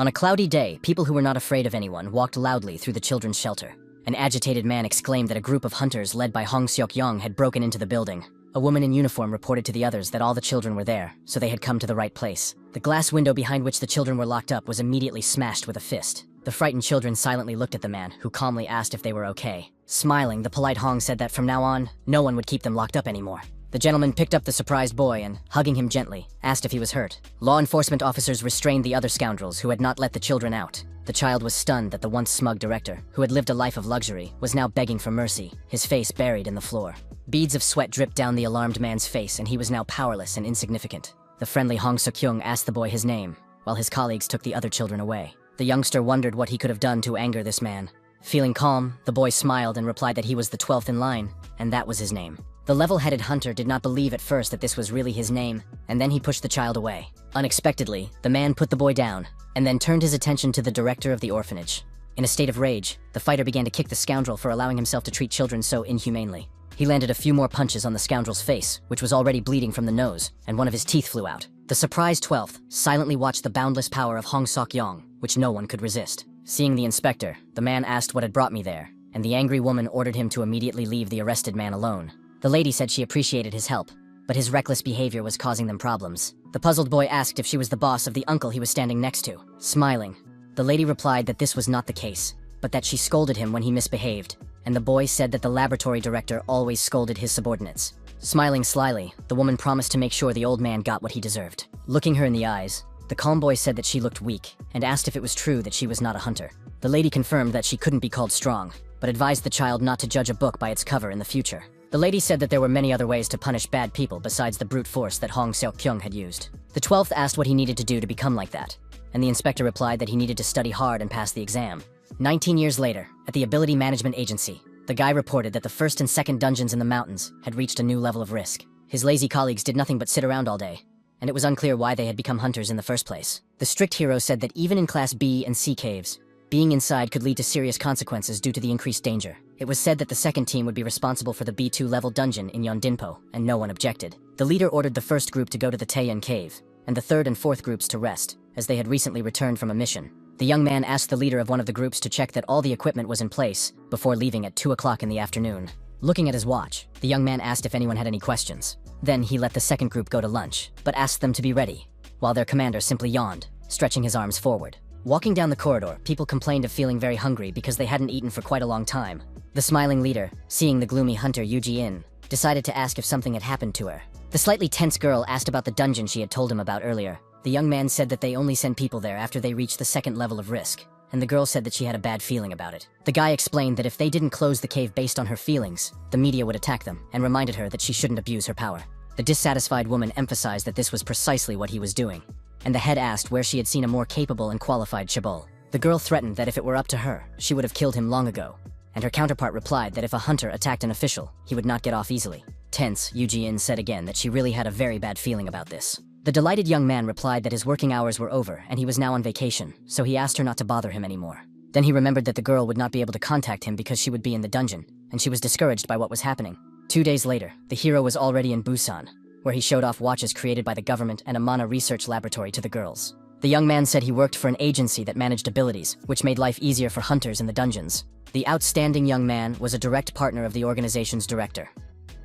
On a cloudy day, people who were not afraid of anyone walked loudly through the children's shelter. An agitated man exclaimed that a group of hunters led by Hong Seok-yong had broken into the building. A woman in uniform reported to the others that all the children were there, so they had come to the right place. The glass window behind which the children were locked up was immediately smashed with a fist. The frightened children silently looked at the man, who calmly asked if they were okay. Smiling, the polite Hong said that from now on, no one would keep them locked up anymore. The gentleman picked up the surprised boy and, hugging him gently, asked if he was hurt. Law enforcement officers restrained the other scoundrels who had not let the children out. The child was stunned that the once smug director, who had lived a life of luxury, was now begging for mercy, his face buried in the floor. Beads of sweat dripped down the alarmed man's face, and he was now powerless and insignificant. The friendly Hong Seok-kyung asked the boy his name, while his colleagues took the other children away. The youngster wondered what he could have done to anger this man. Feeling calm, the boy smiled and replied that he was the 12th in line, and that was his name. The level-headed hunter did not believe at first that this was really his name, and then he pushed the child away. Unexpectedly, the man put the boy down, and then turned his attention to the director of the orphanage. In a state of rage, the fighter began to kick the scoundrel for allowing himself to treat children so inhumanely. He landed a few more punches on the scoundrel's face, which was already bleeding from the nose, and one of his teeth flew out. The surprised 12th silently watched the boundless power of Hong Seok-yong, which no one could resist. Seeing the inspector, the man asked what had brought me there, and the angry woman ordered him to immediately leave the arrested man alone. The lady said she appreciated his help, but his reckless behavior was causing them problems. The puzzled boy asked if she was the boss of the uncle he was standing next to. Smiling, the lady replied that this was not the case, but that she scolded him when he misbehaved, and the boy said that the laboratory director always scolded his subordinates. Smiling slyly, the woman promised to make sure the old man got what he deserved. Looking her in the eyes, the calm boy said that she looked weak, and asked if it was true that she was not a hunter. The lady confirmed that she couldn't be called strong, but advised the child not to judge a book by its cover in the future. The lady said that there were many other ways to punish bad people besides the brute force that Hong Seok-kyung had used. The 12th asked what he needed to do to become like that, and the inspector replied that he needed to study hard and pass the exam. 19 years later, at the Ability Management Agency, the guy reported that the first and second dungeons in the mountains had reached a new level of risk. His lazy colleagues did nothing but sit around all day, and it was unclear why they had become hunters in the first place. The strict hero said that even in Class B and C caves, being inside could lead to serious consequences due to the increased danger. It was said that the second team would be responsible for the B2 level dungeon in Yeondinpo, and no one objected. The leader ordered the first group to go to the Taeyeon cave, and the third and fourth groups to rest, as they had recently returned from a mission. The young man asked the leader of one of the groups to check that all the equipment was in place before leaving at 2 o'clock in the afternoon. Looking at his watch, the young man asked if anyone had any questions. Then he let the second group go to lunch, but asked them to be ready, while their commander simply yawned, stretching his arms forward. Walking down the corridor, people complained of feeling very hungry because they hadn't eaten for quite a long time. The smiling leader, seeing the gloomy hunter Yu Ji-in, decided to ask if something had happened to her. The slightly tense girl asked about the dungeon she had told him about earlier. The young man said that they only send people there after they reach the second level of risk, and the girl said that she had a bad feeling about it. The guy explained that if they didn't close the cave based on her feelings, the media would attack them, and reminded her that she shouldn't abuse her power. The dissatisfied woman emphasized that this was precisely what he was doing, and the head asked where she had seen a more capable and qualified chaebol. The girl threatened that if it were up to her, she would have killed him long ago, and her counterpart replied that if a hunter attacked an official, he would not get off easily. Tense, Yu Ji-in said again that she really had a very bad feeling about this. The delighted young man replied that his working hours were over and he was now on vacation, so he asked her not to bother him anymore. Then he remembered that the girl would not be able to contact him because she would be in the dungeon, and she was discouraged by what was happening. 2 days later, the hero was already in Busan, where he showed off watches created by the government and a mana research laboratory to the girls. The young man said he worked for an agency that managed abilities, which made life easier for hunters in the dungeons. The outstanding young man was a direct partner of the organization's director.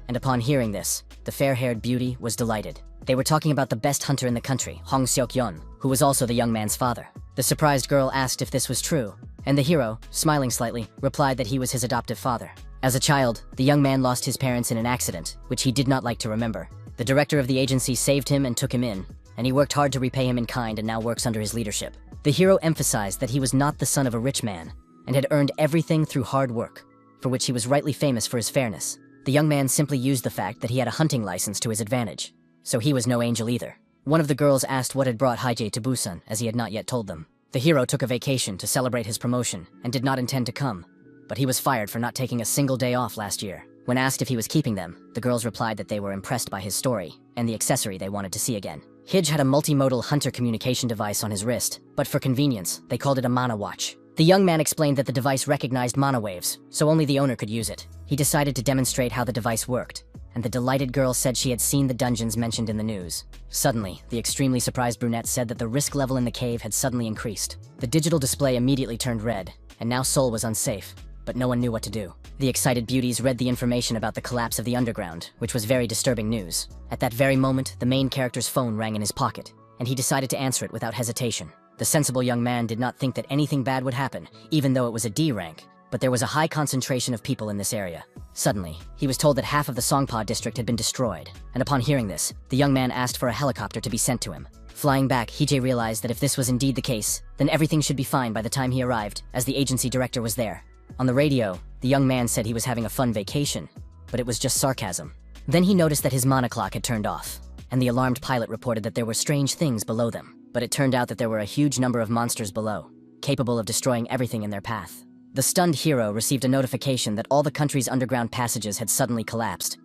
And upon hearing this, the fair-haired beauty was delighted. They were talking about the best hunter in the country, Hong Seok-yeon, who was also the young man's father. The surprised girl asked if this was true, and the hero, smiling slightly, replied that he was his adoptive father. As a child, the young man lost his parents in an accident, which he did not like to remember. The director of the agency saved him and took him in, and he worked hard to repay him in kind and now works under his leadership. The hero emphasized that he was not the son of a rich man, and had earned everything through hard work, for which he was rightly famous for his fairness. The young man simply used the fact that he had a hunting license to his advantage, so he was no angel either. One of the girls asked what had brought Haije to Busan, as he had not yet told them. The hero took a vacation to celebrate his promotion and did not intend to come, but he was fired for not taking a single day off last year. When asked if he was keeping them, the girls replied that they were impressed by his story and the accessory they wanted to see again. Hij had a multimodal hunter communication device on his wrist, but for convenience, they called it a mana watch. The young man explained that the device recognized mana waves, so only the owner could use it. He decided to demonstrate how the device worked, and the delighted girl said she had seen the dungeons mentioned in the news. Suddenly, the extremely surprised brunette said that the risk level in the cave had suddenly increased. The digital display immediately turned red, and now Seoul was unsafe, but no one knew what to do. The excited beauties read the information about the collapse of the underground, which was very disturbing news. At that very moment, the main character's phone rang in his pocket, and he decided to answer it without hesitation. The sensible young man did not think that anything bad would happen, even though it was a D rank, but there was a high concentration of people in this area. Suddenly, he was told that half of the Songpa district had been destroyed, and upon hearing this, the young man asked for a helicopter to be sent to him. Flying back, Hee-jae realized that if this was indeed the case, then everything should be fine by the time he arrived, as the agency director was there. On the radio, the young man said he was having a fun vacation, but it was just sarcasm. Then he noticed that his monoclock had turned off, and the alarmed pilot reported that there were strange things below them. But it turned out that there were a huge number of monsters below, capable of destroying everything in their path. The stunned hero received a notification that all the country's underground passages had suddenly collapsed.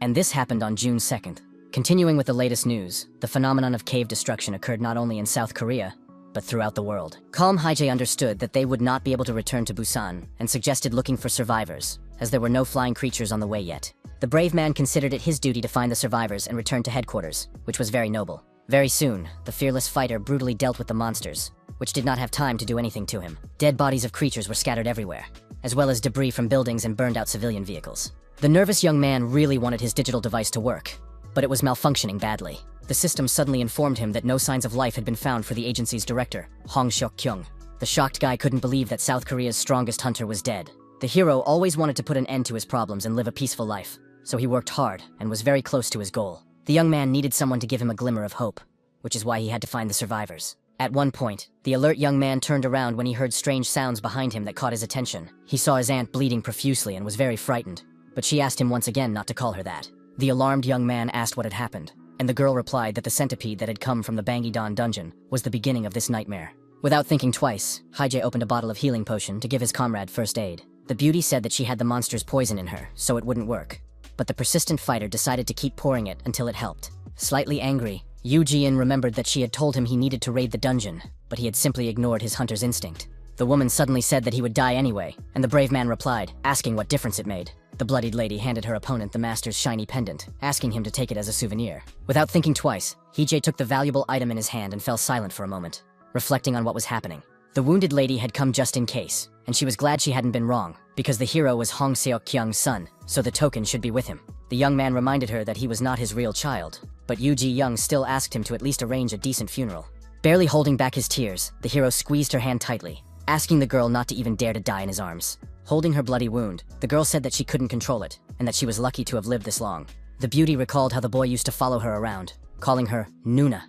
And this happened on June 2nd. Continuing with the latest news, the phenomenon of cave destruction occurred not only in South Korea, but throughout the world. Calm Hee-jae understood that they would not be able to return to Busan and suggested looking for survivors, as there were no flying creatures on the way yet. The brave man considered it his duty to find the survivors and return to headquarters, which was very noble. Very soon, the fearless fighter brutally dealt with the monsters, which did not have time to do anything to him. Dead bodies of creatures were scattered everywhere, as well as debris from buildings and burned-out civilian vehicles. The nervous young man really wanted his digital device to work, but it was malfunctioning badly. The system suddenly informed him that no signs of life had been found for the agency's director, Hong Seok-kyung. The shocked guy couldn't believe that South Korea's strongest hunter was dead. The hero always wanted to put an end to his problems and live a peaceful life, so he worked hard and was very close to his goal. The young man needed someone to give him a glimmer of hope, which is why he had to find the survivors. At one point, the alert young man turned around when he heard strange sounds behind him that caught his attention. He saw his aunt bleeding profusely and was very frightened, but she asked him once again not to call her that. The alarmed young man asked what had happened, and the girl replied that the centipede that had come from the Banggi-don dungeon was the beginning of this nightmare. Without thinking twice, Hee-jae opened a bottle of healing potion to give his comrade first aid. The beauty said that she had the monster's poison in her, so it wouldn't work. But the persistent fighter decided to keep pouring it until it helped. Slightly angry, Yoo Ji-in remembered that she had told him he needed to raid the dungeon, but he had simply ignored his hunter's instinct. The woman suddenly said that he would die anyway, and the brave man replied, asking what difference it made. The bloodied lady handed her opponent the master's shiny pendant, asking him to take it as a souvenir. Without thinking twice, Hee-jae took the valuable item in his hand and fell silent for a moment, reflecting on what was happening. The wounded lady had come just in case, and she was glad she hadn't been wrong, because the hero was Hong Seok-kyung's son, so the token should be with him. The young man reminded her that he was not his real child, but Yoo Ji-young still asked him to at least arrange a decent funeral. Barely holding back his tears, the hero squeezed her hand tightly, asking the girl not to even dare to die in his arms. Holding her bloody wound, the girl said that she couldn't control it, and that she was lucky to have lived this long. The beauty recalled how the boy used to follow her around, calling her Nuna,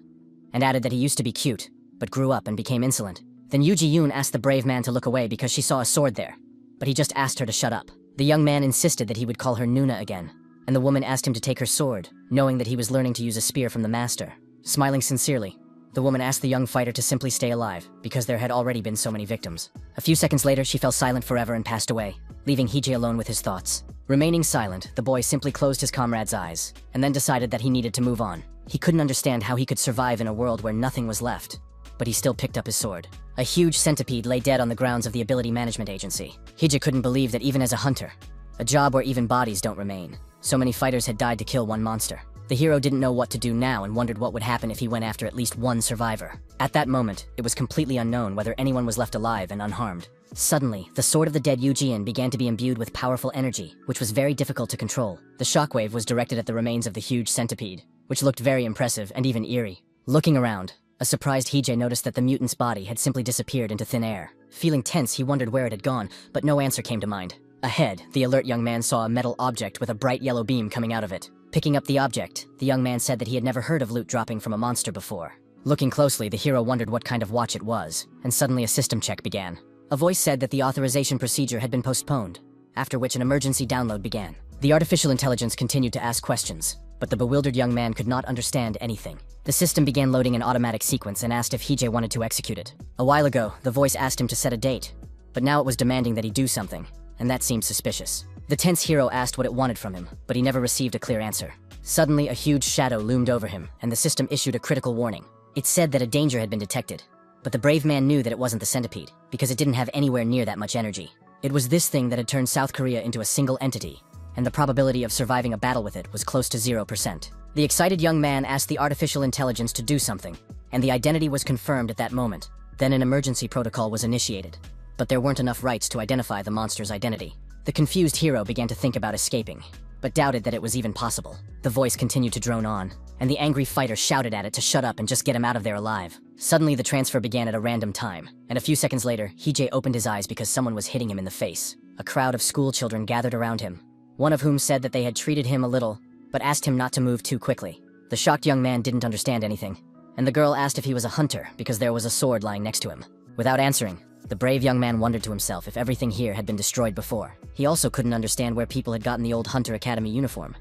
and added that he used to be cute, but grew up and became insolent. Then Yoo Ji-yoon asked the brave man to look away because she saw a sword there, but he just asked her to shut up. The young man insisted that he would call her Nuna again, and the woman asked him to take her sword, knowing that he was learning to use a spear from the master. Smiling sincerely, the woman asked the young fighter to simply stay alive, because there had already been so many victims. A few seconds later, she fell silent forever and passed away, leaving Hee-jae alone with his thoughts. Remaining silent, the boy simply closed his comrade's eyes, and then decided that he needed to move on. He couldn't understand how he could survive in a world where nothing was left, but he still picked up his sword. A huge centipede lay dead on the grounds of the Ability Management Agency. Hee-jae couldn't believe that even as a hunter, a job where even bodies don't remain, so many fighters had died to kill one monster. The hero didn't know what to do now and wondered what would happen if he went after at least one survivor. At that moment, it was completely unknown whether anyone was left alive and unharmed. Suddenly, the sword of the dead Yoo Ji-in began to be imbued with powerful energy, which was very difficult to control. The shockwave was directed at the remains of the huge centipede, which looked very impressive and even eerie. Looking around, a surprised Hee-jae noticed that the mutant's body had simply disappeared into thin air. Feeling tense, he wondered where it had gone, but no answer came to mind. Ahead, the alert young man saw a metal object with a bright yellow beam coming out of it. Picking up the object, the young man said that he had never heard of loot dropping from a monster before. Looking closely, the hero wondered what kind of watch it was, and suddenly a system check began. A voice said that the authorization procedure had been postponed, after which an emergency download began. The artificial intelligence continued to ask questions, but the bewildered young man could not understand anything. The system began loading an automatic sequence and asked if Hee-jae wanted to execute it. A while ago, the voice asked him to set a date, but now it was demanding that he do something, and that seemed suspicious. The tense hero asked what it wanted from him, but he never received a clear answer. Suddenly, a huge shadow loomed over him, and the system issued a critical warning. It said that a danger had been detected, but the brave man knew that it wasn't the centipede, because it didn't have anywhere near that much energy. It was this thing that had turned South Korea into a single entity, and the probability of surviving a battle with it was close to 0%. The excited young man asked the artificial intelligence to do something, and the identity was confirmed at that moment. Then an emergency protocol was initiated, but there weren't enough rights to identify the monster's identity. The confused hero began to think about escaping, but doubted that it was even possible. The voice continued to drone on, and the angry fighter shouted at it to shut up and just get him out of there alive. Suddenly, the transfer began at a random time, and a few seconds later, Hee-jae opened his eyes because someone was hitting him in the face. A crowd of school children gathered around him, one of whom said that they had treated him a little, but asked him not to move too quickly. The shocked young man didn't understand anything, and the girl asked if he was a hunter because there was a sword lying next to him. Without answering, the brave young man wondered to himself if everything here had been destroyed before. He also couldn't understand where people had gotten the old Hunter Academy uniform,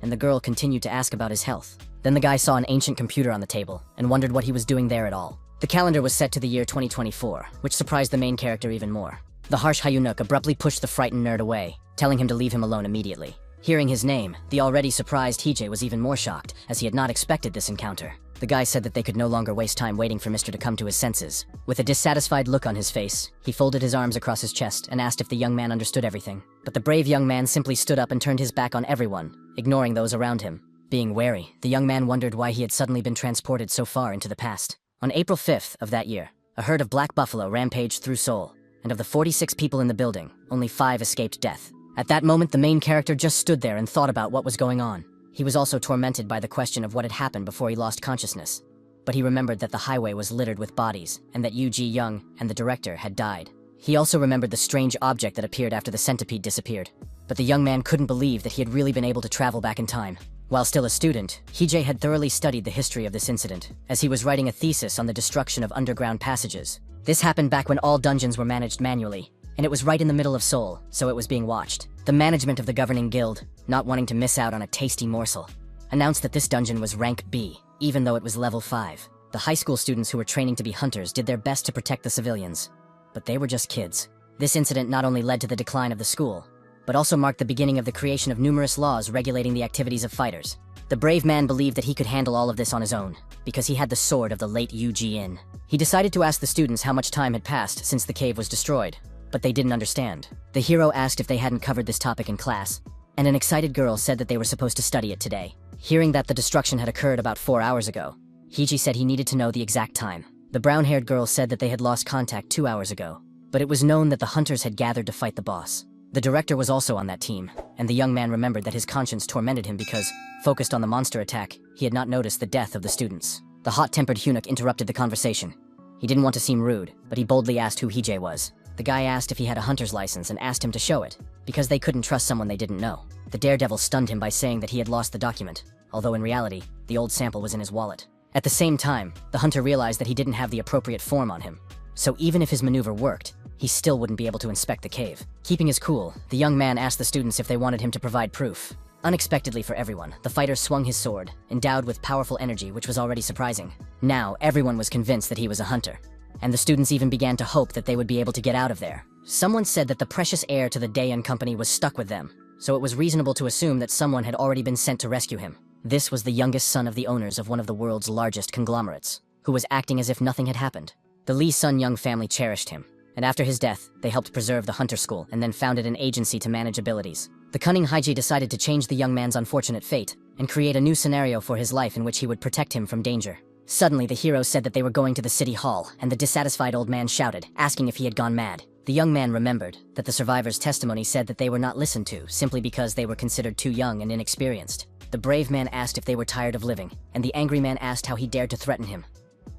and the girl continued to ask about his health. Then the guy saw an ancient computer on the table and wondered what he was doing there at all. The calendar was set to the year 2024, which surprised the main character even more. The harsh Hyunuk abruptly pushed the frightened nerd away, telling him to leave him alone immediately. Hearing his name, the already surprised Hee-jae was even more shocked, as he had not expected this encounter. The guy said that they could no longer waste time waiting for Mr. to come to his senses. With a dissatisfied look on his face, he folded his arms across his chest and asked if the young man understood everything. But the brave young man simply stood up and turned his back on everyone, ignoring those around him. Being wary, the young man wondered why he had suddenly been transported so far into the past. On April 5th of that year, a herd of black buffalo rampaged through Seoul, and of the 46 people in the building, only 5 escaped death. At that moment, the main character just stood there and thought about what was going on. He was also tormented by the question of what had happened before he lost consciousness. But he remembered that the highway was littered with bodies, and that Yoo Ji-young and the director had died. He also remembered the strange object that appeared after the centipede disappeared. But the young man couldn't believe that he had really been able to travel back in time. While still a student, Hee-jae had thoroughly studied the history of this incident, as he was writing a thesis on the destruction of underground passages. This happened back when all dungeons were managed manually, and it was right in the middle of Seoul, so it was being watched. The management of the governing guild, not wanting to miss out on a tasty morsel, announced that this dungeon was rank B, even though it was level 5. The high school students who were training to be hunters did their best to protect the civilians, but they were just kids. This incident not only led to the decline of the school, but also marked the beginning of the creation of numerous laws regulating the activities of fighters. The brave man believed that he could handle all of this on his own, because he had the sword of the late Yoo Ji-in. He decided to ask the students how much time had passed since the cave was destroyed, but they didn't understand. The hero asked if they hadn't covered this topic in class, and an excited girl said that they were supposed to study it today. Hearing that the destruction had occurred about 4 hours ago, Hee-jae said he needed to know the exact time. The brown-haired girl said that they had lost contact 2 hours ago, but it was known that the hunters had gathered to fight the boss. The director was also on that team, and the young man remembered that his conscience tormented him because, focused on the monster attack, he had not noticed the death of the students. The hot-tempered eunuch interrupted the conversation. He didn't want to seem rude, but he boldly asked who Hee-jae was. The guy asked if he had a hunter's license and asked him to show it, because they couldn't trust someone they didn't know. The daredevil stunned him by saying that he had lost the document, although in reality, the old sample was in his wallet. At the same time, the hunter realized that he didn't have the appropriate form on him, so even if his maneuver worked, he still wouldn't be able to inspect the cave. Keeping his cool, the young man asked the students if they wanted him to provide proof. Unexpectedly for everyone, the fighter swung his sword, endowed with powerful energy, which was already surprising. Now, everyone was convinced that he was a hunter, and the students even began to hope that they would be able to get out of there. Someone said that the precious heir to the Daeun company was stuck with them, so it was reasonable to assume that someone had already been sent to rescue him. This was the youngest son of the owners of one of the world's largest conglomerates, who was acting as if nothing had happened. The Lee Sun-young family cherished him, and after his death, they helped preserve the hunter school and then founded an agency to manage abilities. The cunning Hee-jae decided to change the young man's unfortunate fate and create a new scenario for his life in which he would protect him from danger. Suddenly, the hero said that they were going to the city hall, and the dissatisfied old man shouted, asking if he had gone mad. The young man remembered that the survivors' testimony said that they were not listened to simply because they were considered too young and inexperienced. The brave man asked if they were tired of living, and the angry man asked how he dared to threaten him.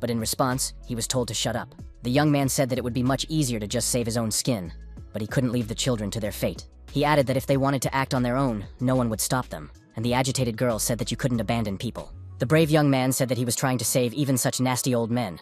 But in response, he was told to shut up. The young man said that it would be much easier to just save his own skin, but he couldn't leave the children to their fate. He added that if they wanted to act on their own, no one would stop them, and the agitated girl said that you couldn't abandon people. The brave young man said that he was trying to save even such nasty old men,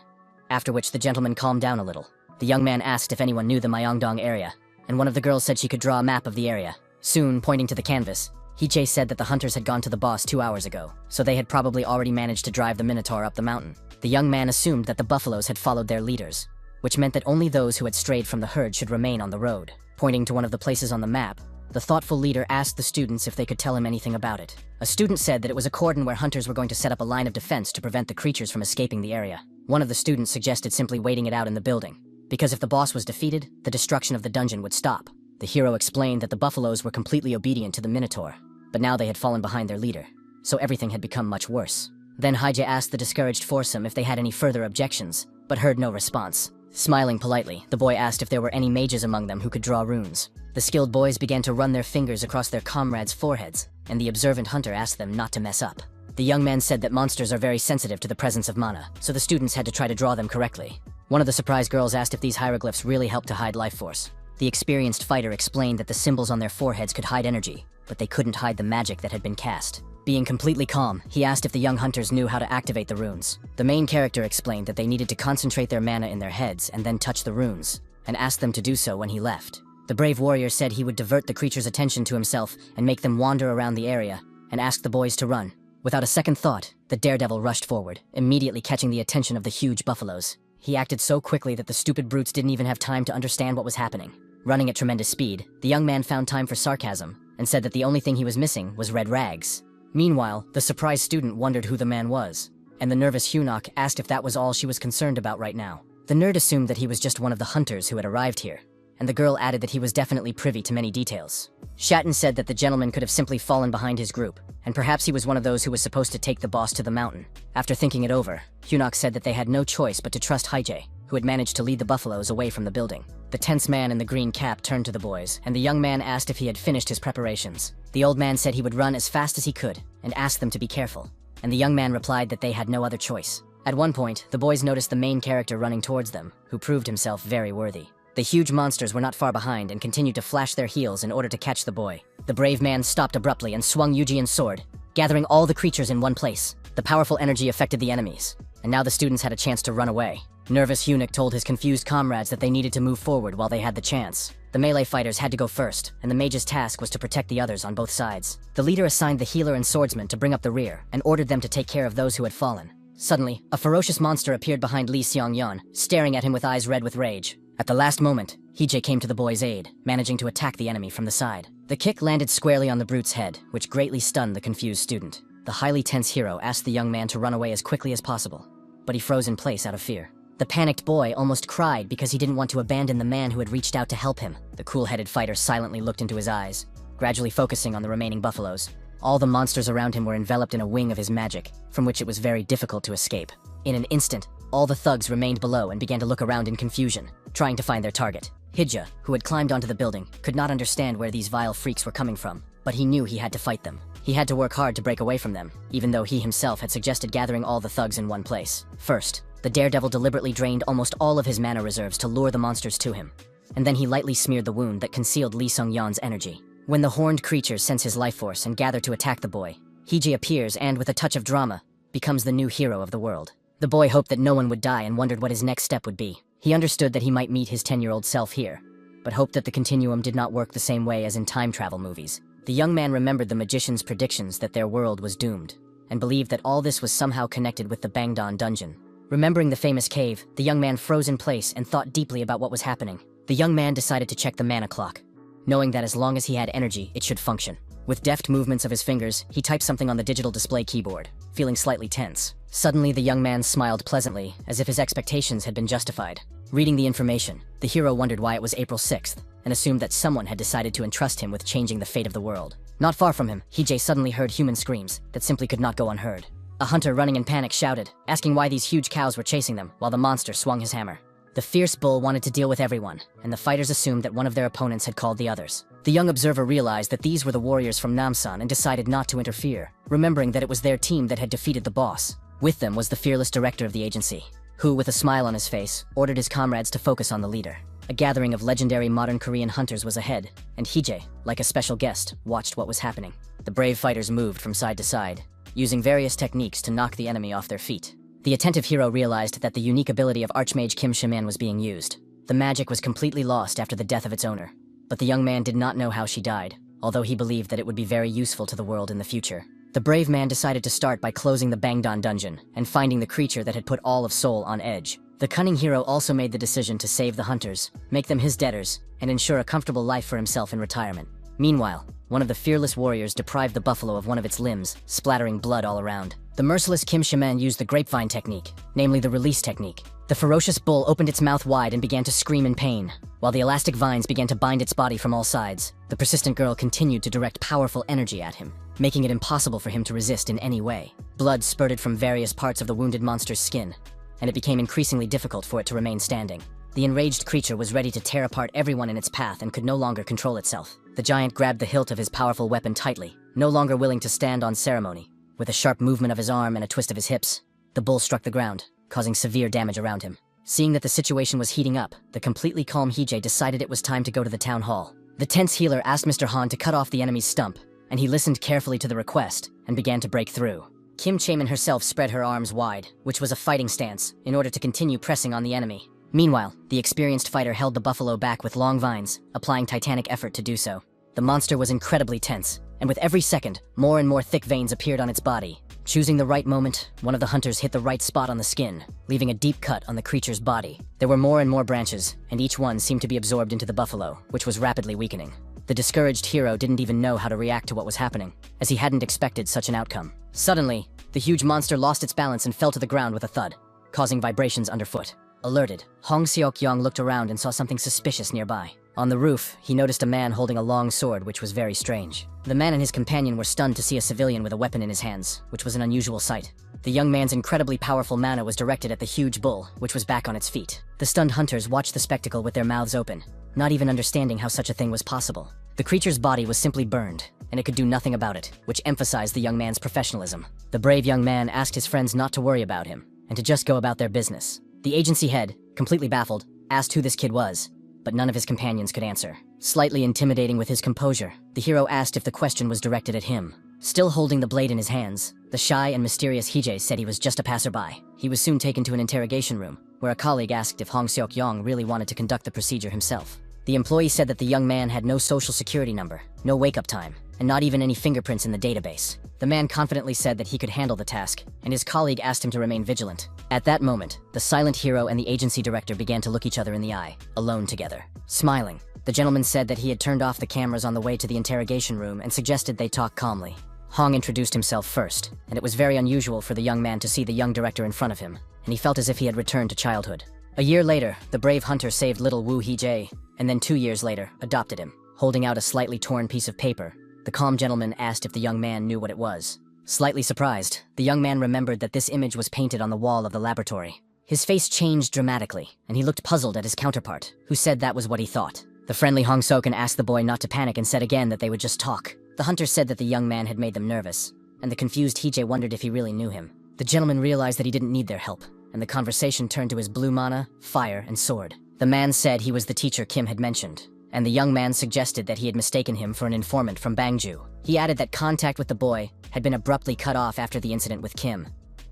after which the gentleman calmed down a little. The young man asked if anyone knew the Myeongdong area, and one of the girls said she could draw a map of the area. Soon, pointing to the canvas, Hee-jae said that the hunters had gone to the boss 2 hours ago, so they had probably already managed to drive the Minotaur up the mountain. The young man assumed that the buffaloes had followed their leaders, which meant that only those who had strayed from the herd should remain on the road. Pointing to one of the places on the map, the thoughtful leader asked the students if they could tell him anything about it. A student said that it was a cordon where hunters were going to set up a line of defense to prevent the creatures from escaping the area. One of the students suggested simply waiting it out in the building, because if the boss was defeated, the destruction of the dungeon would stop. The hero explained that the buffaloes were completely obedient to the Minotaur, but now they had fallen behind their leader, so everything had become much worse. Then Hyjay asked the discouraged foursome if they had any further objections, but heard no response. Smiling politely, the boy asked if there were any mages among them who could draw runes. The skilled boys began to run their fingers across their comrades' foreheads, and the observant hunter asked them not to mess up. The young man said that monsters are very sensitive to the presence of mana, so the students had to try to draw them correctly. One of the surprised girls asked if these hieroglyphs really helped to hide life force. The experienced fighter explained that the symbols on their foreheads could hide energy, but they couldn't hide the magic that had been cast. Being completely calm, he asked if the young hunters knew how to activate the runes. The main character explained that they needed to concentrate their mana in their heads and then touch the runes, and asked them to do so when he left. The brave warrior said he would divert the creature's attention to himself and make them wander around the area, and asked the boys to run. Without a second thought, the daredevil rushed forward, immediately catching the attention of the huge buffaloes. He acted so quickly that the stupid brutes didn't even have time to understand what was happening. Running at tremendous speed, the young man found time for sarcasm, and said that the only thing he was missing was red rags. Meanwhile, the surprised student wondered who the man was, and the nervous Hunok asked if that was all she was concerned about right now. The nerd assumed that he was just one of the hunters who had arrived here, and the girl added that he was definitely privy to many details. Shatton said that the gentleman could have simply fallen behind his group, and perhaps he was one of those who was supposed to take the boss to the mountain. After thinking it over, Hunok said that they had no choice but to trust Hyjay, who had managed to lead the buffaloes away from the building. The tense man in the green cap turned to the boys, and the young man asked if he had finished his preparations. The old man said he would run as fast as he could, and asked them to be careful, and the young man replied that they had no other choice. At one point, the boys noticed the main character running towards them, who proved himself very worthy. The huge monsters were not far behind and continued to flash their heels in order to catch the boy. The brave man stopped abruptly and swung Eugene's sword, gathering all the creatures in one place. The powerful energy affected the enemies, and now the students had a chance to run away. Nervous Eunuch told his confused comrades that they needed to move forward while they had the chance. The melee fighters had to go first, and the mage's task was to protect the others on both sides. The leader assigned the healer and swordsman to bring up the rear, and ordered them to take care of those who had fallen. Suddenly, a ferocious monster appeared behind Li Xiongyan, staring at him with eyes red with rage. At the last moment, Hyjay came to the boy's aid, managing to attack the enemy from the side. The kick landed squarely on the brute's head, which greatly stunned the confused student. The highly tense hero asked the young man to run away as quickly as possible, but he froze in place out of fear. The panicked boy almost cried because he didn't want to abandon the man who had reached out to help him. The cool-headed fighter silently looked into his eyes, gradually focusing on the remaining buffaloes. All the monsters around him were enveloped in a wing of his magic, from which it was very difficult to escape. In an instant, all the thugs remained below and began to look around in confusion, trying to find their target. Hyjay, who had climbed onto the building, could not understand where these vile freaks were coming from, but he knew he had to fight them. He had to work hard to break away from them, even though he himself had suggested gathering all the thugs in one place. First, the daredevil deliberately drained almost all of his mana reserves to lure the monsters to him, and then he lightly smeared the wound that concealed Li Sungyan's energy. When the horned creatures sense his life force and gather to attack the boy, Hyjay appears and, with a touch of drama, becomes the new hero of the world. The boy hoped that no one would die and wondered what his next step would be. He understood that he might meet his 10-year-old self here, but hoped that the continuum did not work the same way as in time travel movies. The young man remembered the magician's predictions that their world was doomed, and believed that all this was somehow connected with the Bangdan dungeon. Remembering the famous cave, the young man froze in place and thought deeply about what was happening. The young man decided to check the mana clock, knowing that as long as he had energy, it should function. With deft movements of his fingers, he typed something on the digital display keyboard, feeling slightly tense. Suddenly, the young man smiled pleasantly, as if his expectations had been justified. Reading the information, the hero wondered why it was April 6th, and assumed that someone had decided to entrust him with changing the fate of the world. Not far from him, Hyjay suddenly heard human screams that simply could not go unheard. A hunter running in panic shouted, asking why these huge cows were chasing them, while the monster swung his hammer. The fierce bull wanted to deal with everyone, and the fighters assumed that one of their opponents had called the others. The young observer realized that these were the warriors from Namsan and decided not to interfere, remembering that it was their team that had defeated the boss. With them was the fearless director of the agency, who, with a smile on his face, ordered his comrades to focus on the leader. A gathering of legendary modern Korean hunters was ahead, and Hyjay, like a special guest, watched what was happening. The brave fighters moved from side to side, using various techniques to knock the enemy off their feet. The attentive hero realized that the unique ability of Archmage Kim Shaman was being used. The magic was completely lost after the death of its owner, but the young man did not know how she died, although he believed that it would be very useful to the world in the future. The brave man decided to start by closing the Bangdan dungeon and finding the creature that had put all of Seoul on edge. The cunning hero also made the decision to save the hunters, make them his debtors, and ensure a comfortable life for himself in retirement. Meanwhile, one of the fearless warriors deprived the buffalo of one of its limbs, splattering blood all around. The merciless Kim Shaman used the grapevine technique, namely the release technique. The ferocious bull opened its mouth wide and began to scream in pain, while the elastic vines began to bind its body from all sides. The persistent girl continued to direct powerful energy at him, making it impossible for him to resist in any way. Blood spurted from various parts of the wounded monster's skin, and it became increasingly difficult for it to remain standing. The enraged creature was ready to tear apart everyone in its path and could no longer control itself. The giant grabbed the hilt of his powerful weapon tightly, no longer willing to stand on ceremony. With a sharp movement of his arm and a twist of his hips, the bull struck the ground, causing severe damage around him. Seeing that the situation was heating up, the completely calm Hee-jae decided it was time to go to the town hall. The tense healer asked Mr. Han to cut off the enemy's stump, and he listened carefully to the request and began to break through. Kim Chaemin herself spread her arms wide, which was a fighting stance, in order to continue pressing on the enemy. Meanwhile, the experienced fighter held the buffalo back with long vines, applying titanic effort to do so. The monster was incredibly tense, and with every second, more and more thick veins appeared on its body. Choosing the right moment, one of the hunters hit the right spot on the skin, leaving a deep cut on the creature's body. There were more and more branches, and each one seemed to be absorbed into the buffalo, which was rapidly weakening. The discouraged hero didn't even know how to react to what was happening, as he hadn't expected such an outcome. Suddenly, the huge monster lost its balance and fell to the ground with a thud, causing vibrations underfoot. Alerted, Hong Seok-young looked around and saw something suspicious nearby. On the roof, he noticed a man holding a long sword, which was very strange. The man and his companion were stunned to see a civilian with a weapon in his hands, which was an unusual sight. The young man's incredibly powerful mana was directed at the huge bull, which was back on its feet. The stunned hunters watched the spectacle with their mouths open, not even understanding how such a thing was possible. The creature's body was simply burned, and it could do nothing about it, which emphasized the young man's professionalism. The brave young man asked his friends not to worry about him, and to just go about their business. The agency head, completely baffled, asked who this kid was, but none of his companions could answer. Slightly intimidating with his composure, the hero asked if the question was directed at him. Still holding the blade in his hands, the shy and mysterious Hee-jae said he was just a passerby. He was soon taken to an interrogation room, where a colleague asked if Hong Seok-young really wanted to conduct the procedure himself. The employee said that the young man had no social security number, no wake-up time, and not even any fingerprints in the database. The man confidently said that he could handle the task, and his colleague asked him to remain vigilant. At that moment, the silent hero and the agency director began to look each other in the eye, alone together. Smiling, the gentleman said that he had turned off the cameras on the way to the interrogation room and suggested they talk calmly. Hong introduced himself first, and it was very unusual for the young man to see the young director in front of him, and he felt as if he had returned to childhood. A year later, the brave hunter saved little Woo Hee-jae, and then 2 years later, adopted him. Holding out a slightly torn piece of paper, the calm gentleman asked if the young man knew what it was. Slightly surprised, the young man remembered that this image was painted on the wall of the laboratory. His face changed dramatically, and he looked puzzled at his counterpart, who said that was what he thought. The friendly Hong Seok-young asked the boy not to panic and said again that they would just talk. The hunter said that the young man had made them nervous, and the confused Hee-jae wondered if he really knew him. The gentleman realized that he didn't need their help, and the conversation turned to his blue mana, fire, and sword. The man said he was the teacher Kim had mentioned, and the young man suggested that he had mistaken him for an informant from Bangju. He added that contact with the boy had been abruptly cut off after the incident with Kim,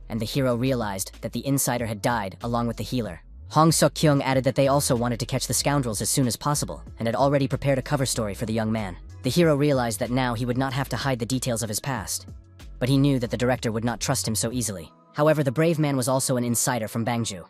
and the hero realized that the insider had died along with the healer. Hong Seok-young added that they also wanted to catch the scoundrels as soon as possible, and had already prepared a cover story for the young man. The hero realized that now he would not have to hide the details of his past, but he knew that the director would not trust him so easily. However, the brave man was also an insider from Bangju,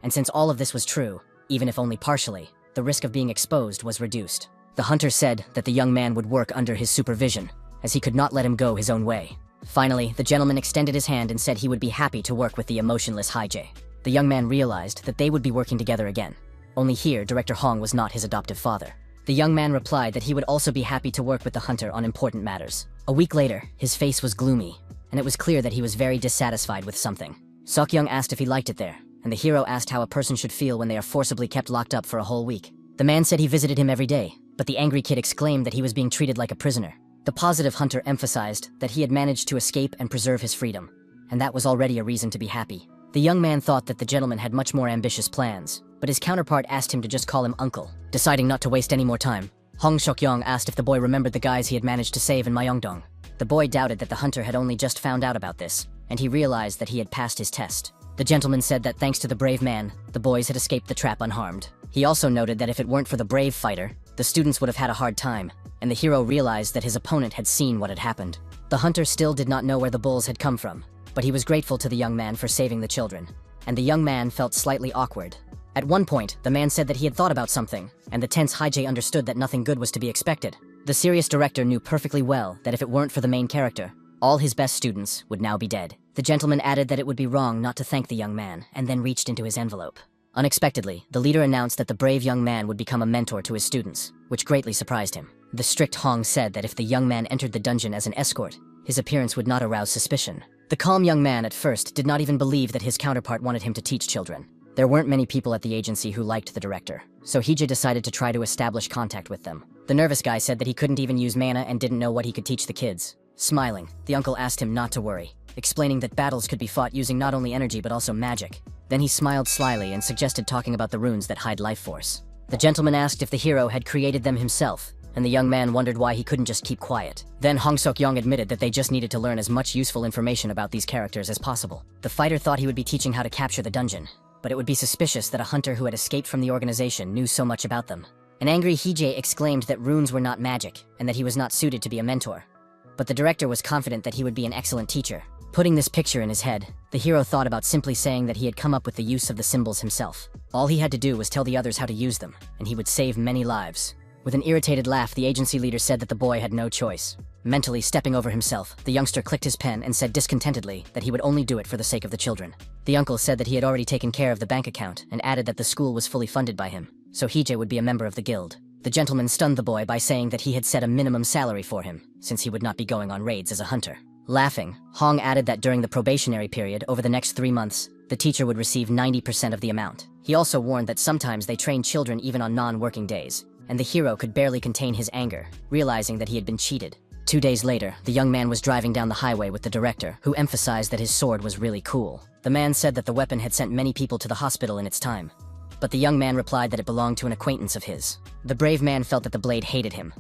and since all of this was true, even if only partially, the risk of being exposed was reduced. The hunter said that the young man would work under his supervision, as he could not let him go his own way. Finally, the gentleman extended his hand and said he would be happy to work with the emotionless Hee-jae. The young man realized that they would be working together again. Only here, Director Hong was not his adoptive father. The young man replied that he would also be happy to work with the hunter on important matters. A week later, his face was gloomy, and it was clear that he was very dissatisfied with something. Seok-young asked if he liked it there, and the hero asked how a person should feel when they are forcibly kept locked up for a whole week. The man said he visited him every day, but the angry kid exclaimed that he was being treated like a prisoner. The positive hunter emphasized that he had managed to escape and preserve his freedom, and that was already a reason to be happy. The young man thought that the gentleman had much more ambitious plans, but his counterpart asked him to just call him uncle. Deciding not to waste any more time, Hong Seok-young asked if the boy remembered the guys he had managed to save in Myeongdong. The boy doubted that the hunter had only just found out about this, and he realized that he had passed his test. The gentleman said that thanks to the brave man, the boys had escaped the trap unharmed. He also noted that if it weren't for the brave fighter, the students would have had a hard time, and the hero realized that his opponent had seen what had happened. The hunter still did not know where the bulls had come from, but he was grateful to the young man for saving the children, and the young man felt slightly awkward. At one point, the man said that he had thought about something, and the tense Hee-jae understood that nothing good was to be expected. The serious director knew perfectly well that if it weren't for the main character, All his best students would now be dead. The gentleman added that it would be wrong not to thank the young man, and then reached into his envelope. Unexpectedly, the leader announced that the brave young man would become a mentor to his students, which greatly surprised him. The strict Hong said that if the young man entered the dungeon as an escort, his appearance would not arouse suspicion. The calm young man at first did not even believe that his counterpart wanted him to teach children. There weren't many people at the agency who liked the director, so Hije decided to try to establish contact with them. The nervous guy said that he couldn't even use mana and didn't know what he could teach the kids. Smiling, the uncle asked him not to worry, explaining that battles could be fought using not only energy but also magic. Then he smiled slyly and suggested talking about the runes that hide life force. The gentleman asked if the hero had created them himself, and the young man wondered why he couldn't just keep quiet. Then Hong Seok-young admitted that they just needed to learn as much useful information about these characters as possible. The fighter thought he would be teaching how to capture the dungeon, but it would be suspicious that a hunter who had escaped from the organization knew so much about them. An angry Hije exclaimed that runes were not magic, and that he was not suited to be a mentor. But the director was confident that he would be an excellent teacher. Putting this picture in his head, the hero thought about simply saying that he had come up with the use of the symbols himself. All he had to do was tell the others how to use them, and he would save many lives. With an irritated laugh, the agency leader said that the boy had no choice. Mentally stepping over himself, the youngster clicked his pen and said discontentedly that he would only do it for the sake of the children. The uncle said that he had already taken care of the bank account and added that the school was fully funded by him, so Hije would be a member of the guild. The gentleman stunned the boy by saying that he had set a minimum salary for him, since he would not be going on raids as a hunter. Laughing, Hong added that during the probationary period over the next 3 months, the teacher would receive 90% of the amount. He also warned that sometimes they trained children even on non-working days, and the hero could barely contain his anger, realizing that he had been cheated. 2 days later, the young man was driving down the highway with the director, who emphasized that his sword was really cool. The man said that the weapon had sent many people to the hospital in its time, but the young man replied that it belonged to an acquaintance of his. The brave man felt that the blade hated him,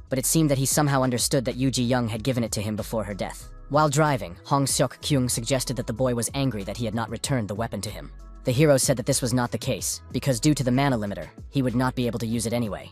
but it seemed that he somehow understood that Yu Ji-young had given it to him before her death. While driving, Hong Seok-kyung suggested that the boy was angry that he had not returned the weapon to him. The hero said that this was not the case, because due to the mana limiter, he would not be able to use it anyway.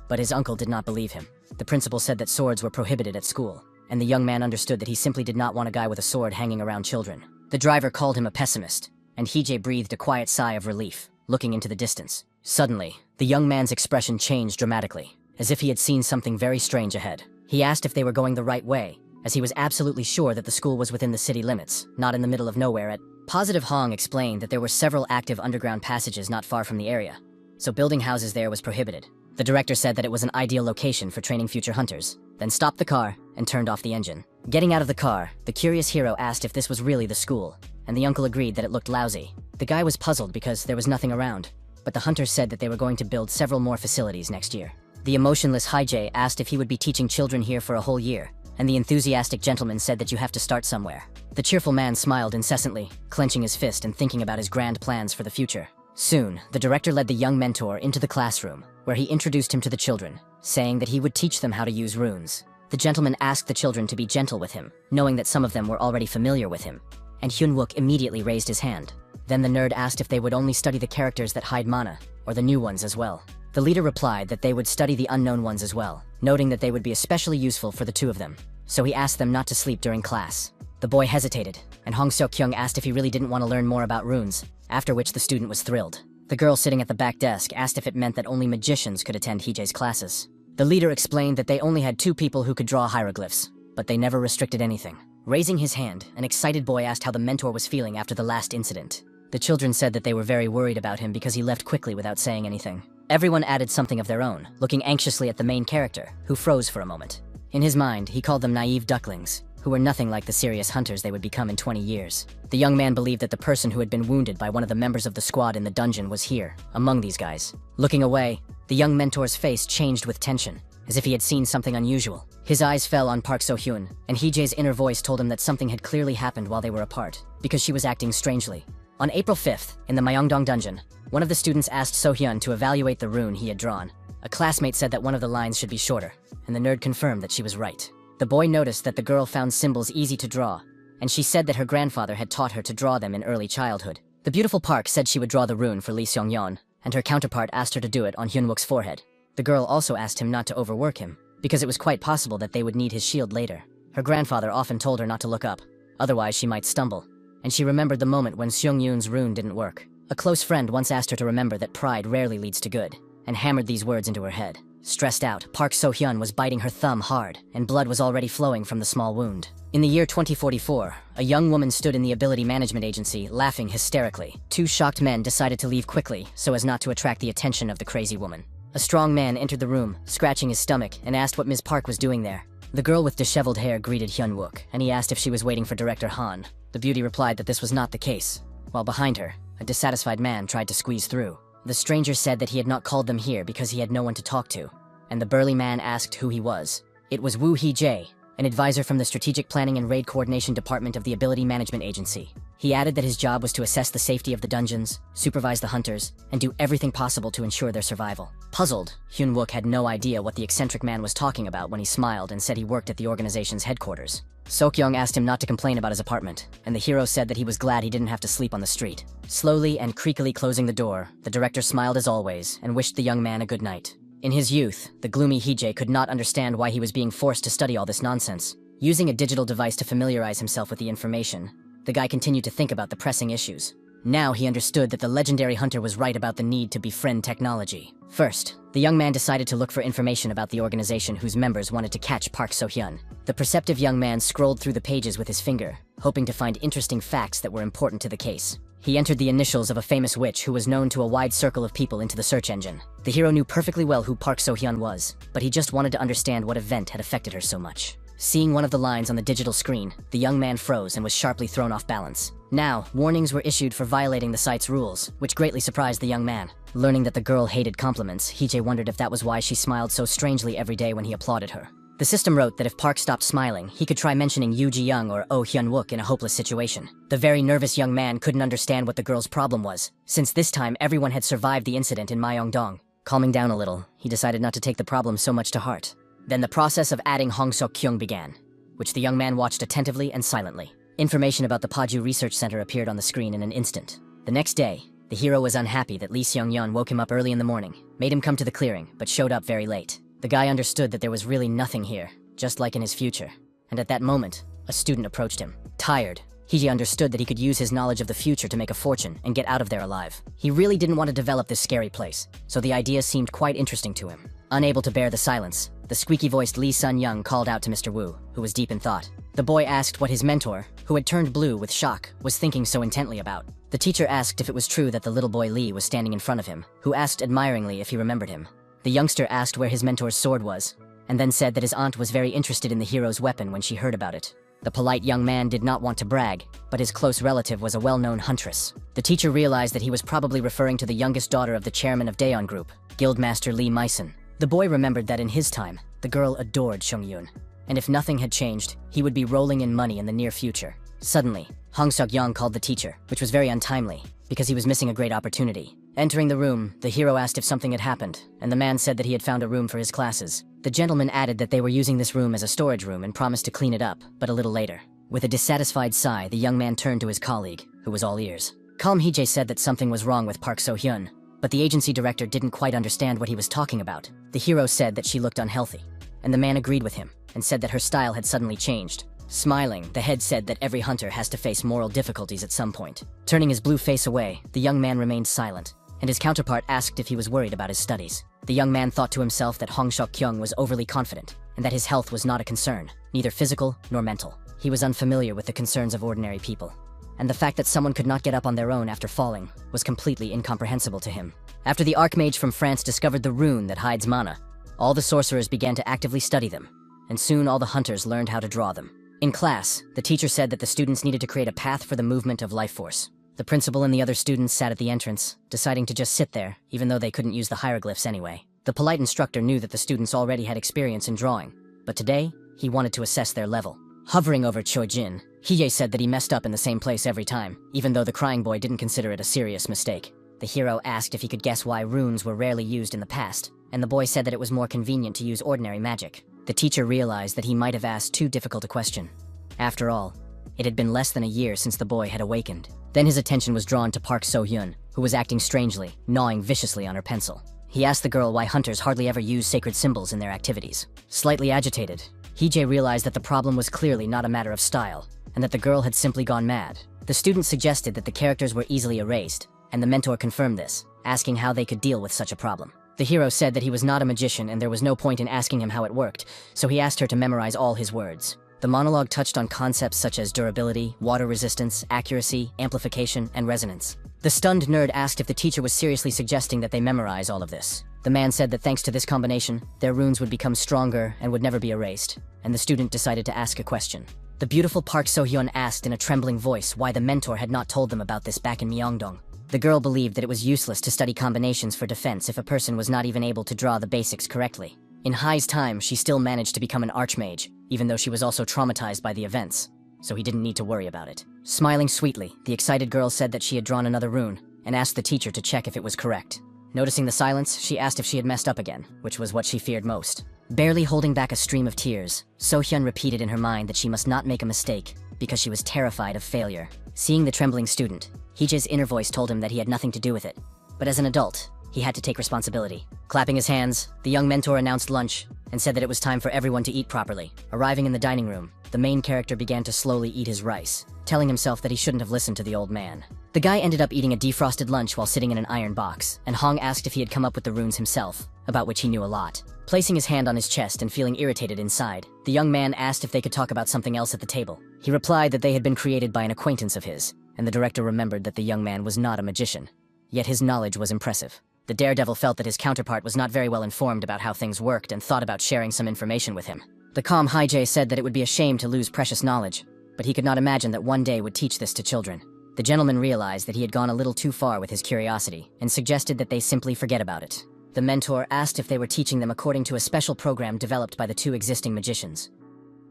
But his uncle did not believe him. The principal said that swords were prohibited at school, and the young man understood that he simply did not want a guy with a sword hanging around children. The driver called him a pessimist, and Hije breathed a quiet sigh of relief, looking into the distance. Suddenly, the young man's expression changed dramatically, as if he had seen something very strange ahead. He asked if they were going the right way, as he was absolutely sure that the school was within the city limits, not in the middle of nowhere at... Positive Hong explained that there were several active underground passages not far from the area, so building houses there was prohibited. The director said that it was an ideal location for training future hunters, then stopped the car and turned off the engine. Getting out of the car, the curious hero asked if this was really the school, and the uncle agreed that it looked lousy. The guy was puzzled because there was nothing around, but the hunters said that they were going to build several more facilities next year. The emotionless Hije asked if he would be teaching children here for a whole year, and the enthusiastic gentleman said that you have to start somewhere. The cheerful man smiled incessantly, clenching his fist and thinking about his grand plans for the future. Soon, the director led the young mentor into the classroom, where he introduced him to the children, saying that he would teach them how to use runes. The gentleman asked the children to be gentle with him, knowing that some of them were already familiar with him, and Hyun-wook immediately raised his hand. Then the nerd asked if they would only study the characters that hide mana, or the new ones as well. The leader replied that they would study the unknown ones as well, noting that they would be especially useful for the two of them, so he asked them not to sleep during class. The boy hesitated, and Hong Seok-kyung asked if he really didn't want to learn more about runes, after which the student was thrilled. The girl sitting at the back desk asked if it meant that only magicians could attend Hije's classes. The leader explained that they only had 2 people who could draw hieroglyphs, but they never restricted anything. Raising his hand, an excited boy asked how the mentor was feeling after the last incident. The children said that they were very worried about him because he left quickly without saying anything. Everyone added something of their own, looking anxiously at the main character, who froze for a moment. In his mind, he called them naive ducklings, who were nothing like the serious hunters they would become in 20 years. The young man believed that the person who had been wounded by one of the members of the squad in the dungeon was here, among these guys. Looking away, the young mentor's face changed with tension, as if he had seen something unusual. His eyes fell on Park So-hyun, and Hije's inner voice told him that something had clearly happened while they were apart, because she was acting strangely. On April 5th, in the Myeongdong dungeon, one of the students asked So-hyun to evaluate the rune he had drawn. A classmate said that one of the lines should be shorter, and the nerd confirmed that she was right. The boy noticed that the girl found symbols easy to draw, and she said that her grandfather had taught her to draw them in early childhood. The beautiful Park said she would draw the rune for Lee Seong-yeon, and her counterpart asked her to do it on Hyun-wook's forehead. The girl also asked him not to overwork him, because it was quite possible that they would need his shield later. Her grandfather often told her not to look up, otherwise she might stumble, and she remembered the moment when Seong-yoon's rune didn't work. A close friend once asked her to remember that pride rarely leads to good. and hammered these words into her head. Stressed out, Park So-hyun was biting her thumb hard, and blood was already flowing from the small wound. In the year 2044, a young woman stood in the ability management agency, laughing hysterically. Two shocked men decided to leave quickly, so as not to attract the attention of the crazy woman. A strong man entered the room, scratching his stomach, and asked what Ms. Park was doing there. The girl with disheveled hair greeted Hyun-wook, and he asked if she was waiting for Director Han. The beauty replied that this was not the case, while behind her, a dissatisfied man tried to squeeze through. The stranger said that he had not called them here because he had no one to talk to, and the burly man asked who he was. It was Woo Hee-jae, an advisor from the Strategic Planning and Raid Coordination Department of the Ability Management Agency. He added that his job was to assess the safety of the dungeons, supervise the hunters, and do everything possible to ensure their survival. Puzzled, Hyun-wook had no idea what the eccentric man was talking about when he smiled and said he worked at the organization's headquarters. Sok-young asked him not to complain about his apartment, and the hero said that he was glad he didn't have to sleep on the street. Slowly and creakily closing the door, the director smiled as always and wished the young man a good night. In his youth, the gloomy Hee-jae could not understand why he was being forced to study all this nonsense. Using a digital device to familiarize himself with the information, the guy continued to think about the pressing issues. Now he understood that the legendary hunter was right about the need to befriend technology. First, the young man decided to look for information about the organization whose members wanted to catch Park So-hyun. The perceptive young man scrolled through the pages with his finger, hoping to find interesting facts that were important to the case. He entered the initials of a famous witch who was known to a wide circle of people into the search engine. The hero knew perfectly well who Park So-hyun was, but he just wanted to understand what event had affected her so much. Seeing one of the lines on the digital screen, the young man froze and was sharply thrown off balance. Now, warnings were issued for violating the site's rules, which greatly surprised the young man. Learning that the girl hated compliments, Hee-jae wondered if that was why she smiled so strangely every day when he applauded her. The system wrote that if Park stopped smiling, he could try mentioning Yoo Ji-young or Oh Hyun-wook in a hopeless situation. The very nervous young man couldn't understand what the girl's problem was, since this time everyone had survived the incident in Myeongdong. Calming down a little, he decided not to take the problem so much to heart. Then the process of adding Hong Seok-kyung began, which the young man watched attentively and silently. Information about the Paju Research Center appeared on the screen in an instant. The next day, the hero was unhappy that Lee Seung-yeon woke him up early in the morning, made him come to the clearing, but showed up very late. The guy understood that there was really nothing here, just like in his future. And at that moment, a student approached him. Tired, Hee-jae understood that he could use his knowledge of the future to make a fortune and get out of there alive. He really didn't want to develop this scary place, so the idea seemed quite interesting to him. Unable to bear the silence, the squeaky-voiced Lee Sun-young called out to Mr. Wu, who was deep in thought. The boy asked what his mentor, who had turned blue with shock, was thinking so intently about. The teacher asked if it was true that the little boy Lee was standing in front of him, who asked admiringly if he remembered him. The youngster asked where his mentor's sword was, and then said that his aunt was very interested in the hero's weapon when she heard about it. The polite young man did not want to brag, but his close relative was a well-known huntress. The teacher realized that he was probably referring to the youngest daughter of the chairman of Daeon Group, Guildmaster Lee Myson. The boy remembered that in his time, the girl adored Seung-yoon, and if nothing had changed, he would be rolling in money in the near future. Suddenly, Hong Seok-young called the teacher, which was very untimely, because he was missing a great opportunity. Entering the room, the hero asked if something had happened, and the man said that he had found a room for his classes. The gentleman added that they were using this room as a storage room and promised to clean it up, but a little later. With a dissatisfied sigh, the young man turned to his colleague, who was all ears. Calm Hee-jae said that something was wrong with Park So-hyun, but the agency director didn't quite understand what he was talking about. The hero said that she looked unhealthy, and the man agreed with him, and said that her style had suddenly changed. Smiling, the head said that every hunter has to face moral difficulties at some point. Turning his blue face away, the young man remained silent, and his counterpart asked if he was worried about his studies. The young man thought to himself that Hong Seok-kyung was overly confident, and that his health was not a concern, neither physical nor mental. He was unfamiliar with the concerns of ordinary people, and the fact that someone could not get up on their own after falling was completely incomprehensible to him. After the archmage from France discovered the rune that hides mana, all the sorcerers began to actively study them, and soon all the hunters learned how to draw them. In class, the teacher said that the students needed to create a path for the movement of life force. The principal and the other students sat at the entrance, deciding to just sit there, even though they couldn't use the hieroglyphs anyway. The polite instructor knew that the students already had experience in drawing, but today, he wanted to assess their level. Hovering over Chojin, Hee-jae said that he messed up in the same place every time, even though the crying boy didn't consider it a serious mistake. The hero asked if he could guess why runes were rarely used in the past, and the boy said that it was more convenient to use ordinary magic. The teacher realized that he might have asked too difficult a question. After all, it had been less than a year since the boy had awakened. Then his attention was drawn to Park So-hyun, who was acting strangely, gnawing viciously on her pencil. He asked the girl why hunters hardly ever use sacred symbols in their activities. Slightly agitated, Hee-jae realized that the problem was clearly not a matter of style, and that the girl had simply gone mad. The student suggested that the characters were easily erased, and the mentor confirmed this, asking how they could deal with such a problem. The hero said that he was not a magician and there was no point in asking him how it worked, so he asked her to memorize all his words. The monologue touched on concepts such as durability, water resistance, accuracy, amplification, and resonance. The stunned nerd asked if the teacher was seriously suggesting that they memorize all of this. The man said that thanks to this combination, their runes would become stronger and would never be erased, and the student decided to ask a question. The beautiful Park So-hyun asked in a trembling voice why the mentor had not told them about this back in Myeongdong. The girl believed that it was useless to study combinations for defense if a person was not even able to draw the basics correctly. In Hai's time, she still managed to become an archmage, even though she was also traumatized by the events, so he didn't need to worry about it. Smiling sweetly, the excited girl said that she had drawn another rune, and asked the teacher to check if it was correct. Noticing the silence, she asked if she had messed up again, which was what she feared most. Barely holding back a stream of tears, So-hyun repeated in her mind that she must not make a mistake, because she was terrified of failure. Seeing the trembling student, Heejae's inner voice told him that he had nothing to do with it. But as an adult, he had to take responsibility. Clapping his hands, the young mentor announced lunch, and said that it was time for everyone to eat properly. Arriving in the dining room, the main character began to slowly eat his rice, telling himself that he shouldn't have listened to the old man. The guy ended up eating a defrosted lunch while sitting in an iron box, and Hong asked if he had come up with the runes himself, about which he knew a lot. Placing his hand on his chest and feeling irritated inside, the young man asked if they could talk about something else at the table. He replied that they had been created by an acquaintance of his, and the director remembered that the young man was not a magician. Yet his knowledge was impressive. The daredevil felt that his counterpart was not very well informed about how things worked and thought about sharing some information with him. The calm Heejae said that it would be a shame to lose precious knowledge, but he could not imagine that one day would teach this to children. The gentleman realized that he had gone a little too far with his curiosity and suggested that they simply forget about it. The mentor asked if they were teaching them according to a special program developed by the two existing magicians.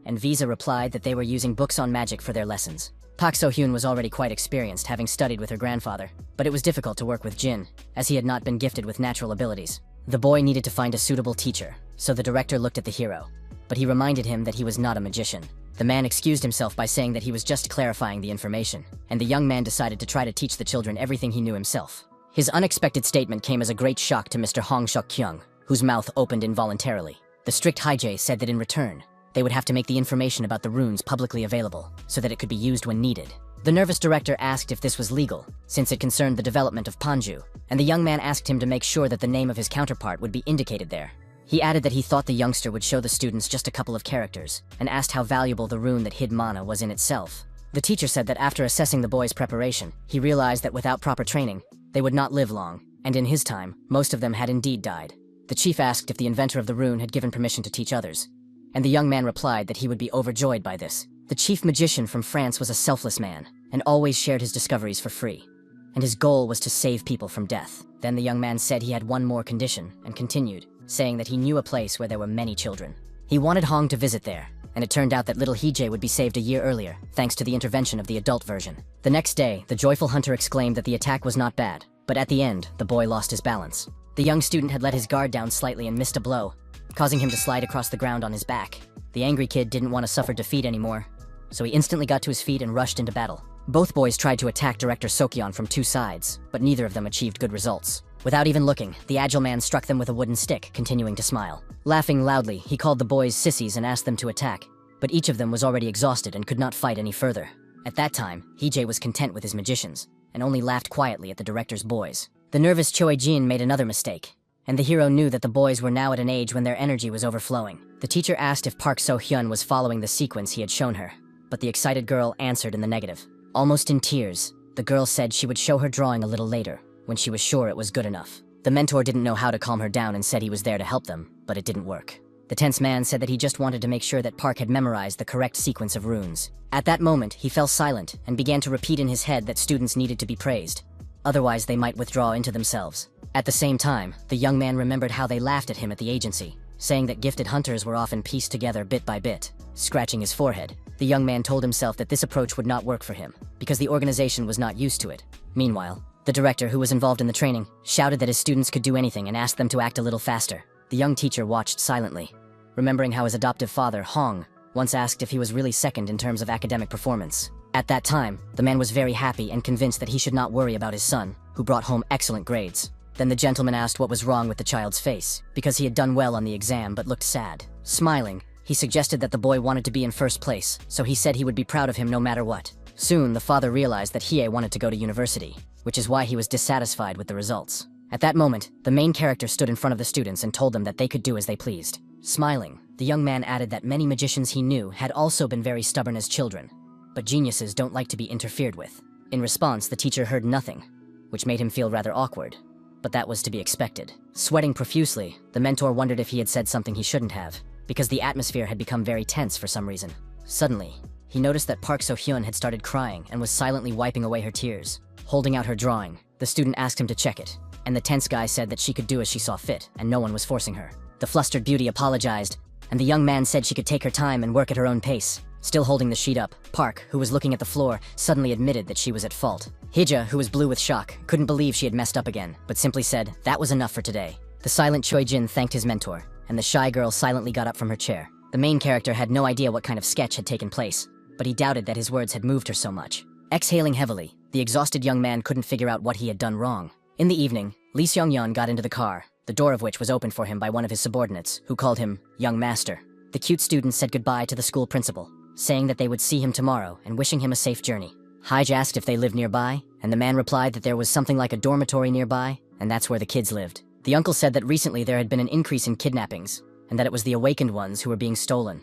And Visa replied that they were using books on magic for their lessons. Park So-hyun was already quite experienced, having studied with her grandfather, but it was difficult to work with Jin, as he had not been gifted with natural abilities. The boy needed to find a suitable teacher, so the director looked at the hero, but he reminded him that he was not a magician. The man excused himself by saying that he was just clarifying the information, and the young man decided to try to teach the children everything he knew himself. His unexpected statement came as a great shock to Mr. Hong Seok-kyung, whose mouth opened involuntarily. The strict Heejae said that in return, they would have to make the information about the runes publicly available, so that it could be used when needed. The nervous director asked if this was legal, since it concerned the development of Panju, and the young man asked him to make sure that the name of his counterpart would be indicated there. He added that he thought the youngster would show the students just a couple of characters, and asked how valuable the rune that hid mana was in itself. The teacher said that after assessing the boy's preparation, he realized that without proper training, they would not live long, and in his time, most of them had indeed died. The chief asked if the inventor of the rune had given permission to teach others, and the young man replied that he would be overjoyed by this. The chief magician from France was a selfless man, and always shared his discoveries for free, and his goal was to save people from death. Then the young man said he had one more condition, and continued, saying that he knew a place where there were many children. He wanted Hong to visit there, and it turned out that little Heejae would be saved a year earlier, thanks to the intervention of the adult version. The next day, the joyful hunter exclaimed that the attack was not bad, but at the end, the boy lost his balance. The young student had let his guard down slightly and missed a blow, causing him to slide across the ground on his back. The angry kid didn't want to suffer defeat anymore, so he instantly got to his feet and rushed into battle. Both boys tried to attack Director Sokyeon from two sides, but neither of them achieved good results. Without even looking, the agile man struck them with a wooden stick, continuing to smile. Laughing loudly, he called the boys sissies and asked them to attack, but each of them was already exhausted and could not fight any further. At that time, Heejae was content with his magicians, and only laughed quietly at the director's boys. The nervous Choi Jin made another mistake, and the hero knew that the boys were now at an age when their energy was overflowing. The teacher asked if Park So-hyun was following the sequence he had shown her, but the excited girl answered in the negative. Almost in tears, the girl said she would show her drawing a little later, when she was sure it was good enough. The mentor didn't know how to calm her down and said he was there to help them, but it didn't work. The tense man said that he just wanted to make sure that Park had memorized the correct sequence of runes. At that moment, he fell silent and began to repeat in his head that students needed to be praised. Otherwise, they might withdraw into themselves. At the same time, the young man remembered how they laughed at him at the agency, saying that gifted hunters were often pieced together bit by bit. Scratching his forehead, the young man told himself that this approach would not work for him, because the organization was not used to it. Meanwhile, the director, who was involved in the training, shouted that his students could do anything and asked them to act a little faster. The young teacher watched silently, remembering how his adoptive father, Hong, once asked if he was really second in terms of academic performance. At that time, the man was very happy and convinced that he should not worry about his son, who brought home excellent grades. Then the gentleman asked what was wrong with the child's face, because he had done well on the exam but looked sad. Smiling, he suggested that the boy wanted to be in first place, so he said he would be proud of him no matter what. Soon, the father realized that Hiei wanted to go to university, which is why he was dissatisfied with the results. At that moment, the main character stood in front of the students and told them that they could do as they pleased. Smiling, the young man added that many magicians he knew had also been very stubborn as children, but geniuses don't like to be interfered with. In response, the teacher heard nothing, which made him feel rather awkward, but that was to be expected. Sweating profusely, the mentor wondered if he had said something he shouldn't have, because the atmosphere had become very tense for some reason. Suddenly, he noticed that Park So-hyun had started crying and was silently wiping away her tears. Holding out her drawing, the student asked him to check it, and the tense guy said that she could do as she saw fit, and no one was forcing her. The flustered beauty apologized, and the young man said she could take her time and work at her own pace. Still holding the sheet up, Park, who was looking at the floor, suddenly admitted that she was at fault. Hija, who was blue with shock, couldn't believe she had messed up again, but simply said, that was enough for today. The silent Choi Jin thanked his mentor, and the shy girl silently got up from her chair. The main character had no idea what kind of sketch had taken place, but he doubted that his words had moved her so much. Exhaling heavily, the exhausted young man couldn't figure out what he had done wrong. In the evening, Lee Seong-yeon got into the car, the door of which was opened for him by one of his subordinates, who called him young master. The cute student said goodbye to the school principal, saying that they would see him tomorrow and wishing him a safe journey. Hige asked if they lived nearby, and the man replied that there was something like a dormitory nearby, and that's where the kids lived. The uncle said that recently there had been an increase in kidnappings, and that it was the awakened ones who were being stolen.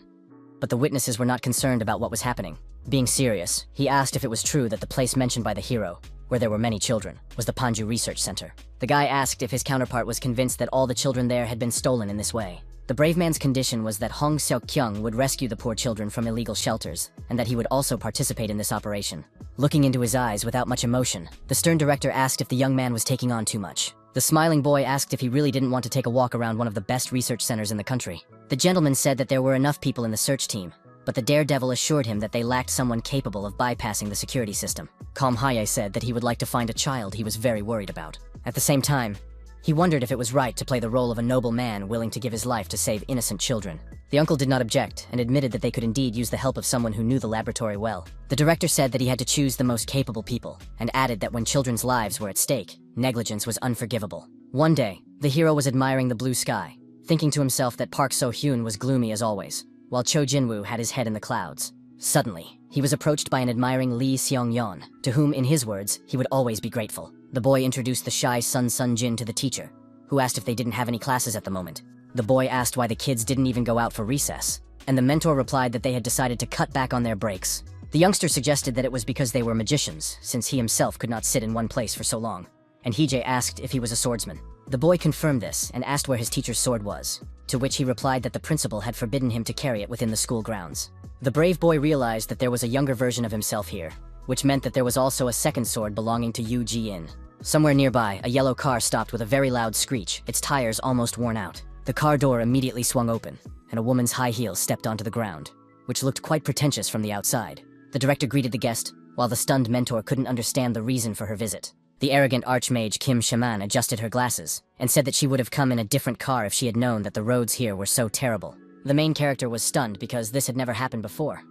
But the witnesses were not concerned about what was happening. Being serious, he asked if it was true that the place mentioned by the hero, where there were many children, was the Panju Research Center. The guy asked if his counterpart was convinced that all the children there had been stolen in this way. The brave man's condition was that Hong Seok-kyung would rescue the poor children from illegal shelters, and that he would also participate in this operation. Looking into his eyes without much emotion, the stern director asked if the young man was taking on too much. The smiling boy asked if he really didn't want to take a walk around one of the best research centers in the country. The gentleman said that there were enough people in the search team, but the daredevil assured him that they lacked someone capable of bypassing the security system. Kalm Haye said that he would like to find a child he was very worried about. At the same time, he wondered if it was right to play the role of a noble man willing to give his life to save innocent children. The uncle did not object and admitted that they could indeed use the help of someone who knew the laboratory well. The director said that he had to choose the most capable people, and added that when children's lives were at stake, negligence was unforgivable. One day, the hero was admiring the blue sky, thinking to himself that Park So-hyun was gloomy as always, while Cho Jin-woo had his head in the clouds. Suddenly, he was approached by an admiring Lee Seong-yeon, to whom, in his words, he would always be grateful. The boy introduced the shy Sun Jin to the teacher, who asked if they didn't have any classes at the moment. The boy asked why the kids didn't even go out for recess, and the mentor replied that they had decided to cut back on their breaks. The youngster suggested that it was because they were magicians, since he himself could not sit in one place for so long, and Hije asked if he was a swordsman. The boy confirmed this and asked where his teacher's sword was, to which he replied that the principal had forbidden him to carry it within the school grounds. The brave boy realized that there was a younger version of himself here, which meant that there was also a second sword belonging to Yu Ji-in. Somewhere nearby, a yellow car stopped with a very loud screech, its tires almost worn out. The car door immediately swung open, and a woman's high heels stepped onto the ground, which looked quite pretentious from the outside. The director greeted the guest, while the stunned mentor couldn't understand the reason for her visit. The arrogant archmage Kim Shaman adjusted her glasses, and said that she would have come in a different car if she had known that the roads here were so terrible. The main character was stunned because this had never happened before,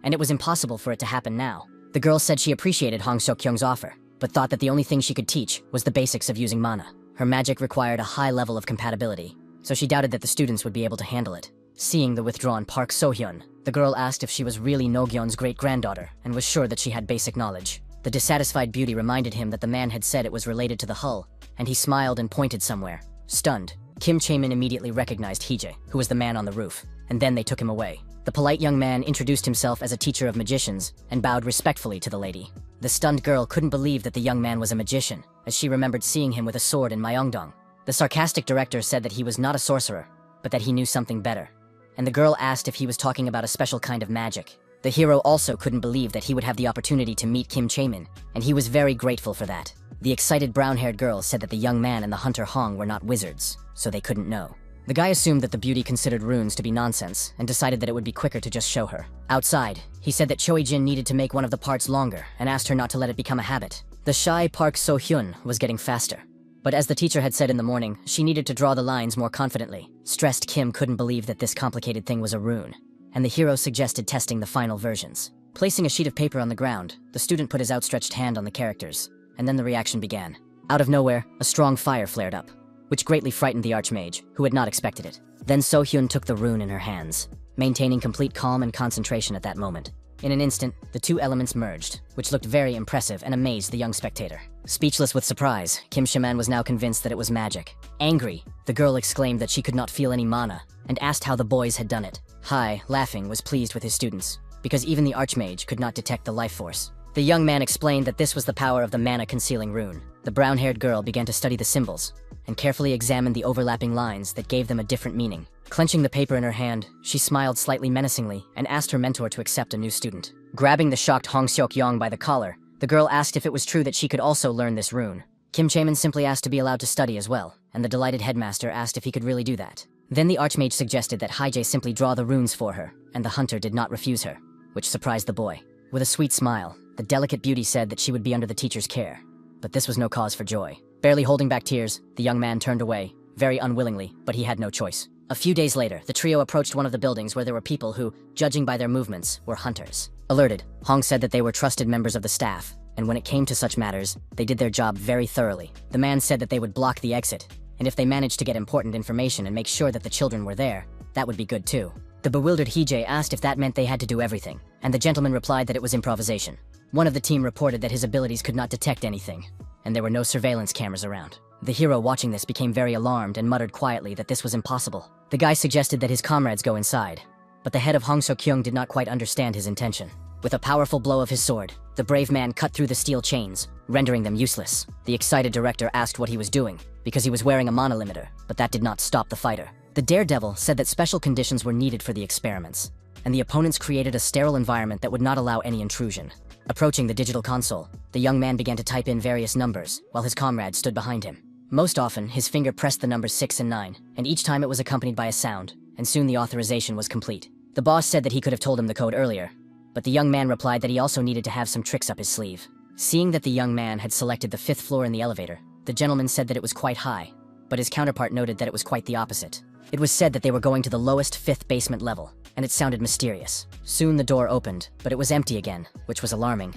and it was impossible for it to happen now. The girl said she appreciated Hong Seok-kyung's offer, but thought that the only thing she could teach was the basics of using mana. Her magic required a high level of compatibility, so she doubted that the students would be able to handle it. Seeing the withdrawn Park So-hyun, the girl asked if she was really No-gyon's great-granddaughter, and was sure that she had basic knowledge. The dissatisfied beauty reminded him that the man had said it was related to the hull, and he smiled and pointed somewhere. Stunned, Kim Chae-min immediately recognized Hije, who was the man on the roof, and then they took him away. The polite young man introduced himself as a teacher of magicians, and bowed respectfully to the lady. The stunned girl couldn't believe that the young man was a magician, as she remembered seeing him with a sword in Myeongdong. The sarcastic director said that he was not a sorcerer, but that he knew something better, and the girl asked if he was talking about a special kind of magic. The hero also couldn't believe that he would have the opportunity to meet Kim Chae-min, and he was very grateful for that. The excited brown-haired girl said that the young man and the hunter Hong were not wizards, so they couldn't know. The guy assumed that the beauty considered runes to be nonsense, and decided that it would be quicker to just show her. Outside, he said that Choi Jin needed to make one of the parts longer, and asked her not to let it become a habit. The shy Park So-hyun was getting faster, but as the teacher had said in the morning, she needed to draw the lines more confidently. Stressed Kim couldn't believe that this complicated thing was a rune, and the hero suggested testing the final versions. Placing a sheet of paper on the ground, the student put his outstretched hand on the characters, and then the reaction began. Out of nowhere, a strong fire flared up, which greatly frightened the archmage, who had not expected it. Then So-hyun took the rune in her hands, maintaining complete calm and concentration at that moment. In an instant, the two elements merged, which looked very impressive and amazed the young spectator. Speechless with surprise, Kim Shaman was now convinced that it was magic. Angry, the girl exclaimed that she could not feel any mana, and asked how the boys had done it. Hai, laughing, was pleased with his students, because even the Archmage could not detect the life force. The young man explained that this was the power of the mana-concealing rune. The brown-haired girl began to study the symbols, and carefully examined the overlapping lines that gave them a different meaning. Clenching the paper in her hand, she smiled slightly menacingly and asked her mentor to accept a new student. Grabbing the shocked Hong Seok-yong by the collar, the girl asked if it was true that she could also learn this rune. Kim Chaemin simply asked to be allowed to study as well, and the delighted headmaster asked if he could really do that. Then the Archmage suggested that Haijay simply draw the runes for her, and the hunter did not refuse her, which surprised the boy. With a sweet smile, the delicate beauty said that she would be under the teacher's care. But this was no cause for joy. Barely holding back tears, the young man turned away, very unwillingly, but he had no choice. A few days later, the trio approached one of the buildings where there were people who, judging by their movements, were hunters. Alerted, Hong said that they were trusted members of the staff, and when it came to such matters, they did their job very thoroughly. The man said that they would block the exit, and if they managed to get important information and make sure that the children were there, that would be good too. The bewildered Hee-jae asked if that meant they had to do everything, and the gentleman replied that it was improvisation. One of the team reported that his abilities could not detect anything, and there were no surveillance cameras around. The hero watching this became very alarmed and muttered quietly that this was impossible. The guy suggested that his comrades go inside, but the head of Hong Seok-kyung did not quite understand his intention. With a powerful blow of his sword, the brave man cut through the steel chains, rendering them useless. The excited director asked what he was doing, because he was wearing a mana limiter, but that did not stop the fighter. The daredevil said that special conditions were needed for the experiments, and the opponents created a sterile environment that would not allow any intrusion. Approaching the digital console, the young man began to type in various numbers, while his comrade stood behind him. Most often, his finger pressed the numbers 6 and 9, and each time it was accompanied by a sound, and soon the authorization was complete. The boss said that he could have told him the code earlier, but the young man replied that he also needed to have some tricks up his sleeve. Seeing that the young man had selected the 5th floor in the elevator, the gentleman said that it was quite high, but his counterpart noted that it was quite the opposite. It was said that they were going to the lowest 5th basement level, and it sounded mysterious. Soon the door opened, but it was empty again, which was alarming,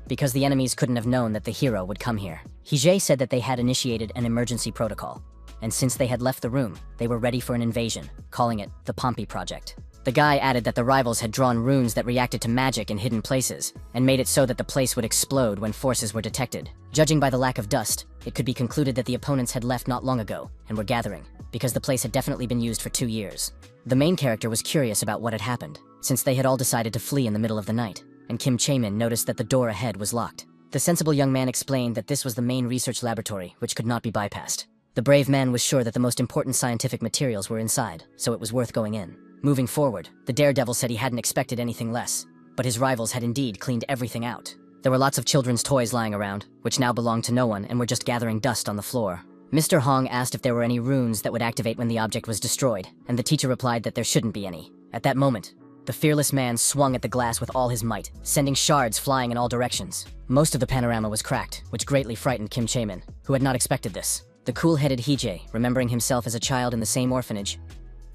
because the enemies couldn't have known that the hero would come here. Hee-jae said that they had initiated an emergency protocol, and since they had left the room, they were ready for an invasion, calling it the Pompey Project. The guy added that the rivals had drawn runes that reacted to magic in hidden places, and made it so that the place would explode when forces were detected. Judging by the lack of dust, it could be concluded that the opponents had left not long ago, and were gathering, because the place had definitely been used for 2 years. The main character was curious about what had happened, since they had all decided to flee in the middle of the night, and Kim Chaemin noticed that the door ahead was locked. The sensible young man explained that this was the main research laboratory, which could not be bypassed. The brave man was sure that the most important scientific materials were inside, so it was worth going in. Moving forward, the daredevil said he hadn't expected anything less, but his rivals had indeed cleaned everything out. There were lots of children's toys lying around, which now belonged to no one and were just gathering dust on the floor. Mr. Hong asked if there were any runes that would activate when the object was destroyed, and the teacher replied that there shouldn't be any. At that moment, the fearless man swung at the glass with all his might, sending shards flying in all directions. Most of the panorama was cracked, which greatly frightened Kim Chaemin, who had not expected this. The cool-headed Hee-jae, remembering himself as a child in the same orphanage,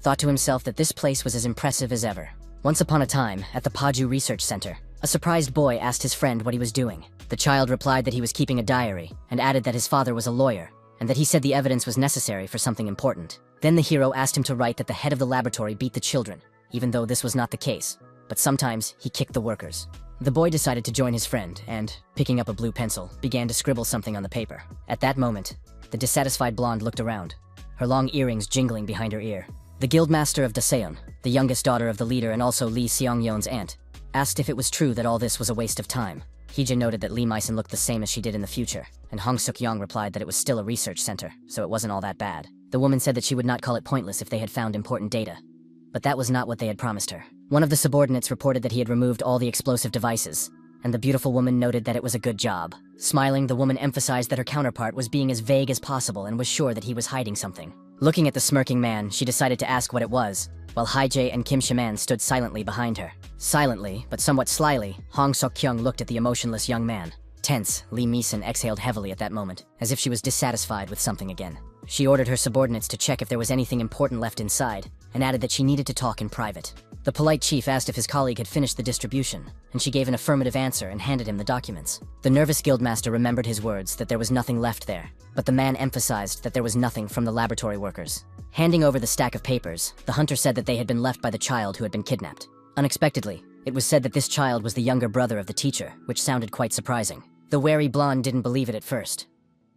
thought to himself that this place was as impressive as ever. Once upon a time, at the Paju Research Center, a surprised boy asked his friend what he was doing. The child replied that he was keeping a diary, and added that his father was a lawyer, and that he said the evidence was necessary for something important. Then the hero asked him to write that the head of the laboratory beat the children, even though this was not the case, but sometimes he kicked the workers. The boy decided to join his friend and, picking up a blue pencil, began to scribble something on the paper. At that moment, the dissatisfied blonde looked around, her long earrings jingling behind her ear. The guildmaster of Daseon, the youngest daughter of the leader and also Lee Seong-yeon's aunt, asked if it was true that all this was a waste of time. Hee-jae noted that Lee Myson looked the same as she did in the future, and Hong Seok-yong replied that it was still a research center, so it wasn't all that bad. The woman said that she would not call it pointless if they had found important data. But that was not what they had promised her. One of the subordinates reported that he had removed all the explosive devices, and the beautiful woman noted that it was a good job. Smiling, the woman emphasized that her counterpart was being as vague as possible and was sure that he was hiding something. Looking at the smirking man, she decided to ask what it was, while Hee-jae and Kim Shaman stood silently behind her. Silently, but somewhat slyly, Hong Seok-kyung looked at the emotionless young man. Tense, Lee Meeson exhaled heavily at that moment, as if she was dissatisfied with something again. She ordered her subordinates to check if there was anything important left inside, and added that she needed to talk in private. The polite chief asked if his colleague had finished the distribution, and she gave an affirmative answer and handed him the documents. The nervous guildmaster remembered his words that there was nothing left there, but the man emphasized that there was nothing from the laboratory workers. Handing over the stack of papers, the hunter said that they had been left by the child who had been kidnapped. Unexpectedly, It was said that this child was the younger brother of the teacher, which sounded quite surprising. The wary blonde didn't believe it at first,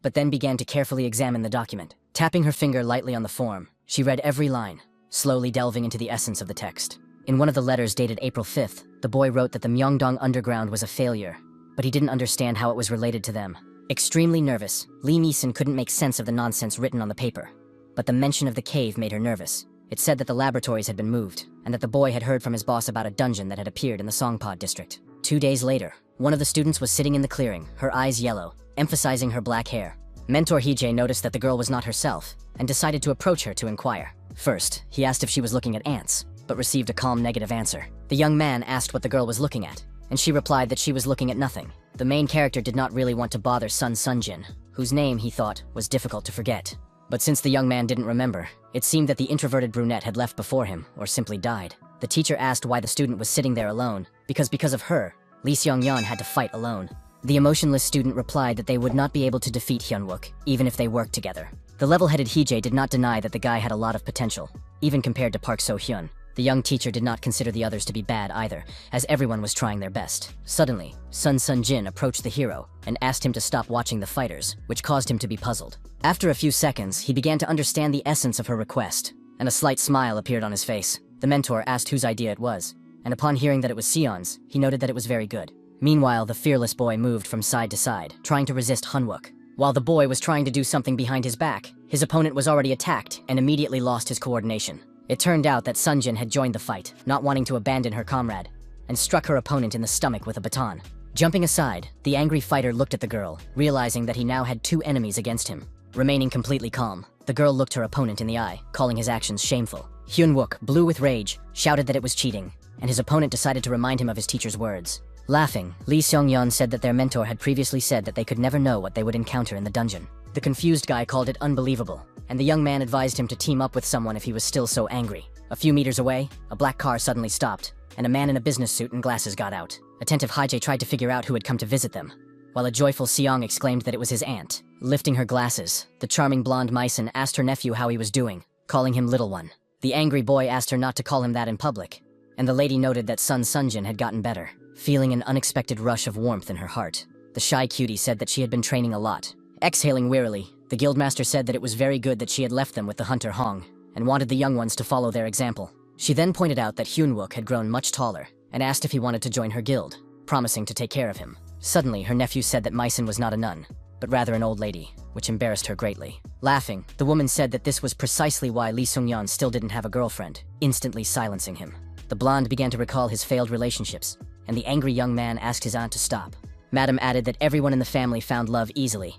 but then began to carefully examine the document. Tapping her finger lightly on the form, she read every line, slowly delving into the essence of the text. In one of the letters dated April 5th, the boy wrote that the Myeongdong Underground was a failure, but he didn't understand how it was related to them. Extremely nervous, Lee Mi-sun couldn't make sense of the nonsense written on the paper. But the mention of the cave made her nervous. It said that the laboratories had been moved, and that the boy had heard from his boss about a dungeon that had appeared in the Songpod district. 2 days later, one of the students was sitting in the clearing, her eyes yellow, emphasizing her black hair. Mentor Hee-jae noticed that the girl was not herself, and decided to approach her to inquire. First, he asked if she was looking at ants, but received a calm negative answer. The young man asked what the girl was looking at, and she replied that she was looking at nothing. The main character did not really want to bother Sun Sunjin, whose name, he thought, was difficult to forget. But since the young man didn't remember, it seemed that the introverted brunette had left before him, or simply died. The teacher asked why the student was sitting there alone, because of her, Lee Seong-yeon had to fight alone. The emotionless student replied that they would not be able to defeat Hyunwook, even if they worked together. The level-headed Hee-jae did not deny that the guy had a lot of potential, even compared to Park So-hyun. The young teacher did not consider the others to be bad either, as everyone was trying their best. Suddenly, Sun Sun-jin approached the hero and asked him to stop watching the fighters, which caused him to be puzzled. After a few seconds, he began to understand the essence of her request, and a slight smile appeared on his face. The mentor asked whose idea it was, and upon hearing that it was Sion's, he noted that it was very good. Meanwhile, the fearless boy moved from side to side, trying to resist Hyunwook. While the boy was trying to do something behind his back, his opponent was already attacked and immediately lost his coordination. It turned out that Sunjin had joined the fight, not wanting to abandon her comrade, and struck her opponent in the stomach with a baton. Jumping aside, the angry fighter looked at the girl, realizing that he now had 2 enemies against him. Remaining completely calm, the girl looked her opponent in the eye, calling his actions shameful. Hyunwook, blue with rage, shouted that it was cheating, and his opponent decided to remind him of his teacher's words. Laughing, Lee Seong-yeon said that their mentor had previously said that they could never know what they would encounter in the dungeon. The confused guy called it unbelievable, and the young man advised him to team up with someone if he was still so angry. A few meters away, a black car suddenly stopped, and a man in a business suit and glasses got out. Attentive Hee-jae tried to figure out who had come to visit them, while a joyful Seong exclaimed that it was his aunt. Lifting her glasses, the charming blonde Mi-sun asked her nephew how he was doing, calling him Little One. The angry boy asked her not to call him that in public, and the lady noted that Sun Sunjin had gotten better, feeling an unexpected rush of warmth in her heart. The shy cutie said that she had been training a lot. Exhaling wearily, the guildmaster said that it was very good that she had left them with the hunter Hong, and wanted the young ones to follow their example. She then pointed out that Hyunwook had grown much taller, and asked if he wanted to join her guild, promising to take care of him. Suddenly, her nephew said that Mi-sun was not a nun, but rather an old lady, which embarrassed her greatly. Laughing, the woman said that this was precisely why Lee Seong-yeon still didn't have a girlfriend, instantly silencing him. The blonde began to recall his failed relationships, and the angry young man asked his aunt to stop. Madam added that everyone in the family found love easily,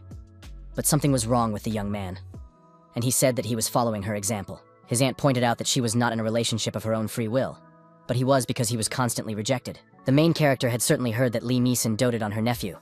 but something was wrong with the young man, and he said that he was following her example. His aunt pointed out that she was not in a relationship of her own free will, but he was because he was constantly rejected. The main character had certainly heard that Lee Mi-sun doted on her nephew,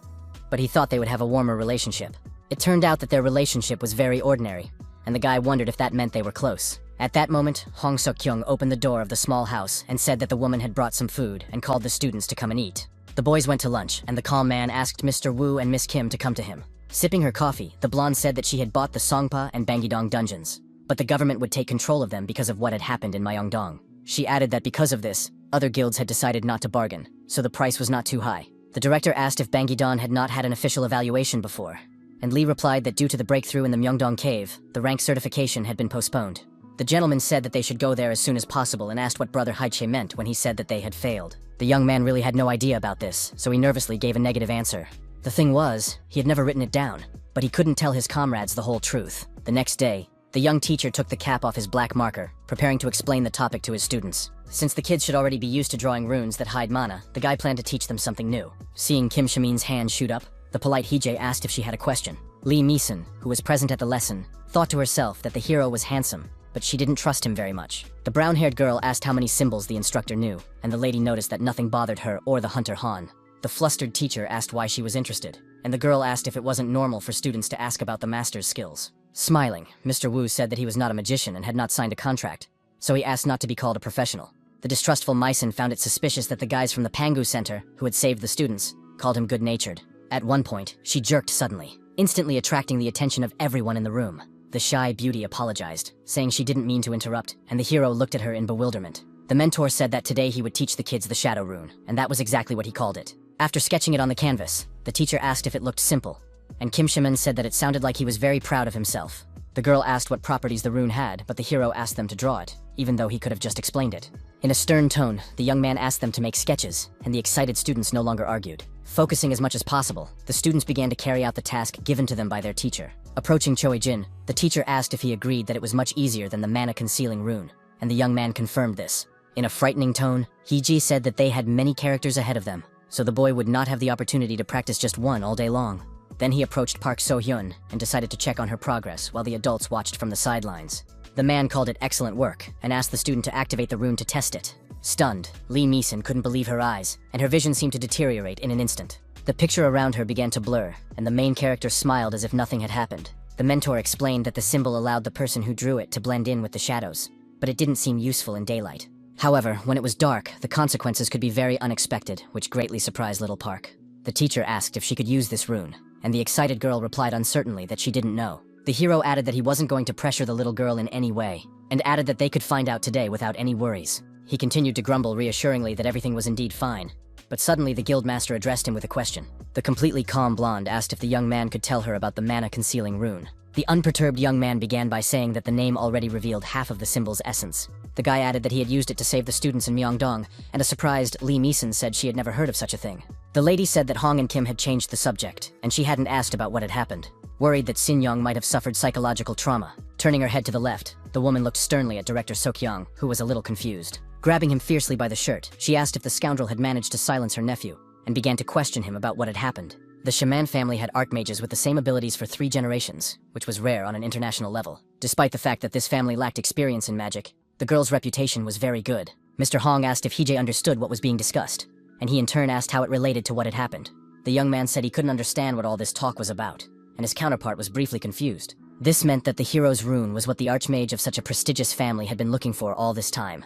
but he thought they would have a warmer relationship. It turned out that their relationship was very ordinary, and the guy wondered if that meant they were close. At that moment, Hong Seok-kyung opened the door of the small house and said that the woman had brought some food and called the students to come and eat. The boys went to lunch, and the calm man asked Mr. Wu and Miss Kim to come to him. Sipping her coffee, the blonde said that she had bought the Songpa and Bangidong dungeons, but the government would take control of them because of what had happened in Myeongdong. She added that because of this, other guilds had decided not to bargain, so the price was not too high. The director asked if Bangidong had not had an official evaluation before, and Lee replied that due to the breakthrough in the Myeongdong cave, the rank certification had been postponed. The gentleman said that they should go there as soon as possible and asked what Brother Hee-jae meant when he said that they had failed. The young man really had no idea about this, so he nervously gave a negative answer. The thing was, he had never written it down, but he couldn't tell his comrades the whole truth. The next day, the young teacher took the cap off his black marker, preparing to explain the topic to his students. Since the kids should already be used to drawing runes that hide mana, the guy planned to teach them something new. Seeing Kim Shamin's hand shoot up, the polite Hee-jae asked if she had a question. Lee Mi-sun, who was present at the lesson, thought to herself that the hero was handsome, but she didn't trust him very much. The brown-haired girl asked how many symbols the instructor knew, and the lady noticed that nothing bothered her or the hunter Han. The flustered teacher asked why she was interested, and the girl asked if it wasn't normal for students to ask about the master's skills. Smiling, Mr. Wu said that he was not a magician and had not signed a contract, so he asked not to be called a professional. The distrustful Mi-sun found it suspicious that the guys from the Pangu Center, who had saved the students, called him good-natured. At one point, she jerked suddenly, instantly attracting the attention of everyone in the room. The shy beauty apologized, saying she didn't mean to interrupt, and the hero looked at her in bewilderment. The mentor said that today he would teach the kids the shadow rune, and that was exactly what he called it. After sketching it on the canvas, the teacher asked if it looked simple, and Kim Shimin said that it sounded like he was very proud of himself. The girl asked what properties the rune had, but the hero asked them to draw it, even though he could have just explained it. In a stern tone, the young man asked them to make sketches, and the excited students no longer argued. Focusing as much as possible, the students began to carry out the task given to them by their teacher. Approaching Choi Jin, the teacher asked if he agreed that it was much easier than the mana concealing rune, and the young man confirmed this. In a frightening tone, Heiji said that they had many characters ahead of them, so the boy would not have the opportunity to practice just one all day long. Then he approached Park So-hyun and decided to check on her progress while the adults watched from the sidelines. The man called it excellent work and asked the student to activate the rune to test it. Stunned, Lee Meeson couldn't believe her eyes, and her vision seemed to deteriorate in an instant. The picture around her began to blur, and the main character smiled as if nothing had happened. The mentor explained that the symbol allowed the person who drew it to blend in with the shadows, but it didn't seem useful in daylight. However, when it was dark, the consequences could be very unexpected, which greatly surprised little Park. The teacher asked if she could use this rune, and the excited girl replied uncertainly that she didn't know. The hero added that he wasn't going to pressure the little girl in any way, and added that they could find out today without any worries. He continued to grumble reassuringly that everything was indeed fine, but suddenly the guildmaster addressed him with a question. The completely calm blonde asked if the young man could tell her about the mana-concealing rune. The unperturbed young man began by saying that the name already revealed half of the symbol's essence. The guy added that he had used it to save the students in Myeongdong, and a surprised Lee Meeson said she had never heard of such a thing. The lady said that Hong and Kim had changed the subject, and she hadn't asked about what had happened, worried that Sin Young might have suffered psychological trauma. Turning her head to the left, the woman looked sternly at director Sok-young, who was a little confused. Grabbing him fiercely by the shirt, she asked if the scoundrel had managed to silence her nephew, and began to question him about what had happened. The shaman family had archmages with the same abilities for 3 generations, which was rare on an international level. Despite the fact that this family lacked experience in magic, the girl's reputation was very good. Mr. Hong asked if Heejay understood what was being discussed, and he in turn asked how it related to what had happened. The young man said he couldn't understand what all this talk was about, and his counterpart was briefly confused. This meant that the hero's rune was what the archmage of such a prestigious family had been looking for all this time,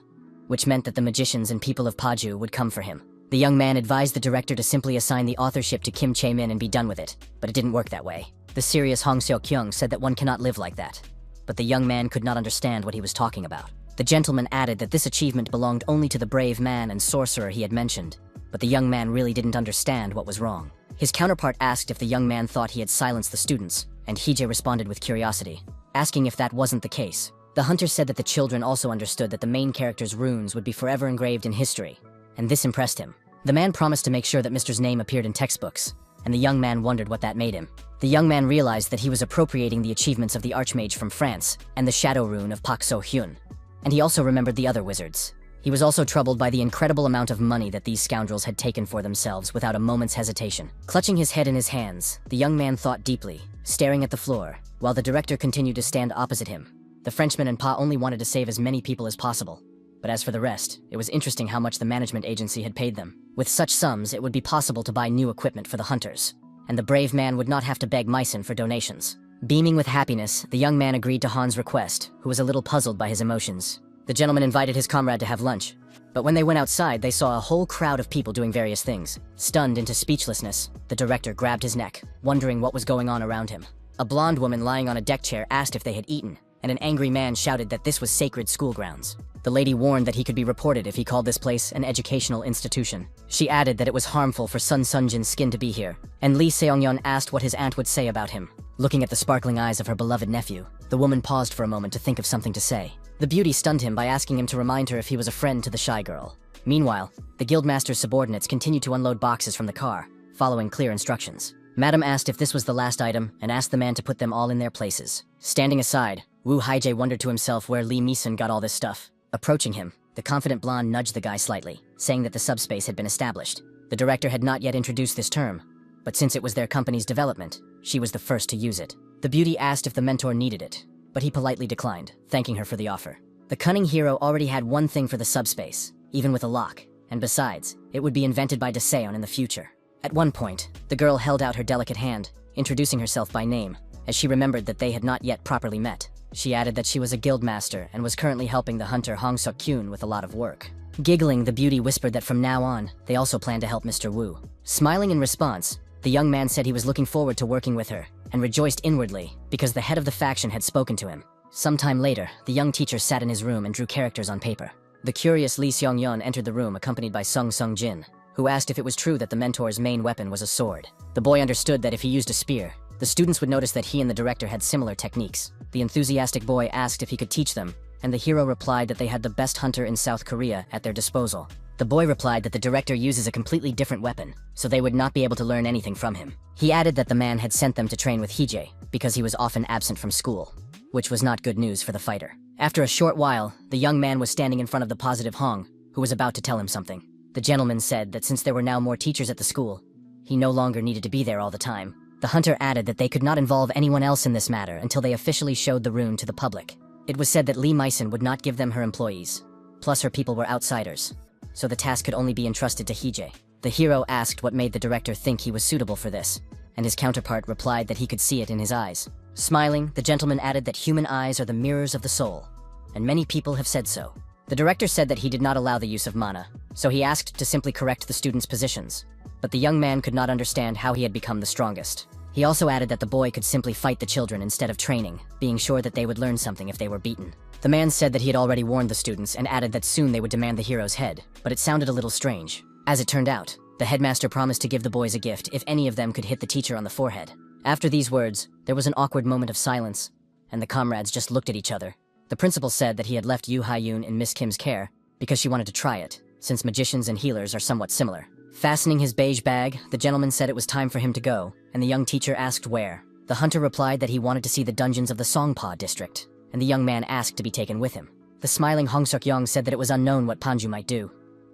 which meant that the magicians and people of Paju would come for him. The young man advised the director to simply assign the authorship to Kim Chae-min and be done with it, but it didn't work that way. The serious Hong Seok-kyung said that one cannot live like that, but the young man could not understand what he was talking about. The gentleman added that this achievement belonged only to the brave man and sorcerer he had mentioned, but the young man really didn't understand what was wrong. His counterpart asked if the young man thought he had silenced the students, and Heejay responded with curiosity, asking if that wasn't the case. The hunter said that the children also understood that the main character's runes would be forever engraved in history, and this impressed him. The man promised to make sure that Mr.'s name appeared in textbooks, and the young man wondered what that made him. The young man realized that he was appropriating the achievements of the Archmage from France and the Shadow Rune of Pak So-hyun, and he also remembered the other wizards. He was also troubled by the incredible amount of money that these scoundrels had taken for themselves without a moment's hesitation. Clutching his head in his hands, the young man thought deeply, staring at the floor, while the director continued to stand opposite him. The Frenchman and Pa only wanted to save as many people as possible. But as for the rest, it was interesting how much the management agency had paid them. With such sums, it would be possible to buy new equipment for the hunters, and the brave man would not have to beg Myson for donations. Beaming with happiness, the young man agreed to Han's request, who was a little puzzled by his emotions. The gentleman invited his comrade to have lunch, but when they went outside, they saw a whole crowd of people doing various things. Stunned into speechlessness, the director grabbed his neck, wondering what was going on around him. A blonde woman lying on a deck chair asked if they had eaten, and an angry man shouted that this was sacred school grounds. The lady warned that he could be reported if he called this place an educational institution. She added that it was harmful for Sun Sunjin's skin to be here, and Lee Seong-yeon asked what his aunt would say about him. Looking at the sparkling eyes of her beloved nephew, the woman paused for a moment to think of something to say. The beauty stunned him by asking him to remind her if he was a friend to the shy girl. Meanwhile, the guildmaster's subordinates continued to unload boxes from the car, following clear instructions. Madam asked if this was the last item and asked the man to put them all in their places. Standing aside, Woo Haijay wondered to himself where Lee Meeson got all this stuff. Approaching him, the confident blonde nudged the guy slightly, saying that the subspace had been established. The director had not yet introduced this term, but since it was their company's development, she was the first to use it. The beauty asked if the mentor needed it, but he politely declined, thanking her for the offer. The cunning hero already had one thing for the subspace, even with a lock, and besides, it would be invented by Daseon in the future. At one point, the girl held out her delicate hand, introducing herself by name, as she remembered that they had not yet properly met. She added that she was a guildmaster and was currently helping the hunter Hong Seok-kyun with a lot of work. Giggling, the beauty whispered that from now on, they also planned to help Mr. Wu. Smiling in response, the young man said he was looking forward to working with her, and rejoiced inwardly because the head of the faction had spoken to him. Sometime later, the young teacher sat in his room and drew characters on paper. The curious Lee Seong-yeon entered the room accompanied by Sung Sung-jin, who asked if it was true that the mentor's main weapon was a sword. The boy understood that if he used a spear, the students would notice that he and the director had similar techniques. The enthusiastic boy asked if he could teach them, and the hero replied that they had the best hunter in South Korea at their disposal. The boy replied that the director uses a completely different weapon, so they would not be able to learn anything from him. He added that the man had sent them to train with Hee-jae, because he was often absent from school, which was not good news for the fighter. After a short while, the young man was standing in front of the positive Hong, who was about to tell him something. The gentleman said that since there were now more teachers at the school, he no longer needed to be there all the time. The hunter added that they could not involve anyone else in this matter until they officially showed the rune to the public. It was said that Lee Myson would not give them her employees, plus her people were outsiders, so the task could only be entrusted to Hee-jae. The hero asked what made the director think he was suitable for this, and his counterpart replied that he could see it in his eyes. Smiling, the gentleman added that human eyes are the mirrors of the soul, and many people have said so. The director said that he did not allow the use of mana, so he asked to simply correct the students' positions, but the young man could not understand how he had become the strongest. He also added that the boy could simply fight the children instead of training, being sure that they would learn something if they were beaten. The man said that he had already warned the students and added that soon they would demand the hero's head, but it sounded a little strange. As it turned out, the headmaster promised to give the boys a gift if any of them could hit the teacher on the forehead. After these words, there was an awkward moment of silence, and the comrades just looked at each other. The principal said that he had left Yoo Ha-yoon in Miss Kim's care because she wanted to try it, since magicians and healers are somewhat similar. Fastening his beige bag, the gentleman said it was time for him to go, and the young teacher asked where. The hunter replied that he wanted to see the dungeons of the Songpa district, and the young man asked to be taken with him. The smiling Hong Seok-young said that it was unknown what Panju might do,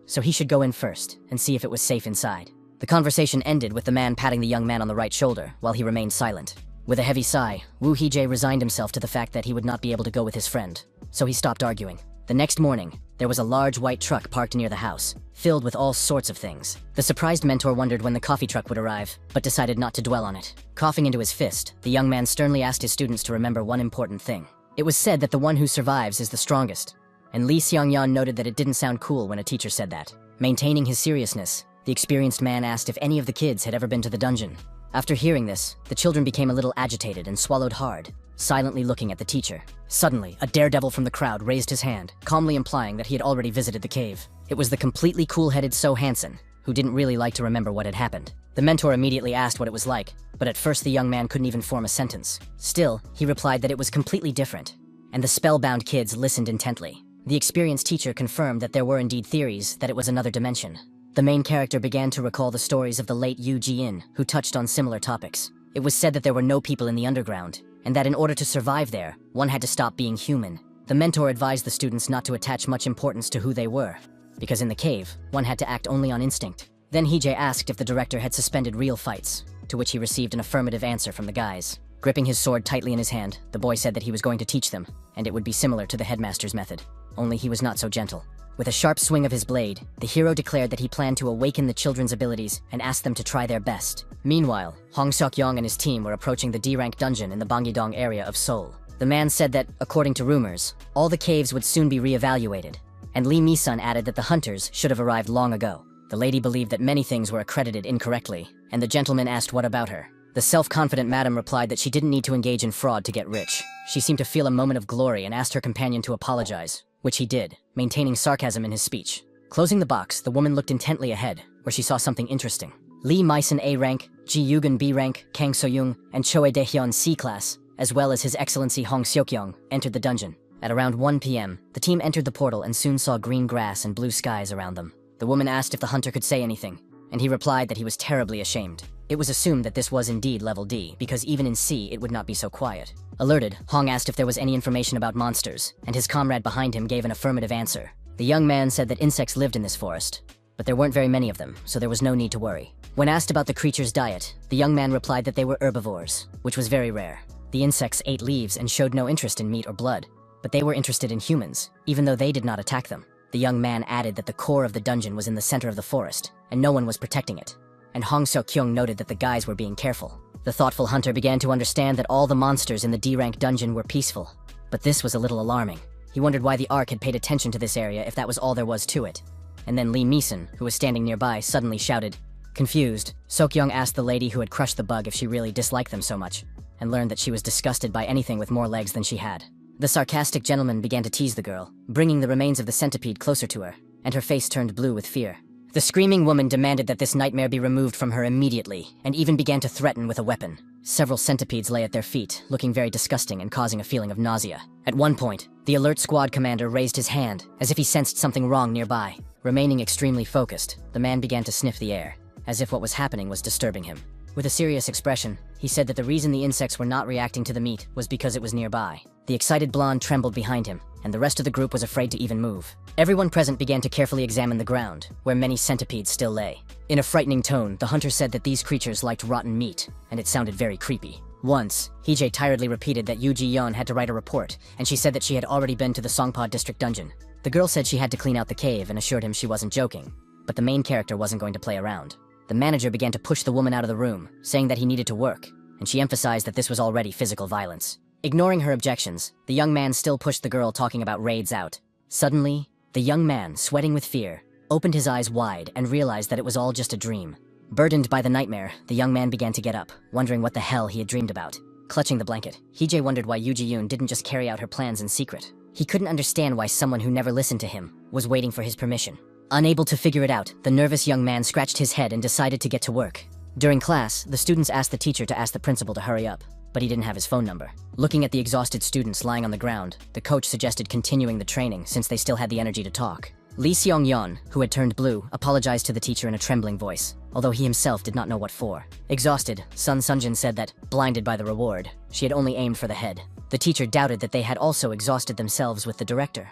so he should go in first and see if it was safe inside. The conversation ended with the man patting the young man on the right shoulder while he remained silent. With a heavy sigh, Woo Hee-jae resigned himself to the fact that he would not be able to go with his friend, so he stopped arguing. The next morning, there was a large white truck parked near the house, filled with all sorts of things. The surprised mentor wondered when the coffee truck would arrive, but decided not to dwell on it. Coughing into his fist, the young man sternly asked his students to remember one important thing. It was said that the one who survives is the strongest, and Lee Seong-yeon noted that it didn't sound cool when a teacher said that. Maintaining his seriousness, the experienced man asked if any of the kids had ever been to the dungeon. After hearing this, the children became a little agitated and swallowed hard, silently looking at the teacher. Suddenly, a daredevil from the crowd raised his hand, calmly implying that he had already visited the cave. It was the completely cool-headed So Hansen, who didn't really like to remember what had happened. The mentor immediately asked what it was like, but at first the young man couldn't even form a sentence. Still, he replied that it was completely different, and the spellbound kids listened intently. The experienced teacher confirmed that there were indeed theories that it was another dimension. The main character began to recall the stories of the late Yoo Ji-in, who touched on similar topics. It was said that there were no people in the underground, and that in order to survive there, one had to stop being human. The mentor advised the students not to attach much importance to who they were, because in the cave, one had to act only on instinct. Then Hee-jae asked if the director had suspended real fights, to which he received an affirmative answer from the guys. Gripping his sword tightly in his hand, the boy said that he was going to teach them, and it would be similar to the headmaster's method, only he was not so gentle. With a sharp swing of his blade, the hero declared that he planned to awaken the children's abilities and asked them to try their best. Meanwhile, Hong Seok-young and his team were approaching the D-rank dungeon in the Banggi-dong area of Seoul. The man said that, according to rumors, all the caves would soon be re-evaluated, and Lee Mi-sun added that the hunters should have arrived long ago. The lady believed that many things were accredited incorrectly, and the gentleman asked what about her. The self-confident madam replied that she didn't need to engage in fraud to get rich. She seemed to feel a moment of glory and asked her companion to apologize, which he did, maintaining sarcasm in his speech. Closing the box, the woman looked intently ahead, where she saw something interesting. Lee Mi-sun A rank, Ji Yugun B rank, Kang So-young, and Choe De-hyun C class, as well as His Excellency Hong Seok-young, entered the dungeon. At around 1 p.m., the team entered the portal and soon saw green grass and blue skies around them. The woman asked if the hunter could say anything, and he replied that he was terribly ashamed. It was assumed that this was indeed level D, because even in C it would not be so quiet. Alerted, Hong asked if there was any information about monsters, and his comrade behind him gave an affirmative answer. The young man said that insects lived in this forest, but there weren't very many of them, so there was no need to worry. When asked about the creature's diet, the young man replied that they were herbivores, which was very rare. The insects ate leaves and showed no interest in meat or blood, but they were interested in humans, even though they did not attack them. The young man added that the core of the dungeon was in the center of the forest, and no one was protecting it. And Hong Seok-kyung noted that the guys were being careful. The thoughtful hunter began to understand that all the monsters in the D-rank dungeon were peaceful, but this was a little alarming. He wondered why the Ark had paid attention to this area if that was all there was to it. And then Lee Mi-sun, who was standing nearby, suddenly shouted. Confused, Seok-young asked the lady who had crushed the bug if she really disliked them so much, and learned that she was disgusted by anything with more legs than she had. The sarcastic gentleman began to tease the girl, bringing the remains of the centipede closer to her, and her face turned blue with fear. The screaming woman demanded that this nightmare be removed from her immediately, and even began to threaten with a weapon. Several centipedes lay at their feet, looking very disgusting and causing a feeling of nausea. At one point, the alert squad commander raised his hand, as if he sensed something wrong nearby. Remaining extremely focused, the man began to sniff the air, as if what was happening was disturbing him. With a serious expression, he said that the reason the insects were not reacting to the meat was because it was nearby. The excited blonde trembled behind him, and the rest of the group was afraid to even move. Everyone present began to carefully examine the ground, where many centipedes still lay. In a frightening tone, the hunter said that these creatures liked rotten meat, and it sounded very creepy. Once, Hee-jae tiredly repeated that Yoo-ji-yeon had to write a report, and she said that she had already been to the Songpa district dungeon. The girl said she had to clean out the cave and assured him she wasn't joking, but the main character wasn't going to play around. The manager began to push the woman out of the room, saying that he needed to work, and she emphasized that this was already physical violence. Ignoring her objections, the young man still pushed the girl, talking about raids out. Suddenly, the young man, sweating with fear, opened his eyes wide and realized that it was all just a dream. Burdened by the nightmare, the young man began to get up, wondering what the hell he had dreamed about. Clutching the blanket, Hee-jae wondered why Yoo-ji-yoon didn't just carry out her plans in secret. He couldn't understand why someone who never listened to him was waiting for his permission. Unable to figure it out, the nervous young man scratched his head and decided to get to work. During class, the students asked the teacher to ask the principal to hurry up, but he didn't have his phone number. Looking at the exhausted students lying on the ground, the coach suggested continuing the training since they still had the energy to talk. Lee Seong-yeon, who had turned blue, apologized to the teacher in a trembling voice, although he himself did not know what for. Exhausted, Sun Sunjin said that, blinded by the reward, she had only aimed for the head. The teacher doubted that they had also exhausted themselves with the director.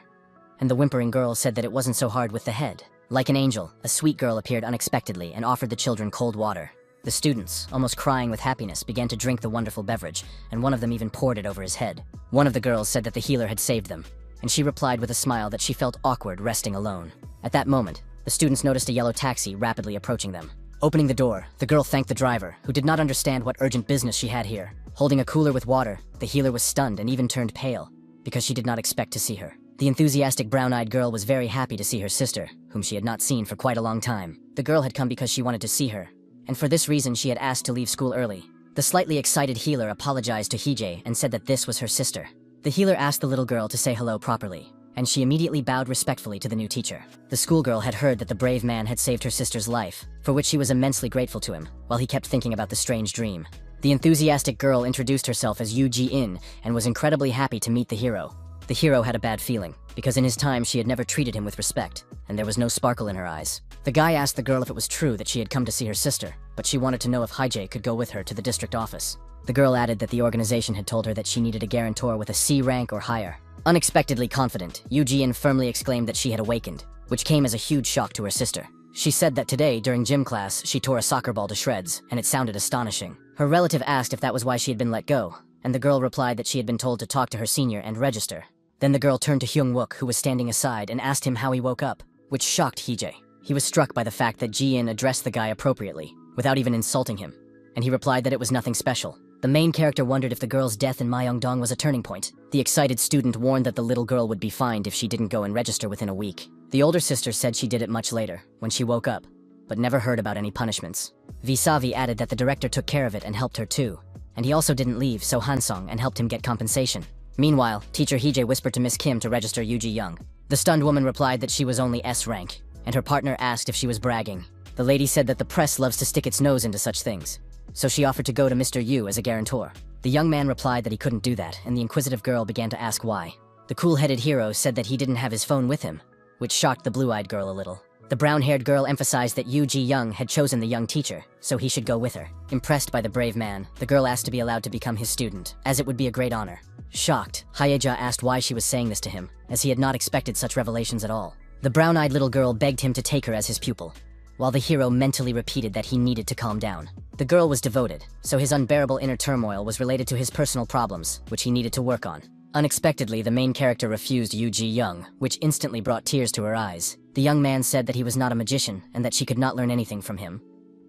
And the whimpering girl said that it wasn't so hard with the head. Like an angel, a sweet girl appeared unexpectedly and offered the children cold water. The students, almost crying with happiness, began to drink the wonderful beverage, and one of them even poured it over his head. One of the girls said that the healer had saved them, and she replied with a smile that she felt awkward resting alone. At that moment, the students noticed a yellow taxi rapidly approaching them. Opening the door, the girl thanked the driver, who did not understand what urgent business she had here. Holding a cooler with water, the healer was stunned and even turned pale, because she did not expect to see her. The enthusiastic brown-eyed girl was very happy to see her sister, whom she had not seen for quite a long time. The girl had come because she wanted to see her, and for this reason she had asked to leave school early. The slightly excited healer apologized to Hee-jae and said that this was her sister. The healer asked the little girl to say hello properly, and she immediately bowed respectfully to the new teacher. The schoolgirl had heard that the brave man had saved her sister's life, for which she was immensely grateful to him, while he kept thinking about the strange dream. The enthusiastic girl introduced herself as Yoo Ji-in and was incredibly happy to meet the hero. The hero had a bad feeling, because in his time she had never treated him with respect, and there was no sparkle in her eyes. The guy asked the girl if it was true that she had come to see her sister, but she wanted to know if Hee-jae could go with her to the district office. The girl added that the organization had told her that she needed a guarantor with a C rank or higher. Unexpectedly confident, Yoo Ji-in firmly exclaimed that she had awakened, which came as a huge shock to her sister. She said that today, during gym class, she tore a soccer ball to shreds, and it sounded astonishing. Her relative asked if that was why she had been let go, and the girl replied that she had been told to talk to her senior and register. Then the girl turned to Hyung-wook, who was standing aside, and asked him how he woke up, which shocked Hee-jae. He was struck by the fact that Ji-in addressed the guy appropriately, without even insulting him, and he replied that it was nothing special. The main character wondered if the girl's death in Myeongdong was a turning point. The excited student warned that the little girl would be fined if she didn't go and register within a week. The older sister said she did it much later, when she woke up, but never heard about any punishments. Visavi added that the director took care of it and helped her too, and he also didn't leave so Hansong and helped him get compensation. Meanwhile, teacher Hee-jae whispered to Miss Kim to register Yoo Ji-young. The stunned woman replied that she was only S rank, and her partner asked if she was bragging. The lady said that the press loves to stick its nose into such things, so she offered to go to Mr. Yu as a guarantor. The young man replied that he couldn't do that, and the inquisitive girl began to ask why. The cool-headed hero said that he didn't have his phone with him, which shocked the blue-eyed girl a little. The brown-haired girl emphasized that Yoo Ji-young had chosen the young teacher, so he should go with her. Impressed by the brave man, the girl asked to be allowed to become his student, as it would be a great honor. Shocked, Hyeja asked why she was saying this to him, as he had not expected such revelations at all. The brown-eyed little girl begged him to take her as his pupil, while the hero mentally repeated that he needed to calm down. The girl was devoted, so his unbearable inner turmoil was related to his personal problems, which he needed to work on. Unexpectedly, the main character refused Yoo Ji-young, which instantly brought tears to her eyes. The young man said that he was not a magician and that she could not learn anything from him,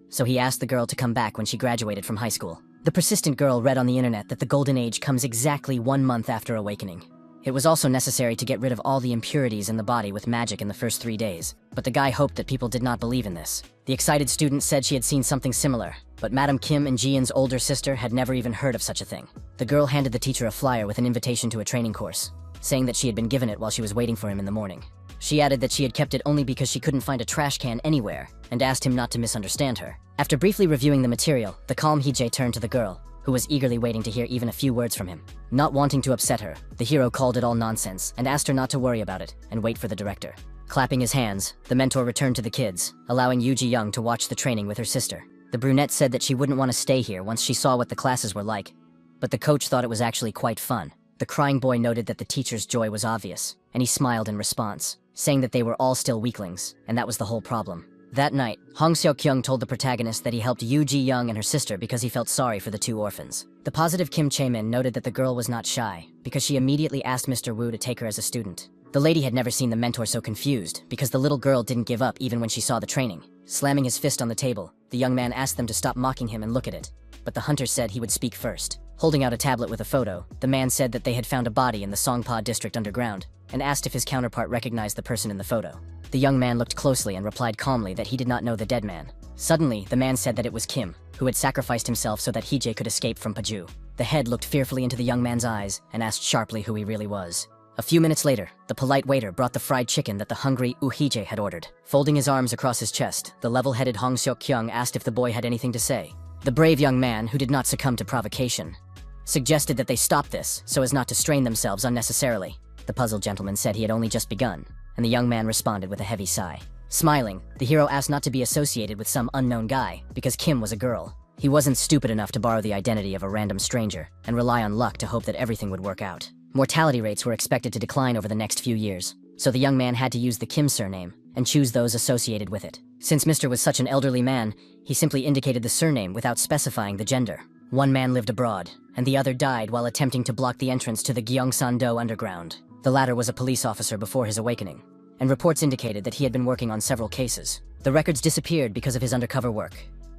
so he asked the girl to come back when she graduated from high school. The persistent girl read on the internet that the golden age comes exactly 1 month after awakening. It was also necessary to get rid of all the impurities in the body with magic in the first 3 days, but the guy hoped that people did not believe in this. The excited student said she had seen something similar, but Madam Kim and Jian's older sister had never even heard of such a thing. The girl handed the teacher a flyer with an invitation to a training course, saying that she had been given it while she was waiting for him in the morning. She added that she had kept it only because she couldn't find a trash can anywhere, and asked him not to misunderstand her. After briefly reviewing the material, the calm Hee-jae turned to the girl, who was eagerly waiting to hear even a few words from him. Not wanting to upset her, the hero called it all nonsense and asked her not to worry about it and wait for the director. Clapping his hands, the mentor returned to the kids, allowing Yoo Ji-young to watch the training with her sister. The brunette said that she wouldn't want to stay here once she saw what the classes were like, but the coach thought it was actually quite fun. The crying boy noted that the teacher's joy was obvious, and he smiled in response, saying that they were all still weaklings, and that was the whole problem. That night, Hong Seok-kyung told the protagonist that he helped Yoo Ji-young and her sister because he felt sorry for the two orphans. The positive Kim Chae-min noted that the girl was not shy, because she immediately asked Mr. Woo to take her as a student. The lady had never seen the mentor so confused, because the little girl didn't give up even when she saw the training. Slamming his fist on the table, the young man asked them to stop mocking him and look at it, but the hunter said he would speak first. Holding out a tablet with a photo, the man said that they had found a body in the Songpa district underground, and asked if his counterpart recognized the person in the photo. The young man looked closely and replied calmly that he did not know the dead man. Suddenly, the man said that it was Kim, who had sacrificed himself so that Hee-jae could escape from Paju. The head looked fearfully into the young man's eyes and asked sharply who he really was. A few minutes later, the polite waiter brought the fried chicken that the hungry Hee-jae had ordered. Folding his arms across his chest, the level-headed Hong Seok-kyung asked if the boy had anything to say. The brave young man, who did not succumb to provocation, suggested that they stop this so as not to strain themselves unnecessarily. The puzzled gentleman said he had only just begun, and the young man responded with a heavy sigh. Smiling, the hero asked not to be associated with some unknown guy, because Kim was a girl. He wasn't stupid enough to borrow the identity of a random stranger and rely on luck to hope that everything would work out. Mortality rates were expected to decline over the next few years, so the young man had to use the Kim surname and choose those associated with it. Since Mr. was such an elderly man, he simply indicated the surname without specifying the gender. One man lived abroad, and the other died while attempting to block the entrance to the Gyeongsang-do underground. The latter was a police officer before his awakening, and reports indicated that he had been working on several cases. The records disappeared because of his undercover work,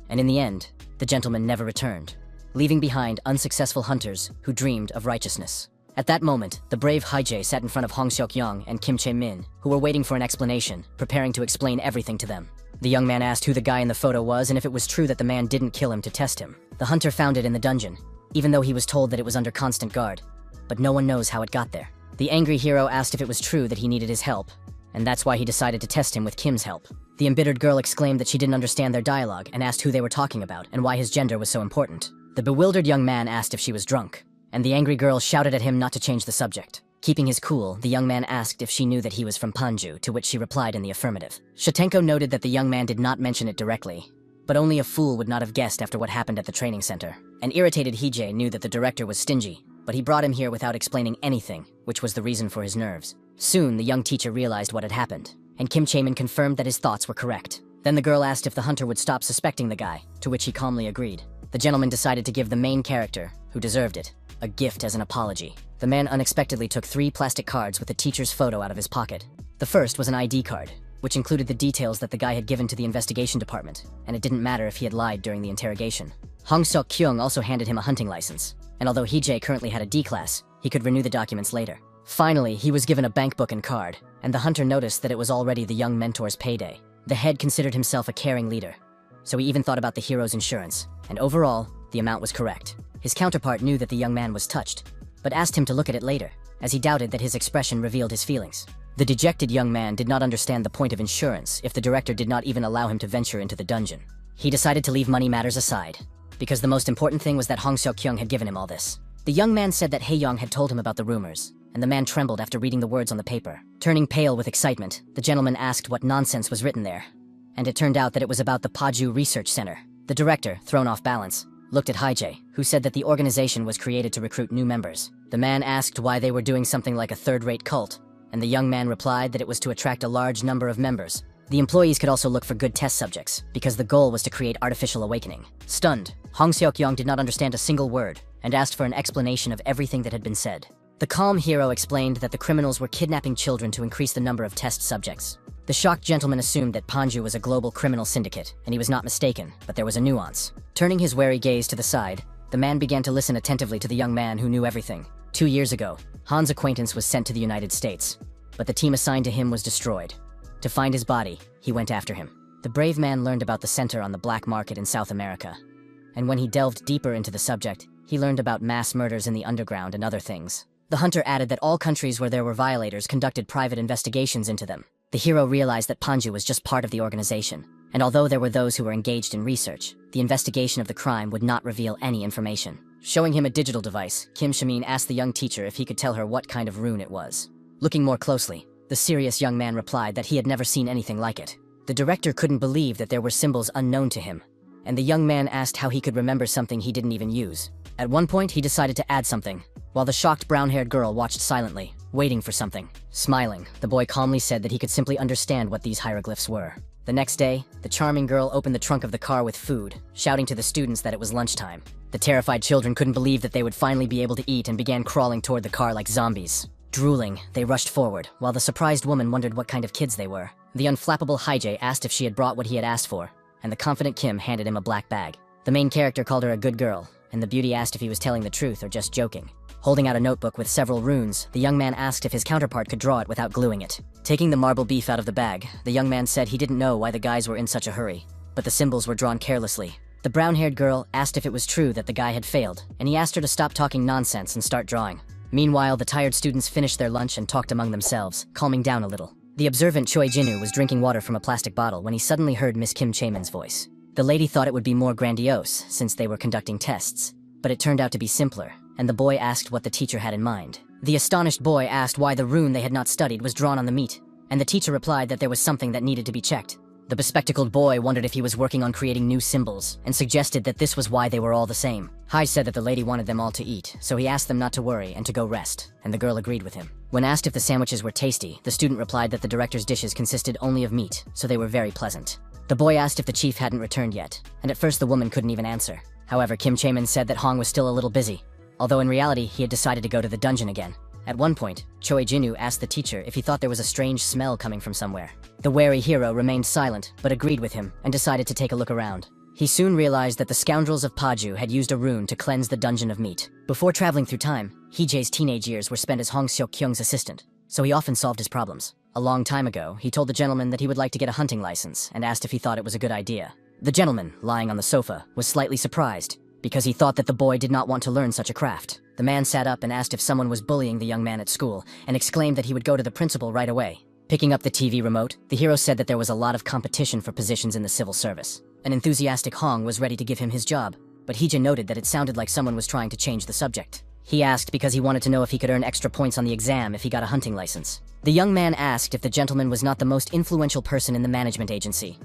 and in the end, the gentleman never returned, leaving behind unsuccessful hunters who dreamed of righteousness. At that moment, the brave Hee-jae sat in front of Hong Seok-young and Kim Chae-min, who were waiting for an explanation, preparing to explain everything to them. The young man asked who the guy in the photo was and if it was true that the man didn't kill him to test him. The hunter found it in the dungeon, even though he was told that it was under constant guard, but no one knows how it got there. The angry hero asked if it was true that he needed his help, and that's why he decided to test him with Kim's help. The embittered girl exclaimed that she didn't understand their dialogue and asked who they were talking about and why his gender was so important. The bewildered young man asked if she was drunk, and the angry girl shouted at him not to change the subject. Keeping his cool, the young man asked if she knew that he was from Panju, to which she replied in the affirmative. Shatenko noted that the young man did not mention it directly, but only a fool would not have guessed after what happened at the training center. An irritated Hee-jae knew that the director was stingy, but he brought him here without explaining anything, which was the reason for his nerves. Soon, the young teacher realized what had happened, and Kim Chae-min confirmed that his thoughts were correct. Then the girl asked if the hunter would stop suspecting the guy, to which he calmly agreed. The gentleman decided to give the main character, who deserved it, a gift as an apology. The man unexpectedly took 3 plastic cards with the teacher's photo out of his pocket. The first was an ID card, which included the details that the guy had given to the investigation department, and it didn't matter if he had lied during the interrogation. Hong Seok-kyung also handed him a hunting license, and although Hee-jae currently had a D class, he could renew the documents later. Finally, he was given a bank book and card, and the hunter noticed that it was already the young mentor's payday. The head considered himself a caring leader, so he even thought about the hero's insurance, and overall, the amount was correct. His counterpart knew that the young man was touched, but asked him to look at it later, as he doubted that his expression revealed his feelings. The dejected young man did not understand the point of insurance if the director did not even allow him to venture into the dungeon. He decided to leave money matters aside, because the most important thing was that Hong Seok-kyung had given him all this. The young man said that Hae-young had told him about the rumors, and the man trembled after reading the words on the paper. Turning pale with excitement, the gentleman asked what nonsense was written there, and it turned out that it was about the Paju Research Center. The director, thrown off balance, looked at Hee-jae, who said that the organization was created to recruit new members. The man asked why they were doing something like a third-rate cult, and the young man replied that it was to attract a large number of members. The employees could also look for good test subjects, because the goal was to create artificial awakening. Stunned, Hong Seok-young did not understand a single word, and asked for an explanation of everything that had been said. The calm hero explained that the criminals were kidnapping children to increase the number of test subjects. The shocked gentleman assumed that Panju was a global criminal syndicate, and he was not mistaken, but there was a nuance. Turning his wary gaze to the side, the man began to listen attentively to the young man who knew everything. 2 years ago, Han's acquaintance was sent to the United States, but the team assigned to him was destroyed. To find his body, he went after him. The brave man learned about the center on the black market in South America. And when he delved deeper into the subject, he learned about mass murders in the underground and other things. The hunter added that all countries where there were violators conducted private investigations into them. The hero realized that Panju was just part of the organization, and although there were those who were engaged in research, the investigation of the crime would not reveal any information. Showing him a digital device, Kim Shamin asked the young teacher if he could tell her what kind of rune it was. Looking more closely, the serious young man replied that he had never seen anything like it. The director couldn't believe that there were symbols unknown to him, and the young man asked how he could remember something he didn't even use. At one point, he decided to add something, while the shocked brown-haired girl watched silently, waiting for something. Smiling, the boy calmly said that he could simply understand what these hieroglyphs were. The next day, the charming girl opened the trunk of the car with food, shouting to the students that it was lunchtime. The terrified children couldn't believe that they would finally be able to eat and began crawling toward the car like zombies. Drooling, they rushed forward, while the surprised woman wondered what kind of kids they were. The unflappable Haijay asked if she had brought what he had asked for, and the confident Kim handed him a black bag. The main character called her a good girl, and the beauty asked if he was telling the truth or just joking. Holding out a notebook with several runes, the young man asked if his counterpart could draw it without gluing it. Taking the marble beef out of the bag, the young man said he didn't know why the guys were in such a hurry, but the symbols were drawn carelessly. The brown-haired girl asked if it was true that the guy had failed, and he asked her to stop talking nonsense and start drawing. Meanwhile, the tired students finished their lunch and talked among themselves, calming down a little. The observant Choi Jinu was drinking water from a plastic bottle when he suddenly heard Miss Kim Chaemin's voice. The lady thought it would be more grandiose, since they were conducting tests, but it turned out to be simpler, and the boy asked what the teacher had in mind. The astonished boy asked why the rune they had not studied was drawn on the meat, and the teacher replied that there was something that needed to be checked. The bespectacled boy wondered if he was working on creating new symbols, and suggested that this was why they were all the same. Hai said that the lady wanted them all to eat, so he asked them not to worry and to go rest, and the girl agreed with him. When asked if the sandwiches were tasty, the student replied that the director's dishes consisted only of meat, so they were very pleasant. The boy asked if the chief hadn't returned yet, and at first the woman couldn't even answer. However, Kim Chaemin said that Hong was still a little busy, although in reality he had decided to go to the dungeon again. At one point, Choi Jinu asked the teacher if he thought there was a strange smell coming from somewhere. The wary hero remained silent, but agreed with him, and decided to take a look around. He soon realized that the scoundrels of Paju had used a rune to cleanse the dungeon of meat. Before traveling through time, Heejae's teenage years were spent as Hong Seok-kyung's assistant, so he often solved his problems. A long time ago, he told the gentleman that he would like to get a hunting license, and asked if he thought it was a good idea. The gentleman, lying on the sofa, was slightly surprised, because he thought that the boy did not want to learn such a craft. The man sat up and asked if someone was bullying the young man at school, and exclaimed that he would go to the principal right away. Picking up the TV remote, the hero said that there was a lot of competition for positions in the civil service. An enthusiastic Hong was ready to give him his job, but Heeja noted that it sounded like someone was trying to change the subject. He asked because he wanted to know if he could earn extra points on the exam if he got a hunting license. The young man asked if the gentleman was not the most influential person in the management agency,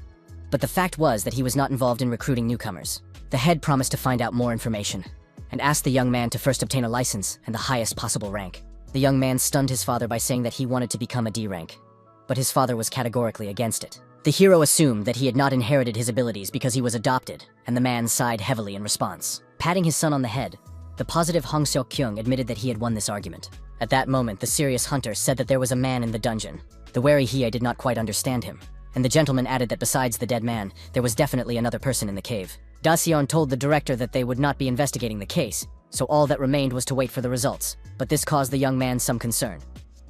but the fact was that he was not involved in recruiting newcomers. The head promised to find out more information, and asked the young man to first obtain a license and the highest possible rank. The young man stunned his father by saying that he wanted to become a D rank, but his father was categorically against it. The hero assumed that he had not inherited his abilities because he was adopted, and the man sighed heavily in response. Patting his son on the head, the positive Hong Seok-kyung admitted that he had won this argument. At that moment, the serious hunter said that there was a man in the dungeon. The wary Hiei did not quite understand him, and the gentleman added that besides the dead man, there was definitely another person in the cave. Daseon told the director that they would not be investigating the case, so all that remained was to wait for the results, but this caused the young man some concern.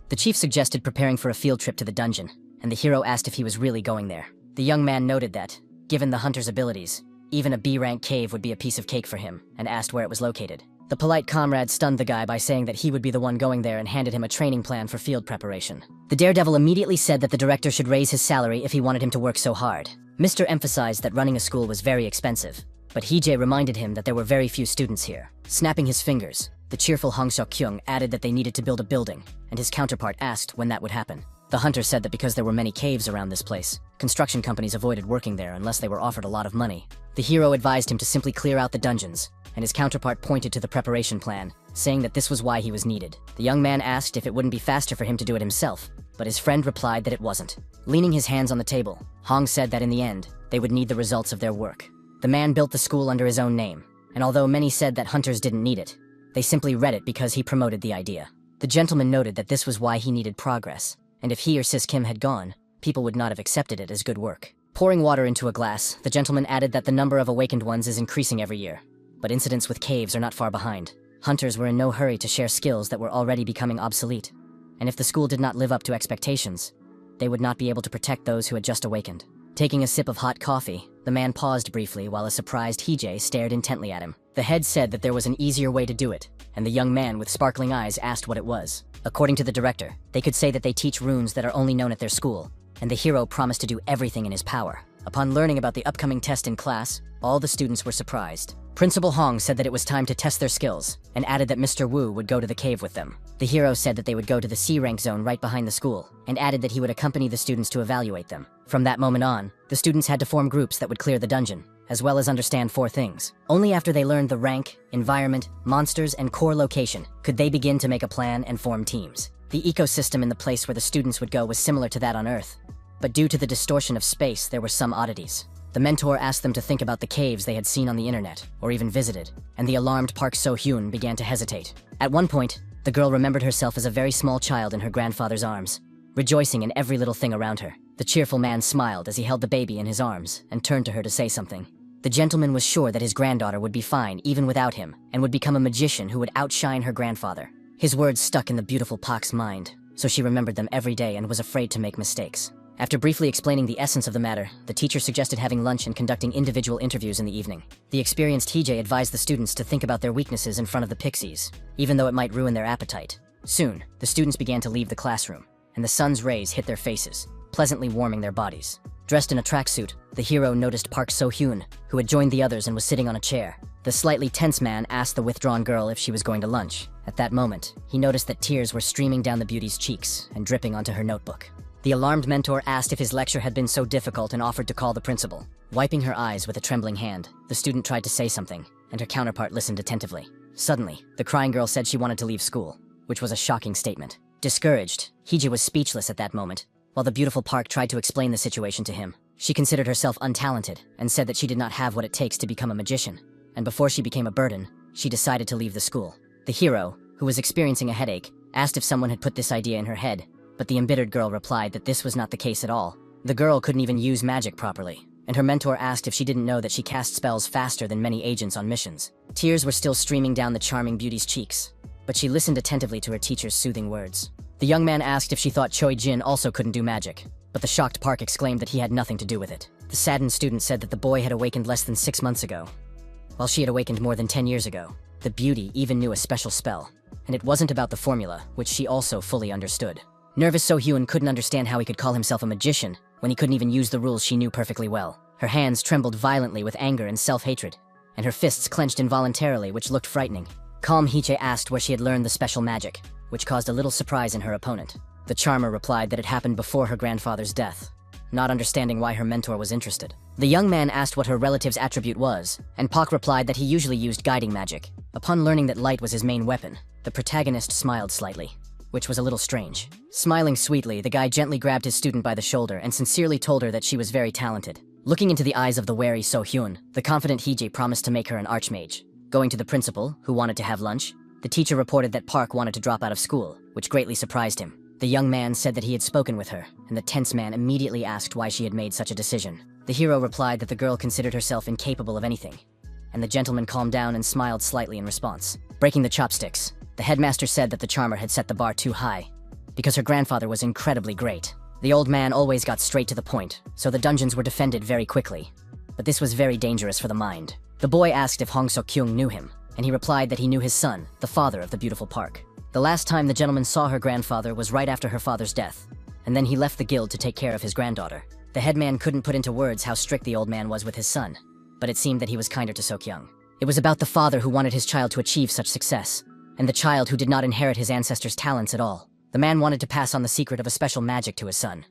The chief suggested preparing for a field trip to the dungeon, and the hero asked if he was really going there. The young man noted that, given the hunter's abilities, even a B-rank cave would be a piece of cake for him, and asked where it was located. The polite comrade stunned the guy by saying that he would be the one going there and handed him a training plan for field preparation. The daredevil immediately said that the director should raise his salary if he wanted him to work so hard. Mr. emphasized that running a school was very expensive, but Heejae reminded him that there were very few students here. Snapping his fingers, the cheerful Hong Seok-kyung added that they needed to build a building, and his counterpart asked when that would happen. The hunter said that because there were many caves around this place, construction companies avoided working there unless they were offered a lot of money. The hero advised him to simply clear out the dungeons, and his counterpart pointed to the preparation plan, saying that this was why he was needed. The young man asked if it wouldn't be faster for him to do it himself, but his friend replied that it wasn't. Leaning his hands on the table, Hong said that in the end, they would need the results of their work. The man built the school under his own name, and although many said that hunters didn't need it, they simply read it because he promoted the idea. The gentleman noted that this was why he needed progress, and if he or Sis Kim had gone, people would not have accepted it as good work. Pouring water into a glass, the gentleman added that the number of awakened ones is increasing every year, but incidents with caves are not far behind. Hunters were in no hurry to share skills that were already becoming obsolete. And if the school did not live up to expectations, they would not be able to protect those who had just awakened. Taking a sip of hot coffee, the man paused briefly while a surprised Hije stared intently at him. The head said that there was an easier way to do it, and the young man with sparkling eyes asked what it was. According to the director, they could say that they teach runes that are only known at their school, and the hero promised to do everything in his power. Upon learning about the upcoming test in class, all the students were surprised. Principal Hong said that it was time to test their skills, and added that Mr. Wu would go to the cave with them. The hero said that they would go to the C-rank zone right behind the school, and added that he would accompany the students to evaluate them. From that moment on, the students had to form groups that would clear the dungeon, as well as understand 4 things. Only after they learned the rank, environment, monsters, and core location could they begin to make a plan and form teams. The ecosystem in the place where the students would go was similar to that on Earth, but due to the distortion of space, there were some oddities. The mentor asked them to think about the caves they had seen on the internet, or even visited, and the alarmed Park So-hyun began to hesitate. At one point, the girl remembered herself as a very small child in her grandfather's arms, rejoicing in every little thing around her. The cheerful man smiled as he held the baby in his arms and turned to her to say something. The gentleman was sure that his granddaughter would be fine even without him, and would become a magician who would outshine her grandfather. His words stuck in the beautiful Pak's mind, so she remembered them every day and was afraid to make mistakes. After briefly explaining the essence of the matter, the teacher suggested having lunch and conducting individual interviews in the evening. The experienced Hije advised the students to think about their weaknesses in front of the pixies, even though it might ruin their appetite. Soon, the students began to leave the classroom, and the sun's rays hit their faces, pleasantly warming their bodies. Dressed in a tracksuit, the hero noticed Park So-hyun, who had joined the others and was sitting on a chair. The slightly tense man asked the withdrawn girl if she was going to lunch. At that moment, he noticed that tears were streaming down the beauty's cheeks and dripping onto her notebook. The alarmed mentor asked if his lecture had been so difficult and offered to call the principal. Wiping her eyes with a trembling hand, the student tried to say something, and her counterpart listened attentively. Suddenly, the crying girl said she wanted to leave school, which was a shocking statement. Discouraged, Hije was speechless at that moment, while the beautiful Park tried to explain the situation to him. She considered herself untalented and said that she did not have what it takes to become a magician, and before she became a burden, she decided to leave the school. The hero, who was experiencing a headache, asked if someone had put this idea in her head, but the embittered girl replied that this was not the case at all. The girl couldn't even use magic properly, and her mentor asked if she didn't know that she cast spells faster than many agents on missions. Tears were still streaming down the charming beauty's cheeks, but she listened attentively to her teacher's soothing words. The young man asked if she thought Choi Jin also couldn't do magic, but the shocked Park exclaimed that he had nothing to do with it. The saddened student said that the boy had awakened less than 6 months ago, while she had awakened more than 10 years ago. The beauty even knew a special spell, and it wasn't about the formula, which she also fully understood. Nervous So-hyun couldn't understand how he could call himself a magician when he couldn't even use the rules she knew perfectly well. Her hands trembled violently with anger and self-hatred, and her fists clenched involuntarily, which looked frightening. Calm Hije asked where she had learned the special magic, which caused a little surprise in her opponent. The charmer replied that it happened before her grandfather's death, not understanding why her mentor was interested. The young man asked what her relative's attribute was, and Pak replied that he usually used guiding magic. Upon learning that light was his main weapon, the protagonist smiled slightly, which was a little strange. Smiling sweetly, the guy gently grabbed his student by the shoulder and sincerely told her that she was very talented. Looking into the eyes of the wary So-hyun, the confident Hije promised to make her an archmage. Going to the principal, who wanted to have lunch, the teacher reported that Park wanted to drop out of school, which greatly surprised him. The young man said that he had spoken with her, and the tense man immediately asked why she had made such a decision. The hero replied that the girl considered herself incapable of anything, and the gentleman calmed down and smiled slightly in response. Breaking the chopsticks, the headmaster said that the charmer had set the bar too high, because her grandfather was incredibly great. The old man always got straight to the point, so the dungeons were defended very quickly. But this was very dangerous for the mind. The boy asked if Hong Seok-kyung knew him, and he replied that he knew his son, the father of the beautiful Park. The last time the gentleman saw her grandfather was right after her father's death, and then he left the guild to take care of his granddaughter. The headman couldn't put into words how strict the old man was with his son, but it seemed that he was kinder to Seok-kyung. It was about the father who wanted his child to achieve such success, and the child who did not inherit his ancestors' talents at all. The man wanted to pass on the secret of a special magic to his son,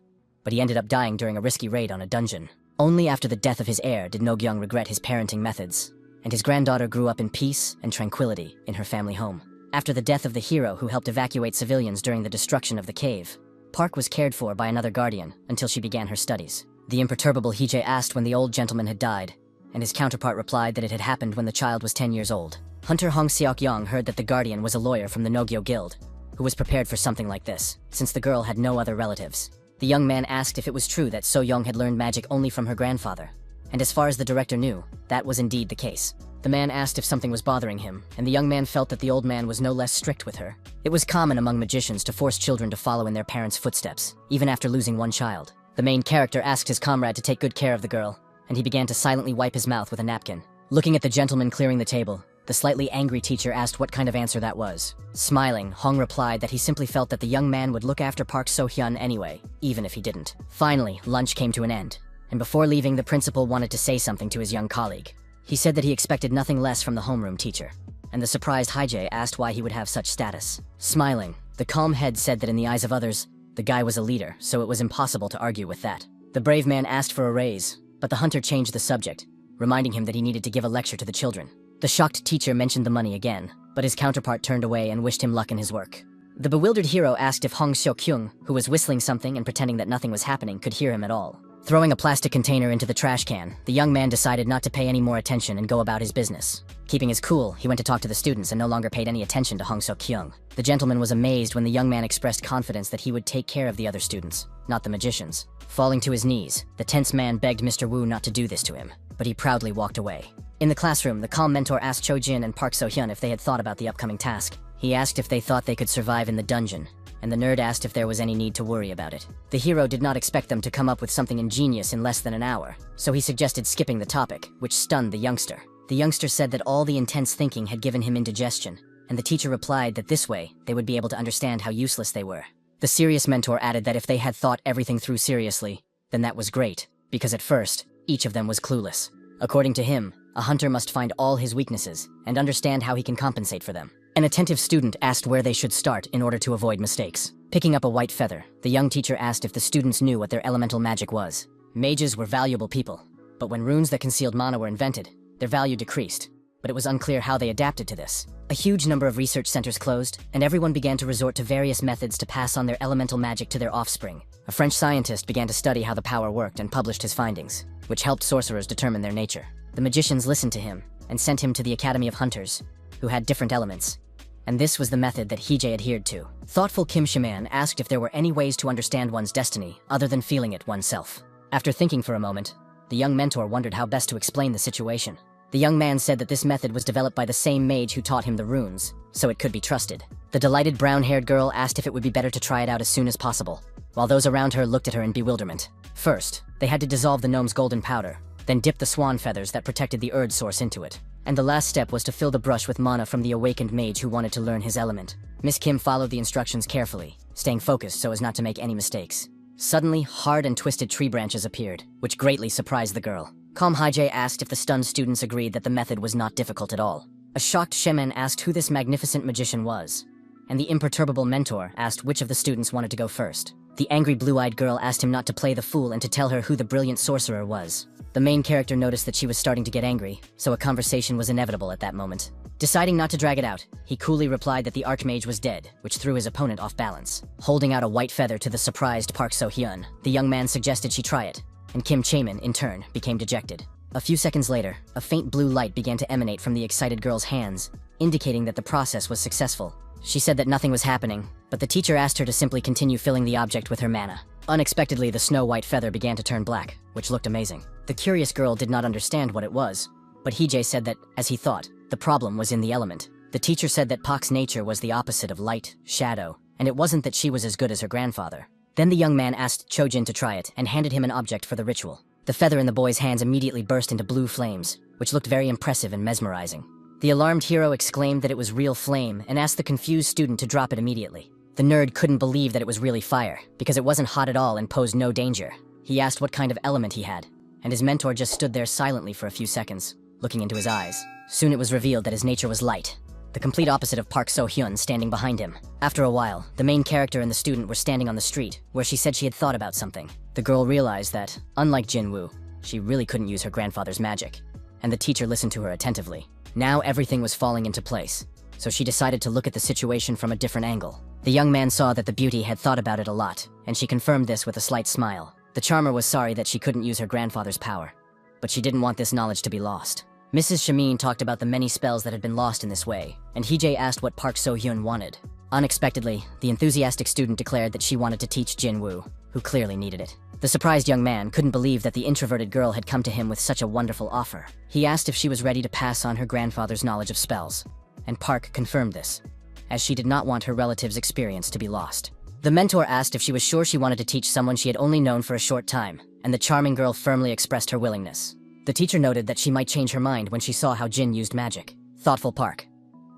but he ended up dying during a risky raid on a dungeon. Only after the death of his heir did Nok-young regret his parenting methods, and his granddaughter grew up in peace and tranquility in her family home. After the death of the hero who helped evacuate civilians during the destruction of the cave, Park was cared for by another guardian until she began her studies. The imperturbable Hije asked when the old gentleman had died, and his counterpart replied that it had happened when the child was 10 years old. Hunter Hong Seok-young heard that the guardian was a lawyer from the Nogyo Guild, who was prepared for something like this, since the girl had no other relatives. The young man asked if it was true that So-young had learned magic only from her grandfather, and as far as the director knew, that was indeed the case. The man asked if something was bothering him, and the young man felt that the old man was no less strict with her. It was common among magicians to force children to follow in their parents' footsteps, even after losing one child. The main character asked his comrade to take good care of the girl, and he began to silently wipe his mouth with a napkin. Looking at the gentleman clearing the table, the slightly angry teacher asked what kind of answer that was. Smiling, Hong replied that he simply felt that the young man would look after Park So-hyun anyway, even if he didn't. Finally, lunch came to an end, and before leaving, the principal wanted to say something to his young colleague. He said that he expected nothing less from the homeroom teacher, and the surprised Hae-jae asked why he would have such status. Smiling, the calm head said that in the eyes of others, the guy was a leader, so it was impossible to argue with that. The brave man asked for a raise, but the hunter changed the subject, reminding him that he needed to give a lecture to the children. The shocked teacher mentioned the money again, but his counterpart turned away and wished him luck in his work. The bewildered hero asked if Hong Seok-kyung, who was whistling something and pretending that nothing was happening, could hear him at all. Throwing a plastic container into the trash can, the young man decided not to pay any more attention and go about his business. Keeping his cool, he went to talk to the students and no longer paid any attention to Hong Seok-kyung. The gentleman was amazed when the young man expressed confidence that he would take care of the other students, not the magicians. Falling to his knees, the tense man begged Mr. Wu not to do this to him, but he proudly walked away. In the classroom, the calm mentor asked Cho-jin and Park So-hyun if they had thought about the upcoming task. He asked if they thought they could survive in the dungeon, and the nerd asked if there was any need to worry about it. The hero did not expect them to come up with something ingenious in less than an hour, so he suggested skipping the topic, which stunned the youngster. The youngster said that all the intense thinking had given him indigestion, and the teacher replied that this way, they would be able to understand how useless they were. The serious mentor added that if they had thought everything through seriously, then that was great, because at first, each of them was clueless. According to him, a hunter must find all his weaknesses and understand how he can compensate for them. An attentive student asked where they should start in order to avoid mistakes. Picking up a white feather, the young teacher asked if the students knew what their elemental magic was. Mages were valuable people, but when runes that concealed mana were invented, their value decreased, but it was unclear how they adapted to this. A huge number of research centers closed, and everyone began to resort to various methods to pass on their elemental magic to their offspring. A French scientist began to study how the power worked and published his findings, which helped sorcerers determine their nature. The magicians listened to him and sent him to the Academy of Hunters, who had different elements. And this was the method that Hae-jae adhered to. Thoughtful Kim Shiman asked if there were any ways to understand one's destiny other than feeling it oneself. After thinking for a moment, the young mentor wondered how best to explain the situation. The young man said that this method was developed by the same mage who taught him the runes, so it could be trusted. The delighted brown-haired girl asked if it would be better to try it out as soon as possible, while those around her looked at her in bewilderment. First, they had to dissolve the gnome's golden powder, then dip the swan feathers that protected the Erd source into it. And the last step was to fill the brush with mana from the awakened mage who wanted to learn his element. Miss Kim followed the instructions carefully, staying focused so as not to make any mistakes. Suddenly, hard and twisted tree branches appeared, which greatly surprised the girl. Calm Hae-jae asked if the stunned students agreed that the method was not difficult at all. A shocked Shemen asked who this magnificent magician was, and the imperturbable mentor asked which of the students wanted to go first. The angry blue-eyed girl asked him not to play the fool and to tell her who the brilliant sorcerer was. The main character noticed that she was starting to get angry, so a conversation was inevitable at that moment. Deciding not to drag it out, he coolly replied that the archmage was dead, which threw his opponent off balance. Holding out a white feather to the surprised Park So-hyun, the young man suggested she try it, and Kim Chaemin, in turn, became dejected. A few seconds later, a faint blue light began to emanate from the excited girl's hands, indicating that the process was successful. She said that nothing was happening, but the teacher asked her to simply continue filling the object with her mana. Unexpectedly, the snow-white feather began to turn black, which looked amazing. The curious girl did not understand what it was, but Hae-jae said that, as he thought, the problem was in the element. The teacher said that Pak's nature was the opposite of light, shadow, and it wasn't that she was as good as her grandfather. Then the young man asked Cho-jin to try it and handed him an object for the ritual. The feather in the boy's hands immediately burst into blue flames, which looked very impressive and mesmerizing. The alarmed hero exclaimed that it was real flame and asked the confused student to drop it immediately. The nerd couldn't believe that it was really fire, because it wasn't hot at all and posed no danger. He asked what kind of element he had, and his mentor just stood there silently for a few seconds, looking into his eyes. Soon it was revealed that his nature was light, the complete opposite of Park So-hyun standing behind him. After a while, the main character and the student were standing on the street, where she said she had thought about something. The girl realized that, unlike Jin-woo, she really couldn't use her grandfather's magic, and the teacher listened to her attentively. Now everything was falling into place, so she decided to look at the situation from a different angle. The young man saw that the beauty had thought about it a lot, and she confirmed this with a slight smile. The charmer was sorry that she couldn't use her grandfather's power, but she didn't want this knowledge to be lost. Mrs. Shamin talked about the many spells that had been lost in this way, and Hae-jae asked what Park So-hyun wanted. Unexpectedly, the enthusiastic student declared that she wanted to teach Jinwoo, who clearly needed it. The surprised young man couldn't believe that the introverted girl had come to him with such a wonderful offer. He asked if she was ready to pass on her grandfather's knowledge of spells, and Park confirmed this, as she did not want her relative's experience to be lost. The mentor asked if she was sure she wanted to teach someone she had only known for a short time, and the charming girl firmly expressed her willingness. The teacher noted that she might change her mind when she saw how Jin used magic. Thoughtful Park.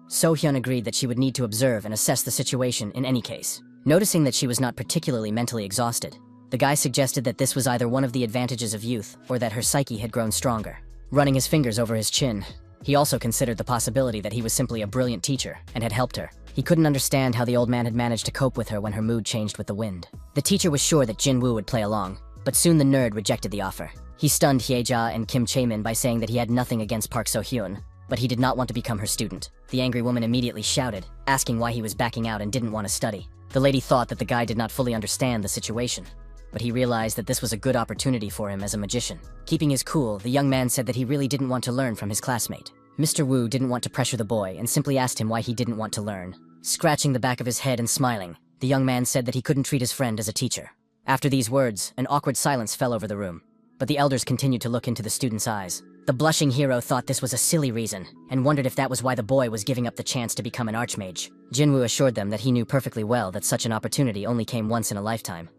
So-hyun agreed that she would need to observe and assess the situation in any case. Noticing that she was not particularly mentally exhausted, the guy suggested that this was either one of the advantages of youth or that her psyche had grown stronger. Running his fingers over his chin, he also considered the possibility that he was simply a brilliant teacher and had helped her. He couldn't understand how the old man had managed to cope with her when her mood changed with the wind. The teacher was sure that Jinwoo would play along, but soon the nerd rejected the offer. He stunned Hyeja and Kim Chaemin by saying that he had nothing against Park So-hyun, but he did not want to become her student. The angry woman immediately shouted, asking why he was backing out and didn't want to study. The lady thought that the guy did not fully understand the situation, but he realized that this was a good opportunity for him as a magician. Keeping his cool, the young man said that he really didn't want to learn from his classmate. Mr. Wu didn't want to pressure the boy and simply asked him why he didn't want to learn. Scratching the back of his head and smiling, the young man said that he couldn't treat his friend as a teacher. After these words, an awkward silence fell over the room, but the elders continued to look into the student's eyes. The blushing hero thought this was a silly reason, and wondered if that was why the boy was giving up the chance to become an archmage. Jinwoo assured them that he knew perfectly well that such an opportunity only came once in a lifetime.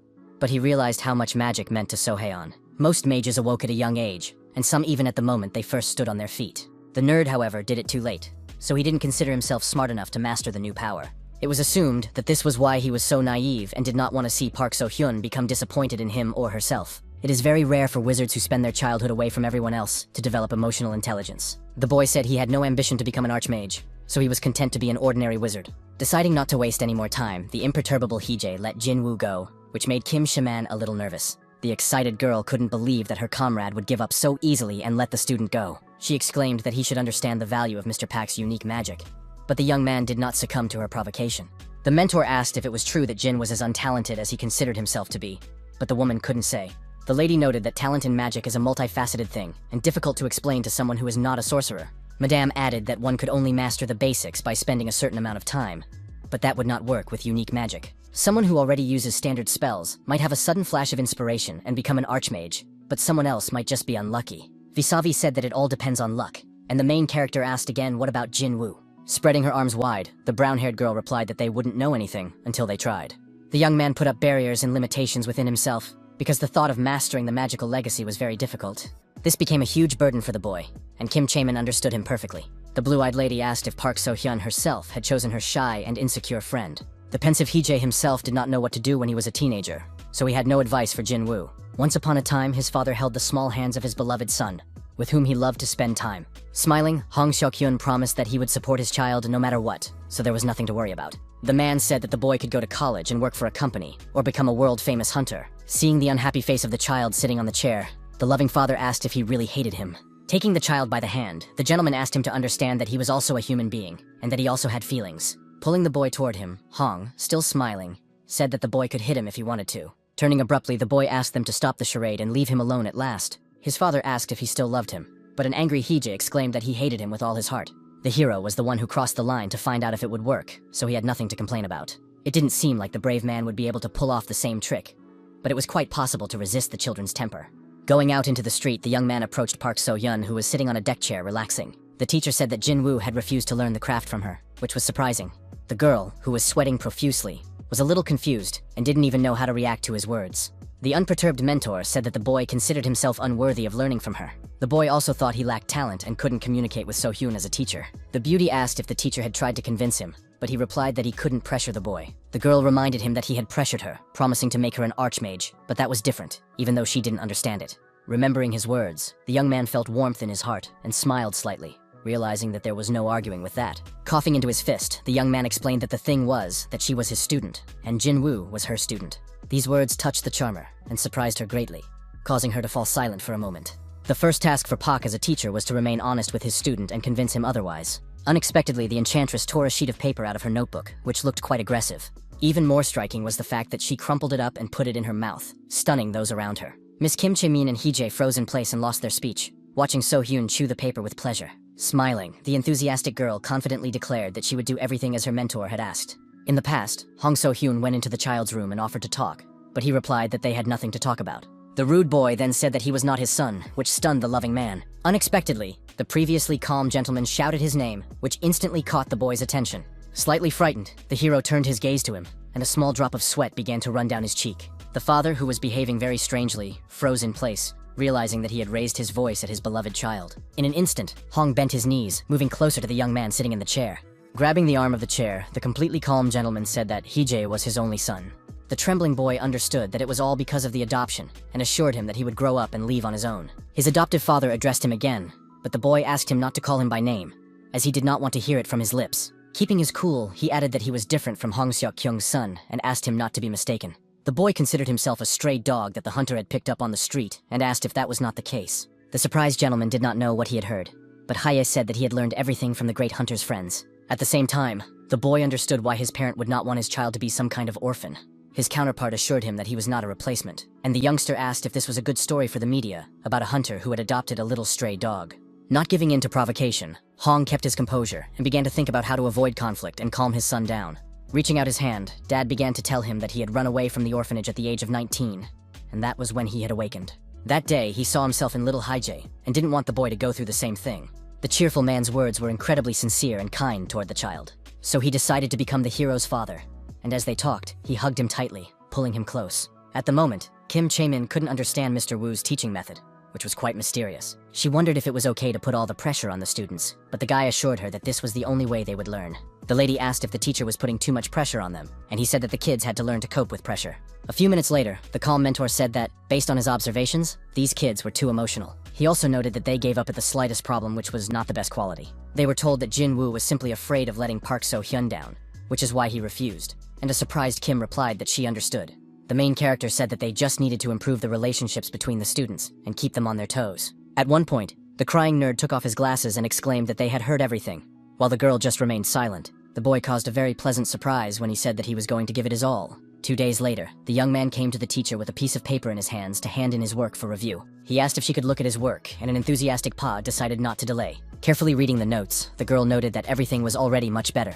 But he realized how much magic meant to So-hyun. Most mages awoke at a young age, and some even at the moment they first stood on their feet. The nerd, however, did it too late, so he didn't consider himself smart enough to master the new power. It was assumed that this was why he was so naive and did not want to see Park So-hyun become disappointed in him or herself. It is very rare for wizards who spend their childhood away from everyone else to develop emotional intelligence. The boy said he had no ambition to become an archmage, so he was content to be an ordinary wizard. Deciding not to waste any more time, the imperturbable Hee-jae let Jinwoo go, which made Kim Shaman a little nervous. The excited girl couldn't believe that her comrade would give up so easily and let the student go. She exclaimed that he should understand the value of Mr. Park's unique magic. But the young man did not succumb to her provocation. The mentor asked if it was true that Jin was as untalented as he considered himself to be, but the woman couldn't say. The lady noted that talent in magic is a multifaceted thing, and difficult to explain to someone who is not a sorcerer. Madame added that one could only master the basics by spending a certain amount of time, but that would not work with unique magic. Someone who already uses standard spells might have a sudden flash of inspiration and become an archmage, but someone else might just be unlucky. Visavi said that it all depends on luck, and the main character asked again what about Jinwoo. Spreading her arms wide, the brown-haired girl replied that they wouldn't know anything until they tried. The young man put up barriers and limitations within himself, because the thought of mastering the magical legacy was very difficult. This became a huge burden for the boy, and Kim Chaemin understood him perfectly. The blue-eyed lady asked if Park So-hyun herself had chosen her shy and insecure friend. The pensive Hee-jae himself did not know what to do when he was a teenager, so he had no advice for Jinwoo. Once upon a time, his father held the small hands of his beloved son, with whom he loved to spend time. Smiling, Hong Seok-hyun promised that he would support his child no matter what, so there was nothing to worry about. The man said that the boy could go to college and work for a company, or become a world-famous hunter. Seeing the unhappy face of the child sitting on the chair, the loving father asked if he really hated him. Taking the child by the hand, the gentleman asked him to understand that he was also a human being, and that he also had feelings. Pulling the boy toward him, Hong, still smiling, said that the boy could hit him if he wanted to. Turning abruptly, the boy asked them to stop the charade and leave him alone at last. His father asked if he still loved him, but an angry Hee-jae exclaimed that he hated him with all his heart. The hero was the one who crossed the line to find out if it would work, so he had nothing to complain about. It didn't seem like the brave man would be able to pull off the same trick, but it was quite possible to resist the children's temper. Going out into the street, the young man approached Park So-hyun, who was sitting on a deck chair relaxing. The teacher said that Jinwoo had refused to learn the craft from her, which was surprising. The girl, who was sweating profusely, was a little confused and didn't even know how to react to his words. The unperturbed mentor said that the boy considered himself unworthy of learning from her. The boy also thought he lacked talent and couldn't communicate with So-hyun as a teacher. The beauty asked if the teacher had tried to convince him, but he replied that he couldn't pressure the boy. The girl reminded him that he had pressured her, promising to make her an archmage, but that was different, even though she didn't understand it. Remembering his words, the young man felt warmth in his heart and smiled slightly, realizing that there was no arguing with that. Coughing into his fist, the young man explained that the thing was that she was his student, and Jinwoo was her student. These words touched the charmer and surprised her greatly, causing her to fall silent for a moment. The first task for Pak as a teacher was to remain honest with his student and convince him otherwise. Unexpectedly, the enchantress tore a sheet of paper out of her notebook, which looked quite aggressive. Even more striking was the fact that she crumpled it up and put it in her mouth, stunning those around her. Miss Kim Chaemin and Hee-jae froze in place and lost their speech, watching So-hyun chew the paper with pleasure. Smiling, the enthusiastic girl confidently declared that she would do everything as her mentor had asked. In the past, Hong So-hyun went into the child's room and offered to talk, but he replied that they had nothing to talk about. The rude boy then said that he was not his son, which stunned the loving man. Unexpectedly, the previously calm gentleman shouted his name, which instantly caught the boy's attention. Slightly frightened, the hero turned his gaze to him, and a small drop of sweat began to run down his cheek. The father, who was behaving very strangely, froze in place, realizing that he had raised his voice at his beloved child. In an instant, Hong bent his knees, moving closer to the young man sitting in the chair. Grabbing the arm of the chair, the completely calm gentleman said that Hee-jae was his only son. The trembling boy understood that it was all because of the adoption, and assured him that he would grow up and leave on his own. His adoptive father addressed him again, but the boy asked him not to call him by name, as he did not want to hear it from his lips. Keeping his cool, he added that he was different from Hong Seok-kyung's son, and asked him not to be mistaken. The boy considered himself a stray dog that the hunter had picked up on the street, and asked if that was not the case. The surprised gentleman did not know what he had heard, but Haye said that he had learned everything from the great hunter's friends. At the same time, the boy understood why his parent would not want his child to be some kind of orphan. His counterpart assured him that he was not a replacement, and the youngster asked if this was a good story for the media about a hunter who had adopted a little stray dog. Not giving in to provocation, Hong kept his composure and began to think about how to avoid conflict and calm his son down. Reaching out his hand, Dad began to tell him that he had run away from the orphanage at the age of 19, and that was when he had awakened. That day, he saw himself in little Hee-jae and didn't want the boy to go through the same thing. The cheerful man's words were incredibly sincere and kind toward the child, so he decided to become the hero's father, and as they talked, he hugged him tightly, pulling him close. At the moment, Kim Chae-min couldn't understand Mr. Woo's teaching method, which was quite mysterious. She wondered if it was okay to put all the pressure on the students, but the guy assured her that this was the only way they would learn. The lady asked if the teacher was putting too much pressure on them, and he said that the kids had to learn to cope with pressure. A few minutes later, the calm mentor said that, based on his observations, these kids were too emotional. He also noted that they gave up at the slightest problem, which was not the best quality. They were told that Jin Woo was simply afraid of letting Park So-hyun down, which is why he refused, and a surprised Kim replied that she understood. The main character said that they just needed to improve the relationships between the students and keep them on their toes. At one point, the crying nerd took off his glasses and exclaimed that they had heard everything, while the girl just remained silent. The boy caused a very pleasant surprise when he said that he was going to give it his all. 2 days later, the young man came to the teacher with a piece of paper in his hands to hand in his work for review. He asked if she could look at his work, and an enthusiastic Pa decided not to delay. Carefully reading the notes, the girl noted that everything was already much better,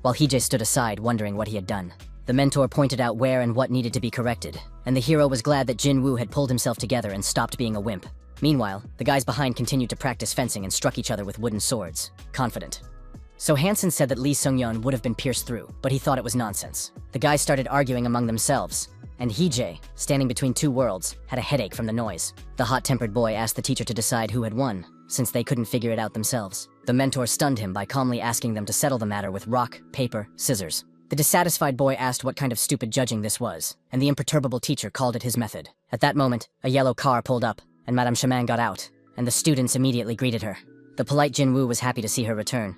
while Hee-jae stood aside wondering what he had done. The mentor pointed out where and what needed to be corrected, and the hero was glad that Jin Woo had pulled himself together and stopped being a wimp. Meanwhile, the guys behind continued to practice fencing and struck each other with wooden swords, confident. So Hansen said that Lee Sung-yeon would have been pierced through, but he thought it was nonsense. The guys started arguing among themselves, and Hee-jae, standing between two worlds, had a headache from the noise. The hot-tempered boy asked the teacher to decide who had won, since they couldn't figure it out themselves. The mentor stunned him by calmly asking them to settle the matter with rock, paper, scissors. The dissatisfied boy asked what kind of stupid judging this was, and the imperturbable teacher called it his method. At that moment, a yellow car pulled up, and Madame Shaman got out, and the students immediately greeted her. The polite Jin Woo was happy to see her return,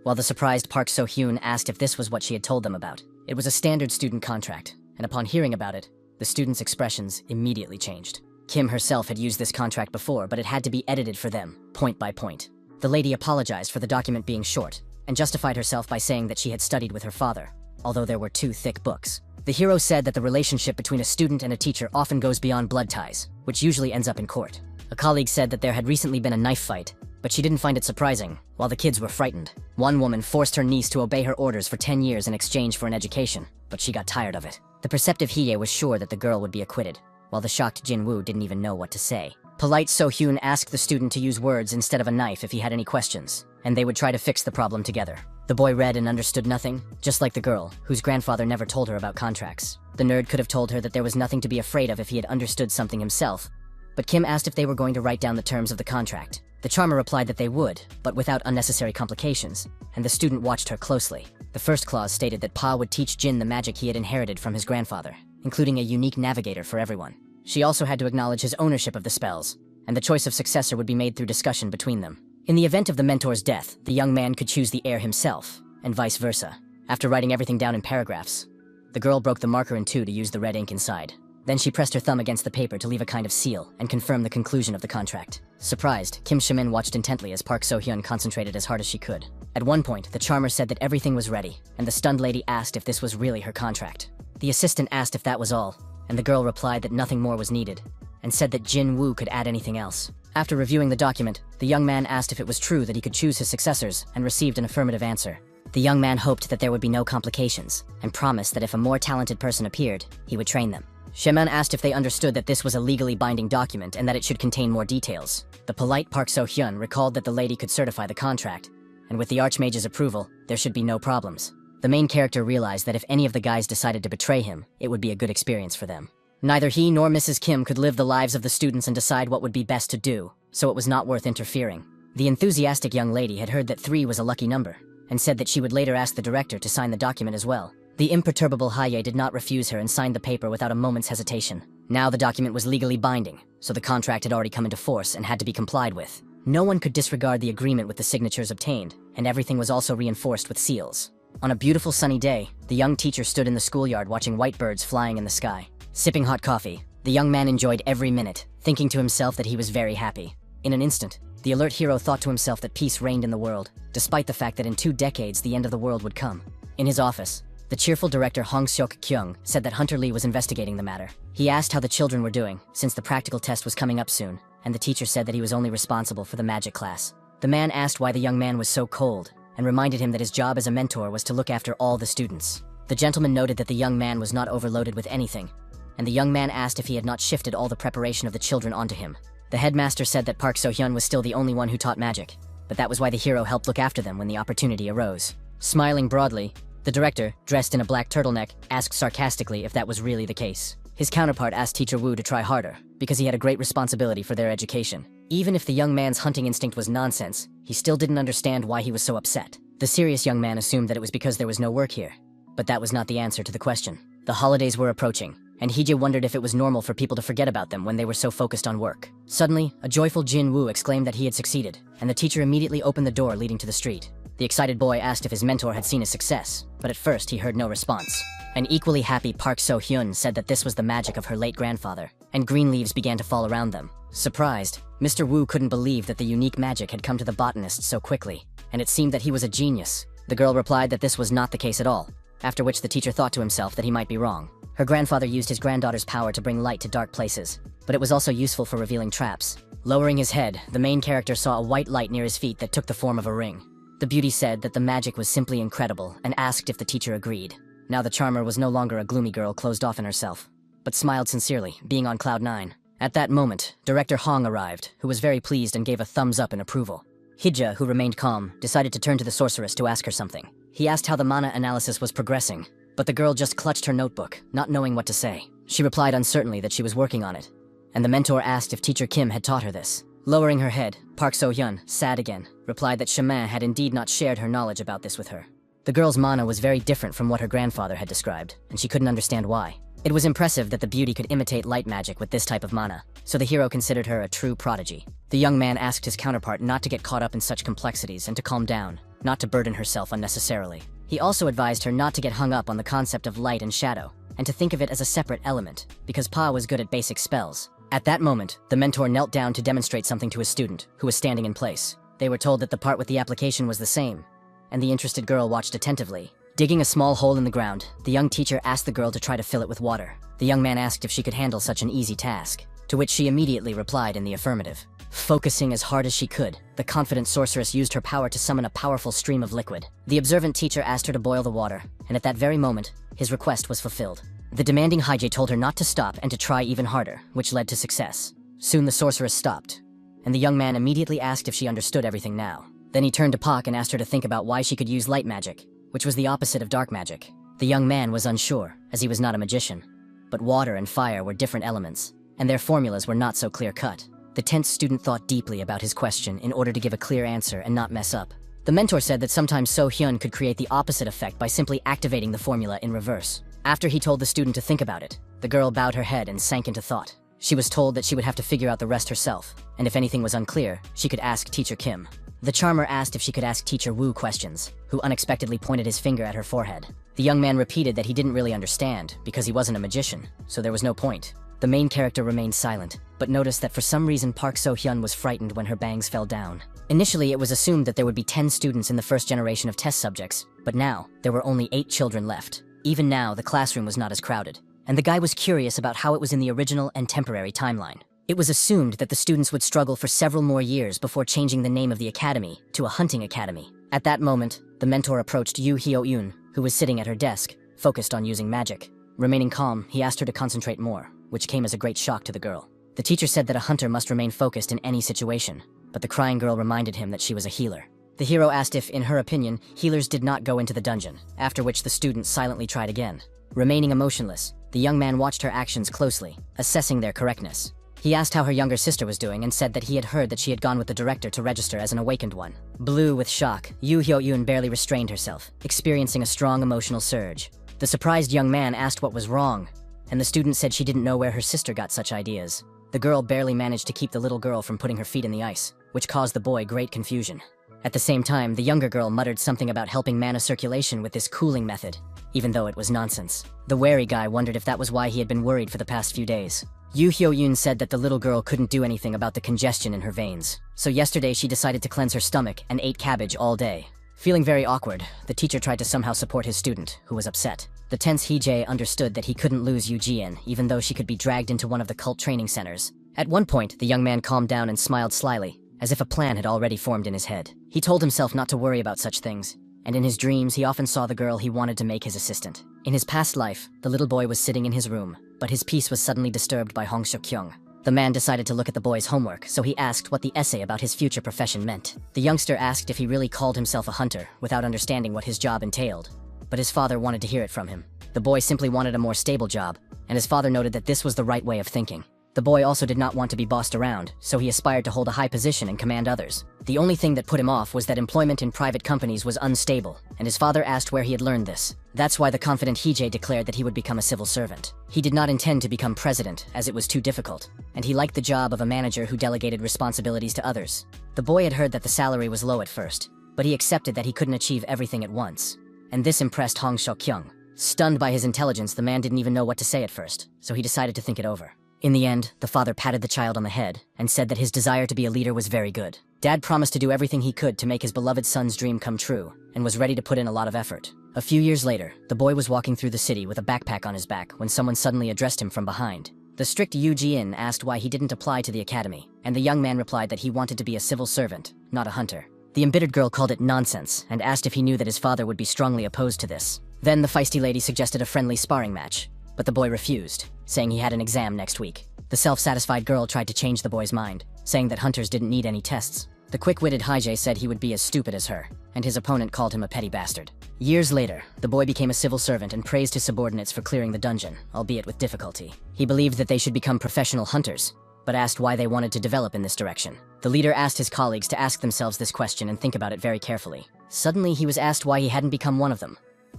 while the surprised Park So-hyun asked if this was what she had told them about. It was a standard student contract, and upon hearing about it, the students' expressions immediately changed. Kim herself had used this contract before, but it had to be edited for them, point by point. The lady apologized for the document being short, and justified herself by saying that she had studied with her father, although there were 2 thick books. The hero said that the relationship between a student and a teacher often goes beyond blood ties, which usually ends up in court. A colleague said that there had recently been a knife fight, but she didn't find it surprising, while the kids were frightened. One woman forced her niece to obey her orders for 10 years in exchange for an education, but she got tired of it. The perceptive Hee-jae was sure that the girl would be acquitted, while the shocked Jin Woo didn't even know what to say. Polite So-hyun asked the student to use words instead of a knife if he had any questions, and they would try to fix the problem together. The boy read and understood nothing, just like the girl, whose grandfather never told her about contracts. The nerd could have told her that there was nothing to be afraid of if he had understood something himself, but Kim asked if they were going to write down the terms of the contract. The charmer replied that they would, but without unnecessary complications, and the student watched her closely. The first clause stated that Pa would teach Jin the magic he had inherited from his grandfather, including a unique navigator for everyone. She also had to acknowledge his ownership of the spells, and the choice of successor would be made through discussion between them. In the event of the mentor's death, the young man could choose the heir himself, and vice versa. After writing everything down in paragraphs, the girl broke the marker in 2 to use the red ink inside. Then she pressed her thumb against the paper to leave a kind of seal and confirm the conclusion of the contract. Surprised, Kim Shamin watched intently as Park So-hyun concentrated as hard as she could. At one point, the charmer said that everything was ready, and the stunned lady asked if this was really her contract. The assistant asked if that was all, and the girl replied that nothing more was needed, and said that Jin Woo could add anything else. After reviewing the document, the young man asked if it was true that he could choose his successors, and received an affirmative answer. The young man hoped that there would be no complications, and promised that if a more talented person appeared, he would train them. Sheman asked if they understood that this was a legally binding document and that it should contain more details. The polite Park So-hyun recalled that the lady could certify the contract, and with the Archmage's approval, there should be no problems. The main character realized that if any of the guys decided to betray him, it would be a good experience for them. Neither he nor Mrs. Kim could live the lives of the students and decide what would be best to do, so it was not worth interfering. The enthusiastic young lady had heard that 3 was a lucky number, and said that she would later ask the director to sign the document as well. The imperturbable Haye did not refuse her and signed the paper without a moment's hesitation. Now the document was legally binding, so the contract had already come into force and had to be complied with. No one could disregard the agreement with the signatures obtained, and everything was also reinforced with seals. On a beautiful sunny day, the young teacher stood in the schoolyard watching white birds flying in the sky. Sipping hot coffee, the young man enjoyed every minute, thinking to himself that he was very happy. In an instant, the alert hero thought to himself that peace reigned in the world, despite the fact that in 2 decades the end of the world would come. In his office, the cheerful director Hong Seok-kyung said that Hunter Lee was investigating the matter. He asked how the children were doing, since the practical test was coming up soon, and the teacher said that he was only responsible for the magic class. The man asked why the young man was so cold, and reminded him that his job as a mentor was to look after all the students. The gentleman noted that the young man was not overloaded with anything, and the young man asked if he had not shifted all the preparation of the children onto him. The headmaster said that Park So-hyun was still the only one who taught magic, but that was why the hero helped look after them when the opportunity arose. Smiling broadly, the director, dressed in a black turtleneck, asked sarcastically if that was really the case. His counterpart asked Teacher Wu to try harder, because he had a great responsibility for their education. Even if the young man's hunting instinct was nonsense, he still didn't understand why he was so upset. The serious young man assumed that it was because there was no work here, but that was not the answer to the question. The holidays were approaching, and Hije wondered if it was normal for people to forget about them when they were so focused on work. Suddenly, a joyful Jin Woo exclaimed that he had succeeded, and the teacher immediately opened the door leading to the street. The excited boy asked if his mentor had seen his success, but at first he heard no response. An equally happy Park So-hyun said that this was the magic of her late grandfather, and green leaves began to fall around them. Surprised, Mr. Wu couldn't believe that the unique magic had come to the botanist so quickly, and it seemed that he was a genius. The girl replied that this was not the case at all, after which the teacher thought to himself that he might be wrong. Her grandfather used his granddaughter's power to bring light to dark places, but it was also useful for revealing traps. Lowering his head, the main character saw a white light near his feet that took the form of a ring. The beauty said that the magic was simply incredible and asked if the teacher agreed. Now the charmer was no longer a gloomy girl closed off in herself, but smiled sincerely, being on cloud 9. At that moment, Director Hong arrived, who was very pleased and gave a thumbs up in approval. Hija, who remained calm, decided to turn to the sorceress to ask her something. He asked how the mana analysis was progressing, but the girl just clutched her notebook, not knowing what to say. She replied uncertainly that she was working on it, and the mentor asked if Teacher Kim had taught her this. Lowering her head, Park So-hyun, sad again, replied that Shaman had indeed not shared her knowledge about this with her. The girl's mana was very different from what her grandfather had described, and she couldn't understand why. It was impressive that the beauty could imitate light magic with this type of mana, so the hero considered her a true prodigy. The young man asked his counterpart not to get caught up in such complexities and to calm down, not to burden herself unnecessarily. He also advised her not to get hung up on the concept of light and shadow, and to think of it as a separate element, because Pa was good at basic spells. At that moment, the mentor knelt down to demonstrate something to his student, who was standing in place. They were told that the part with the application was the same, and the interested girl watched attentively. Digging a small hole in the ground, the young teacher asked the girl to try to fill it with water. The young man asked if she could handle such an easy task, to which she immediately replied in the affirmative. Focusing as hard as she could, the confident sorceress used her power to summon a powerful stream of liquid. The observant teacher asked her to boil the water, and at that very moment, his request was fulfilled. The demanding Haije told her not to stop and to try even harder, which led to success. Soon the sorceress stopped, and the young man immediately asked if she understood everything now. Then he turned to Pak and asked her to think about why she could use light magic, which was the opposite of dark magic. The young man was unsure, as he was not a magician. But water and fire were different elements, and their formulas were not so clear-cut. The tense student thought deeply about his question in order to give a clear answer and not mess up. The mentor said that sometimes So-hyun could create the opposite effect by simply activating the formula in reverse. After he told the student to think about it, the girl bowed her head and sank into thought. She was told that she would have to figure out the rest herself, and if anything was unclear, she could ask Teacher Kim. The charmer asked if she could ask Teacher Wu questions, who unexpectedly pointed his finger at her forehead. The young man repeated that he didn't really understand, because he wasn't a magician, so there was no point. The main character remained silent, but noticed that for some reason Park So-hyun was frightened when her bangs fell down. Initially, it was assumed that there would be 10 students in the first generation of test subjects, but now, there were only 8 children left. Even now, the classroom was not as crowded, and the guy was curious about how it was in the original and temporary timeline. It was assumed that the students would struggle for several more years before changing the name of the academy to a hunting academy. At that moment, the mentor approached Yu Hyo-yoon, who was sitting at her desk, focused on using magic. Remaining calm, he asked her to concentrate more, which came as a great shock to the girl. The teacher said that a hunter must remain focused in any situation, but the crying girl reminded him that she was a healer. The hero asked if, in her opinion, healers did not go into the dungeon, after which the student silently tried again. Remaining emotionless, the young man watched her actions closely, assessing their correctness. He asked how her younger sister was doing and said that he had heard that she had gone with the director to register as an awakened one. Blue with shock, Yu Hyo-yoon barely restrained herself, experiencing a strong emotional surge. The surprised young man asked what was wrong, and the student said she didn't know where her sister got such ideas. The girl barely managed to keep the little girl from putting her feet in the ice, which caused the boy great confusion. At the same time, the younger girl muttered something about helping mana circulation with this cooling method, even though it was nonsense. The wary guy wondered if that was why he had been worried for the past few days. Yu Hyo-yoon said that the little girl couldn't do anything about the congestion in her veins, so yesterday she decided to cleanse her stomach and ate cabbage all day. Feeling very awkward, the teacher tried to somehow support his student, who was upset. The tense Hee-jae understood that he couldn't lose Yu Ji-in, even though she could be dragged into one of the cult training centers. At one point, the young man calmed down and smiled slyly, as if a plan had already formed in his head. He told himself not to worry about such things, and in his dreams he often saw the girl he wanted to make his assistant. In his past life, the little boy was sitting in his room, but his peace was suddenly disturbed by Hong Seok-kyung. The man decided to look at the boy's homework, so he asked what the essay about his future profession meant. The youngster asked if he really called himself a hunter, without understanding what his job entailed, but his father wanted to hear it from him. The boy simply wanted a more stable job, and his father noted that this was the right way of thinking. The boy also did not want to be bossed around, so he aspired to hold a high position and command others. The only thing that put him off was that employment in private companies was unstable, and his father asked where he had learned this. That's why the confident Hee-jae declared that he would become a civil servant. He did not intend to become president, as it was too difficult, and he liked the job of a manager who delegated responsibilities to others. The boy had heard that the salary was low at first, but he accepted that he couldn't achieve everything at once, and this impressed Hong Seok-kyung. Stunned by his intelligence, the man didn't even know what to say at first, so he decided to think it over. In the end, the father patted the child on the head and said that his desire to be a leader was very good. Dad promised to do everything he could to make his beloved son's dream come true and was ready to put in a lot of effort. A few years later, the boy was walking through the city with a backpack on his back when someone suddenly addressed him from behind. The strict Yu Ji-in asked why he didn't apply to the academy, and the young man replied that he wanted to be a civil servant, not a hunter. The embittered girl called it nonsense and asked if he knew that his father would be strongly opposed to this. Then the feisty lady suggested a friendly sparring match, but the boy refused, saying he had an exam next week. The self-satisfied girl tried to change the boy's mind, saying that hunters didn't need any tests. The quick-witted Hee-jae said he would be as stupid as her, and his opponent called him a petty bastard. Years later, the boy became a civil servant and praised his subordinates for clearing the dungeon, albeit with difficulty. He believed that they should become professional hunters, but asked why they wanted to develop in this direction. The leader asked his colleagues to ask themselves this question and think about it very carefully. Suddenly, he was asked why he hadn't become one of them,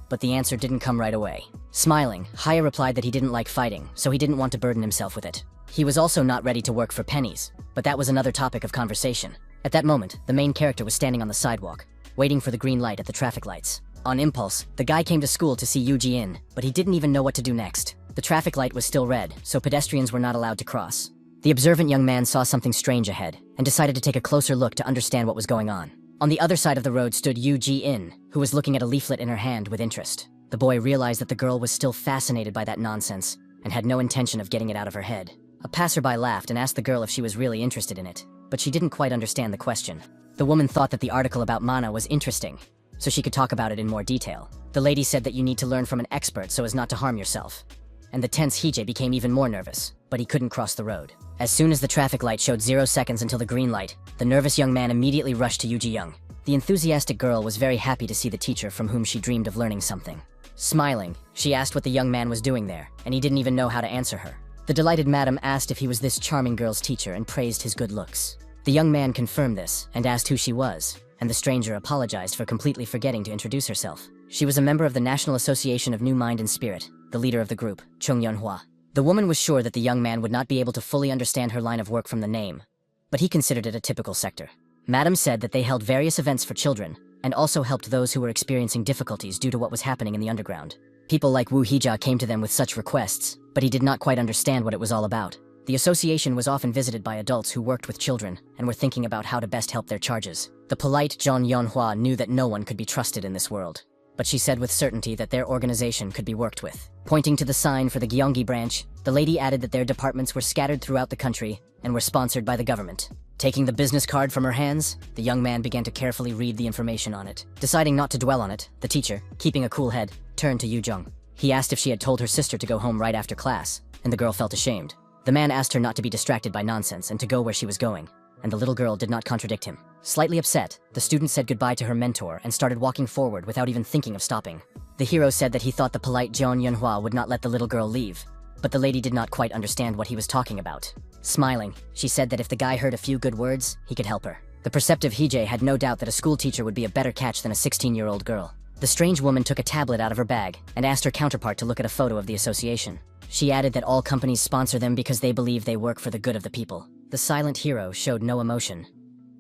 but the answer didn't come right away. Smiling, Haya replied that he didn't like fighting, so he didn't want to burden himself with it. He was also not ready to work for pennies, but that was another topic of conversation. At that moment, the main character was standing on the sidewalk, waiting for the green light at the traffic lights. On impulse, the guy came to school to see Yu Ji-in, but he didn't even know what to do next. The traffic light was still red, so pedestrians were not allowed to cross. The observant young man saw something strange ahead, and decided to take a closer look to understand what was going on. On the other side of the road stood Yu Ji-in, who was looking at a leaflet in her hand with interest. The boy realized that the girl was still fascinated by that nonsense, and had no intention of getting it out of her head. A passerby laughed and asked the girl if she was really interested in it, but she didn't quite understand the question. The woman thought that the article about mana was interesting, so she could talk about it in more detail. The lady said that you need to learn from an expert so as not to harm yourself. And the tense Hee-jae became even more nervous, but he couldn't cross the road. As soon as the traffic light showed 0 seconds until the green light, the nervous young man immediately rushed to Yu Ji-young. The enthusiastic girl was very happy to see the teacher from whom she dreamed of learning something. Smiling, she asked what the young man was doing there, and he didn't even know how to answer her. The delighted madam asked if he was this charming girl's teacher and praised his good looks. The young man confirmed this and asked who she was, and the stranger apologized for completely forgetting to introduce herself. She was a member of the National Association of New Mind and Spirit, the leader of the group, Chung Yeonhwa. The woman was sure that the young man would not be able to fully understand her line of work from the name, but he considered it a typical sector. Madam said that they held various events for children, and also helped those who were experiencing difficulties due to what was happening in the underground. People like Woo Hee-ja came to them with such requests, but he did not quite understand what it was all about. The association was often visited by adults who worked with children and were thinking about how to best help their charges. The polite John Yeonhwa knew that no one could be trusted in this world. but she said with certainty that their organization could be worked with. Pointing to the sign for the Gyeonggi branch, the lady added that their departments were scattered throughout the country and were sponsored by the government. Taking the business card from her hands, the young man began to carefully read the information on it. Deciding not to dwell on it, the teacher, keeping a cool head, turned to Yoo-jung. He asked if she had told her sister to go home right after class, and the girl felt ashamed. The man asked her not to be distracted by nonsense and to go where she was going, and the little girl did not contradict him. Slightly upset, the student said goodbye to her mentor and started walking forward without even thinking of stopping. The hero said that he thought the polite Jeon Yunhwa would not let the little girl leave, but the lady did not quite understand what he was talking about. Smiling, she said that if the guy heard a few good words, he could help her. The perceptive Hee-jae had no doubt that a school teacher would be a better catch than a 16-year-old girl. The strange woman took a tablet out of her bag and asked her counterpart to look at a photo of the association. She added that all companies sponsor them because they believe they work for the good of the people. The silent hero showed no emotion,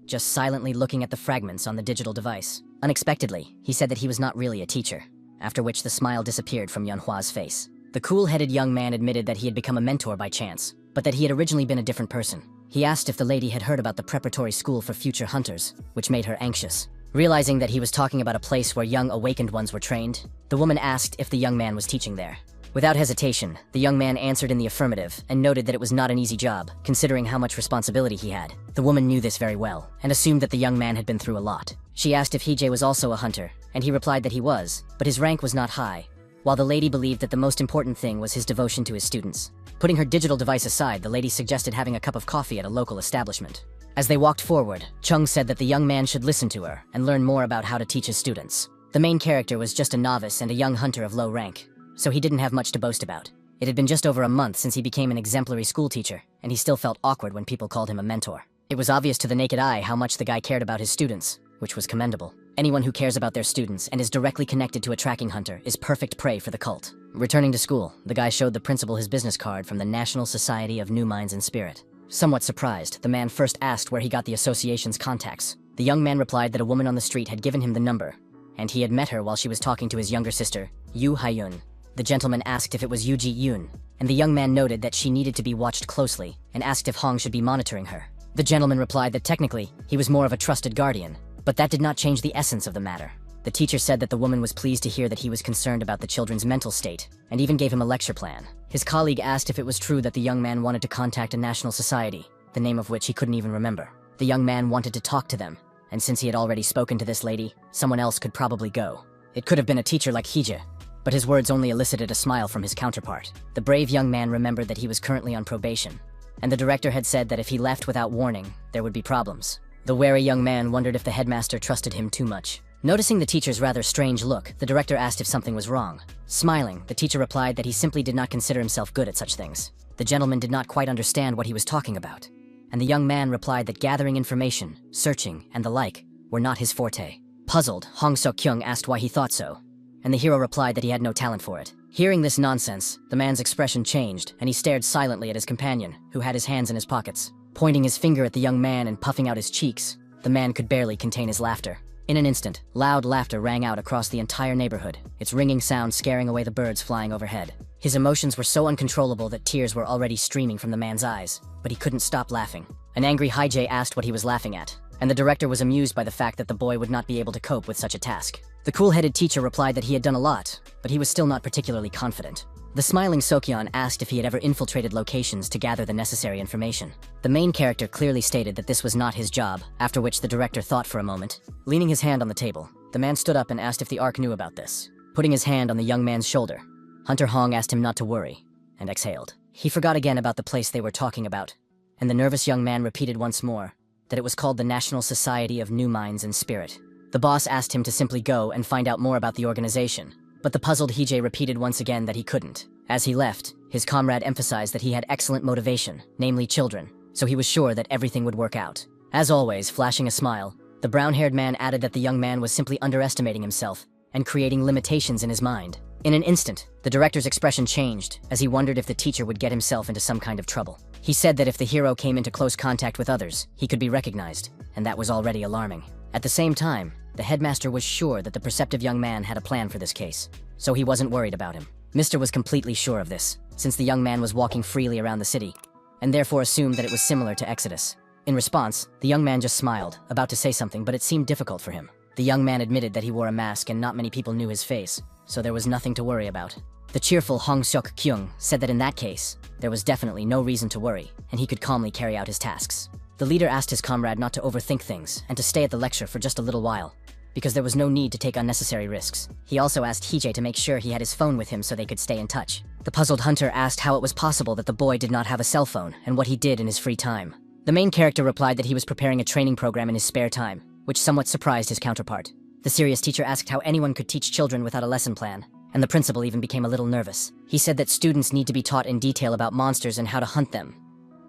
just silently looking at the fragments on the digital device. Unexpectedly, he said that he was not really a teacher, after which the smile disappeared from Yunhwa's face. The cool-headed young man admitted that he had become a mentor by chance, but that he had originally been a different person. He asked if the lady had heard about the preparatory school for future hunters, which made her anxious. Realizing that he was talking about a place where young awakened ones were trained, the woman asked if the young man was teaching there. Without hesitation, the young man answered in the affirmative and noted that it was not an easy job, considering how much responsibility he had. The woman knew this very well, and assumed that the young man had been through a lot. She asked if Hee-jae was also a hunter, and he replied that he was, but his rank was not high, while the lady believed that the most important thing was his devotion to his students. Putting her digital device aside, the lady suggested having a cup of coffee at a local establishment. As they walked forward, Chung said that the young man should listen to her and learn more about how to teach his students. The main character was just a novice and a young hunter of low rank, so he didn't have much to boast about. It had been just over a month since he became an exemplary school teacher, and he still felt awkward when people called him a mentor. It was obvious to the naked eye how much the guy cared about his students, which was commendable. Anyone who cares about their students and is directly connected to a tracking hunter is perfect prey for the cult. Returning to school, the guy showed the principal his business card from the National Society of New Minds and Spirit. Somewhat surprised, the man first asked where he got the association's contacts. The young man replied that a woman on the street had given him the number, and he had met her while she was talking to his younger sister, Yoo Hyun. The gentleman asked if it was Yoo Ji-yoon, and the young man noted that she needed to be watched closely and asked if Hong should be monitoring her. The gentleman replied that technically, he was more of a trusted guardian, but that did not change the essence of the matter. The teacher said that the woman was pleased to hear that he was concerned about the children's mental state, and even gave him a lecture plan. His colleague asked if it was true that the young man wanted to contact a national society, the name of which he couldn't even remember. The young man wanted to talk to them, and since he had already spoken to this lady, someone else could probably go. It could have been a teacher like Hee-jae, but his words only elicited a smile from his counterpart. The brave young man remembered that he was currently on probation, and the director had said that if he left without warning, there would be problems. The wary young man wondered if the headmaster trusted him too much. Noticing the teacher's rather strange look, the director asked if something was wrong. Smiling, the teacher replied that he simply did not consider himself good at such things. The gentleman did not quite understand what he was talking about, and the young man replied that gathering information, searching, and the like were not his forte. Puzzled, Hong Seok-kyung asked why he thought so, and the hero replied that he had no talent for it. Hearing this nonsense, the man's expression changed, and he stared silently at his companion, who had his hands in his pockets. Pointing his finger at the young man and puffing out his cheeks, the man could barely contain his laughter. In an instant, loud laughter rang out across the entire neighborhood, its ringing sound scaring away the birds flying overhead. His emotions were so uncontrollable that tears were already streaming from the man's eyes, but he couldn't stop laughing. An angry Hee-jae asked what he was laughing at, and the director was amused by the fact that the boy would not be able to cope with such a task. The cool-headed teacher replied that he had done a lot, but he was still not particularly confident. The smiling Sokyeon asked if he had ever infiltrated locations to gather the necessary information. The main character clearly stated that this was not his job, after which the director thought for a moment. Leaning his hand on the table, the man stood up and asked if the ARC knew about this. Putting his hand on the young man's shoulder, Hunter Hong asked him not to worry, and exhaled. He forgot again about the place they were talking about, and the nervous young man repeated once more that it was called the National Society of New Minds and Spirit. The boss asked him to simply go and find out more about the organization, but the puzzled Hee-jae repeated once again that he couldn't. As he left, his comrade emphasized that he had excellent motivation, namely children, so he was sure that everything would work out. As always, flashing a smile, the brown-haired man added that the young man was simply underestimating himself and creating limitations in his mind. In an instant, the director's expression changed as he wondered if the teacher would get himself into some kind of trouble. He said that if the hero came into close contact with others, he could be recognized, and that was already alarming. At the same time, the headmaster was sure that the perceptive young man had a plan for this case, so he wasn't worried about him. Mr. was completely sure of this, since the young man was walking freely around the city, and therefore assumed that it was similar to Exodus. In response, the young man just smiled, about to say something, but it seemed difficult for him. The young man admitted that he wore a mask and not many people knew his face, so there was nothing to worry about. The cheerful Hong Seok-kyung said that in that case, there was definitely no reason to worry, and he could calmly carry out his tasks. The leader asked his comrade not to overthink things and to stay at the lecture for just a little while, because there was no need to take unnecessary risks. He also asked Hee-jae to make sure he had his phone with him so they could stay in touch. The puzzled hunter asked how it was possible that the boy did not have a cell phone and what he did in his free time. The main character replied that he was preparing a training program in his spare time, which somewhat surprised his counterpart. The serious teacher asked how anyone could teach children without a lesson plan, and the principal even became a little nervous. He said that students need to be taught in detail about monsters and how to hunt them.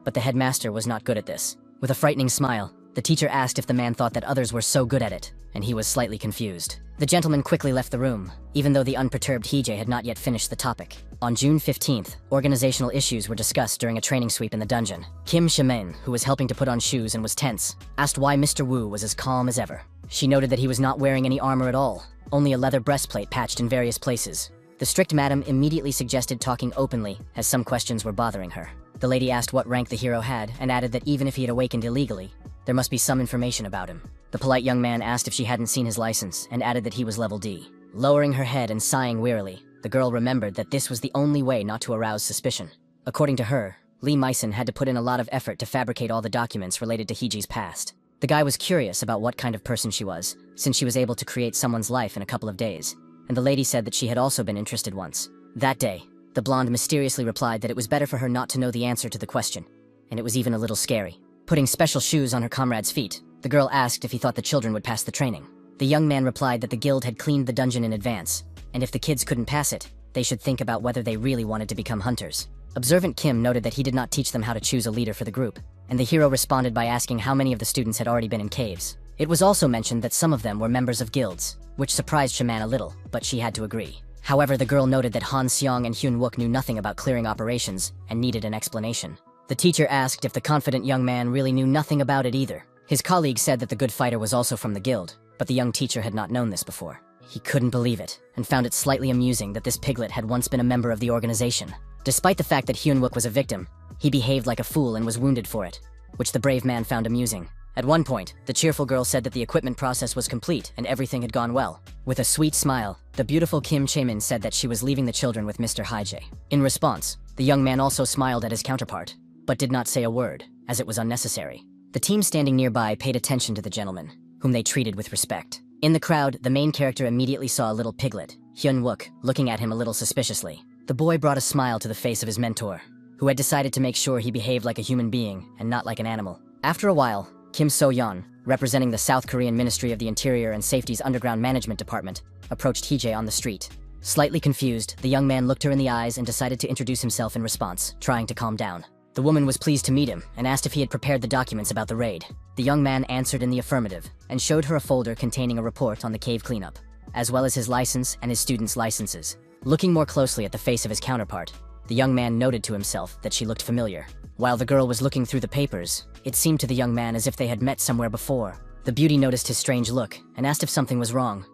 But the headmaster was not good at this. With a frightening smile, the teacher asked if the man thought that others were so good at it, and he was slightly confused. The gentleman quickly left the room, even though the unperturbed Hee-jae had not yet finished the topic. On June 15th, organizational issues were discussed during a training sweep in the dungeon. Kim Shamin, who was helping to put on shoes and was tense, asked why Mr. Wu was as calm as ever. She noted that he was not wearing any armor at all, only a leather breastplate patched in various places. The strict madam immediately suggested talking openly, as some questions were bothering her. The lady asked what rank the hero had, and added that even if he had awakened illegally, there must be some information about him. The polite young man asked if she hadn't seen his license, and added that he was level D. Lowering her head and sighing wearily, the girl remembered that this was the only way not to arouse suspicion. According to her, Lee Myson had to put in a lot of effort to fabricate all the documents related to Hee-jae's past. The guy was curious about what kind of person she was, since she was able to create someone's life in a couple of days, and the lady said that she had also been interested once. That day, the blonde mysteriously replied that it was better for her not to know the answer to the question, and it was even a little scary. Putting special shoes on her comrade's feet, the girl asked if he thought the children would pass the training. The young man replied that the guild had cleaned the dungeon in advance, and if the kids couldn't pass it, they should think about whether they really wanted to become hunters. Observant Kim noted that he did not teach them how to choose a leader for the group, and the hero responded by asking how many of the students had already been in caves. It was also mentioned that some of them were members of guilds, which surprised Shaman a little, but she had to agree. However, the girl noted that Han Seong and Hyun Wook knew nothing about clearing operations and needed an explanation. The teacher asked if the confident young man really knew nothing about it either. His colleague said that the good fighter was also from the guild, but the young teacher had not known this before. He couldn't believe it, and found it slightly amusing that this piglet had once been a member of the organization. Despite the fact that Hyun Wook was a victim, he behaved like a fool and was wounded for it, which the brave man found amusing. At one point, the cheerful girl said that the equipment process was complete and everything had gone well. With a sweet smile, the beautiful Kim Chae-min said that she was leaving the children with Mr. Hee-jae. In response, the young man also smiled at his counterpart, but did not say a word, as it was unnecessary. The team standing nearby paid attention to the gentleman, whom they treated with respect. In the crowd, the main character immediately saw a little piglet, Hyun Wook, looking at him a little suspiciously. The boy brought a smile to the face of his mentor, who had decided to make sure he behaved like a human being and not like an animal. After a while, Kim So-yeon, representing the South Korean Ministry of the Interior and Safety's Underground Management Department, approached Hee-jae on the street. Slightly confused, the young man looked her in the eyes and decided to introduce himself in response, trying to calm down. The woman was pleased to meet him and asked if he had prepared the documents about the raid. The young man answered in the affirmative and showed her a folder containing a report on the cave cleanup, as well as his license and his students' licenses. Looking more closely at the face of his counterpart, the young man noted to himself that she looked familiar. While the girl was looking through the papers, it seemed to the young man as if they had met somewhere before. The beauty noticed his strange look and asked if something was wrong.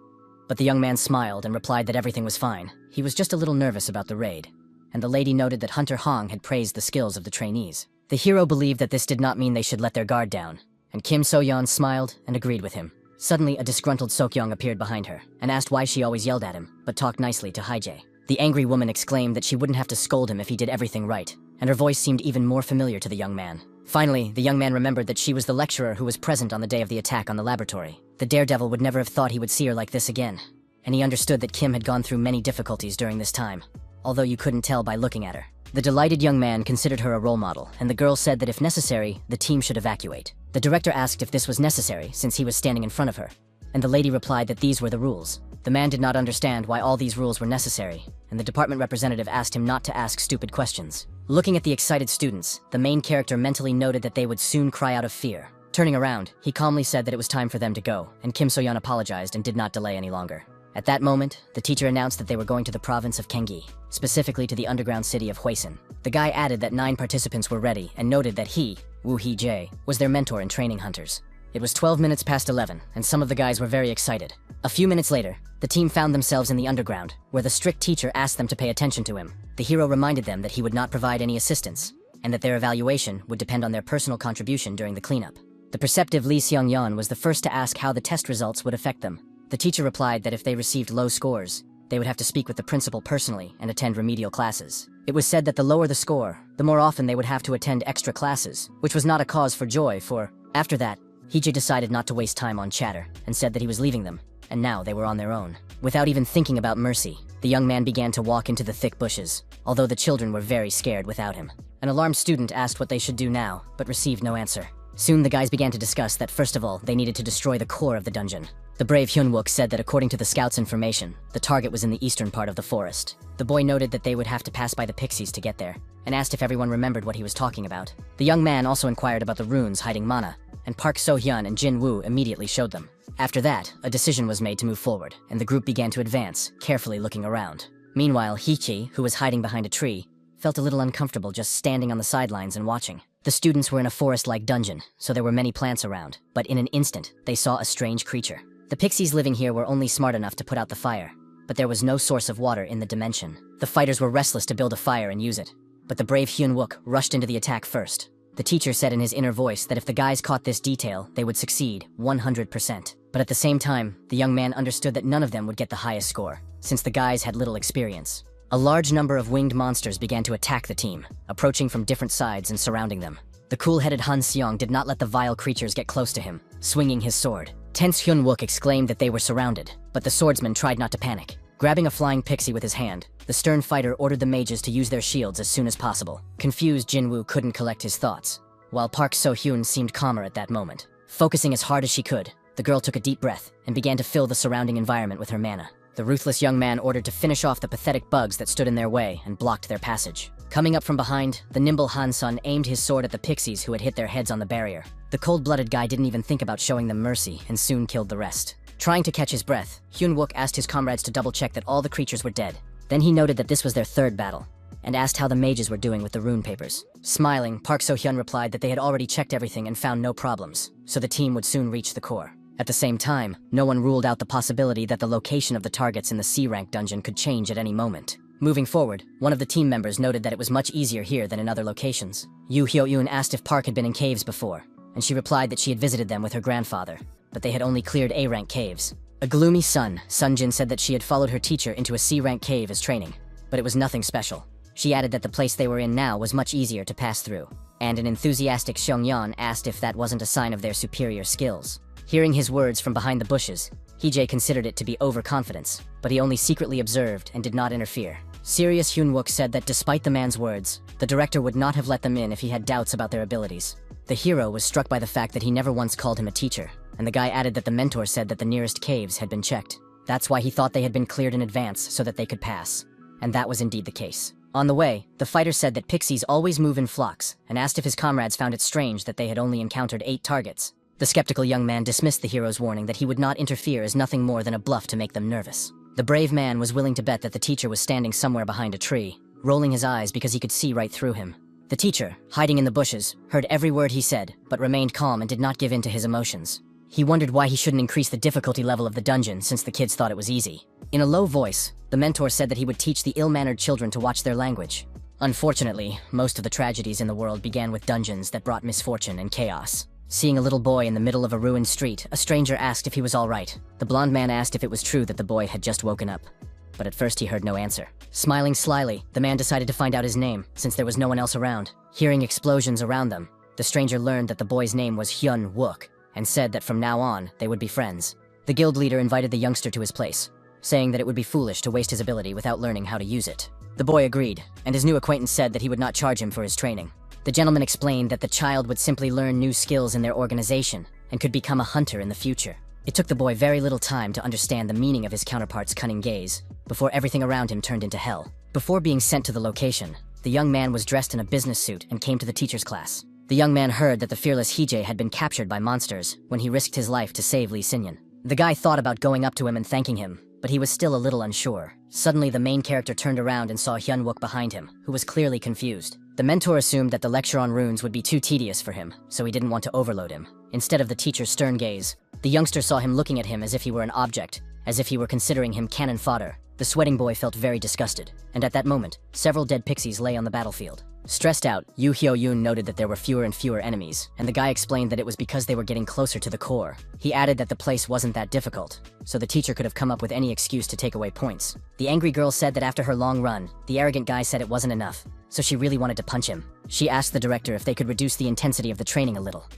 But the young man smiled and replied that everything was fine. He was just a little nervous about the raid. And the lady noted that Hunter Hong had praised the skills of the trainees. The hero believed that this did not mean they should let their guard down, and Kim So-yeon smiled and agreed with him. Suddenly, a disgruntled Sok-young appeared behind her and asked why she always yelled at him, but talked nicely to Hee-jae. The angry woman exclaimed that she wouldn't have to scold him if he did everything right, and her voice seemed even more familiar to the young man. Finally, the young man remembered that she was the lecturer who was present on the day of the attack on the laboratory. The daredevil would never have thought he would see her like this again, and he understood that Kim had gone through many difficulties during this time, although you couldn't tell by looking at her. The delighted young man considered her a role model, and the girl said that if necessary, the team should evacuate. The director asked if this was necessary since he was standing in front of her, and the lady replied that these were the rules. The man did not understand why all these rules were necessary, and the department representative asked him not to ask stupid questions. Looking at the excited students, the main character mentally noted that they would soon cry out of fear. Turning around, he calmly said that it was time for them to go, and Kim So-yeon apologized and did not delay any longer. At that moment, the teacher announced that they were going to the province of Gyeonggi, specifically to the underground city of Hwaesun. The guy added that 9 participants were ready and noted that he, Woo Hee-jae, was their mentor in training hunters. It was 12 minutes past 11, and some of the guys were very excited. A few minutes later, the team found themselves in the underground, where the strict teacher asked them to pay attention to him. The hero reminded them that he would not provide any assistance, and that their evaluation would depend on their personal contribution during the cleanup. The perceptive Lee Seong-yeon was the first to ask how the test results would affect them. The teacher replied that if they received low scores, they would have to speak with the principal personally and attend remedial classes. It was said that the lower the score, the more often they would have to attend extra classes, which was not a cause for joy, for after that, Hee-jae decided not to waste time on chatter and said that he was leaving them, and now they were on their own. Without even thinking about mercy, the young man began to walk into the thick bushes, although the children were very scared without him. An alarmed student asked what they should do now, but received no answer. Soon the guys began to discuss that first of all, they needed to destroy the core of the dungeon. The brave Hyun-wook said that according to the scout's information, the target was in the eastern part of the forest. The boy noted that they would have to pass by the pixies to get there, and asked if everyone remembered what he was talking about. The young man also inquired about the runes hiding mana, and Park So-hyun and Jin-woo immediately showed them. After that, a decision was made to move forward, and the group began to advance, carefully looking around. Meanwhile, Hee-jae, who was hiding behind a tree, felt a little uncomfortable just standing on the sidelines and watching. The students were in a forest-like dungeon, so there were many plants around, but in an instant, they saw a strange creature. The pixies living here were only smart enough to put out the fire, but there was no source of water in the dimension. The fighters were restless to build a fire and use it, but the brave Hyun-wook rushed into the attack first. The teacher said in his inner voice that if the guys caught this detail, they would succeed 100%. But at the same time, the young man understood that none of them would get the highest score, since the guys had little experience. A large number of winged monsters began to attack the team, approaching from different sides and surrounding them. The cool-headed Han Seong did not let the vile creatures get close to him, swinging his sword. Tense Hyun-wook exclaimed that they were surrounded, but the swordsman tried not to panic. Grabbing a flying pixie with his hand, the stern fighter ordered the mages to use their shields as soon as possible. Confused Jin-woo couldn't collect his thoughts, while Park So-hyun seemed calmer at that moment. Focusing as hard as she could, the girl took a deep breath and began to fill the surrounding environment with her mana. The ruthless young man ordered to finish off the pathetic bugs that stood in their way and blocked their passage. Coming up from behind, the nimble Han-sun aimed his sword at the pixies who had hit their heads on the barrier. The cold-blooded guy didn't even think about showing them mercy and soon killed the rest. Trying to catch his breath, Hyun-wook asked his comrades to double-check that all the creatures were dead. Then he noted that this was their third battle, and asked how the mages were doing with the rune papers. Smiling, Park So-hyun replied that they had already checked everything and found no problems, so the team would soon reach the core. At the same time, no one ruled out the possibility that the location of the targets in the C-rank dungeon could change at any moment. Moving forward, one of the team members noted that it was much easier here than in other locations. Yoo Hyo-eun asked if Park had been in caves before, and she replied that she had visited them with her grandfather, but they had only cleared A-rank caves. A gloomy Sunjin said that she had followed her teacher into a C-rank cave as training, but it was nothing special. She added that the place they were in now was much easier to pass through, and an enthusiastic Seong-yeon asked if that wasn't a sign of their superior skills. Hearing his words from behind the bushes, Hee-jae considered it to be overconfidence, but he only secretly observed and did not interfere. Serious Hyun-wook said that despite the man's words, the director would not have let them in if he had doubts about their abilities. The hero was struck by the fact that he never once called him a teacher, and the guy added that the mentor said that the nearest caves had been checked. That's why he thought they had been cleared in advance so that they could pass. And that was indeed the case. On the way, the fighter said that pixies always move in flocks, and asked if his comrades found it strange that they had only encountered 8 targets. The skeptical young man dismissed the hero's warning that he would not interfere as nothing more than a bluff to make them nervous. The brave man was willing to bet that the teacher was standing somewhere behind a tree, rolling his eyes because he could see right through him. The teacher, hiding in the bushes, heard every word he said, but remained calm and did not give in to his emotions. He wondered why he shouldn't increase the difficulty level of the dungeon since the kids thought it was easy. In a low voice, the mentor said that he would teach the ill-mannered children to watch their language. Unfortunately, most of the tragedies in the world began with dungeons that brought misfortune and chaos. Seeing a little boy in the middle of a ruined street, a stranger asked if he was all right. The blonde man asked if it was true that the boy had just woken up, but at first he heard no answer. Smiling slyly, the man decided to find out his name, since there was no one else around. Hearing explosions around them, the stranger learned that the boy's name was Hyun-wook, and said that from now on, they would be friends. The guild leader invited the youngster to his place, saying that it would be foolish to waste his ability without learning how to use it. The boy agreed, and his new acquaintance said that he would not charge him for his training. The gentleman explained that the child would simply learn new skills in their organization and could become a hunter in the future. It took the boy very little time to understand the meaning of his counterpart's cunning gaze, before everything around him turned into hell. Before being sent to the location, the young man was dressed in a business suit and came to the teacher's class. The young man heard that the fearless Hee-jae had been captured by monsters when he risked his life to save Lee Sin-yeon. The guy thought about going up to him and thanking him, but he was still a little unsure. Suddenly, the main character turned around and saw Hyun-wook behind him, who was clearly confused. The mentor assumed that the lecture on runes would be too tedious for him, so he didn't want to overload him. Instead of the teacher's stern gaze, the youngster saw him looking at him as if he were an object, as if he were considering him cannon fodder. The sweating boy felt very disgusted, and at that moment, several dead pixies lay on the battlefield. Stressed out, Yu Hyo-yoon noted that there were fewer and fewer enemies, and the guy explained that it was because they were getting closer to the core. He added that the place wasn't that difficult, so the teacher could have come up with any excuse to take away points. The angry girl said that after her long run, the arrogant guy said it wasn't enough, so she really wanted to punch him. She asked the director if they could reduce the intensity of the training a little.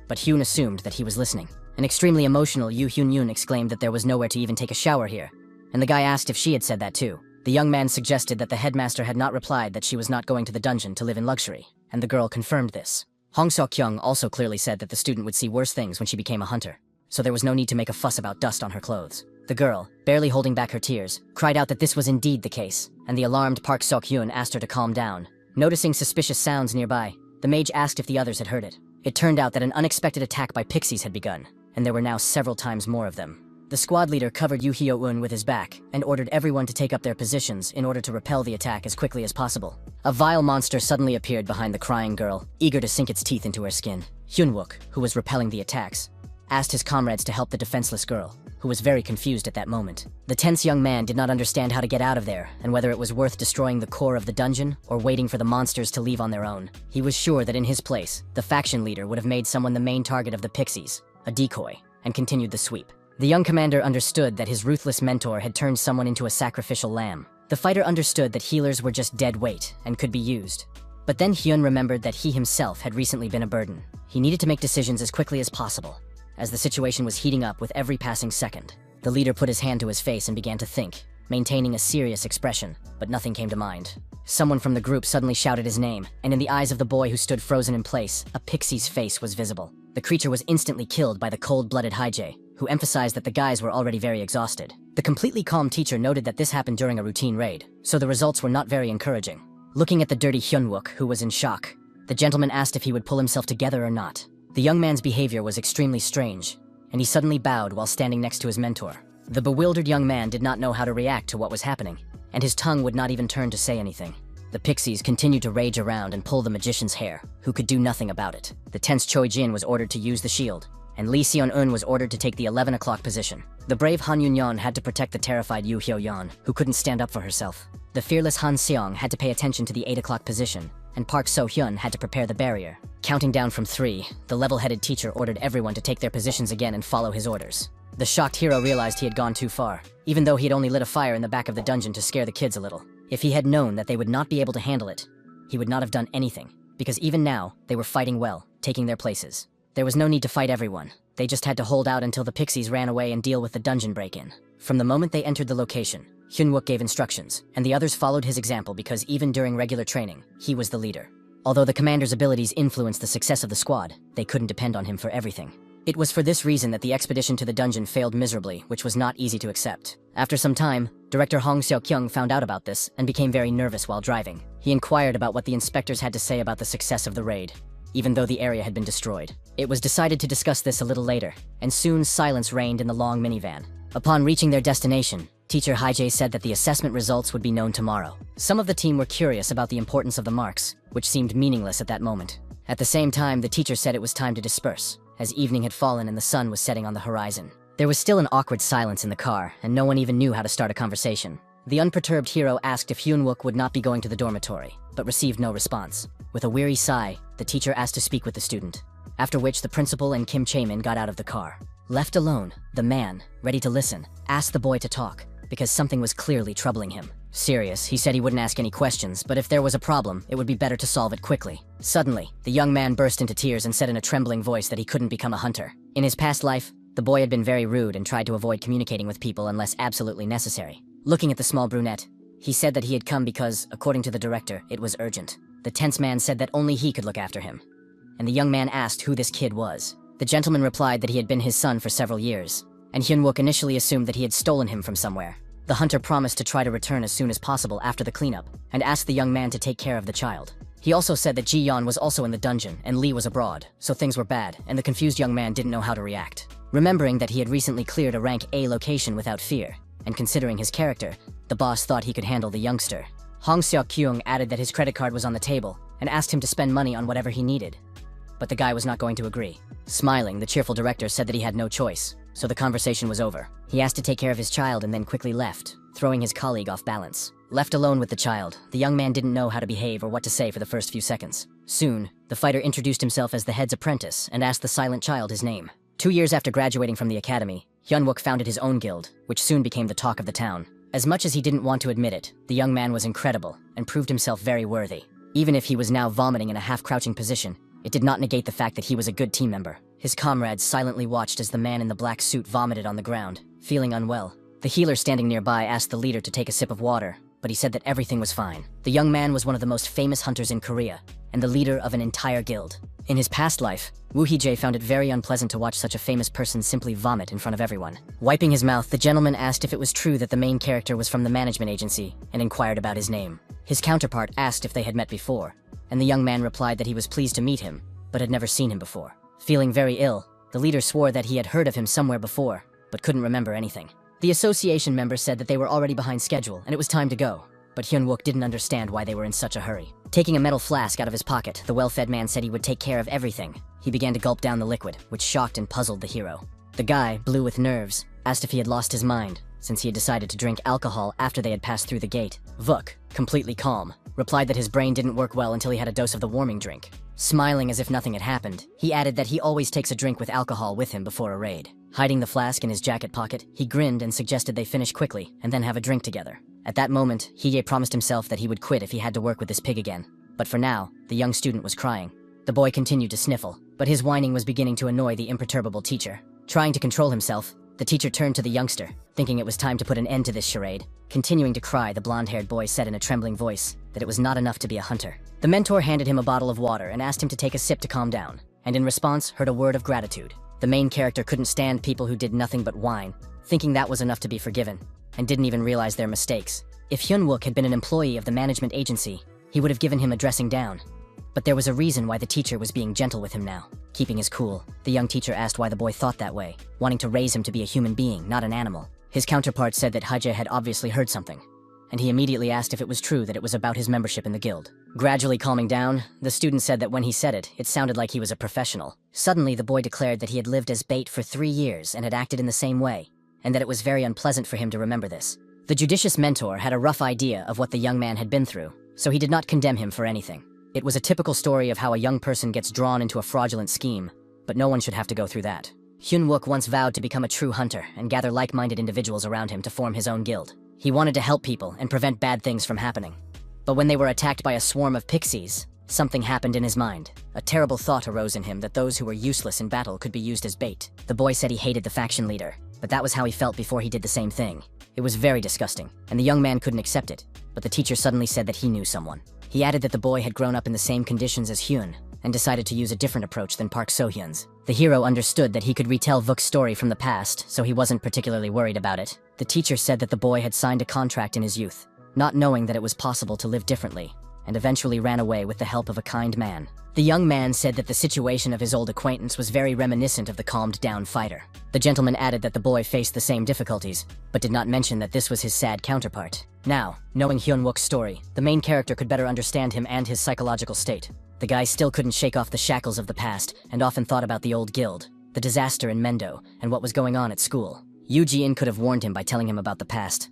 But Hyun assumed that he was listening. An extremely emotional Yu Hyun-yoon exclaimed that there was nowhere to even take a shower here, and the guy asked if she had said that too. The young man suggested that the headmaster had not replied that she was not going to the dungeon to live in luxury, and the girl confirmed this. Hong Seok-kyung also clearly said that the student would see worse things when she became a hunter, so there was no need to make a fuss about dust on her clothes. The girl, barely holding back her tears, cried out that this was indeed the case, and the alarmed Park Seok-hyun asked her to calm down. Noticing suspicious sounds nearby, the mage asked if the others had heard it. It turned out that an unexpected attack by pixies had begun, and there were now several times more of them. The squad leader covered Yu Hyo-eun with his back and ordered everyone to take up their positions in order to repel the attack as quickly as possible. A vile monster suddenly appeared behind the crying girl, eager to sink its teeth into her skin. Hyunwook, who was repelling the attacks, asked his comrades to help the defenseless girl, who was very confused at that moment. The tense young man did not understand how to get out of there and whether it was worth destroying the core of the dungeon or waiting for the monsters to leave on their own. He was sure that in his place, the faction leader would have made someone the main target of the pixies, a decoy, and continued the sweep. The young commander understood that his ruthless mentor had turned someone into a sacrificial lamb. The fighter understood that healers were just dead weight and could be used. But then Hyun remembered that he himself had recently been a burden. He needed to make decisions as quickly as possible, as the situation was heating up with every passing second. The leader put his hand to his face and began to think, maintaining a serious expression, but nothing came to mind. Someone from the group suddenly shouted his name, and in the eyes of the boy who stood frozen in place, a pixie's face was visible. The creature was instantly killed by the cold-blooded Haijay, who emphasized that the guys were already very exhausted. The completely calm teacher noted that this happened during a routine raid, so the results were not very encouraging. Looking at the dirty Hyunwook, who was in shock, the gentleman asked if he would pull himself together or not. The young man's behavior was extremely strange, and he suddenly bowed while standing next to his mentor. The bewildered young man did not know how to react to what was happening, and his tongue would not even turn to say anything. The pixies continued to rage around and pull the magician's hair, who could do nothing about it. The tense Choi Jin was ordered to use the shield, and Lee Seon-eun was ordered to take the 11 o'clock position. The brave Han Yun-yeon had to protect the terrified Yu Hyo-yeon, who couldn't stand up for herself. The fearless Han Seong had to pay attention to the 8 o'clock position, and Park So-hyun had to prepare the barrier. Counting down from 3, the level-headed teacher ordered everyone to take their positions again and follow his orders. The shocked hero realized he had gone too far, even though he had only lit a fire in the back of the dungeon to scare the kids a little. If he had known that they would not be able to handle it, he would not have done anything, because even now, they were fighting well, taking their places. There was no need to fight everyone. They just had to hold out until the pixies ran away and deal with the dungeon break-in. From the moment they entered the location, Hyunwook gave instructions, and the others followed his example because even during regular training, he was the leader. Although the commander's abilities influenced the success of the squad, they couldn't depend on him for everything. It was for this reason that the expedition to the dungeon failed miserably, which was not easy to accept. After some time, Director Hong Seok-kyung found out about this and became very nervous while driving. He inquired about what the inspectors had to say about the success of the raid, even though the area had been destroyed. It was decided to discuss this a little later, and soon silence reigned in the long minivan. Upon reaching their destination, Teacher Haijay said that the assessment results would be known tomorrow. Some of the team were curious about the importance of the marks, which seemed meaningless at that moment. At the same time, the teacher said it was time to disperse, as evening had fallen and the sun was setting on the horizon. There was still an awkward silence in the car, and no one even knew how to start a conversation. The unperturbed hero asked if Hyunwook would not be going to the dormitory, but received no response. With a weary sigh, the teacher asked to speak with the student, after which the principal and Kim Chae-min got out of the car. Left alone, the man, ready to listen, asked the boy to talk, because something was clearly troubling him. Serious, he said he wouldn't ask any questions, but if there was a problem, it would be better to solve it quickly. Suddenly, the young man burst into tears and said in a trembling voice that he couldn't become a hunter. In his past life, the boy had been very rude and tried to avoid communicating with people unless absolutely necessary. Looking at the small brunette, he said that he had come because, according to the director, it was urgent. The tense man said that only he could look after him, and the young man asked who this kid was. The gentleman replied that he had been his son for several years, and Hyunwook initially assumed that he had stolen him from somewhere. The hunter promised to try to return as soon as possible after the cleanup, and asked the young man to take care of the child. He also said that Ji-yeon was also in the dungeon, and Lee was abroad, so things were bad, and the confused young man didn't know how to react. Remembering that he had recently cleared a rank A location without fear, and considering his character, the boss thought he could handle the youngster. Hong Seok-kyung added that his credit card was on the table, and asked him to spend money on whatever he needed. But the guy was not going to agree. Smiling, the cheerful director said that he had no choice, so the conversation was over. He asked to take care of his child and then quickly left, throwing his colleague off balance. Left alone with the child, the young man didn't know how to behave or what to say for the first few seconds. Soon, the fighter introduced himself as the head's apprentice and asked the silent child his name. 2 years after graduating from the academy, Hyunwook founded his own guild, which soon became the talk of the town. As much as he didn't want to admit it, the young man was incredible and proved himself very worthy. Even if he was now vomiting in a half-crouching position, it did not negate the fact that he was a good team member. His comrades silently watched as the man in the black suit vomited on the ground, feeling unwell. The healer standing nearby asked the leader to take a sip of water, but he said that everything was fine. The young man was one of the most famous hunters in Korea, and the leader of an entire guild. In his past life, Woo Hee-jae found it very unpleasant to watch such a famous person simply vomit in front of everyone. Wiping his mouth, the gentleman asked if it was true that the main character was from the management agency, and inquired about his name. His counterpart asked if they had met before, and the young man replied that he was pleased to meet him, but had never seen him before. Feeling very ill, the leader swore that he had heard of him somewhere before, but couldn't remember anything. The association members said that they were already behind schedule and it was time to go, but Hyunwook didn't understand why they were in such a hurry. Taking a metal flask out of his pocket, the well-fed man said he would take care of everything. He began to gulp down the liquid, which shocked and puzzled the hero. The guy, blue with nerves, asked if he had lost his mind, since he had decided to drink alcohol after they had passed through the gate. Wook, completely calm, replied that his brain didn't work well until he had a dose of the warming drink. Smiling as if nothing had happened, he added that he always takes a drink with alcohol with him before a raid. Hiding the flask in his jacket pocket, he grinned and suggested they finish quickly and then have a drink together. At that moment, Hee-jae promised himself that he would quit if he had to work with this pig again. But for now, the young student was crying. The boy continued to sniffle, but his whining was beginning to annoy the imperturbable teacher. Trying to control himself, the teacher turned to the youngster, thinking it was time to put an end to this charade. Continuing to cry, the blonde-haired boy said in a trembling voice that it was not enough to be a hunter. The mentor handed him a bottle of water and asked him to take a sip to calm down, and in response heard a word of gratitude. The main character couldn't stand people who did nothing but whine, thinking that was enough to be forgiven, and didn't even realize their mistakes. If Hyunwook had been an employee of the management agency, he would have given him a dressing down. But there was a reason why the teacher was being gentle with him now. Keeping his cool, the young teacher asked why the boy thought that way, wanting to raise him to be a human being, not an animal. His counterpart said that Hee-jae had obviously heard something, and he immediately asked if it was true that it was about his membership in the guild. Gradually calming down, the student said that when he said it, it sounded like he was a professional. Suddenly, the boy declared that he had lived as bait for 3 years and had acted in the same way, and that it was very unpleasant for him to remember this. The judicious mentor had a rough idea of what the young man had been through, so he did not condemn him for anything. It was a typical story of how a young person gets drawn into a fraudulent scheme, but no one should have to go through that. Hyunwook once vowed to become a true hunter and gather like-minded individuals around him to form his own guild. He wanted to help people and prevent bad things from happening. But when they were attacked by a swarm of pixies, something happened in his mind. A terrible thought arose in him that those who were useless in battle could be used as bait. The boy said he hated the faction leader, but that was how he felt before he did the same thing. It was very disgusting, and the young man couldn't accept it, but the teacher suddenly said that he knew someone. He added that the boy had grown up in the same conditions as Hyun, and decided to use a different approach than Park So-hyun's. The hero understood that he could retell Wook's story from the past, so he wasn't particularly worried about it. The teacher said that the boy had signed a contract in his youth, not knowing that it was possible to live differently, and eventually ran away with the help of a kind man. The young man said that the situation of his old acquaintance was very reminiscent of the calmed-down fighter. The gentleman added that the boy faced the same difficulties, but did not mention that this was his sad counterpart. Now, knowing Hyunwook's story, the main character could better understand him and his psychological state. The guy still couldn't shake off the shackles of the past, and often thought about the old guild, the disaster in Mendo, and what was going on at school. Yoo Ji-in could have warned him by telling him about the past,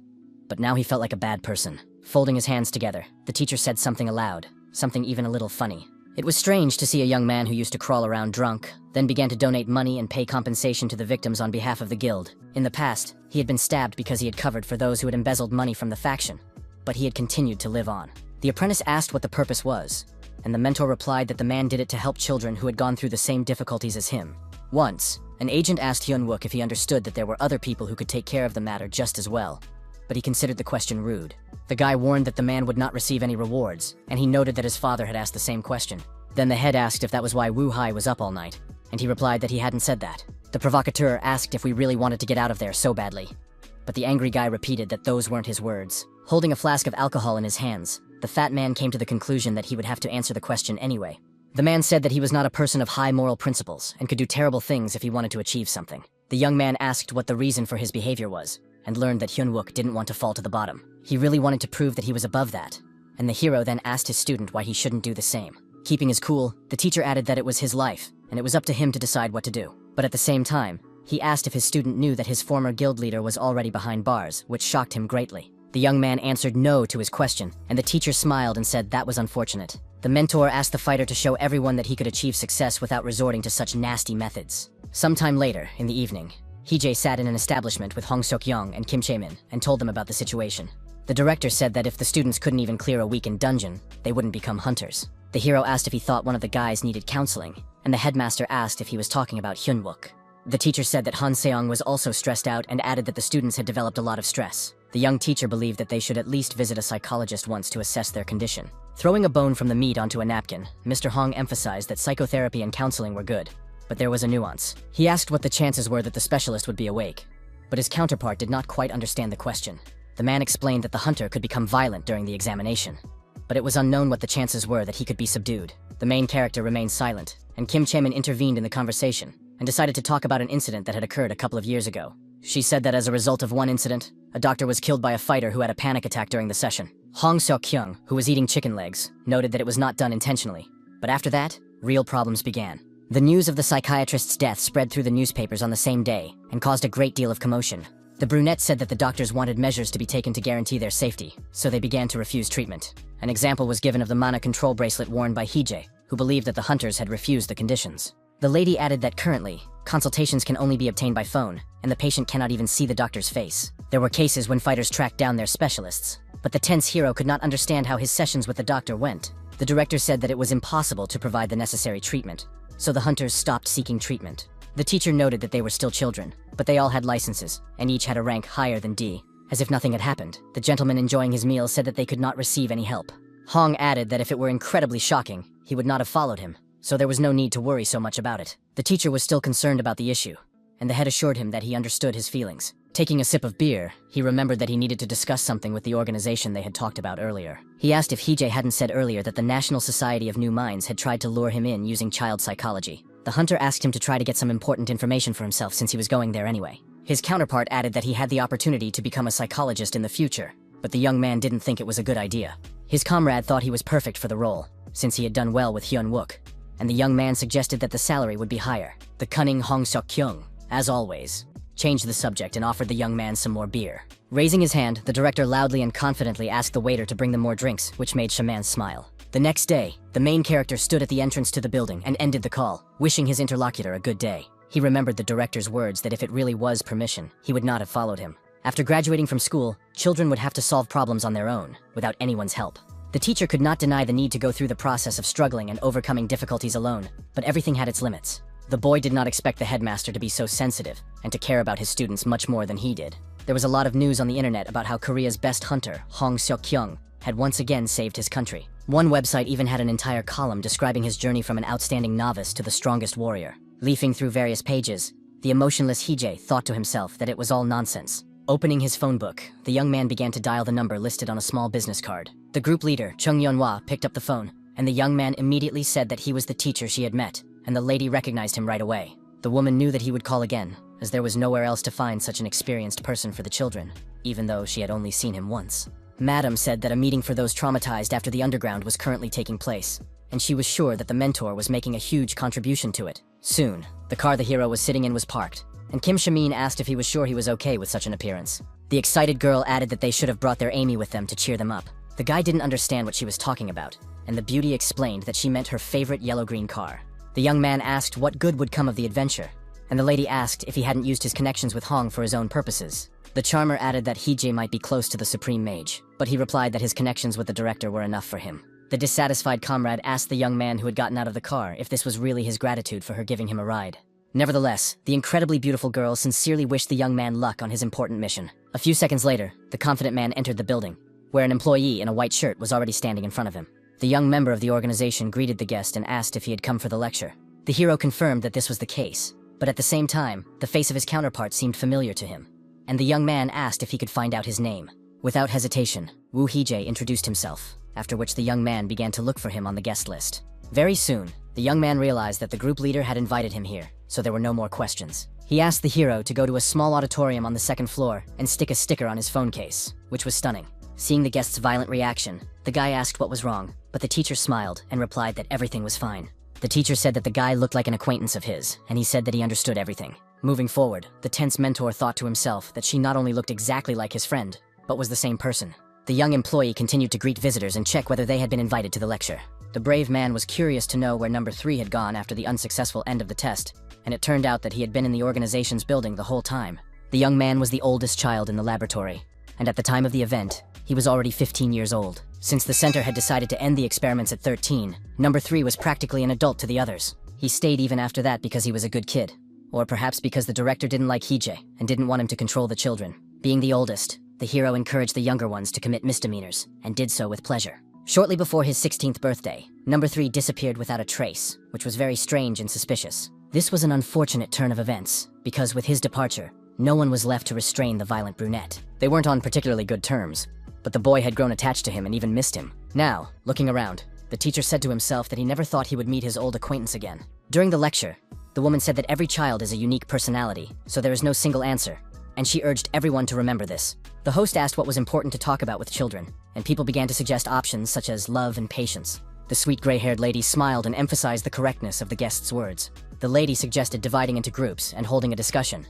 but now he felt like a bad person. Folding his hands together, the teacher said something aloud, something even a little funny. It was strange to see a young man who used to crawl around drunk, then began to donate money and pay compensation to the victims on behalf of the guild. In the past, he had been stabbed because he had covered for those who had embezzled money from the faction, but he had continued to live on. The apprentice asked what the purpose was, and the mentor replied that the man did it to help children who had gone through the same difficulties as him. Once, an agent asked Hyunwook if he understood that there were other people who could take care of the matter just as well, but he considered the question rude. The guy warned that the man would not receive any rewards, and he noted that his father had asked the same question. Then the head asked if that was why Woo Hai was up all night, and he replied that he hadn't said that. The provocateur asked if we really wanted to get out of there so badly, but the angry guy repeated that those weren't his words. Holding a flask of alcohol in his hands, the fat man came to the conclusion that he would have to answer the question anyway. The man said that he was not a person of high moral principles and could do terrible things if he wanted to achieve something. The young man asked what the reason for his behavior was, and learned that Hyunwook didn't want to fall to the bottom. He really wanted to prove that he was above that, and the hero then asked his student why he shouldn't do the same. Keeping his cool, the teacher added that it was his life, and it was up to him to decide what to do. But at the same time, he asked if his student knew that his former guild leader was already behind bars, which shocked him greatly. The young man answered no to his question, and the teacher smiled and said that was unfortunate. The mentor asked the fighter to show everyone that he could achieve success without resorting to such nasty methods. Sometime later, in the evening, Hee-jae sat in an establishment with Hong Seok-young and Kim Chae-min and told them about the situation. The director said that if the students couldn't even clear a week in dungeon, they wouldn't become hunters. The hero asked if he thought one of the guys needed counseling, and the headmaster asked if he was talking about Hyunwook. The teacher said that Han Seong was also stressed out and added that the students had developed a lot of stress. The young teacher believed that they should at least visit a psychologist once to assess their condition. Throwing a bone from the meat onto a napkin, Mr. Hong emphasized that psychotherapy and counseling were good. But there was a nuance. He asked what the chances were that the specialist would be awake. But his counterpart did not quite understand the question. The man explained that the hunter could become violent during the examination. But it was unknown what the chances were that he could be subdued. The main character remained silent, and Kim Chae-min intervened in the conversation and decided to talk about an incident that had occurred a couple of years ago. She said that as a result of one incident, a doctor was killed by a fighter who had a panic attack during the session. Hong Seok-kyung, who was eating chicken legs, noted that it was not done intentionally. But after that, real problems began. The news of the psychiatrist's death spread through the newspapers on the same day and caused a great deal of commotion. The brunette said that the doctors wanted measures to be taken to guarantee their safety, so they began to refuse treatment. An example was given of the mana control bracelet worn by Hee-jae, who believed that the hunters had refused the conditions. The lady added that currently, consultations can only be obtained by phone, and the patient cannot even see the doctor's face. There were cases when fighters tracked down their specialists, but the tense hero could not understand how his sessions with the doctor went. The director said that it was impossible to provide the necessary treatment, so the hunters stopped seeking treatment. The teacher noted that they were still children, but they all had licenses, and each had a rank higher than D. As if nothing had happened, the gentleman enjoying his meal said that they could not receive any help. Hong added that if it were incredibly shocking, he would not have followed him, so there was no need to worry so much about it. The teacher was still concerned about the issue, and the head assured him that he understood his feelings. Taking a sip of beer, he remembered that he needed to discuss something with the organization they had talked about earlier. He asked if Hee-jae hadn't said earlier that the National Society of New Minds had tried to lure him in using child psychology. The hunter asked him to try to get some important information for himself since he was going there anyway. His counterpart added that he had the opportunity to become a psychologist in the future, but the young man didn't think it was a good idea. His comrade thought he was perfect for the role, since he had done well with Hyun-wook, and the young man suggested that the salary would be higher. The cunning Hong Seok-kyung, as always, changed the subject and offered the young man some more beer. Raising his hand, the director loudly and confidently asked the waiter to bring them more drinks, which made Shaman smile. The next day, the main character stood at the entrance to the building and ended the call, wishing his interlocutor a good day. He remembered the director's words that if it really was permission, he would not have followed him. After graduating from school, children would have to solve problems on their own, without anyone's help. The teacher could not deny the need to go through the process of struggling and overcoming difficulties alone, but everything had its limits. The boy did not expect the headmaster to be so sensitive and to care about his students much more than he did. There was a lot of news on the internet about how Korea's best hunter, Hong Seok-kyung, had once again saved his country. One website even had an entire column describing his journey from an outstanding novice to the strongest warrior. Leafing through various pages, the emotionless Hee-jae thought to himself that it was all nonsense. Opening his phone book, the young man began to dial the number listed on a small business card. The group leader, Chung Yeon-hwa, picked up the phone, and the young man immediately said that he was the teacher she had met, and the lady recognized him right away. The woman knew that he would call again, as there was nowhere else to find such an experienced person for the children, even though she had only seen him once. Madam said that a meeting for those traumatized after the underground was currently taking place, and she was sure that the mentor was making a huge contribution to it. Soon, the car the hero was sitting in was parked, and Kim Shamin asked if he was sure he was okay with such an appearance. The excited girl added that they should have brought their Amy with them to cheer them up. The guy didn't understand what she was talking about, and the beauty explained that she meant her favorite yellow-green car. The young man asked what good would come of the adventure, and the lady asked if he hadn't used his connections with Hong for his own purposes. The charmer added that Hee-jae might be close to the Supreme Mage, but he replied that his connections with the director were enough for him. The dissatisfied comrade asked the young man who had gotten out of the car if this was really his gratitude for her giving him a ride. Nevertheless, the incredibly beautiful girl sincerely wished the young man luck on his important mission. A few seconds later, the confident man entered the building, where an employee in a white shirt was already standing in front of him. The young member of the organization greeted the guest and asked if he had come for the lecture. The hero confirmed that this was the case, but at the same time, the face of his counterpart seemed familiar to him, and the young man asked if he could find out his name. Without hesitation, Woo Hee-jae introduced himself, after which the young man began to look for him on the guest list. Very soon, the young man realized that the group leader had invited him here, so there were no more questions. He asked the hero to go to a small auditorium on the second floor and stick a sticker on his phone case, which was stunning. Seeing the guest's violent reaction, the guy asked what was wrong, but the teacher smiled and replied that everything was fine. The teacher said that the guy looked like an acquaintance of his, and he said that he understood everything. Moving forward, the tense mentor thought to himself that she not only looked exactly like his friend, but was the same person. The young employee continued to greet visitors and check whether they had been invited to the lecture. The brave man was curious to know where number 3 had gone after the unsuccessful end of the test, and it turned out that he had been in the organization's building the whole time. The young man was the oldest child in the laboratory, and at the time of the event, he was already 15 years old. Since the center had decided to end the experiments at 13, number 3 was practically an adult to the others. He stayed even after that because he was a good kid. Or perhaps because the director didn't like Hije and didn't want him to control the children. Being the oldest, the hero encouraged the younger ones to commit misdemeanors, and did so with pleasure. Shortly before his 16th birthday, number 3 disappeared without a trace, which was very strange and suspicious. This was an unfortunate turn of events, because with his departure, no one was left to restrain the violent brunette. They weren't on particularly good terms, but the boy had grown attached to him and even missed him. Now, looking around, the teacher said to himself that he never thought he would meet his old acquaintance again. During the lecture, the woman said that every child is a unique personality, so there is no single answer, and she urged everyone to remember this. The host asked what was important to talk about with children, and people began to suggest options such as love and patience. The sweet gray-haired lady smiled and emphasized the correctness of the guest's words. The lady suggested dividing into groups and holding a discussion.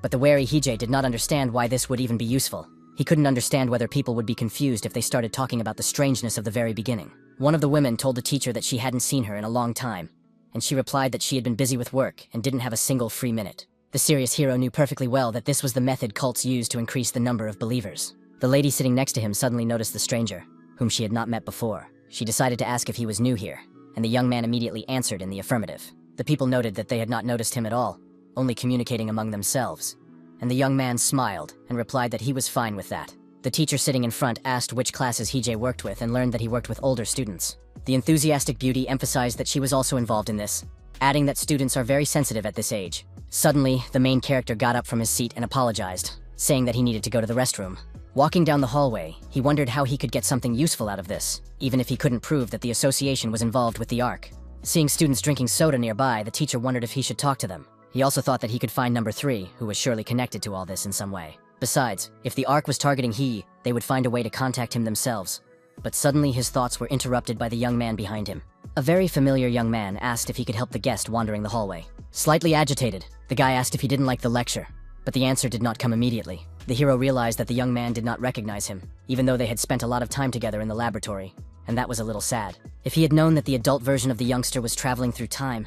But the wary Hije did not understand why this would even be useful. He couldn't understand whether people would be confused if they started talking about the strangeness of the very beginning. One of the women told the teacher that she hadn't seen her in a long time, and she replied that she had been busy with work and didn't have a single free minute. The serious hero knew perfectly well that this was the method cults use to increase the number of believers. The lady sitting next to him suddenly noticed the stranger, whom she had not met before. She decided to ask if he was new here, and the young man immediately answered in the affirmative. The people noted that they had not noticed him at all, only communicating among themselves. And the young man smiled and replied that he was fine with that. The teacher sitting in front asked which classes Hije worked with and learned that he worked with older students. The enthusiastic beauty emphasized that she was also involved in this, adding that students are very sensitive at this age. Suddenly, the main character got up from his seat and apologized, saying that he needed to go to the restroom. Walking down the hallway, he wondered how he could get something useful out of this, even if he couldn't prove that the association was involved with the ARC. Seeing students drinking soda nearby, the teacher wondered if he should talk to them. He also thought that he could find number 3, who was surely connected to all this in some way. Besides, if the ARC was targeting they would find a way to contact him themselves. But suddenly his thoughts were interrupted by the young man behind him. A very familiar young man asked if he could help the guest wandering the hallway. Slightly agitated, the guy asked if he didn't like the lecture, but the answer did not come immediately. The hero realized that the young man did not recognize him, even though they had spent a lot of time together in the laboratory, and that was a little sad. If he had known that the adult version of the youngster was traveling through time,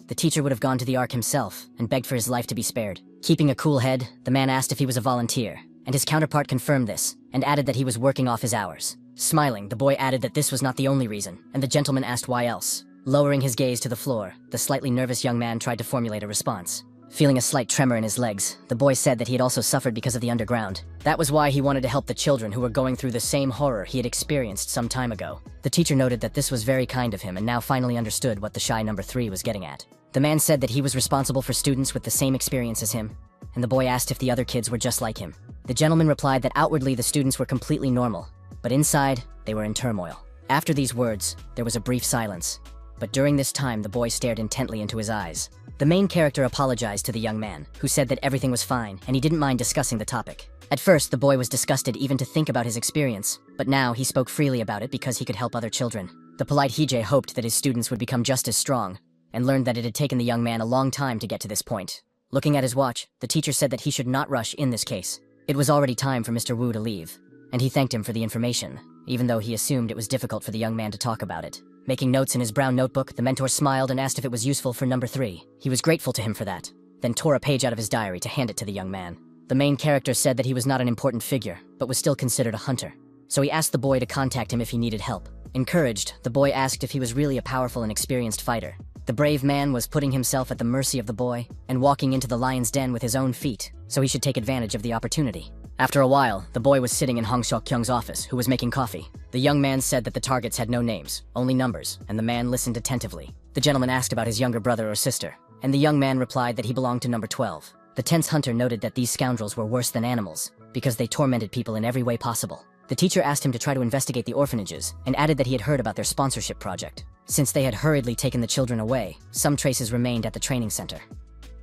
the teacher would have gone to the ARC himself and begged for his life to be spared. Keeping a cool head, the man asked if he was a volunteer, and his counterpart confirmed this, and added that he was working off his hours. Smiling, the boy added that this was not the only reason, and the gentleman asked why else. Lowering his gaze to the floor, the slightly nervous young man tried to formulate a response. Feeling a slight tremor in his legs, the boy said that he had also suffered because of the underground. That was why he wanted to help the children who were going through the same horror he had experienced some time ago. The teacher noted that this was very kind of him and now finally understood what the shy number 3 was getting at. The man said that he was responsible for students with the same experience as him, and the boy asked if the other kids were just like him. The gentleman replied that outwardly the students were completely normal, but inside, they were in turmoil. After these words, there was a brief silence, but during this time the boy stared intently into his eyes. The main character apologized to the young man, who said that everything was fine and he didn't mind discussing the topic. At first, the boy was disgusted even to think about his experience, but now he spoke freely about it because he could help other children. The polite Hije hoped that his students would become just as strong, and learned that it had taken the young man a long time to get to this point. Looking at his watch, the teacher said that he should not rush in this case. It was already time for Mr. Wu to leave, and he thanked him for the information, even though he assumed it was difficult for the young man to talk about it. Making notes in his brown notebook, the mentor smiled and asked if it was useful for number 3. He was grateful to him for that, then tore a page out of his diary to hand it to the young man. The main character said that he was not an important figure, but was still considered a hunter. So he asked the boy to contact him if he needed help. Encouraged, the boy asked if he was really a powerful and experienced fighter. The brave man was putting himself at the mercy of the boy and walking into the lion's den with his own feet, so he should take advantage of the opportunity. After a while, the boy was sitting in Hong Seok-kyung's office, who was making coffee. The young man said that the targets had no names, only numbers, and the man listened attentively. The gentleman asked about his younger brother or sister, and the young man replied that he belonged to number 12. The tense hunter noted that these scoundrels were worse than animals, because they tormented people in every way possible. The teacher asked him to try to investigate the orphanages, and added that he had heard about their sponsorship project. Since they had hurriedly taken the children away, some traces remained at the training center.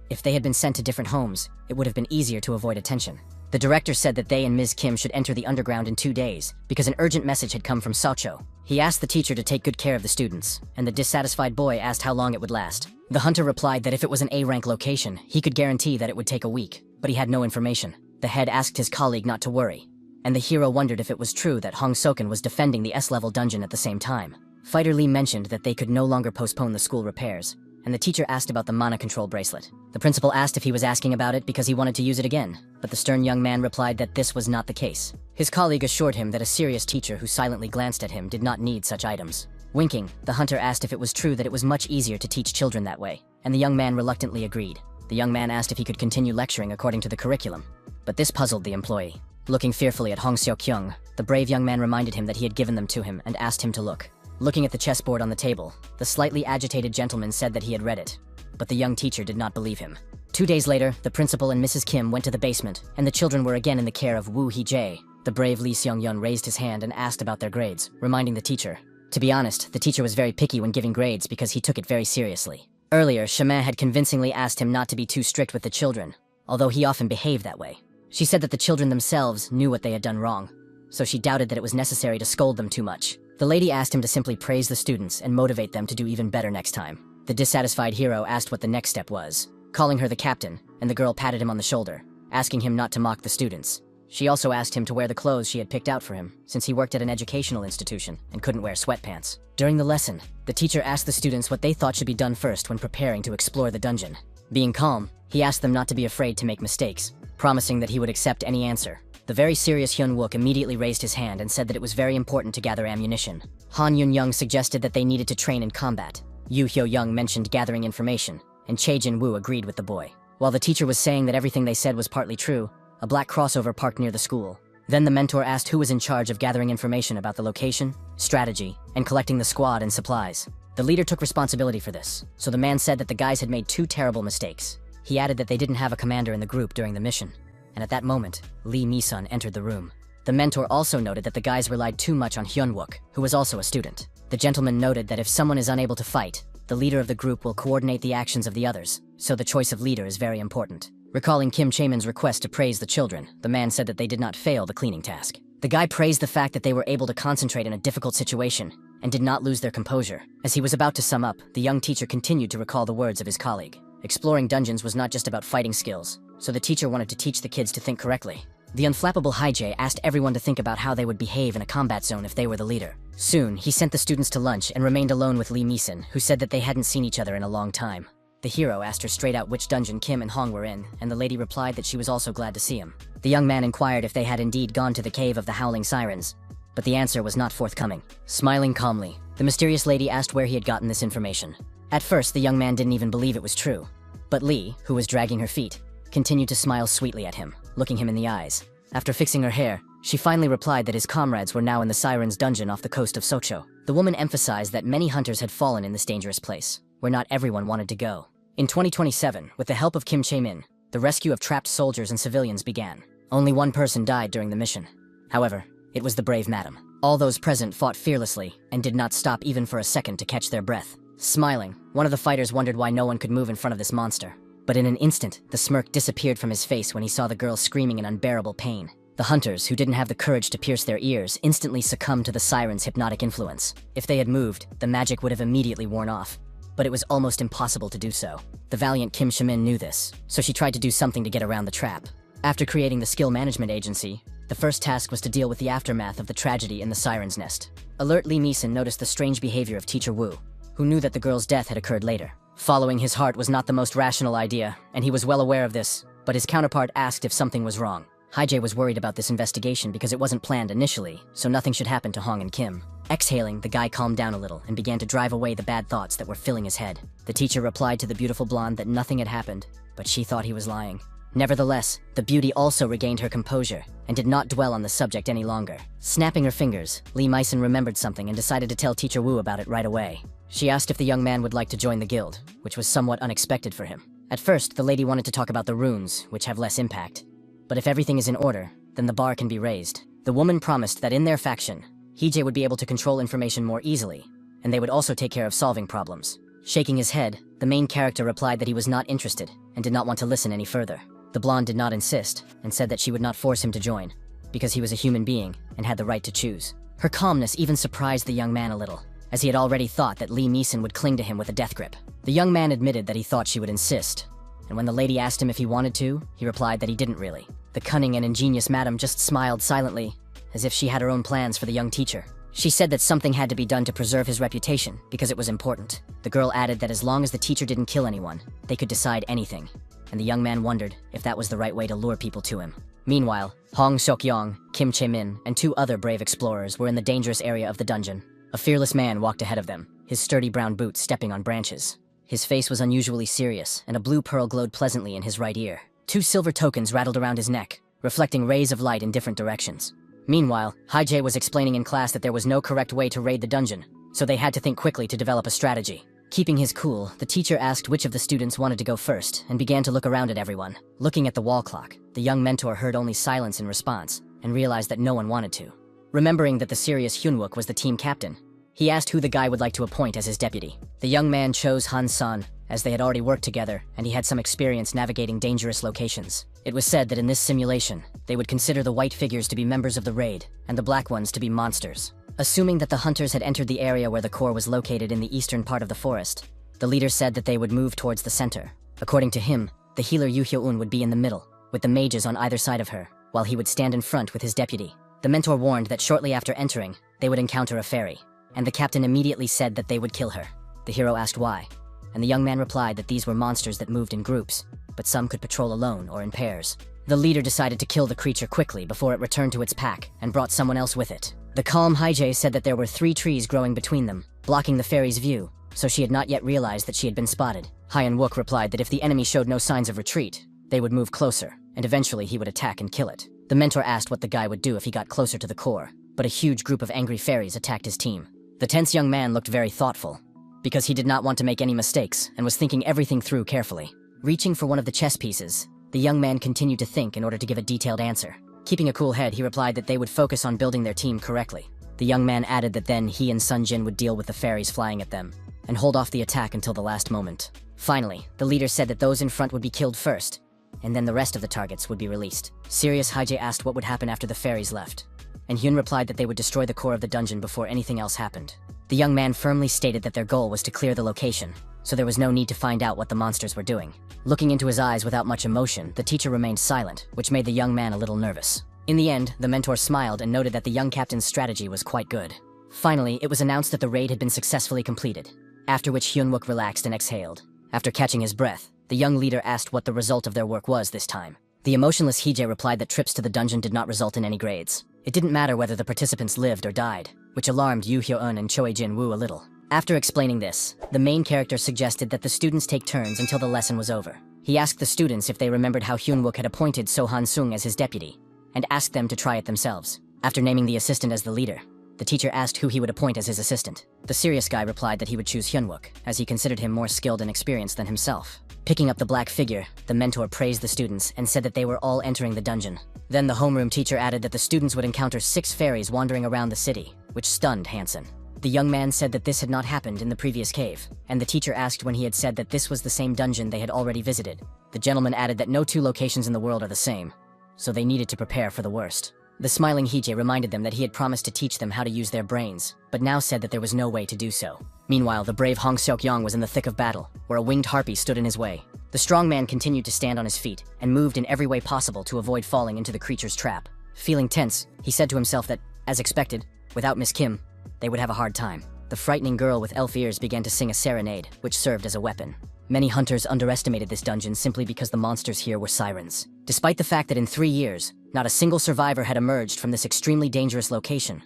If they had been sent to different homes, it would have been easier to avoid attention. The director said that they and Ms. Kim should enter the underground in 2 days, because an urgent message had come from Saocho. He asked the teacher to take good care of the students, and the dissatisfied boy asked how long it would last. The hunter replied that if it was an A-rank location, he could guarantee that it would take a week, but he had no information. The head asked his colleague not to worry, and the hero wondered if it was true that Hong Soken was defending the S-level dungeon at the same time. Fighter Lee mentioned that they could no longer postpone the school repairs, and the teacher asked about the mana control bracelet. The principal asked if he was asking about it because he wanted to use it again, but the stern young man replied that this was not the case. His colleague assured him that a serious teacher who silently glanced at him did not need such items. Winking, the hunter asked if it was true that it was much easier to teach children that way, and the young man reluctantly agreed. The young man asked if he could continue lecturing according to the curriculum, but this puzzled the employee. Looking fearfully at Hong Seok-kyung, the brave young man reminded him that he had given them to him and asked him to look. Looking at the chessboard on the table, the slightly agitated gentleman said that he had read it, but the young teacher did not believe him. 2 days later, the principal and Mrs. Kim went to the basement, and the children were again in the care of Woo Hee-jae. The brave Lee Seong-yun raised his hand and asked about their grades, reminding the teacher. To be honest, the teacher was very picky when giving grades because he took it very seriously. Earlier, Chemin had convincingly asked him not to be too strict with the children, although he often behaved that way. She said that the children themselves knew what they had done wrong, so she doubted that it was necessary to scold them too much. The lady asked him to simply praise the students and motivate them to do even better next time. The dissatisfied hero asked what the next step was, calling her the captain, and the girl patted him on the shoulder, asking him not to mock the students. She also asked him to wear the clothes she had picked out for him, since he worked at an educational institution and couldn't wear sweatpants. During the lesson, the teacher asked the students what they thought should be done first when preparing to explore the dungeon. Being calm, he asked them not to be afraid to make mistakes, promising that he would accept any answer. The very serious Hyun Wook immediately raised his hand and said that it was very important to gather ammunition. Han Yun Young suggested that they needed to train in combat. Yu Hyo Young mentioned gathering information, and Chae Jin Woo agreed with the boy. While the teacher was saying that everything they said was partly true, a black crossover parked near the school. Then the mentor asked who was in charge of gathering information about the location, strategy, and collecting the squad and supplies. The leader took responsibility for this, so the man said that the guys had made 2 terrible mistakes. He added that they didn't have a commander in the group during the mission, and at that moment, Lee Mi-sun entered the room. The mentor also noted that the guys relied too much on Hyun Wook, who was also a student. The gentleman noted that if someone is unable to fight, the leader of the group will coordinate the actions of the others, so the choice of leader is very important. Recalling Kim Chae-min's request to praise the children, the man said that they did not fail the cleaning task. The guy praised the fact that they were able to concentrate in a difficult situation and did not lose their composure. As he was about to sum up, the young teacher continued to recall the words of his colleague. Exploring dungeons was not just about fighting skills, so the teacher wanted to teach the kids to think correctly. The unflappable Hye-jae asked everyone to think about how they would behave in a combat zone if they were the leader. Soon, he sent the students to lunch and remained alone with Lee Mi-sun, who said that they hadn't seen each other in a long time. The hero asked her straight out which dungeon Kim and Hong were in, and the lady replied that she was also glad to see him. The young man inquired if they had indeed gone to the cave of the Howling Sirens, but the answer was not forthcoming. Smiling calmly, the mysterious lady asked where he had gotten this information. At first, the young man didn't even believe it was true, but Lee, who was dragging her feet, continued to smile sweetly at him, looking him in the eyes. After fixing her hair, she finally replied that his comrades were now in the Sirens dungeon off the coast of Sokcho. The woman emphasized that many hunters had fallen in this dangerous place, where not everyone wanted to go. In 2027, with the help of Kim Chae-min, the rescue of trapped soldiers and civilians began. Only one person died during the mission. However, it was the brave madam. All those present fought fearlessly and did not stop even for a second to catch their breath. Smiling, one of the fighters wondered why no one could move in front of this monster. But in an instant, the smirk disappeared from his face when he saw the girl screaming in unbearable pain. The hunters, who didn't have the courage to pierce their ears, instantly succumbed to the siren's hypnotic influence. If they had moved, the magic would have immediately worn off, but it was almost impossible to do so. The valiant Kim Chae-min knew this, so she tried to do something to get around the trap. After creating the skill management agency, the first task was to deal with the aftermath of the tragedy in the siren's nest. Alert Lee Mi-sun noticed the strange behavior of Teacher Woo, who knew that the girl's death had occurred later. Following his heart was not the most rational idea, and he was well aware of this, but his counterpart asked if something was wrong. Hye-jae was worried about this investigation because it wasn't planned initially, so nothing should happen to Hong and Kim. Exhaling, the guy calmed down a little and began to drive away the bad thoughts that were filling his head. The teacher replied to the beautiful blonde that nothing had happened, but she thought he was lying. Nevertheless, the beauty also regained her composure and did not dwell on the subject any longer. Snapping her fingers, Lee Mi-sun remembered something and decided to tell Teacher Woo about it right away. She asked if the young man would like to join the guild, which was somewhat unexpected for him. At first, the lady wanted to talk about the runes, which have less impact. But if everything is in order, then the bar can be raised. The woman promised that in their faction, Hee-jae would be able to control information more easily, and they would also take care of solving problems. Shaking his head, the main character replied that he was not interested and did not want to listen any further. The blonde did not insist and said that she would not force him to join, because he was a human being and had the right to choose. Her calmness even surprised the young man a little, as he had already thought that Lee Mi-sun would cling to him with a death grip. The young man admitted that he thought she would insist, and when the lady asked him if he wanted to, he replied that he didn't really. The cunning and ingenious madam just smiled silently, as if she had her own plans for the young teacher. She said that something had to be done to preserve his reputation, because it was important. The girl added that as long as the teacher didn't kill anyone, they could decide anything, and the young man wondered if that was the right way to lure people to him. Meanwhile, Hong Seok-yong, Kim Che-min, and 2 other brave explorers were in the dangerous area of the dungeon. A fearless man walked ahead of them, his sturdy brown boots stepping on branches. His face was unusually serious, and a blue pearl glowed pleasantly in his right ear. 2 silver tokens rattled around his neck, reflecting rays of light in different directions. Meanwhile, Haijie was explaining in class that there was no correct way to raid the dungeon, so they had to think quickly to develop a strategy. Keeping his cool, the teacher asked which of the students wanted to go first and began to look around at everyone. Looking at the wall clock, the young mentor heard only silence in response and realized that no one wanted to. Remembering that the serious Hyunwook was the team captain, he asked who the guy would like to appoint as his deputy. The young man chose Han-san, as they had already worked together and he had some experience navigating dangerous locations. It was said that in this simulation, they would consider the white figures to be members of the raid and the black ones to be monsters. Assuming that the hunters had entered the area where the core was located in the eastern part of the forest, the leader said that they would move towards the center. According to him, the healer Yu Hyo-un would be in the middle, with the mages on either side of her, while he would stand in front with his deputy. The mentor warned that shortly after entering, they would encounter a fairy, and the captain immediately said that they would kill her. The hero asked why, and the young man replied that these were monsters that moved in groups, but some could patrol alone or in pairs. The leader decided to kill the creature quickly before it returned to its pack and brought someone else with it. The calm Haijie said that there were 3 trees growing between them, blocking the fairy's view, so she had not yet realized that she had been spotted. Hyun-wook replied that if the enemy showed no signs of retreat, they would move closer, and eventually he would attack and kill it. The mentor asked what the guy would do if he got closer to the core, but a huge group of angry fairies attacked his team. The tense young man looked very thoughtful, because he did not want to make any mistakes and was thinking everything through carefully. Reaching for one of the chess pieces, the young man continued to think in order to give a detailed answer. Keeping a cool head, he replied that they would focus on building their team correctly. The young man added that then he and Sun Jin would deal with the fairies flying at them, and hold off the attack until the last moment. Finally, the leader said that those in front would be killed first, and then the rest of the targets would be released. Serious Haijie asked what would happen after the fairies left, and Hyun replied that they would destroy the core of the dungeon before anything else happened. The young man firmly stated that their goal was to clear the location, so there was no need to find out what the monsters were doing. Looking into his eyes without much emotion, the teacher remained silent, which made the young man a little nervous. In the end, the mentor smiled and noted that the young captain's strategy was quite good. Finally, it was announced that the raid had been successfully completed, after which Hyun-wook relaxed and exhaled. After catching his breath, the young leader asked what the result of their work was this time. The emotionless Haijie replied that trips to the dungeon did not result in any grades. It didn't matter whether the participants lived or died, which alarmed Yu Hyo-un and Choi Jin-woo a little. After explaining this, the main character suggested that the students take turns until the lesson was over. He asked the students if they remembered how Hyun-wook had appointed So Han-sung as his deputy, and asked them to try it themselves. After naming the assistant as the leader, the teacher asked who he would appoint as his assistant. The serious guy replied that he would choose Hyun-wook, as he considered him more skilled and experienced than himself. Picking up the black figure, the mentor praised the students and said that they were all entering the dungeon. Then the homeroom teacher added that the students would encounter 6 fairies wandering around the city, which stunned Hansen. The young man said that this had not happened in the previous cave, and the teacher asked when he had said that this was the same dungeon they had already visited. The gentleman added that no 2 locations in the world are the same, so they needed to prepare for the worst. The smiling Haijie reminded them that he had promised to teach them how to use their brains, but now said that there was no way to do so. Meanwhile, the brave Hong Seok-yong was in the thick of battle, where a winged harpy stood in his way. The strong man continued to stand on his feet, and moved in every way possible to avoid falling into the creature's trap. Feeling tense, he said to himself that, as expected, without Miss Kim, they would have a hard time. The frightening girl with elf ears began to sing a serenade, which served as a weapon. Many hunters underestimated this dungeon simply because the monsters here were sirens. Despite the fact that in 3 years, not a single survivor had emerged from this extremely dangerous location,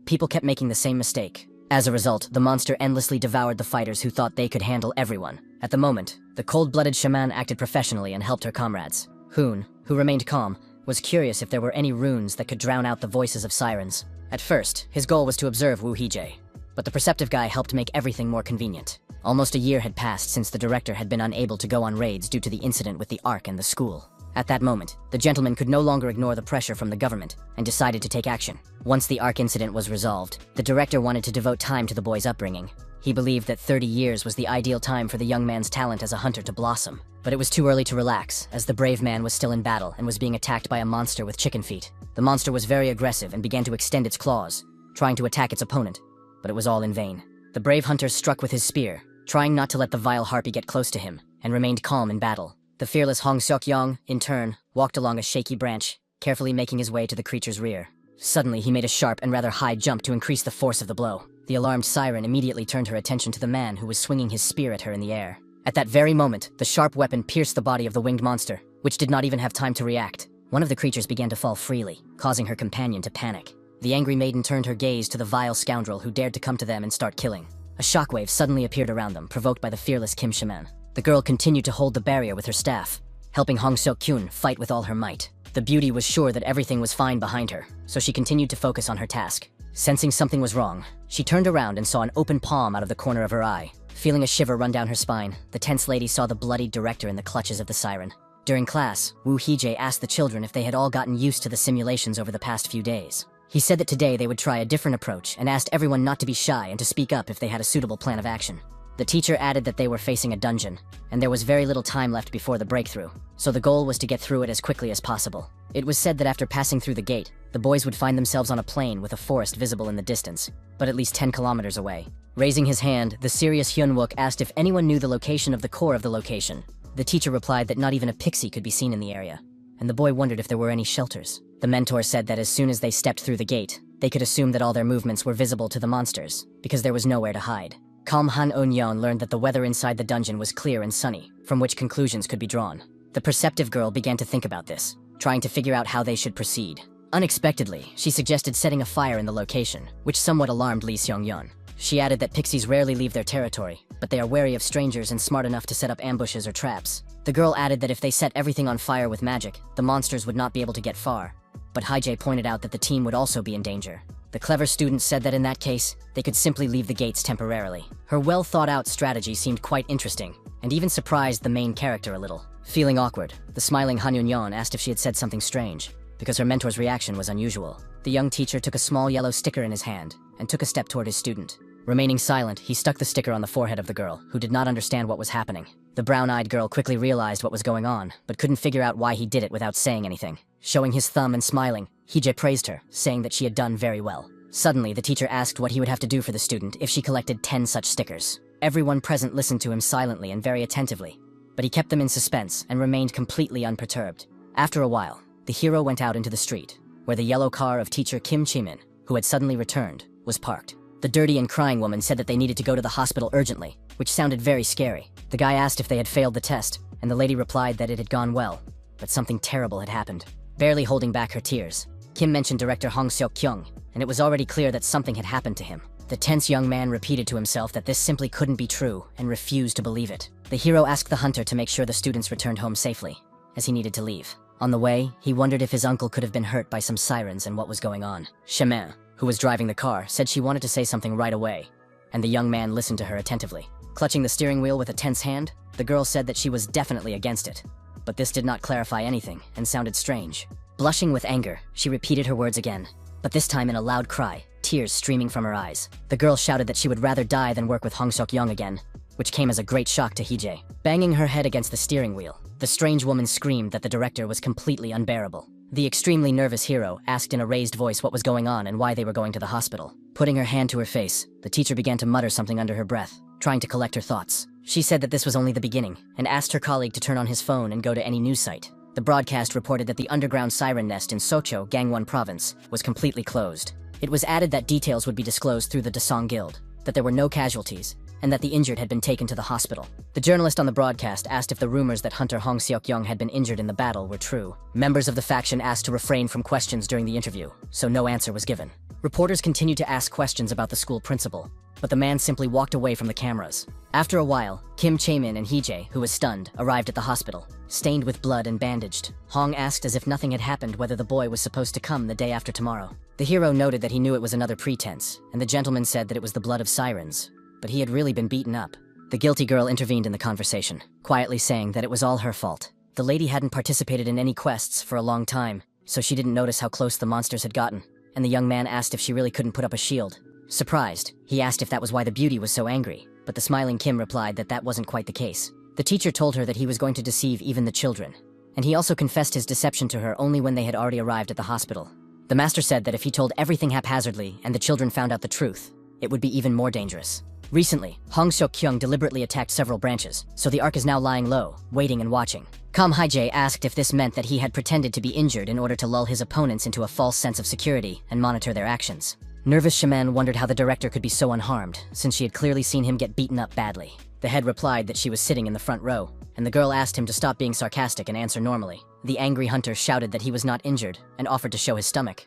people kept making the same mistake. As a result, the monster endlessly devoured the fighters who thought they could handle everyone. At the moment, the cold-blooded shaman acted professionally and helped her comrades. Hoon, who remained calm, was curious if there were any runes that could drown out the voices of sirens. At first, his goal was to observe Woo Hee-jae, but the perceptive guy helped make everything more convenient. Almost a year had passed since the director had been unable to go on raids due to the incident with the Ark and the school. At that moment, the gentleman could no longer ignore the pressure from the government and decided to take action. Once the Ark incident was resolved, the director wanted to devote time to the boy's upbringing. He believed that 30 years was the ideal time for the young man's talent as a hunter to blossom. But it was too early to relax, as the brave man was still in battle and was being attacked by a monster with chicken feet. The monster was very aggressive and began to extend its claws, trying to attack its opponent, but it was all in vain. The brave hunter struck with his spear, trying not to let the vile harpy get close to him, and remained calm in battle. The fearless Hong Seok-yong, in turn, walked along a shaky branch, carefully making his way to the creature's rear. Suddenly, he made a sharp and rather high jump to increase the force of the blow. The alarmed siren immediately turned her attention to the man who was swinging his spear at her in the air. At that very moment, the sharp weapon pierced the body of the winged monster, which did not even have time to react. One of the creatures began to fall freely, causing her companion to panic. The angry maiden turned her gaze to the vile scoundrel who dared to come to them and start killing. A shockwave suddenly appeared around them, provoked by the fearless Kim Shaman. The girl continued to hold the barrier with her staff, helping Hong Seok-kyun fight with all her might. The beauty was sure that everything was fine behind her, so she continued to focus on her task. Sensing something was wrong, she turned around and saw an open palm out of the corner of her eye. Feeling a shiver run down her spine, the tense lady saw the bloodied director in the clutches of the siren. During class, Woo Hee-jae asked the children if they had all gotten used to the simulations over the past few days. He said that today they would try a different approach and asked everyone not to be shy and to speak up if they had a suitable plan of action. The teacher added that they were facing a dungeon, and there was very little time left before the breakthrough, so the goal was to get through it as quickly as possible. It was said that after passing through the gate, the boys would find themselves on a plain with a forest visible in the distance, but at least 10 kilometers away. Raising his hand, the serious Hyun-wook asked if anyone knew the location of the core of the location. The teacher replied that not even a pixie could be seen in the area, and the boy wondered if there were any shelters. The mentor said that as soon as they stepped through the gate, they could assume that all their movements were visible to the monsters, because there was nowhere to hide. Kalm Han On-yeon learned that the weather inside the dungeon was clear and sunny, from which conclusions could be drawn. The perceptive girl began to think about this, trying to figure out how they should proceed. Unexpectedly, she suggested setting a fire in the location, which somewhat alarmed Lee Seong-yeon. She added that pixies rarely leave their territory, but they are wary of strangers and smart enough to set up ambushes or traps. The girl added that if they set everything on fire with magic, the monsters would not be able to get far. But Hee-jae pointed out that the team would also be in danger. The clever student said that in that case, they could simply leave the gates temporarily. Her well-thought-out strategy seemed quite interesting, and even surprised the main character a little. Feeling awkward, the smiling Han Yun-yeon asked if she had said something strange, because her mentor's reaction was unusual. The young teacher took a small yellow sticker in his hand, and took a step toward his student. Remaining silent, he stuck the sticker on the forehead of the girl, who did not understand what was happening. The brown-eyed girl quickly realized what was going on, but couldn't figure out why he did it without saying anything. Showing his thumb and smiling, Hee-jae praised her, saying that she had done very well. Suddenly, the teacher asked what he would have to do for the student if she collected 10 such stickers. Everyone present listened to him silently and very attentively, but he kept them in suspense and remained completely unperturbed. After a while, the hero went out into the street, where the yellow car of teacher Kim Chi-min, who had suddenly returned, was parked. The dirty and crying woman said that they needed to go to the hospital urgently, which sounded very scary. The guy asked if they had failed the test, and the lady replied that it had gone well, but something terrible had happened. Barely holding back her tears, Kim mentioned director Hong Seok-kyung, and it was already clear that something had happened to him. The tense young man repeated to himself that this simply couldn't be true, and refused to believe it. The hero asked the hunter to make sure the students returned home safely, as he needed to leave. On the way, he wondered if his uncle could have been hurt by some sirens and what was going on. Chemin, who was driving the car, said she wanted to say something right away, and the young man listened to her attentively. Clutching the steering wheel with a tense hand, the girl said that she was definitely against it, but this did not clarify anything and sounded strange. Blushing with anger, she repeated her words again, but this time in a loud cry, tears streaming from her eyes. The girl shouted that she would rather die than work with Hong Seok-young again, which came as a great shock to Hee-jae. Banging her head against the steering wheel, the strange woman screamed that the director was completely unbearable. The extremely nervous hero asked in a raised voice what was going on and why they were going to the hospital. Putting her hand to her face, the teacher began to mutter something under her breath, trying to collect her thoughts. She said that this was only the beginning, and asked her colleague to turn on his phone and go to any news site. The broadcast reported that the underground siren nest in Socho, Gangwon Province, was completely closed. It was added that details would be disclosed through the Dasong Guild, that there were no casualties, and that the injured had been taken to the hospital. The journalist on the broadcast asked if the rumors that Hunter Hong Seok-young had been injured in the battle were true. Members of the faction asked to refrain from questions during the interview, so no answer was given. Reporters continued to ask questions about the school principal, but the man simply walked away from the cameras. After a while, Kim Chae-min and Hee-jae, who was stunned, arrived at the hospital, stained with blood and bandaged. Hong asked as if nothing had happened whether the boy was supposed to come the day after tomorrow. The hero noted that he knew it was another pretense, and the gentleman said that it was the blood of sirens, but he had really been beaten up. The guilty girl intervened in the conversation, quietly saying that it was all her fault. The lady hadn't participated in any quests for a long time, so she didn't notice how close the monsters had gotten, and the young man asked if she really couldn't put up a shield. Surprised, he asked if that was why the beauty was so angry, but the smiling Kim replied that that wasn't quite the case. The teacher told her that he was going to deceive even the children, and he also confessed his deception to her only when they had already arrived at the hospital. The master said that if he told everything haphazardly and the children found out the truth, it would be even more dangerous. Recently, Hong Seok-kyung deliberately attacked several branches, so the ark is now lying low, waiting and watching. Com Haijay asked if this meant that he had pretended to be injured in order to lull his opponents into a false sense of security and monitor their actions. Nervous shaman wondered how the director could be so unharmed, since she had clearly seen him get beaten up badly. The head replied that she was sitting in the front row, and the girl asked him to stop being sarcastic and answer normally. The angry hunter shouted that he was not injured and offered to show his stomach.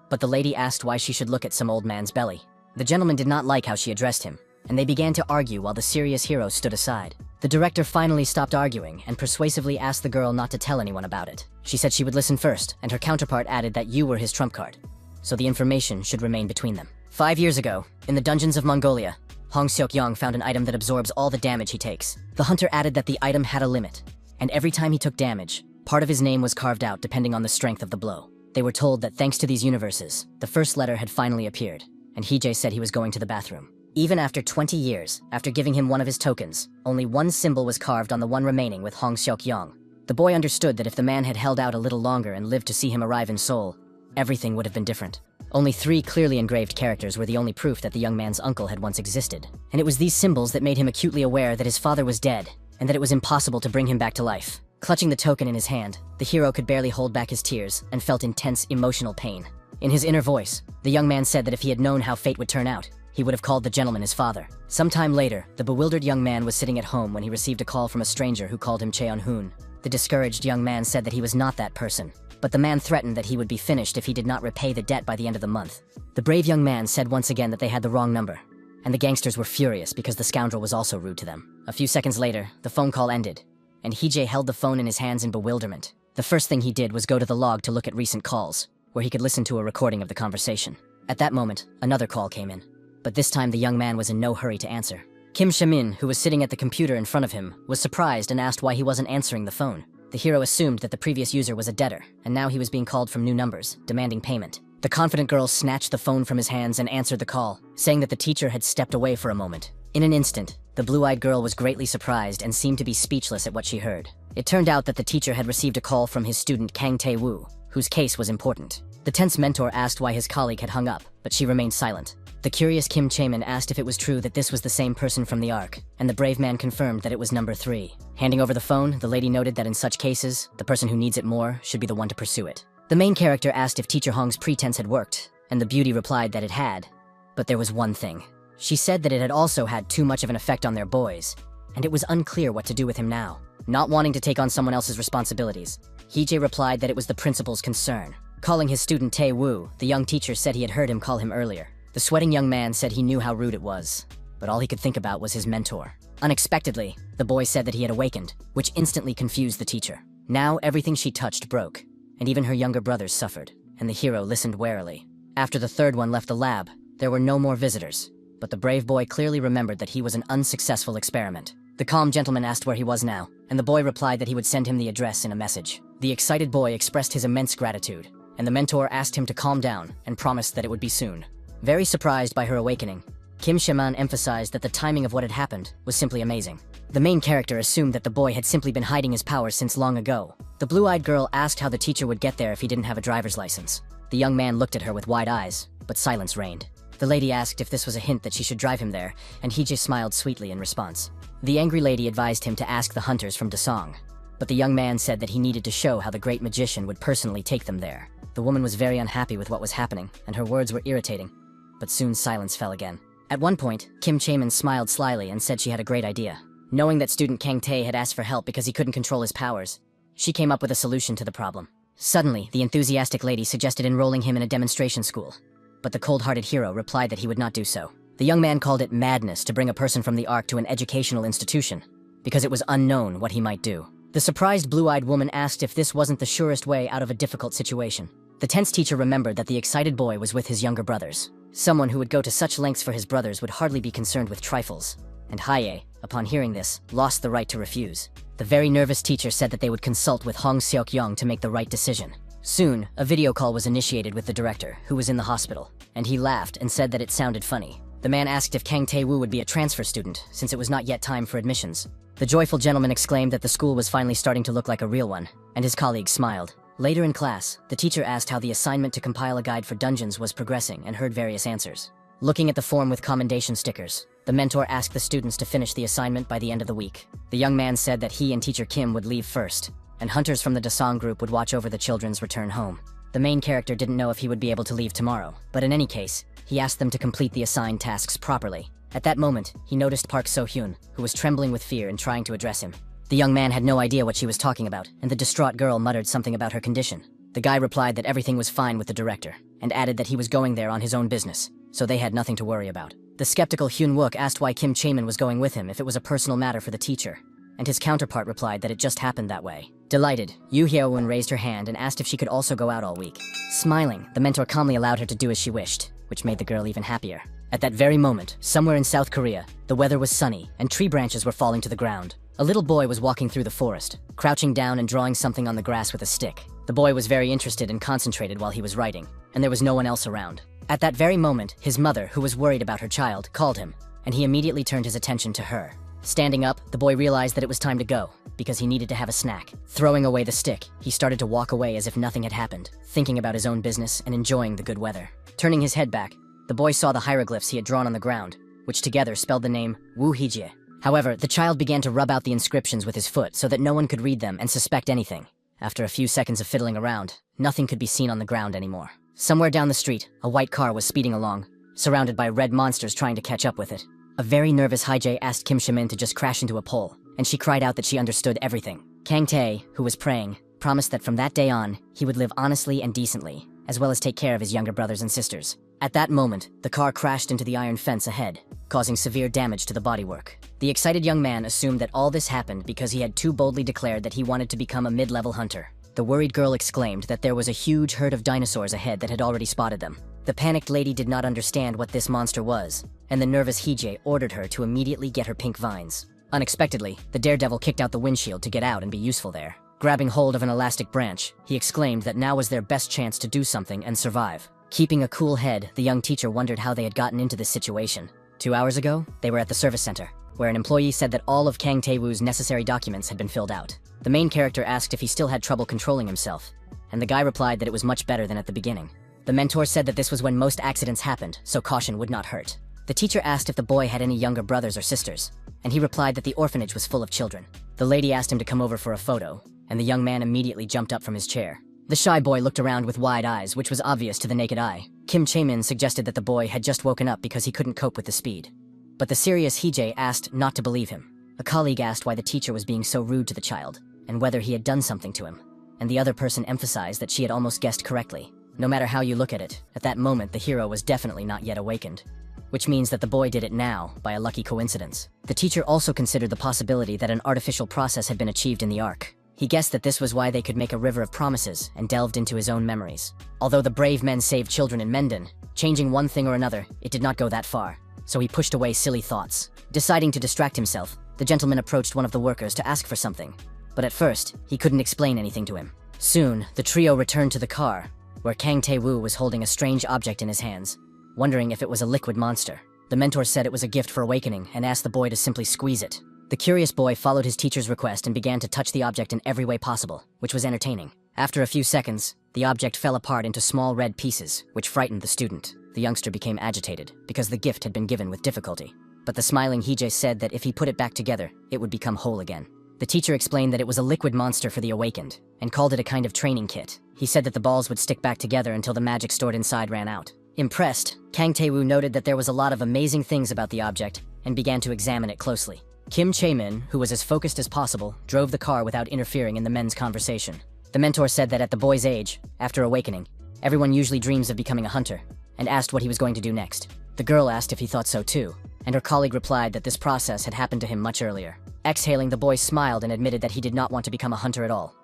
But the lady asked why she should look at some old man's belly. The gentleman did not like how she addressed him, and they began to argue while the serious hero stood aside. The director finally stopped arguing and persuasively asked the girl not to tell anyone about it. She said she would listen first, and her counterpart added that you were his trump card, so the information should remain between them. 5 years ago, in the dungeons of Mongolia, Hong Seok-yong found an item that absorbs all the damage he takes. The hunter added that the item had a limit, and every time he took damage, part of his name was carved out depending on the strength of the blow. They were told that thanks to these universes, the first letter had finally appeared, and Hee-jae said he was going to the bathroom. Even after 20 years, after giving him one of his tokens, only one symbol was carved on the one remaining with Hong Seok-yong. The boy understood that if the man had held out a little longer and lived to see him arrive in Seoul, everything would have been different. Only 3 clearly engraved characters were the only proof that the young man's uncle had once existed, and it was these symbols that made him acutely aware that his father was dead, and that it was impossible to bring him back to life. Clutching the token in his hand, the hero could barely hold back his tears and felt intense emotional pain. In his inner voice, the young man said that if he had known how fate would turn out, he would have called the gentleman his father. Sometime later, the bewildered young man was sitting at home when he received a call from a stranger who called him Cheon-hoon. The discouraged young man said that he was not that person, but the man threatened that he would be finished if he did not repay the debt by the end of the month. The brave young man said once again that they had the wrong number, and the gangsters were furious because the scoundrel was also rude to them. A few seconds later, the phone call ended, and Hee-jae held the phone in his hands in bewilderment. The first thing he did was go to the log to look at recent calls, where he could listen to a recording of the conversation. At that moment, another call came in, but this time the young man was in no hurry to answer. Kim Shamin, who was sitting at the computer in front of him, was surprised and asked why he wasn't answering the phone. The hero assumed that the previous user was a debtor, and now he was being called from new numbers, demanding payment. The confident girl snatched the phone from his hands and answered the call, saying that the teacher had stepped away for a moment. In an instant, the blue-eyed girl was greatly surprised and seemed to be speechless at what she heard. It turned out that the teacher had received a call from his student Kang Tae-woo, whose case was important. The tense mentor asked why his colleague had hung up, but she remained silent. The curious Kim Chaemin asked if it was true that this was the same person from the arc, and the brave man confirmed that it was number 3. Handing over the phone, the lady noted that in such cases, the person who needs it more should be the one to pursue it. The main character asked if Teacher Hong's pretense had worked, and the beauty replied that it had. But there was one thing. She said that it had also had too much of an effect on their boys, and it was unclear what to do with him now. Not wanting to take on someone else's responsibilities, Hee-jae replied that it was the principal's concern. Calling his student Tae-woo, the young teacher said he had heard him call him earlier. The sweating young man said he knew how rude it was, but all he could think about was his mentor. Unexpectedly, the boy said that he had awakened, which instantly confused the teacher. Now everything she touched broke, and even her younger brothers suffered, and the hero listened warily. After the third one left the lab, there were no more visitors, but the brave boy clearly remembered that he was an unsuccessful experiment. The calm gentleman asked where he was now, and the boy replied that he would send him the address in a message. The excited boy expressed his immense gratitude, and the mentor asked him to calm down and promised that it would be soon. Very surprised by her awakening, Kim Shaman emphasized that the timing of what had happened was simply amazing. The main character assumed that the boy had simply been hiding his powers since long ago. The blue-eyed girl asked how the teacher would get there if he didn't have a driver's license. The young man looked at her with wide eyes, but silence reigned. The lady asked if this was a hint that she should drive him there, and he just smiled sweetly in response. The angry lady advised him to ask the hunters from Dasong, but the young man said that he needed to show how the great magician would personally take them there. The woman was very unhappy with what was happening, and her words were irritating, but soon silence fell again. At one point, Kim Chaemin smiled slyly and said she had a great idea. Knowing that student Kang Tae had asked for help because he couldn't control his powers, she came up with a solution to the problem. Suddenly, the enthusiastic lady suggested enrolling him in a demonstration school, but the cold-hearted hero replied that he would not do so. The young man called it madness to bring a person from the Ark to an educational institution, because it was unknown what he might do. The surprised blue-eyed woman asked if this wasn't the surest way out of a difficult situation. The tense teacher remembered that the excited boy was with his younger brothers. Someone who would go to such lengths for his brothers would hardly be concerned with trifles, and Haye, upon hearing this, lost the right to refuse. The very nervous teacher said that they would consult with Hong Seok-yong to make the right decision. Soon, a video call was initiated with the director, who was in the hospital, and he laughed and said that it sounded funny. The man asked if Kang Tae-woo would be a transfer student, since it was not yet time for admissions. The joyful gentleman exclaimed that the school was finally starting to look like a real one, and his colleagues smiled. Later in class, the teacher asked how the assignment to compile a guide for dungeons was progressing and heard various answers. Looking at the form with commendation stickers, the mentor asked the students to finish the assignment by the end of the week. The young man said that he and teacher Kim would leave first, and hunters from the Dasong group would watch over the children's return home. The main character didn't know if he would be able to leave tomorrow, but in any case, he asked them to complete the assigned tasks properly. At that moment, he noticed Park So-hyun, who was trembling with fear and trying to address him. The young man had no idea what she was talking about, and the distraught girl muttered something about her condition. The guy replied that everything was fine with the director, and added that he was going there on his own business, so they had nothing to worry about. The skeptical Hyun-wook asked why Kim Chae-min was going with him if it was a personal matter for the teacher, and his counterpart replied that it just happened that way. Delighted, Yoo Hyo-won raised her hand and asked if she could also go out all week. Smiling, the mentor calmly allowed her to do as she wished, which made the girl even happier. At that very moment, somewhere in South Korea, the weather was sunny and tree branches were falling to the ground. A little boy was walking through the forest, crouching down and drawing something on the grass with a stick. The boy was very interested and concentrated while he was writing, and there was no one else around. At that very moment, his mother, who was worried about her child, called him, and he immediately turned his attention to her. Standing up, the boy realized that it was time to go, because he needed to have a snack. Throwing away the stick, he started to walk away as if nothing had happened, thinking about his own business and enjoying the good weather. Turning his head back, the boy saw the hieroglyphs he had drawn on the ground, which together spelled the name Woo Hee-jie. However, the child began to rub out the inscriptions with his foot so that no one could read them and suspect anything. After a few seconds of fiddling around, nothing could be seen on the ground anymore. Somewhere down the street, a white car was speeding along, surrounded by red monsters trying to catch up with it. A very nervous Hye-jae asked Kim Chae-min to just crash into a pole, and she cried out that she understood everything. Kang Tae, who was praying, promised that from that day on, he would live honestly and decently, as well as take care of his younger brothers and sisters. At that moment, the car crashed into the iron fence ahead, causing severe damage to the bodywork. The excited young man assumed that all this happened because he had too boldly declared that he wanted to become a mid-level hunter. The worried girl exclaimed that there was a huge herd of dinosaurs ahead that had already spotted them. The panicked lady did not understand what this monster was, and the nervous Hee-jae ordered her to immediately get her pink vines. Unexpectedly, the daredevil kicked out the windshield to get out and be useful there. Grabbing hold of an elastic branch, he exclaimed that now was their best chance to do something and survive. Keeping a cool head, the young teacher wondered how they had gotten into this situation. 2 hours ago, they were at the service center, where an employee said that all of Kang Tae-woo's necessary documents had been filled out. The main character asked if he still had trouble controlling himself, and the guy replied that it was much better than at the beginning. The mentor said that this was when most accidents happened, so caution would not hurt. The teacher asked if the boy had any younger brothers or sisters, and he replied that the orphanage was full of children. The lady asked him to come over for a photo, and the young man immediately jumped up from his chair. The shy boy looked around with wide eyes, which was obvious to the naked eye. Kim Chae-min suggested that the boy had just woken up because he couldn't cope with the speed. But the serious Hee-jae asked not to believe him. A colleague asked why the teacher was being so rude to the child, and whether he had done something to him. And the other person emphasized that she had almost guessed correctly. No matter how you look at it, at that moment the hero was definitely not yet awakened. Which means that the boy did it now, by a lucky coincidence. The teacher also considered the possibility that an artificial process had been achieved in the ark. He guessed that this was why they could make a river of promises and delved into his own memories. Although the brave men saved children in Menden, changing one thing or another, it did not go that far. So he pushed away silly thoughts. Deciding to distract himself, the gentleman approached one of the workers to ask for something. But at first, he couldn't explain anything to him. Soon, the trio returned to the car, where Kang Tae-woo was holding a strange object in his hands, wondering if it was a liquid monster. The mentor said it was a gift for awakening and asked the boy to simply squeeze it. The curious boy followed his teacher's request and began to touch the object in every way possible, which was entertaining. After a few seconds, the object fell apart into small red pieces, which frightened the student. The youngster became agitated, because the gift had been given with difficulty. But the smiling Hee-jae said that if he put it back together, it would become whole again. The teacher explained that it was a liquid monster for the awakened, and called it a kind of training kit. He said that the balls would stick back together until the magic stored inside ran out. Impressed, Kang Tae-woo noted that there was a lot of amazing things about the object, and began to examine it closely. Kim Chae-min, who was as focused as possible, drove the car without interfering in the men's conversation. The mentor said that at the boy's age, after awakening, everyone usually dreams of becoming a hunter, and asked what he was going to do next. The girl asked if he thought so too, and her colleague replied that this process had happened to him much earlier. Exhaling, the boy smiled and admitted that he did not want to become a hunter at all.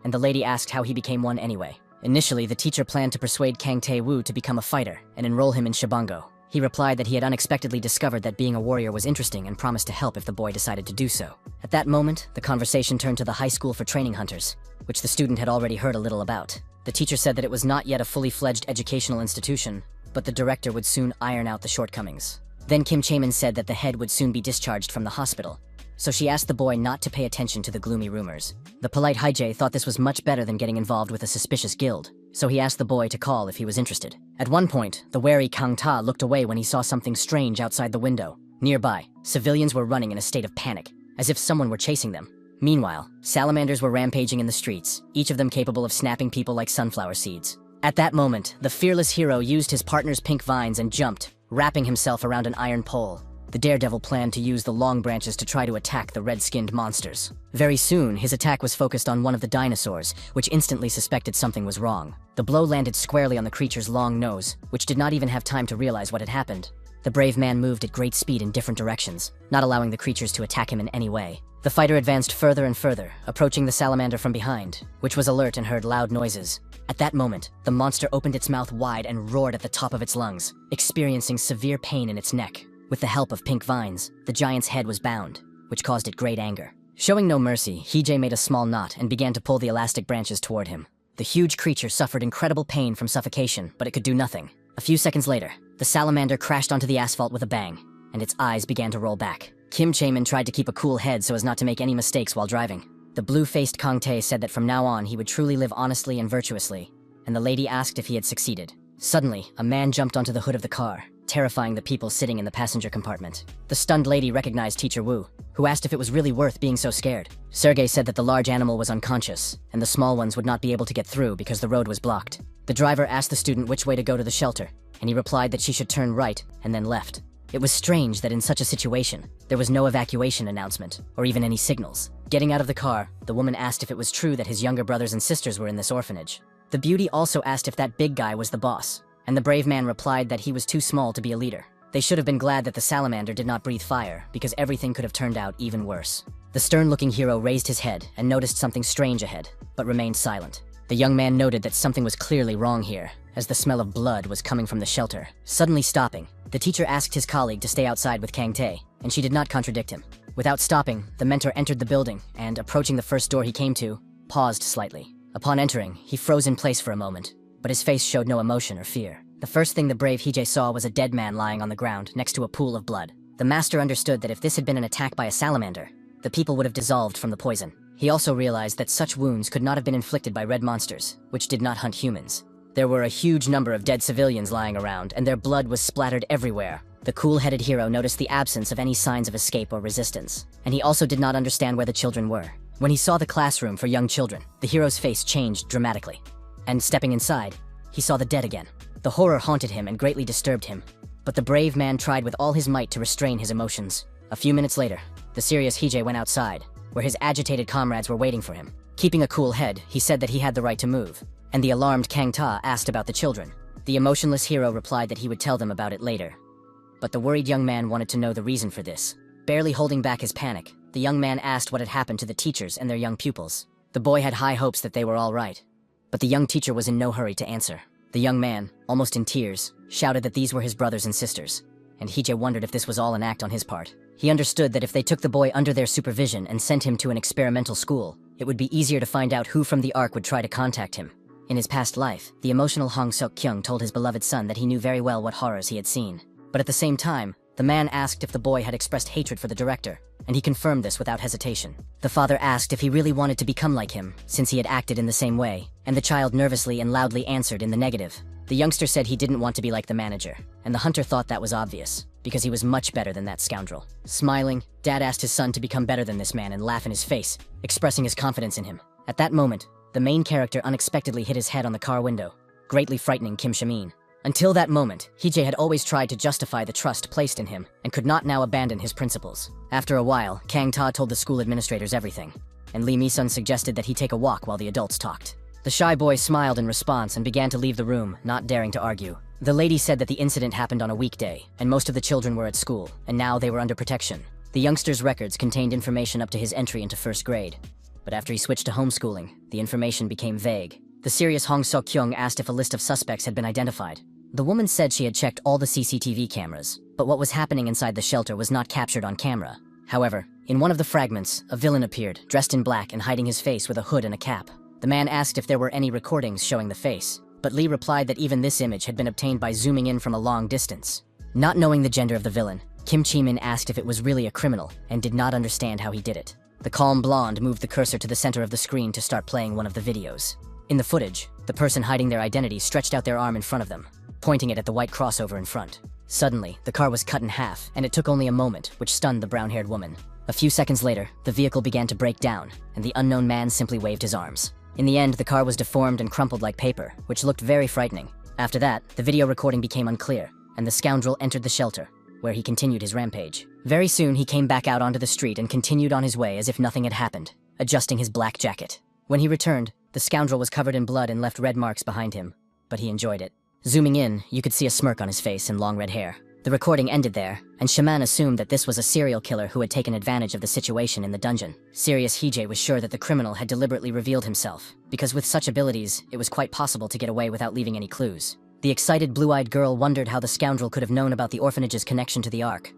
And the lady asked how he became one anyway. Initially, the teacher planned to persuade Kang Tae-woo to become a fighter and enroll him in Shibango. He replied that he had unexpectedly discovered that being a warrior was interesting and promised to help if the boy decided to do so. At that moment, the conversation turned to the high school for training hunters, which the student had already heard a little about. The teacher said that it was not yet a fully fledged educational institution, but the director would soon iron out the shortcomings. Then Kim Chae-min said that the head would soon be discharged from the hospital, so she asked the boy not to pay attention to the gloomy rumors. The polite Hye-jae thought this was much better than getting involved with a suspicious guild, so he asked the boy to call if he was interested. At one point, the wary Kang Ta looked away when he saw something strange outside the window. Nearby, civilians were running in a state of panic, as if someone were chasing them. Meanwhile, salamanders were rampaging in the streets, each of them capable of snapping people like sunflower seeds. At that moment, the fearless hero used his partner's pink vines and jumped, wrapping himself around an iron pole. The daredevil planned to use the long branches to try to attack the red-skinned monsters. Very soon, his attack was focused on one of the dinosaurs, which instantly suspected something was wrong. The blow landed squarely on the creature's long nose, which did not even have time to realize what had happened. The brave man moved at great speed in different directions, not allowing the creatures to attack him in any way. The fighter advanced further and further, approaching the salamander from behind, which was alert and heard loud noises. At that moment, the monster opened its mouth wide and roared at the top of its lungs, experiencing severe pain in its neck. With the help of pink vines, the giant's head was bound, which caused it great anger. Showing no mercy, Hije made a small knot and began to pull the elastic branches toward him. The huge creature suffered incredible pain from suffocation, but it could do nothing. A few seconds later, the salamander crashed onto the asphalt with a bang, and its eyes began to roll back. Kim Chaemin tried to keep a cool head so as not to make any mistakes while driving. The blue-faced Kang Tae said that from now on he would truly live honestly and virtuously, and the lady asked if he had succeeded. Suddenly, a man jumped onto the hood of the car, terrifying the people sitting in the passenger compartment. The stunned lady recognized Teacher Wu, who asked if it was really worth being so scared. Sergei said that the large animal was unconscious, and the small ones would not be able to get through because the road was blocked. The driver asked the student which way to go to the shelter, and he replied that she should turn right and then left. It was strange that in such a situation, there was no evacuation announcement, or even any signals. Getting out of the car, the woman asked if it was true that his younger brothers and sisters were in this orphanage. The beauty also asked if that big guy was the boss, and the brave man replied that he was too small to be a leader. They should have been glad that the salamander did not breathe fire, because everything could have turned out even worse. The stern-looking hero raised his head and noticed something strange ahead, but remained silent. The young man noted that something was clearly wrong here, as the smell of blood was coming from the shelter. Suddenly stopping, the teacher asked his colleague to stay outside with Kang Tae, and she did not contradict him. Without stopping, the mentor entered the building, and approaching the first door he came to, paused slightly. Upon entering, he froze in place for a moment, but his face showed no emotion or fear. The first thing the brave Hije saw was a dead man lying on the ground next to a pool of blood. The master understood that if this had been an attack by a salamander, the people would have dissolved from the poison. He also realized that such wounds could not have been inflicted by red monsters, which did not hunt humans. There were a huge number of dead civilians lying around, and their blood was splattered everywhere. The cool-headed hero noticed the absence of any signs of escape or resistance, and he also did not understand where the children were. When he saw the classroom for young children, the hero's face changed dramatically. And stepping inside, he saw the dead again. The horror haunted him and greatly disturbed him, but the brave man tried with all his might to restrain his emotions. A few minutes later, the serious Hije went outside, where his agitated comrades were waiting for him. Keeping a cool head, he said that he had the right to move, and the alarmed Kang Ta asked about the children. The emotionless hero replied that he would tell them about it later. But the worried young man wanted to know the reason for this. Barely holding back his panic, the young man asked what had happened to the teachers and their young pupils. The boy had high hopes that they were all right, but the young teacher was in no hurry to answer. The young man, almost in tears, shouted that these were his brothers and sisters, and Hije wondered if this was all an act on his part. He understood that if they took the boy under their supervision and sent him to an experimental school, it would be easier to find out who from the Ark would try to contact him. In his past life, the emotional Hong Seok-kyung told his beloved son that he knew very well what horrors he had seen. But at the same time, the man asked if the boy had expressed hatred for the director, and he confirmed this without hesitation. The father asked if he really wanted to become like him, since he had acted in the same way, and the child nervously and loudly answered in the negative. The youngster said he didn't want to be like the manager, and the hunter thought that was obvious, because he was much better than that scoundrel. Smiling, Dad asked his son to become better than this man and laugh in his face, expressing his confidence in him. At that moment, the main character unexpectedly hit his head on the car window, greatly frightening Kim Shamin. Until that moment, Hije had always tried to justify the trust placed in him, and could not now abandon his principles. After a while, Kang Ta told the school administrators everything, and Lee Mi-sun suggested that he take a walk while the adults talked. The shy boy smiled in response and began to leave the room, not daring to argue. The lady said that the incident happened on a weekday, and most of the children were at school, and now they were under protection. The youngster's records contained information up to his entry into first grade, but after he switched to homeschooling, the information became vague. The serious Hong Seok-kyung asked if a list of suspects had been identified. The woman said she had checked all the CCTV cameras, but what was happening inside the shelter was not captured on camera. However, in one of the fragments, a villain appeared, dressed in black and hiding his face with a hood and a cap. The man asked if there were any recordings showing the face, but Lee replied that even this image had been obtained by zooming in from a long distance. Not knowing the gender of the villain, Kim Chaemin asked if it was really a criminal and did not understand how he did it. The calm blonde moved the cursor to the center of the screen to start playing one of the videos. In the footage, the person hiding their identity stretched out their arm in front of them, pointing it at the white crossover in front. Suddenly, the car was cut in half, and it took only a moment, which stunned the brown-haired woman. A few seconds later, the vehicle began to break down, and the unknown man simply waved his arms. In the end, the car was deformed and crumpled like paper, which looked very frightening. After that, the video recording became unclear, and the scoundrel entered the shelter, where he continued his rampage. Very soon, he came back out onto the street and continued on his way as if nothing had happened, adjusting his black jacket. When he returned, the scoundrel was covered in blood and left red marks behind him, but he enjoyed it. Zooming in, you could see a smirk on his face and long red hair. The recording ended there, and Shaman assumed that this was a serial killer who had taken advantage of the situation in the dungeon. Sirius Hije was sure that the criminal had deliberately revealed himself, because with such abilities, it was quite possible to get away without leaving any clues. The excited blue-eyed girl wondered how the scoundrel could have known about the orphanage's connection to the Ark.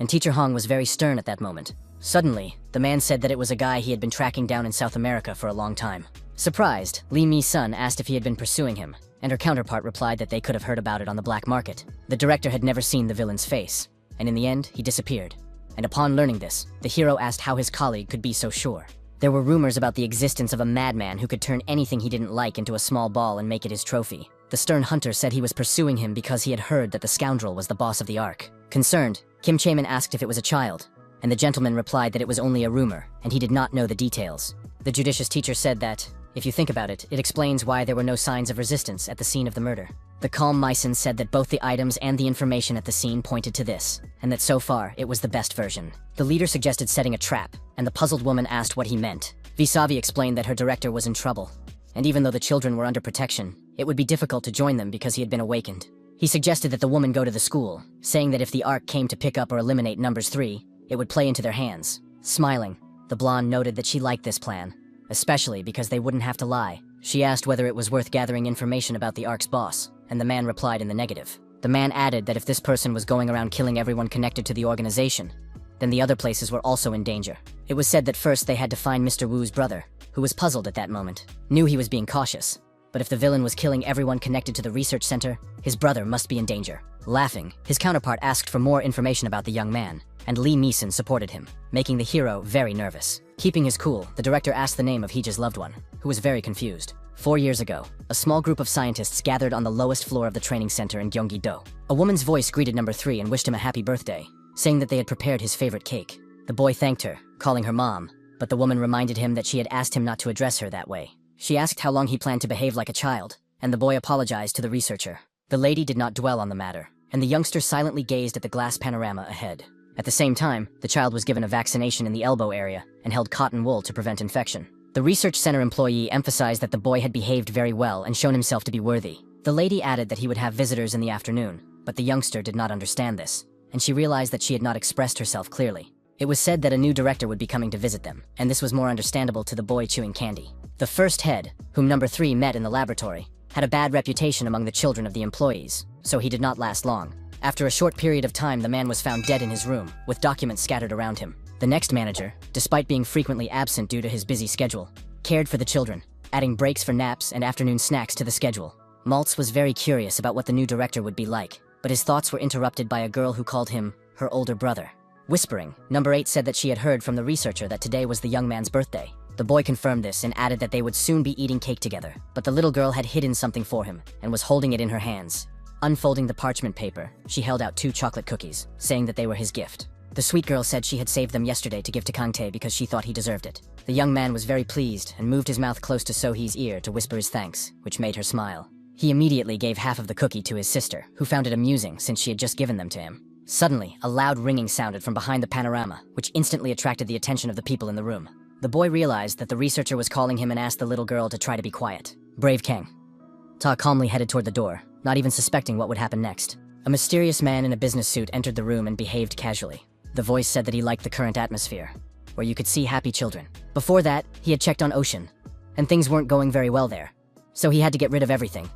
And Teacher Hong was very stern at that moment. Suddenly, the man said that it was a guy he had been tracking down in South America for a long time. Surprised, Li Mi-sun asked if he had been pursuing him, and her counterpart replied that they could have heard about it on the black market. The director had never seen the villain's face, and in the end, he disappeared. And upon learning this, the hero asked how his colleague could be so sure. There were rumors about the existence of a madman who could turn anything he didn't like into a small ball and make it his trophy. The stern hunter said he was pursuing him because he had heard that the scoundrel was the boss of the Ark. Concerned, Kim Chaemin asked if it was a child, and the gentleman replied that it was only a rumor, and he did not know the details. The judicious teacher said that, if you think about it, it explains why there were no signs of resistance at the scene of the murder. The calm Myson said that both the items and the information at the scene pointed to this, and that so far, it was the best version. The leader suggested setting a trap, and the puzzled woman asked what he meant. Visavi explained that her director was in trouble, and even though the children were under protection, it would be difficult to join them because he had been awakened. He suggested that the woman go to the school, saying that if the Ark came to pick up or eliminate numbers 3, it would play into their hands. Smiling, the blonde noted that she liked this plan, especially because they wouldn't have to lie. She asked whether it was worth gathering information about the Ark's boss, and the man replied in the negative. The man added that if this person was going around killing everyone connected to the organization, then the other places were also in danger. It was said that first they had to find Mr. Wu's brother, who was puzzled at that moment, knew he was being cautious. But if the villain was killing everyone connected to the research center, his brother must be in danger. Laughing, his counterpart asked for more information about the young man, and Li Mi-sun supported him, making the hero very nervous. Keeping his cool, the director asked the name of Hija's loved one, who was very confused. 4 years ago, a small group of scientists gathered on the lowest floor of the training center in Gyeonggi-do. A woman's voice greeted number 3 and wished him a happy birthday, saying that they had prepared his favorite cake. The boy thanked her, calling her mom, but the woman reminded him that she had asked him not to address her that way. She asked how long he planned to behave like a child, and the boy apologized to the researcher. The lady did not dwell on the matter, and the youngster silently gazed at the glass panorama ahead. At the same time, the child was given a vaccination in the elbow area and held cotton wool to prevent infection. The research center employee emphasized that the boy had behaved very well and shown himself to be worthy. The lady added that he would have visitors in the afternoon, but the youngster did not understand this, and she realized that she had not expressed herself clearly. It was said that a new director would be coming to visit them, and this was more understandable to the boy chewing candy. The first head, whom number 3 met in the laboratory, had a bad reputation among the children of the employees, so he did not last long. After a short period of time, the man was found dead in his room, with documents scattered around him. The next manager, despite being frequently absent due to his busy schedule, cared for the children, adding breaks for naps and afternoon snacks to the schedule. Maltz was very curious about what the new director would be like, but his thoughts were interrupted by a girl who called him her older brother. Whispering, number 8 said that she had heard from the researcher that today was the young man's birthday. The boy confirmed this and added that they would soon be eating cake together, but the little girl had hidden something for him and was holding it in her hands. Unfolding the parchment paper, she held out 2 chocolate cookies, saying that they were his gift. The sweet girl said she had saved them yesterday to give to Kangtae because she thought he deserved it. The young man was very pleased and moved his mouth close to Sohee's ear to whisper his thanks, which made her smile. He immediately gave half of the cookie to his sister, who found it amusing since she had just given them to him. Suddenly, a loud ringing sounded from behind the panorama, which instantly attracted the attention of the people in the room. The boy realized that the researcher was calling him and asked the little girl to try to be quiet. Brave Kang. Ta calmly headed toward the door, not even suspecting what would happen next. A mysterious man in a business suit entered the room and behaved casually. The voice said that he liked the current atmosphere, where you could see happy children. Before that, he had checked on Ocean, and things weren't going very well there, so he had to get rid of everything,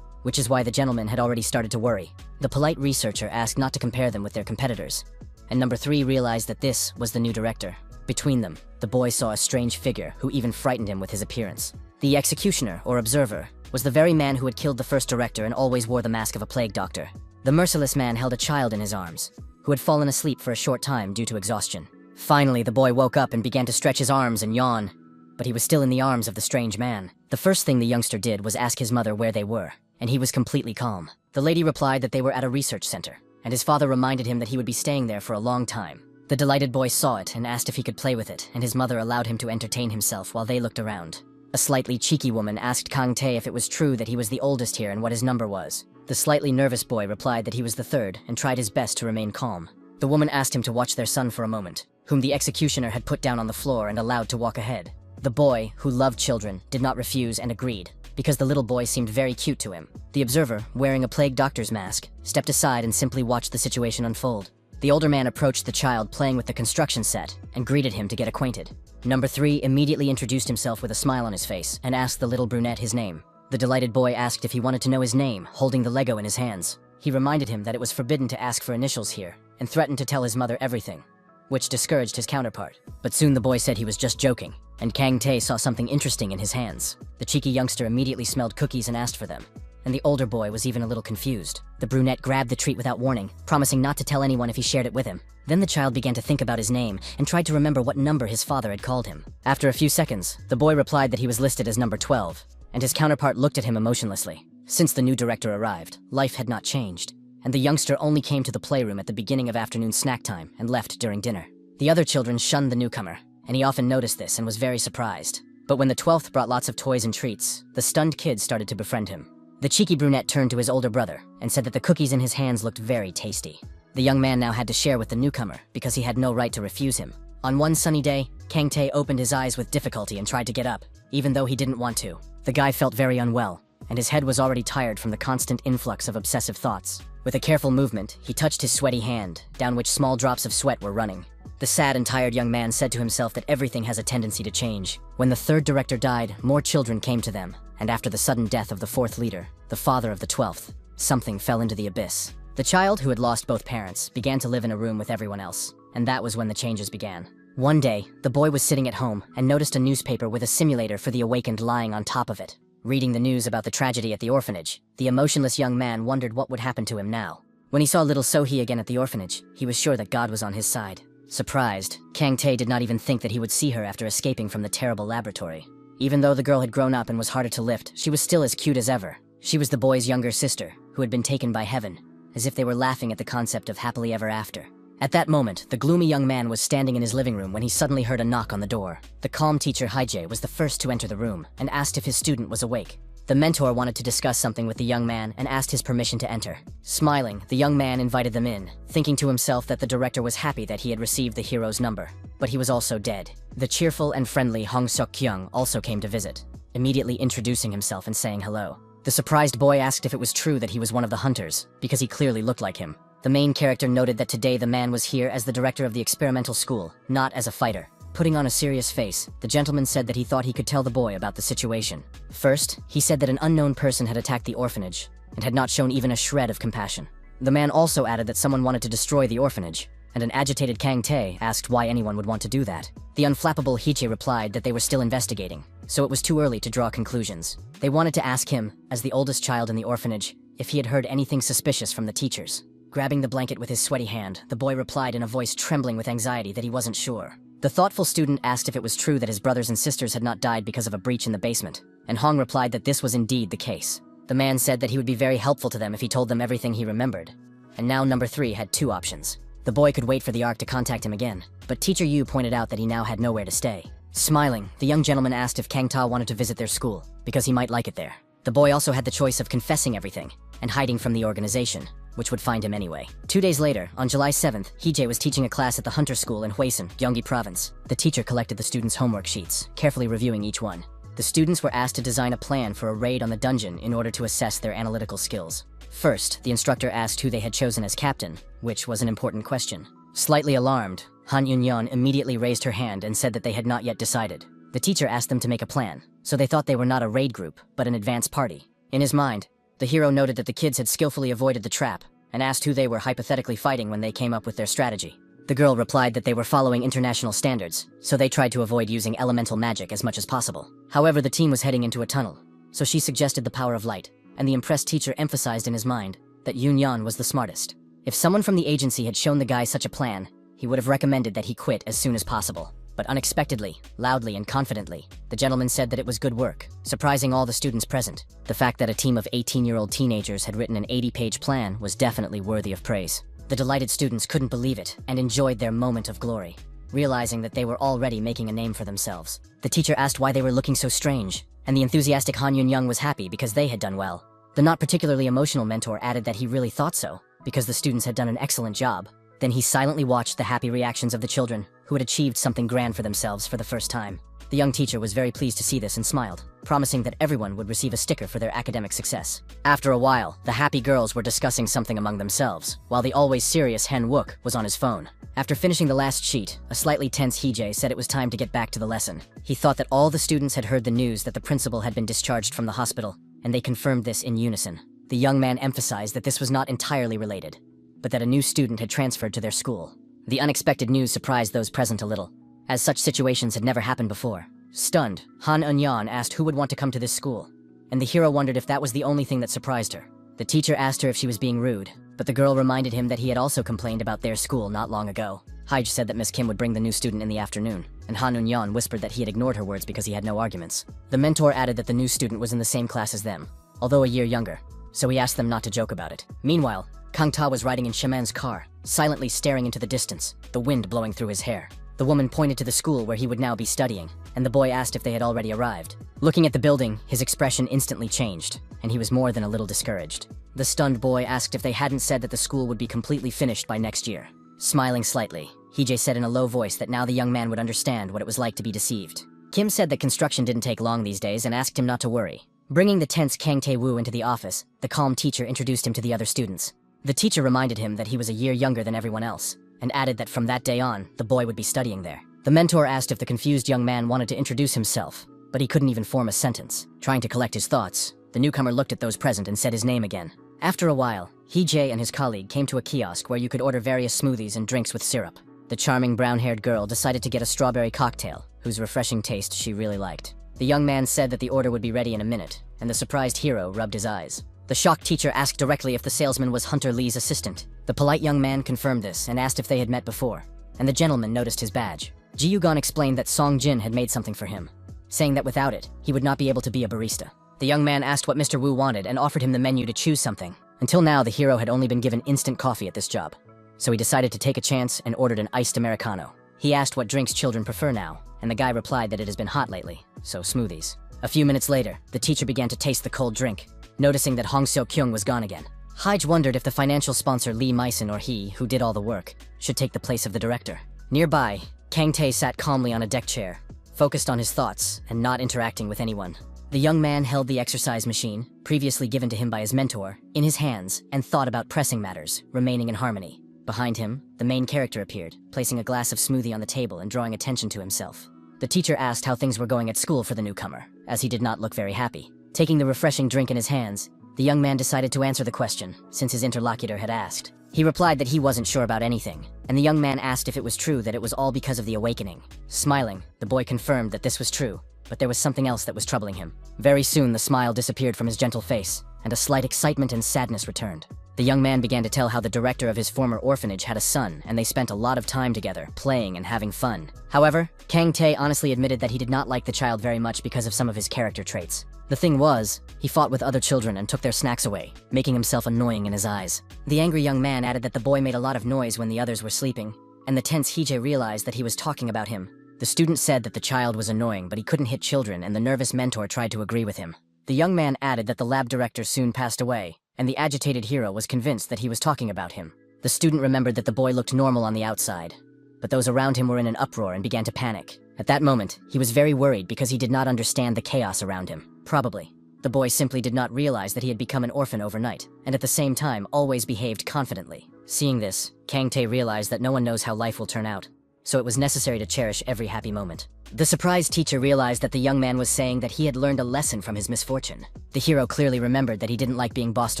which is why the gentleman had already started to worry. The polite researcher asked not to compare them with their competitors, and number 3 realized that this was the new director. Between them, the boy saw a strange figure who even frightened him with his appearance. The executioner, or observer, was the very man who had killed the first director and always wore the mask of a plague doctor. The merciless man held a child in his arms, who had fallen asleep for a short time due to exhaustion. Finally, the boy woke up and began to stretch his arms and yawn, but he was still in the arms of the strange man. The first thing the youngster did was ask his mother where they were, and he was completely calm. The lady replied that they were at a research center, and his father reminded him that he would be staying there for a long time. The delighted boy saw it and asked if he could play with it, and his mother allowed him to entertain himself while they looked around. A slightly cheeky woman asked Kang Tae if it was true that he was the oldest here and what his number was. The slightly nervous boy replied that he was the third and tried his best to remain calm. The woman asked him to watch their son for a moment, whom the executioner had put down on the floor and allowed to walk ahead. The boy, who loved children, did not refuse and agreed, because the little boy seemed very cute to him. The observer, wearing a plague doctor's mask, stepped aside and simply watched the situation unfold. The older man approached the child playing with the construction set and greeted him to get acquainted. Number 3 immediately introduced himself with a smile on his face and asked the little brunette his name. The delighted boy asked if he wanted to know his name, holding the Lego in his hands. He reminded him that it was forbidden to ask for initials here and threatened to tell his mother everything, which discouraged his counterpart. But soon the boy said he was just joking, and Kang Tae saw something interesting in his hands. The cheeky youngster immediately smelled cookies and asked for them, and the older boy was even a little confused. The brunette grabbed the treat without warning, promising not to tell anyone if he shared it with him. Then the child began to think about his name and tried to remember what number his father had called him. After a few seconds, the boy replied that he was listed as number 12, and his counterpart looked at him emotionlessly. Since the new director arrived, life had not changed, and the youngster only came to the playroom at the beginning of afternoon snack time and left during dinner. The other children shunned the newcomer, and he often noticed this and was very surprised. But when the 12th brought lots of toys and treats, the stunned kids started to befriend him. The cheeky brunette turned to his older brother and said that the cookies in his hands looked very tasty. The young man now had to share with the newcomer because he had no right to refuse him. On one sunny day, Kang Tae opened his eyes with difficulty and tried to get up, even though he didn't want to. The guy felt very unwell, and his head was already tired from the constant influx of obsessive thoughts. With a careful movement, he touched his sweaty hand, down which small drops of sweat were running. The sad and tired young man said to himself that everything has a tendency to change. When the third director died, more children came to them, and after the sudden death of the fourth leader, the father of the 12th, something fell into the abyss. The child, who had lost both parents, began to live in a room with everyone else, and that was when the changes began. One day, the boy was sitting at home and noticed a newspaper with a simulator for the awakened lying on top of it. Reading the news about the tragedy at the orphanage, the emotionless young man wondered what would happen to him now. When he saw little Sohee again at the orphanage, he was sure that God was on his side. Surprised, Kang Tae did not even think that he would see her after escaping from the terrible laboratory. Even though the girl had grown up and was harder to lift, she was still as cute as ever. She was the boy's younger sister, who had been taken by heaven, as if they were laughing at the concept of happily ever after. At that moment, the gloomy young man was standing in his living room when he suddenly heard a knock on the door. The calm teacher Haejae was the first to enter the room and asked if his student was awake. The mentor wanted to discuss something with the young man and asked his permission to enter. Smiling, the young man invited them in, thinking to himself that the director was happy that he had received the hero's number. But he was also dead. The cheerful and friendly Hong Seok-kyung also came to visit, immediately introducing himself and saying hello. The surprised boy asked if it was true that he was one of the hunters, because he clearly looked like him. The main character noted that today the man was here as the director of the experimental school, not as a fighter. Putting on a serious face, the gentleman said that he thought he could tell the boy about the situation. First, he said that an unknown person had attacked the orphanage and had not shown even a shred of compassion. The man also added that someone wanted to destroy the orphanage, and an agitated Kang Tae asked why anyone would want to do that. The unflappable Haejae replied that they were still investigating, so it was too early to draw conclusions. They wanted to ask him, as the oldest child in the orphanage, if he had heard anything suspicious from the teachers. Grabbing the blanket with his sweaty hand, the boy replied in a voice trembling with anxiety that he wasn't sure. The thoughtful student asked if it was true that his brothers and sisters had not died because of a breach in the basement, and Hong replied that this was indeed the case. The man said that he would be very helpful to them if he told them everything he remembered. And now number 3 had 2 options. The boy could wait for the ARC to contact him again, but Teacher Yu pointed out that he now had nowhere to stay. Smiling, the young gentleman asked if Kang Ta wanted to visit their school, because he might like it there. The boy also had the choice of confessing everything and hiding from the organization, which would find him anyway. 2 days later, on July 7th, Haejae was teaching a class at the Hunter School in Hwasun, Gyeonggi Province. The teacher collected the students' homework sheets, carefully reviewing each one. The students were asked to design a plan for a raid on the dungeon in order to assess their analytical skills. First, the instructor asked who they had chosen as captain, which was an important question. Slightly alarmed, Han Yun-yeon immediately raised her hand and said that they had not yet decided. The teacher asked them to make a plan, so they thought they were not a raid group, but an advance party. In his mind, the hero noted that the kids had skillfully avoided the trap, and asked who they were hypothetically fighting when they came up with their strategy. The girl replied that they were following international standards, so they tried to avoid using elemental magic as much as possible. However, the team was heading into a tunnel, so she suggested the power of light, and the impressed teacher emphasized in his mind that Yun-yeon was the smartest. If someone from the agency had shown the guy such a plan, he would have recommended that he quit as soon as possible. But unexpectedly, loudly and confidently, the gentleman said that it was good work, surprising all the students present. The fact that a team of 18-year-old teenagers had written an 80-page plan was definitely worthy of praise. The delighted students couldn't believe it and enjoyed their moment of glory, realizing that they were already making a name for themselves. The teacher asked why they were looking so strange, and the enthusiastic Han Yun-young was happy because they had done well. The not particularly emotional mentor added that he really thought so, because the students had done an excellent job. Then he silently watched the happy reactions of the children, who had achieved something grand for themselves for the first time. The young teacher was very pleased to see this and smiled, promising that everyone would receive a sticker for their academic success. After a while, the happy girls were discussing something among themselves, while the always serious Hen Wook was on his phone. After finishing the last sheet, a slightly tense Hee-jae said it was time to get back to the lesson. He thought that all the students had heard the news that the principal had been discharged from the hospital, and they confirmed this in unison. The young man emphasized that this was not entirely related, but that a new student had transferred to their school. The unexpected news surprised those present a little, as such situations had never happened before. Stunned, Han Eun-yeon asked who would want to come to this school, and the hero wondered if that was the only thing that surprised her. The teacher asked her if she was being rude, but the girl reminded him that he had also complained about their school not long ago. Haij said that Miss Kim would bring the new student in the afternoon, and Han Eun-yeon whispered that he had ignored her words because he had no arguments. The mentor added that the new student was in the same class as them, although a year younger, so he asked them not to joke about it. Meanwhile, Kang Ta was riding in Shaman's car, silently staring into the distance, the wind blowing through his hair. The woman pointed to the school where he would now be studying, and the boy asked if they had already arrived. Looking at the building, his expression instantly changed, and he was more than a little discouraged. The stunned boy asked if they hadn't said that the school would be completely finished by next year. Smiling slightly, Hee-jae said in a low voice that now the young man would understand what it was like to be deceived. Kim said that construction didn't take long these days and asked him not to worry. Bringing the tense Kang Tae-woo into the office, the calm teacher introduced him to the other students. The teacher reminded him that he was a year younger than everyone else, and added that from that day on, the boy would be studying there. The mentor asked if the confused young man wanted to introduce himself, but he couldn't even form a sentence. Trying to collect his thoughts, the newcomer looked at those present and said his name again. After a while, Hee-jae and his colleague came to a kiosk where you could order various smoothies and drinks with syrup. The charming brown-haired girl decided to get a strawberry cocktail, whose refreshing taste she really liked. The young man said that the order would be ready in a minute, and the surprised hero rubbed his eyes. The shocked teacher asked directly if the salesman was Hunter Lee's assistant. The polite young man confirmed this and asked if they had met before, and the gentleman noticed his badge. Ji Yugon explained that Song Jin had made something for him, saying that without it, he would not be able to be a barista. The young man asked what Mr. Wu wanted and offered him the menu to choose something. Until now, the hero had only been given instant coffee at this job, so he decided to take a chance and ordered an iced Americano. He asked what drinks children prefer now, and the guy replied that it has been hot lately, so smoothies. A few minutes later, the teacher began to taste the cold drink, noticing that Hong Seo-kyung was gone again. Haij wondered if the financial sponsor Lee Myson or he, who did all the work, should take the place of the director. Nearby, Kang Tae sat calmly on a deck chair, focused on his thoughts and not interacting with anyone. The young man held the exercise machine, previously given to him by his mentor, in his hands and thought about pressing matters, remaining in harmony. Behind him, the main character appeared, placing a glass of smoothie on the table and drawing attention to himself. The teacher asked how things were going at school for the newcomer, as he did not look very happy. Taking the refreshing drink in his hands, the young man decided to answer the question, since his interlocutor had asked. He replied that he wasn't sure about anything, and the young man asked if it was true that it was all because of the awakening. Smiling, the boy confirmed that this was true, but there was something else that was troubling him. Very soon, the smile disappeared from his gentle face, and a slight excitement and sadness returned. The young man began to tell how the director of his former orphanage had a son, and they spent a lot of time together, playing and having fun. However, Kang Tae honestly admitted that he did not like the child very much because of some of his character traits. The thing was, he fought with other children and took their snacks away, making himself annoying in his eyes. The angry young man added that the boy made a lot of noise when the others were sleeping, and the tense Hee-jae realized that he was talking about him. The student said that the child was annoying, but he couldn't hit children, and the nervous mentor tried to agree with him. The young man added that the lab director soon passed away, and the agitated hero was convinced that he was talking about him. The student remembered that the boy looked normal on the outside, but those around him were in an uproar and began to panic. At that moment, he was very worried because he did not understand the chaos around him. Probably, the boy simply did not realize that he had become an orphan overnight, and at the same time always behaved confidently. Seeing this, Kang Tae realized that no one knows how life will turn out, so it was necessary to cherish every happy moment. The surprised teacher realized that the young man was saying that he had learned a lesson from his misfortune. The hero clearly remembered that he didn't like being bossed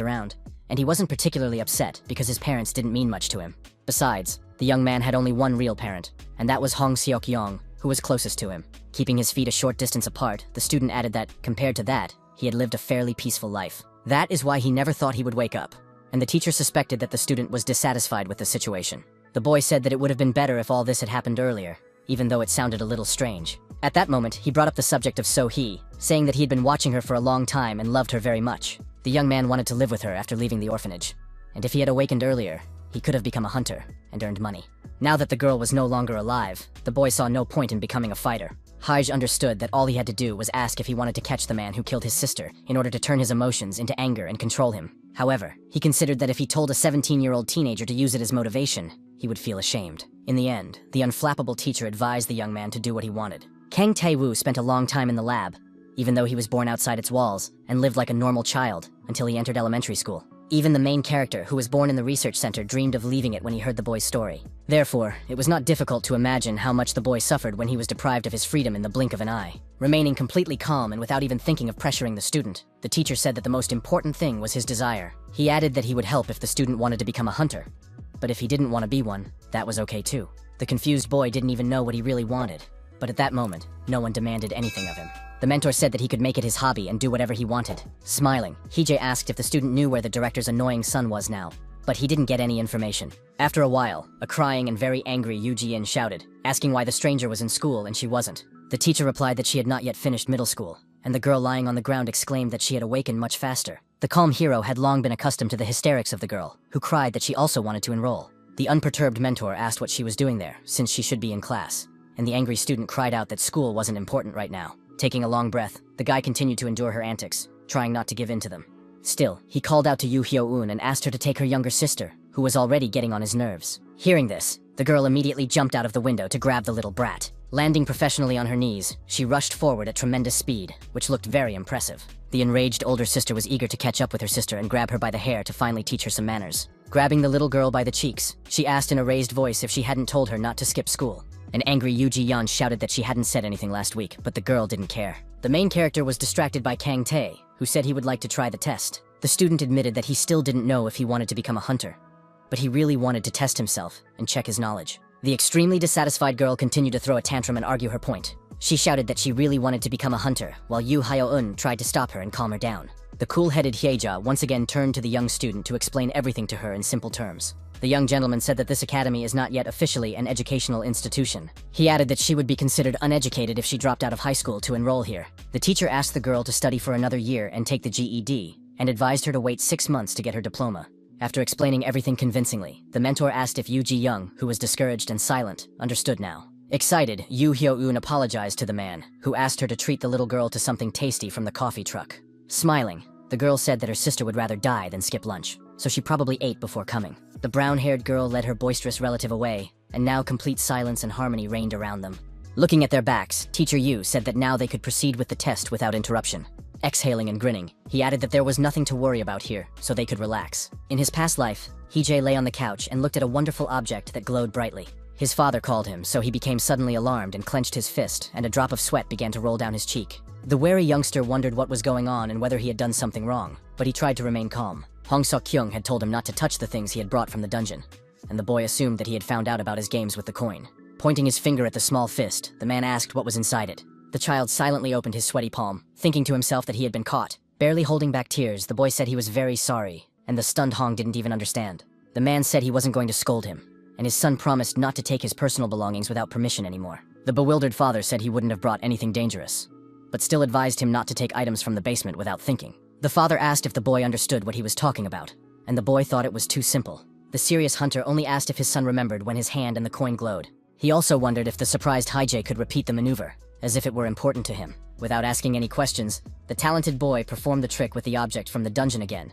around, and he wasn't particularly upset because his parents didn't mean much to him. Besides, the young man had only one real parent, and that was Hong Seok-yong, who was closest to him. Keeping his feet a short distance apart, the student added that, compared to that, he had lived a fairly peaceful life. That is why he never thought he would wake up, and the teacher suspected that the student was dissatisfied with the situation. The boy said that it would have been better if all this had happened earlier, even though it sounded a little strange. At that moment, he brought up the subject of So-hee, saying that he had been watching her for a long time and loved her very much. The young man wanted to live with her after leaving the orphanage, and if he had awakened earlier, he could have become a hunter and earned money. Now that the girl was no longer alive, the boy saw no point in becoming a fighter. Haj understood that all he had to do was ask if he wanted to catch the man who killed his sister in order to turn his emotions into anger and control him. However, he considered that if he told a 17-year-old teenager to use it as motivation, he would feel ashamed. In the end, the unflappable teacher advised the young man to do what he wanted. Kang Tae-woo spent a long time in the lab, even though he was born outside its walls and lived like a normal child until he entered elementary school. Even the main character, who was born in the research center, dreamed of leaving it when he heard the boy's story. Therefore, it was not difficult to imagine how much the boy suffered when he was deprived of his freedom in the blink of an eye. Remaining completely calm and without even thinking of pressuring the student, the teacher said that the most important thing was his desire. He added that he would help if the student wanted to become a hunter. But if he didn't want to be one, that was okay too. The confused boy didn't even know what he really wanted. But at that moment, no one demanded anything of him. The mentor said that he could make it his hobby and do whatever he wanted. Smiling, Hee-jae asked if the student knew where the director's annoying son was now, but he didn't get any information. After a while, a crying and very angry Yoo Ji-in shouted, asking why the stranger was in school and she wasn't. The teacher replied that she had not yet finished middle school, and the girl lying on the ground exclaimed that she had awakened much faster. The calm hero had long been accustomed to the hysterics of the girl, who cried that she also wanted to enroll. The unperturbed mentor asked what she was doing there, since she should be in class, and the angry student cried out that school wasn't important right now. Taking a long breath, the guy continued to endure her antics, trying not to give in to them. Still, he called out to Yoo Hyo-eun and asked her to take her younger sister, who was already getting on his nerves. Hearing this, the girl immediately jumped out of the window to grab the little brat. Landing professionally on her knees, she rushed forward at tremendous speed, which looked very impressive. The enraged older sister was eager to catch up with her sister and grab her by the hair to finally teach her some manners. Grabbing the little girl by the cheeks, she asked in a raised voice if she hadn't told her not to skip school. An angry Yoo Ji-yeon shouted that she hadn't said anything last week, but the girl didn't care. The main character was distracted by Kang Tae, who said he would like to try the test. The student admitted that he still didn't know if he wanted to become a hunter, but he really wanted to test himself and check his knowledge. The extremely dissatisfied girl continued to throw a tantrum and argue her point. She shouted that she really wanted to become a hunter, while Yoo Hyo-eun tried to stop her and calm her down. The cool-headed Hyeja once again turned to the young student to explain everything to her in simple terms. The young gentleman said that this academy is not yet officially an educational institution. He added that she would be considered uneducated if she dropped out of high school to enroll here. The teacher asked the girl to study for another year and take the GED, and advised her to wait 6 months to get her diploma. After explaining everything convincingly, the mentor asked if Yoo Ji-young, who was discouraged and silent, understood now. Excited, Yoo Hyo-eun apologized to the man, who asked her to treat the little girl to something tasty from the coffee truck. Smiling, the girl said that her sister would rather die than skip lunch, so she probably ate before coming. The brown-haired girl led her boisterous relative away, and now complete silence and harmony reigned around them. Looking at their backs, Teacher Yu said that now they could proceed with the test without interruption. Exhaling and grinning, he added that there was nothing to worry about here, so they could relax. In his past life, Hee-jae lay on the couch and looked at a wonderful object that glowed brightly. His father called him, so he became suddenly alarmed and clenched his fist, and a drop of sweat began to roll down his cheek. The wary youngster wondered what was going on and whether he had done something wrong, but he tried to remain calm. Hong Seok-kyung had told him not to touch the things he had brought from the dungeon, and the boy assumed that he had found out about his games with the coin. Pointing his finger at the small fist, the man asked what was inside it. The child silently opened his sweaty palm, thinking to himself that he had been caught. Barely holding back tears, the boy said he was very sorry, and the stunned Hong didn't even understand. The man said he wasn't going to scold him, and his son promised not to take his personal belongings without permission anymore. The bewildered father said he wouldn't have brought anything dangerous, but still advised him not to take items from the basement without thinking. The father asked if the boy understood what he was talking about, and the boy thought it was too simple. The serious hunter only asked if his son remembered when his hand and the coin glowed. He also wondered if the surprised Hyejae could repeat the maneuver, as if it were important to him. Without asking any questions, the talented boy performed the trick with the object from the dungeon again,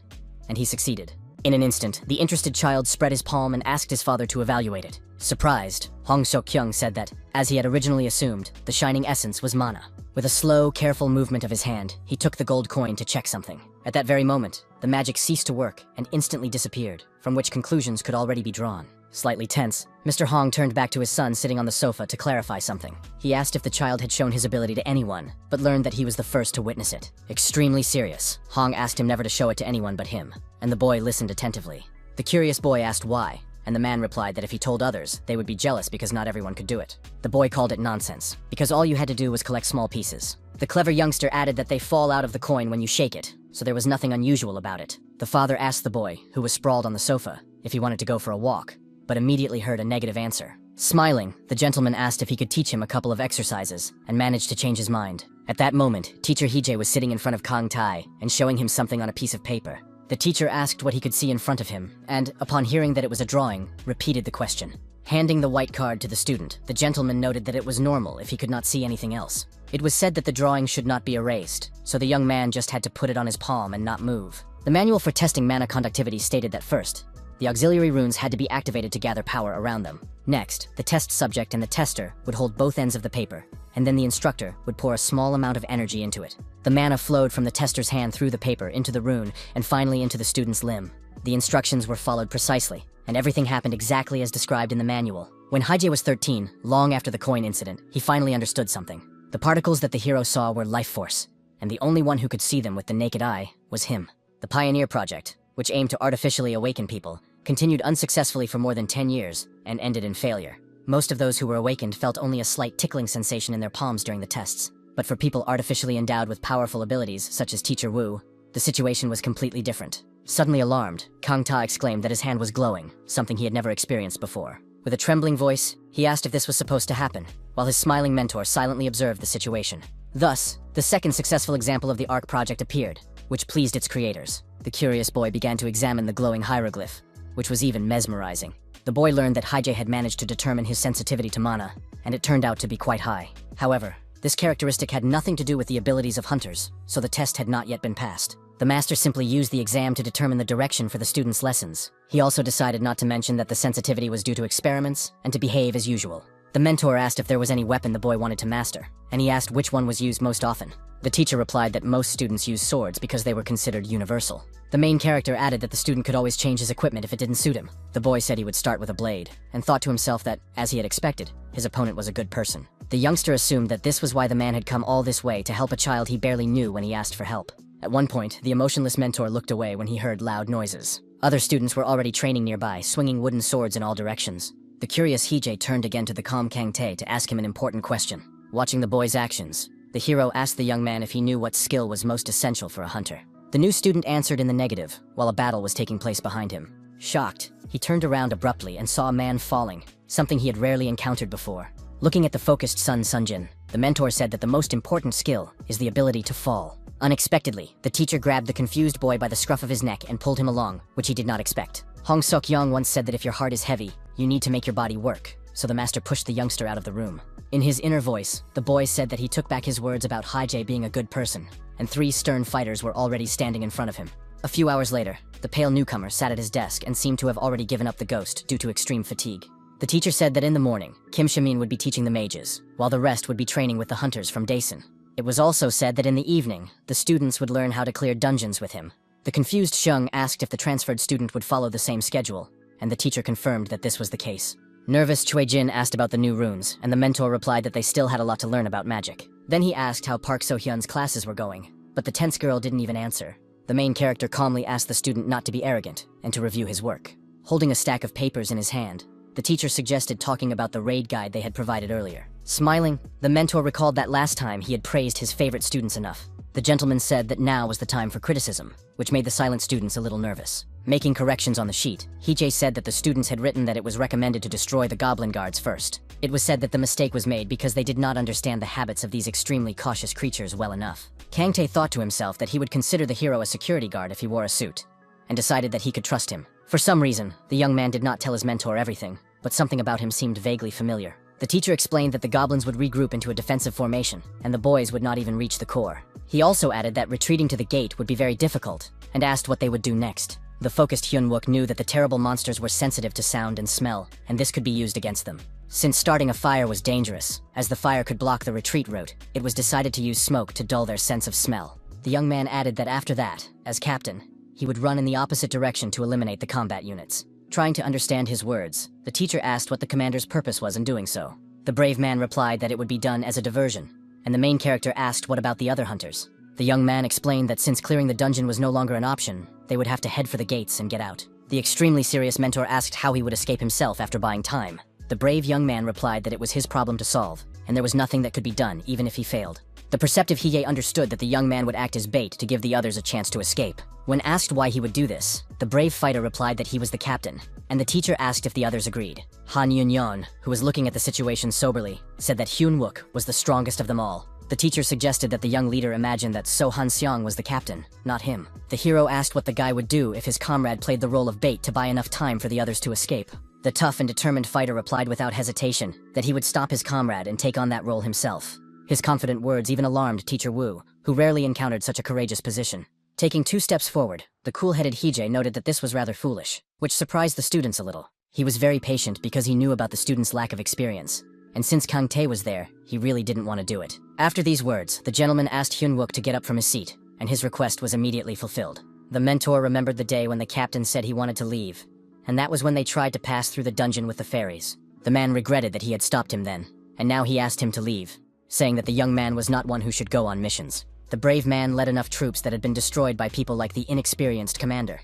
and he succeeded. In an instant, the interested child spread his palm and asked his father to evaluate it. Surprised, Hong Seok-kyung said that, as he had originally assumed, the shining essence was mana. With a slow, careful movement of his hand, he took the gold coin to check something. At that very moment, the magic ceased to work and instantly disappeared, from which conclusions could already be drawn. Slightly tense, Mr. Hong turned back to his son sitting on the sofa to clarify something. He asked if the child had shown his ability to anyone, but learned that he was the first to witness it. Extremely serious, Hong asked him never to show it to anyone but him, and the boy listened attentively. The curious boy asked why, and the man replied that if he told others, they would be jealous because not everyone could do it. The boy called it nonsense, because all you had to do was collect small pieces. The clever youngster added that they fall out of the coin when you shake it, so there was nothing unusual about it. The father asked the boy, who was sprawled on the sofa, if he wanted to go for a walk, but immediately heard a negative answer. Smiling, the gentleman asked if he could teach him a couple of exercises, and managed to change his mind. At that moment, Teacher Hee-jae was sitting in front of Kang Tae and showing him something on a piece of paper. The teacher asked what he could see in front of him, and, upon hearing that it was a drawing, repeated the question. Handing the white card to the student, the gentleman noted that it was normal if he could not see anything else. It was said that the drawing should not be erased, so the young man just had to put it on his palm and not move. The manual for testing mana conductivity stated that first, the auxiliary runes had to be activated to gather power around them. Next, the test subject and the tester would hold both ends of the paper, and then the instructor would pour a small amount of energy into it. The mana flowed from the tester's hand through the paper into the rune and finally into the student's limb. The instructions were followed precisely, and everything happened exactly as described in the manual. When Haijie was 13, long after the coin incident, he finally understood something. The particles that the hero saw were life force, and the only one who could see them with the naked eye was him. The Pioneer Project, which aimed to artificially awaken people, continued unsuccessfully for more than 10 years and ended in failure. Most of those who were awakened felt only a slight tickling sensation in their palms during the tests. But for people artificially endowed with powerful abilities, such as Teacher Wu, the situation was completely different. Suddenly alarmed, Kang Ta exclaimed that his hand was glowing, something he had never experienced before. With a trembling voice, he asked if this was supposed to happen, while his smiling mentor silently observed the situation. Thus, the second successful example of the ARC project appeared, which pleased its creators. The curious boy began to examine the glowing hieroglyph, which was even mesmerizing. The boy learned that Haijie had managed to determine his sensitivity to mana, and it turned out to be quite high. However, this characteristic had nothing to do with the abilities of hunters, so the test had not yet been passed. The master simply used the exam to determine the direction for the students' lessons. He also decided not to mention that the sensitivity was due to experiments and to behave as usual. The mentor asked if there was any weapon the boy wanted to master, and he asked which one was used most often. The teacher replied that most students used swords because they were considered universal. The main character added that the student could always change his equipment if it didn't suit him. The boy said he would start with a blade, and thought to himself that, as he had expected, his opponent was a good person. The youngster assumed that this was why the man had come all this way to help a child he barely knew when he asked for help. At one point, the emotionless mentor looked away when he heard loud noises. Other students were already training nearby, swinging wooden swords in all directions. The curious Haijie turned again to the calm Kang Tae to ask him an important question. Watching the boy's actions, the hero asked the young man if he knew what skill was most essential for a hunter. The new student answered in the negative, while a battle was taking place behind him. Shocked, he turned around abruptly and saw a man falling, something he had rarely encountered before. Looking at the focused Sun Sunjin, the mentor said that the most important skill is the ability to fall. Unexpectedly, the teacher grabbed the confused boy by the scruff of his neck and pulled him along, which he did not expect. Hong Sok-young once said that if your heart is heavy, you need to make your body work, so the master pushed the youngster out of the room. In his inner voice, the boy said that he took back his words about Haijie being a good person, and 3 stern fighters were already standing in front of him. A few hours later, the pale newcomer sat at his desk and seemed to have already given up the ghost due to extreme fatigue. The teacher said that in the morning, Kim Shamin would be teaching the mages, while the rest would be training with the hunters from Daesun. It was also said that in the evening, the students would learn how to clear dungeons with him. The confused Sheng asked if the transferred student would follow the same schedule, and the teacher confirmed that this was the case. Nervous Chui Jin asked about the new runes, and the mentor replied that they still had a lot to learn about magic. Then he asked how Park So-hyun's classes were going, but the tense girl didn't even answer. The main character calmly asked the student not to be arrogant and to review his work. Holding a stack of papers in his hand, the teacher suggested talking about the raid guide they had provided earlier. Smiling, the mentor recalled that last time he had praised his favorite students enough. The gentleman said that now was the time for criticism, which made the silent students a little nervous. Making corrections on the sheet, Haijie said that the students had written that it was recommended to destroy the goblin guards first. It was said that the mistake was made because they did not understand the habits of these extremely cautious creatures well enough. Kang Tae thought to himself that he would consider the hero a security guard if he wore a suit, and decided that he could trust him. For some reason, the young man did not tell his mentor everything, but something about him seemed vaguely familiar. The teacher explained that the goblins would regroup into a defensive formation, and the boys would not even reach the core. He also added that retreating to the gate would be very difficult, and asked what they would do next. The focused Hyun-wook knew that the terrible monsters were sensitive to sound and smell, and this could be used against them. Since starting a fire was dangerous, as the fire could block the retreat route, it was decided to use smoke to dull their sense of smell. The young man added that after that, as captain, he would run in the opposite direction to eliminate the combat units. Trying to understand his words, the teacher asked what the commander's purpose was in doing so. The brave man replied that it would be done as a diversion, and the main character asked what about the other hunters. The young man explained that since clearing the dungeon was no longer an option, they would have to head for the gates and get out. The extremely serious mentor asked how he would escape himself after buying time. The brave young man replied that it was his problem to solve, and there was nothing that could be done even if he failed. The perceptive Hiei understood that the young man would act as bait to give the others a chance to escape. When asked why he would do this, the brave fighter replied that he was the captain, and the teacher asked if the others agreed. Han Yun-yeon, who was looking at the situation soberly, said that Hyun-wook was the strongest of them all. The teacher suggested that the young leader imagined that So Han-seong was the captain, not him. The hero asked what the guy would do if his comrade played the role of bait to buy enough time for the others to escape. The tough and determined fighter replied without hesitation that he would stop his comrade and take on that role himself. His confident words even alarmed Teacher Wu, who rarely encountered such a courageous position. Taking 2 steps forward, the cool-headed Hee-jae noted that this was rather foolish, which surprised the students a little. He was very patient because he knew about the students' lack of experience. And since Kang Tae was there, he really didn't want to do it. After these words, the gentleman asked Hyun-wook to get up from his seat, and his request was immediately fulfilled. The mentor remembered the day when the captain said he wanted to leave, and that was when they tried to pass through the dungeon with the fairies. The man regretted that he had stopped him then, and now he asked him to leave, saying that the young man was not one who should go on missions. The brave man led enough troops that had been destroyed by people like the inexperienced commander,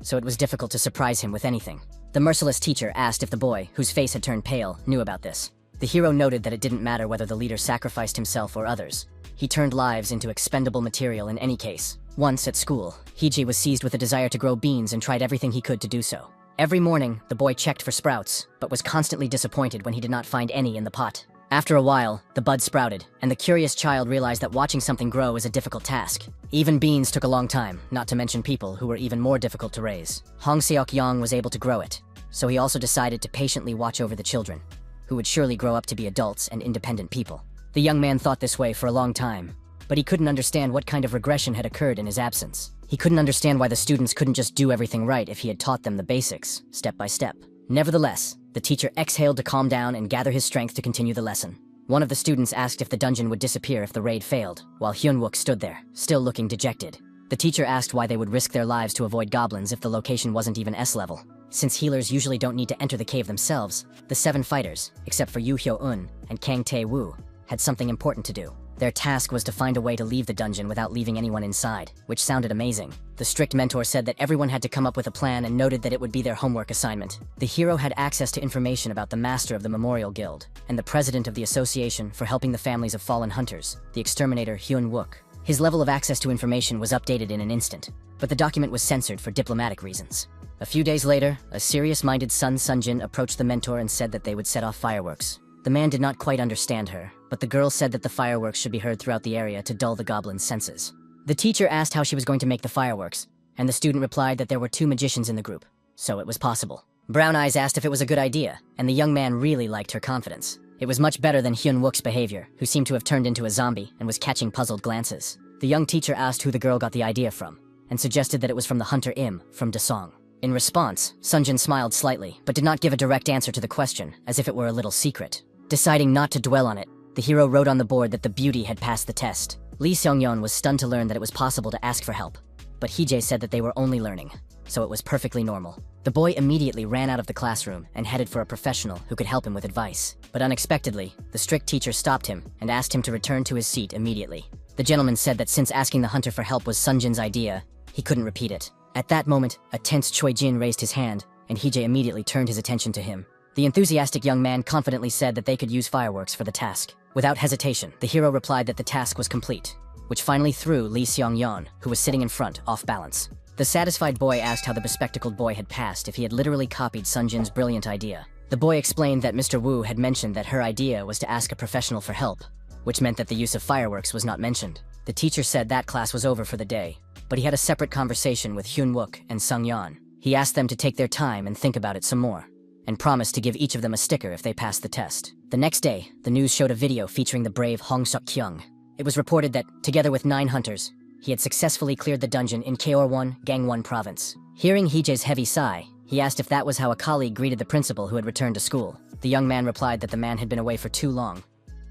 so it was difficult to surprise him with anything. The merciless teacher asked if the boy, whose face had turned pale, knew about this. The hero noted that it didn't matter whether the leader sacrificed himself or others. He turned lives into expendable material in any case. Once at school, Hee-jae was seized with a desire to grow beans and tried everything he could to do so. Every morning, the boy checked for sprouts, but was constantly disappointed when he did not find any in the pot. After a while, the bud sprouted, and the curious child realized that watching something grow is a difficult task. Even beans took a long time, not to mention people who were even more difficult to raise. Hong Seok-young was able to grow it, so he also decided to patiently watch over the children, who would surely grow up to be adults and independent people. The young man thought this way for a long time, but he couldn't understand what kind of regression had occurred in his absence. He couldn't understand why the students couldn't just do everything right if he had taught them the basics, step by step. Nevertheless, the teacher exhaled to calm down and gather his strength to continue the lesson. One of the students asked if the dungeon would disappear if the raid failed, while Hyun-wook stood there, still looking dejected. The teacher asked why they would risk their lives to avoid goblins if the location wasn't even S-level. Since healers usually don't need to enter the cave themselves, the 7 fighters, except for Yoo Hyo-eun and Kang Tae-woo, had something important to do. Their task was to find a way to leave the dungeon without leaving anyone inside, which sounded amazing. The strict mentor said that everyone had to come up with a plan and noted that it would be their homework assignment. The hero had access to information about the master of the Memorial Guild and the president of the Association for Helping the Families of Fallen Hunters, the exterminator Hyun-wook. His level of access to information was updated in an instant, but the document was censored for diplomatic reasons. A few days later, a serious-minded Sun Sunjin approached the mentor and said that they would set off fireworks. The man did not quite understand her, but the girl said that the fireworks should be heard throughout the area to dull the goblin's senses. The teacher asked how she was going to make the fireworks, and the student replied that there were 2 magicians in the group, so it was possible. Brown Eyes asked if it was a good idea, and the young man really liked her confidence. It was much better than Hyun-wook's behavior, who seemed to have turned into a zombie and was catching puzzled glances. The young teacher asked who the girl got the idea from, and suggested that it was from the hunter Im from Dasong. In response, Sunjin smiled slightly, but did not give a direct answer to the question, as if it were a little secret. Deciding not to dwell on it, the hero wrote on the board that the beauty had passed the test. Lee Seong-yeon was stunned to learn that it was possible to ask for help, but Hee-jae said that they were only learning, so it was perfectly normal. The boy immediately ran out of the classroom and headed for a professional who could help him with advice. But unexpectedly, the strict teacher stopped him and asked him to return to his seat immediately. The gentleman said that since asking the hunter for help was Sunjin's idea, he couldn't repeat it. At that moment, a tense Choi Jin raised his hand, and Hee-jae immediately turned his attention to him. The enthusiastic young man confidently said that they could use fireworks for the task. Without hesitation, the hero replied that the task was complete, which finally threw Lee Seong-yeon, who was sitting in front, off balance. The satisfied boy asked how the bespectacled boy had passed if he had literally copied Sunjin's brilliant idea. The boy explained that Mr. Wu had mentioned that her idea was to ask a professional for help, which meant that the use of fireworks was not mentioned. The teacher said that class was over for the day, but he had a separate conversation with Hyun-wook and Sung-yeon. He asked them to take their time and think about it some more, and promised to give each of them a sticker if they passed the test. The next day, the news showed a video featuring the brave Hong Seok-kyung. It was reported that, together with 9 hunters, he had successfully cleared the dungeon in Kaewon, Gangwon province. Hearing Hee-jae's heavy sigh, he asked if that was how a colleague greeted the principal who had returned to school. The young man replied that the man had been away for too long,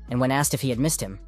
and when asked if he had missed him,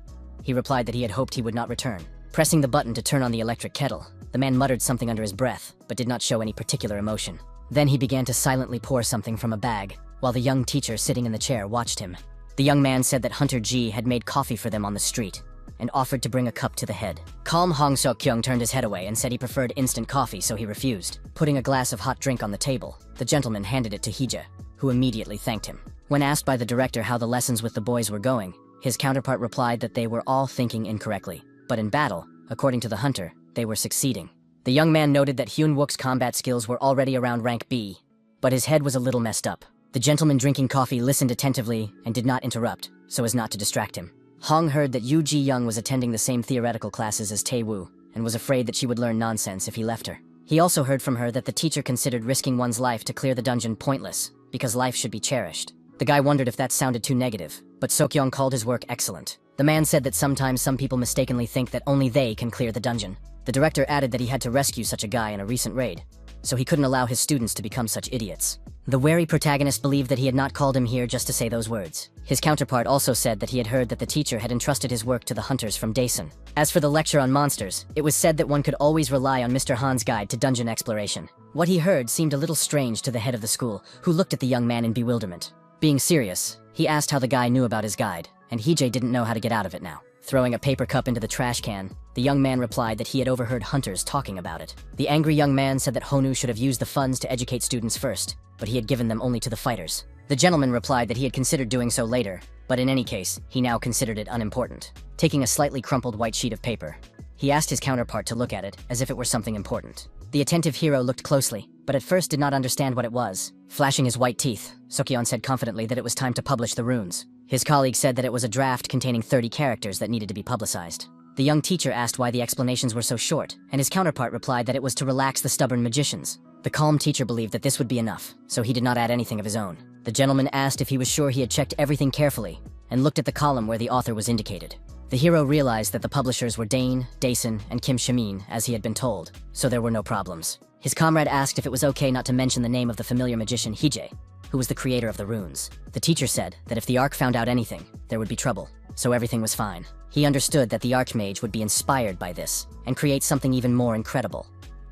he replied that he had hoped he would not return. Pressing the button to turn on the electric kettle, the man muttered something under his breath, but did not show any particular emotion. Then he began to silently pour something from a bag, while the young teacher sitting in the chair watched him. The young man said that Hunter G had made coffee for them on the street, and offered to bring a cup to the head. Calm Hong Seok-kyung turned his head away and said he preferred instant coffee, so he refused. Putting a glass of hot drink on the table, the gentleman handed it to Hee-jae, who immediately thanked him. When asked by the director how the lessons with the boys were going, his counterpart replied that they were all thinking incorrectly, but in battle, according to the hunter, they were succeeding. The young man noted that Hyun-wook's combat skills were already around rank B, but his head was a little messed up. The gentleman drinking coffee listened attentively and did not interrupt, so as not to distract him. Hong heard that Yu Ji-young was attending the same theoretical classes as Tae-woo, and was afraid that she would learn nonsense if he left her. He also heard from her that the teacher considered risking one's life to clear the dungeon pointless, because life should be cherished. The guy wondered if that sounded too negative, but Seok-young called his work excellent. The man said that sometimes some people mistakenly think that only they can clear the dungeon. The director added that he had to rescue such a guy in a recent raid, so he couldn't allow his students to become such idiots. The wary protagonist believed that he had not called him here just to say those words. His counterpart also said that he had heard that the teacher had entrusted his work to the hunters from Daesun. As for the lecture on monsters, it was said that one could always rely on Mr. Han's guide to dungeon exploration. What he heard seemed a little strange to the head of the school, who looked at the young man in bewilderment. Being serious, he asked how the guy knew about his guide, and Hee-jae didn't know how to get out of it now. Throwing a paper cup into the trash can, the young man replied that he had overheard hunters talking about it. The angry young man said that Honu should have used the funds to educate students first, but he had given them only to the fighters. The gentleman replied that he had considered doing so later, but in any case, he now considered it unimportant. Taking a slightly crumpled white sheet of paper, he asked his counterpart to look at it as if it were something important. The attentive hero looked closely, but at first did not understand what it was. Flashing his white teeth, Seok-yeon said confidently that it was time to publish the runes. His colleague said that it was a draft containing 30 characters that needed to be publicized. The young teacher asked why the explanations were so short, and his counterpart replied that it was to relax the stubborn magicians. The calm teacher believed that this would be enough, so he did not add anything of his own. The gentleman asked if he was sure he had checked everything carefully, and looked at the column where the author was indicated. The hero realized that the publishers were Dane, Daesun, and Kim Shamin, as he had been told, so there were no problems. His comrade asked if it was okay not to mention the name of the familiar magician Hee-jae, who was the creator of the runes. The teacher said that if the Arc found out anything, there would be trouble, so everything was fine. He understood that the Archmage would be inspired by this, and create something even more incredible,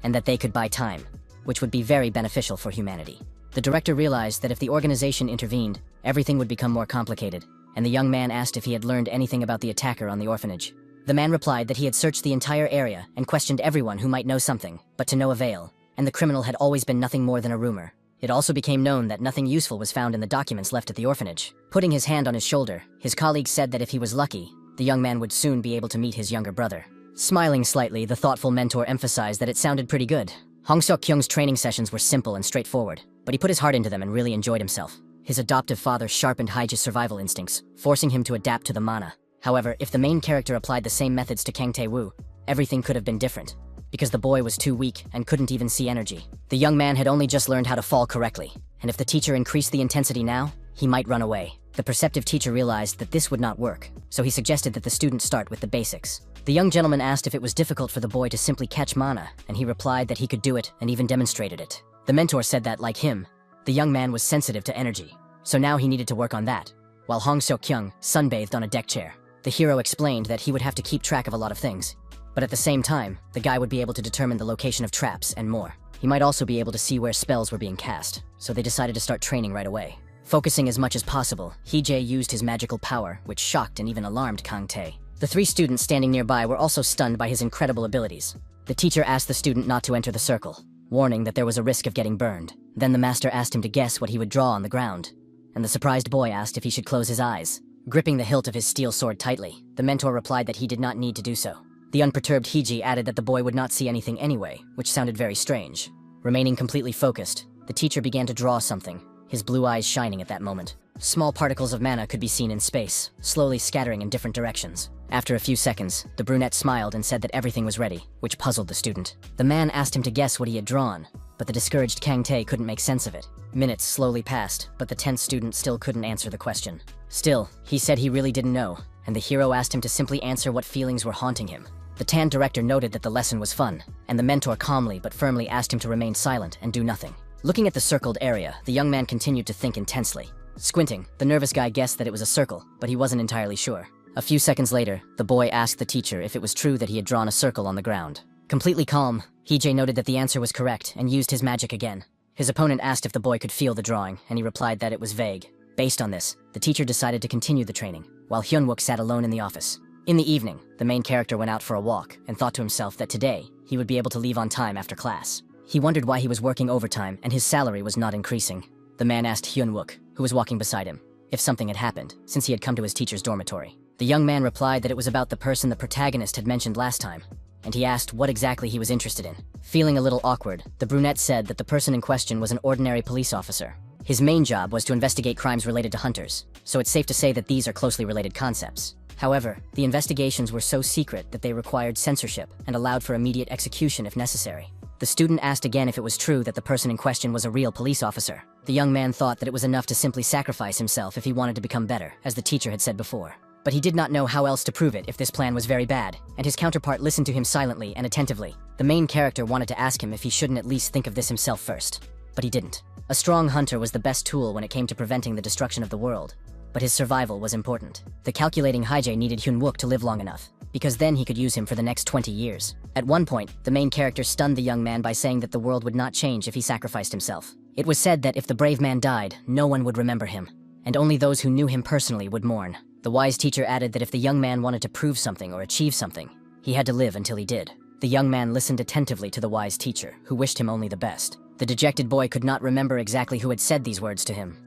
and that they could buy time, which would be very beneficial for humanity. The director realized that if the organization intervened, everything would become more complicated, and the young man asked if he had learned anything about the attacker on the orphanage. The man replied that he had searched the entire area and questioned everyone who might know something, but to no avail, and the criminal had always been nothing more than a rumor. It also became known that nothing useful was found in the documents left at the orphanage. Putting his hand on his shoulder, his colleague said that if he was lucky, the young man would soon be able to meet his younger brother. Smiling slightly, the thoughtful mentor emphasized that it sounded pretty good. Hong Seok-kyung's training sessions were simple and straightforward, but he put his heart into them and really enjoyed himself. His adoptive father sharpened Hee-jae's survival instincts, forcing him to adapt to the mana. However, if the main character applied the same methods to Kang Tae-woo, everything could have been different, because the boy was too weak and couldn't even see energy. The young man had only just learned how to fall correctly, and if the teacher increased the intensity now, he might run away. The perceptive teacher realized that this would not work, so he suggested that the student start with the basics. The young gentleman asked if it was difficult for the boy to simply catch mana, and he replied that he could do it and even demonstrated it. The mentor said that, like him, the young man was sensitive to energy, so now he needed to work on that. While Hong Seok-kyung sunbathed on a deck chair, the hero explained that he would have to keep track of a lot of things, but at the same time, the guy would be able to determine the location of traps and more. He might also be able to see where spells were being cast, so they decided to start training right away. Focusing as much as possible, Hee-jae used his magical power, which shocked and even alarmed Kang Tae. The 3 students standing nearby were also stunned by his incredible abilities. The teacher asked the student not to enter the circle, warning that there was a risk of getting burned. Then the master asked him to guess what he would draw on the ground, and the surprised boy asked if he should close his eyes. Gripping the hilt of his steel sword tightly, the mentor replied that he did not need to do so. The unperturbed Hee-jae added that the boy would not see anything anyway, which sounded very strange. Remaining completely focused, the teacher began to draw something, his blue eyes shining at that moment. Small particles of mana could be seen in space, slowly scattering in different directions. After a few seconds, the brunette smiled and said that everything was ready, which puzzled the student. The man asked him to guess what he had drawn, but the discouraged Kang Tae couldn't make sense of it. Minutes slowly passed, but the tense student still couldn't answer the question. Still, he said he really didn't know, and the hero asked him to simply answer what feelings were haunting him. The tan director noted that the lesson was fun, and the mentor calmly but firmly asked him to remain silent and do nothing. Looking at the circled area, the young man continued to think intensely. Squinting, the nervous guy guessed that it was a circle, but he wasn't entirely sure. A few seconds later, the boy asked the teacher if it was true that he had drawn a circle on the ground. Completely calm, Hee-jae noted that the answer was correct and used his magic again. His opponent asked if the boy could feel the drawing, and he replied that it was vague. Based on this, the teacher decided to continue the training, while Hyun-wook sat alone in the office. In the evening, the main character went out for a walk and thought to himself that today, he would be able to leave on time after class. He wondered why he was working overtime and his salary was not increasing. The man asked Hyun-wook, who was walking beside him, if something had happened, since he had come to his teacher's dormitory. The young man replied that it was about the person the protagonist had mentioned last time, and he asked what exactly he was interested in. Feeling a little awkward, the brunette said that the person in question was an ordinary police officer. His main job was to investigate crimes related to hunters, so it's safe to say that these are closely related concepts. However, the investigations were so secret that they required censorship and allowed for immediate execution if necessary. The student asked again if it was true that the person in question was a real police officer. The young man thought that it was enough to simply sacrifice himself if he wanted to become better, as the teacher had said before. But he did not know how else to prove it if this plan was very bad, and his counterpart listened to him silently and attentively. The main character wanted to ask him if he shouldn't at least think of this himself first. But he didn't. A strong hunter was the best tool when it came to preventing the destruction of the world. But his survival was important. The calculating Hyjae needed Hyun-wook to live long enough, because then he could use him for the next 20 years. At one point, the main character stunned the young man by saying that the world would not change if he sacrificed himself. It was said that if the brave man died, no one would remember him, and only those who knew him personally would mourn. The wise teacher added that if the young man wanted to prove something or achieve something, he had to live until he did. The young man listened attentively to the wise teacher, who wished him only the best. The dejected boy could not remember exactly who had said these words to him,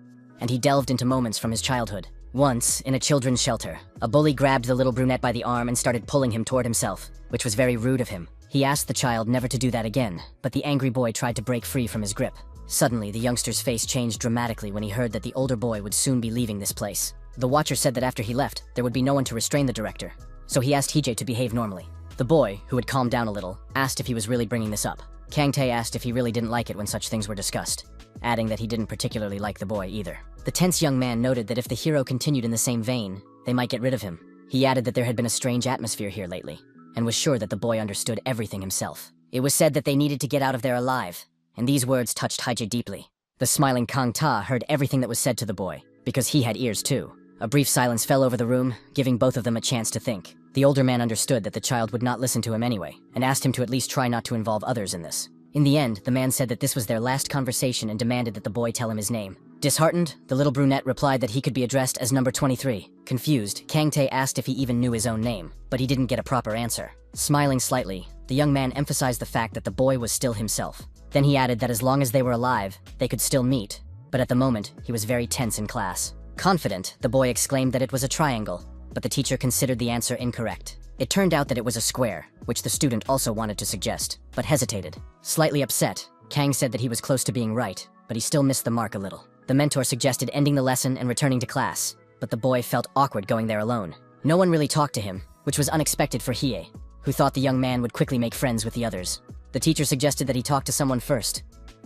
and he delved into moments from his childhood. Once, in a children's shelter, a bully grabbed the little brunette by the arm and started pulling him toward himself, which was very rude of him. He asked the child never to do that again, but the angry boy tried to break free from his grip. Suddenly, the youngster's face changed dramatically when he heard that the older boy would soon be leaving this place. The watcher said that after he left, there would be no one to restrain the director, so he asked Hyjae to behave normally. The boy, who had calmed down a little, asked if he was really bringing this up. Kang-tae asked if he really didn't like it when such things were discussed, adding that he didn't particularly like the boy either. The tense young man noted that if the hero continued in the same vein, they might get rid of him. He added that there had been a strange atmosphere here lately, and was sure that the boy understood everything himself. It was said that they needed to get out of there alive, and these words touched Hyjae deeply. The smiling Kang-ta heard everything that was said to the boy, because he had ears too. A brief silence fell over the room, giving both of them a chance to think. The older man understood that the child would not listen to him anyway, and asked him to at least try not to involve others in this. In the end, the man said that this was their last conversation and demanded that the boy tell him his name. Disheartened, the little brunette replied that he could be addressed as number 23. Confused, Kang-tae asked if he even knew his own name, but he didn't get a proper answer. Smiling slightly, the young man emphasized the fact that the boy was still himself. Then he added that as long as they were alive, they could still meet, but at the moment, he was very tense in class. Confident, the boy exclaimed that it was a triangle, but the teacher considered the answer incorrect. It turned out that it was a square, which the student also wanted to suggest, but hesitated. Slightly upset, Kang said that he was close to being right, but he still missed the mark a little. The mentor suggested ending the lesson and returning to class, but the boy felt awkward going there alone. No one really talked to him, which was unexpected for Hyjae, who thought the young man would quickly make friends with the others. The teacher suggested that he talk to someone first,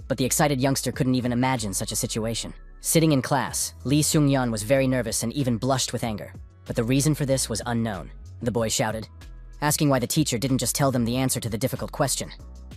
but the excited youngster couldn't even imagine such a situation. Sitting in class, Lee Seung-yeon was very nervous and even blushed with anger, but the reason for this was unknown. The boy shouted, asking why the teacher didn't just tell them the answer to the difficult question,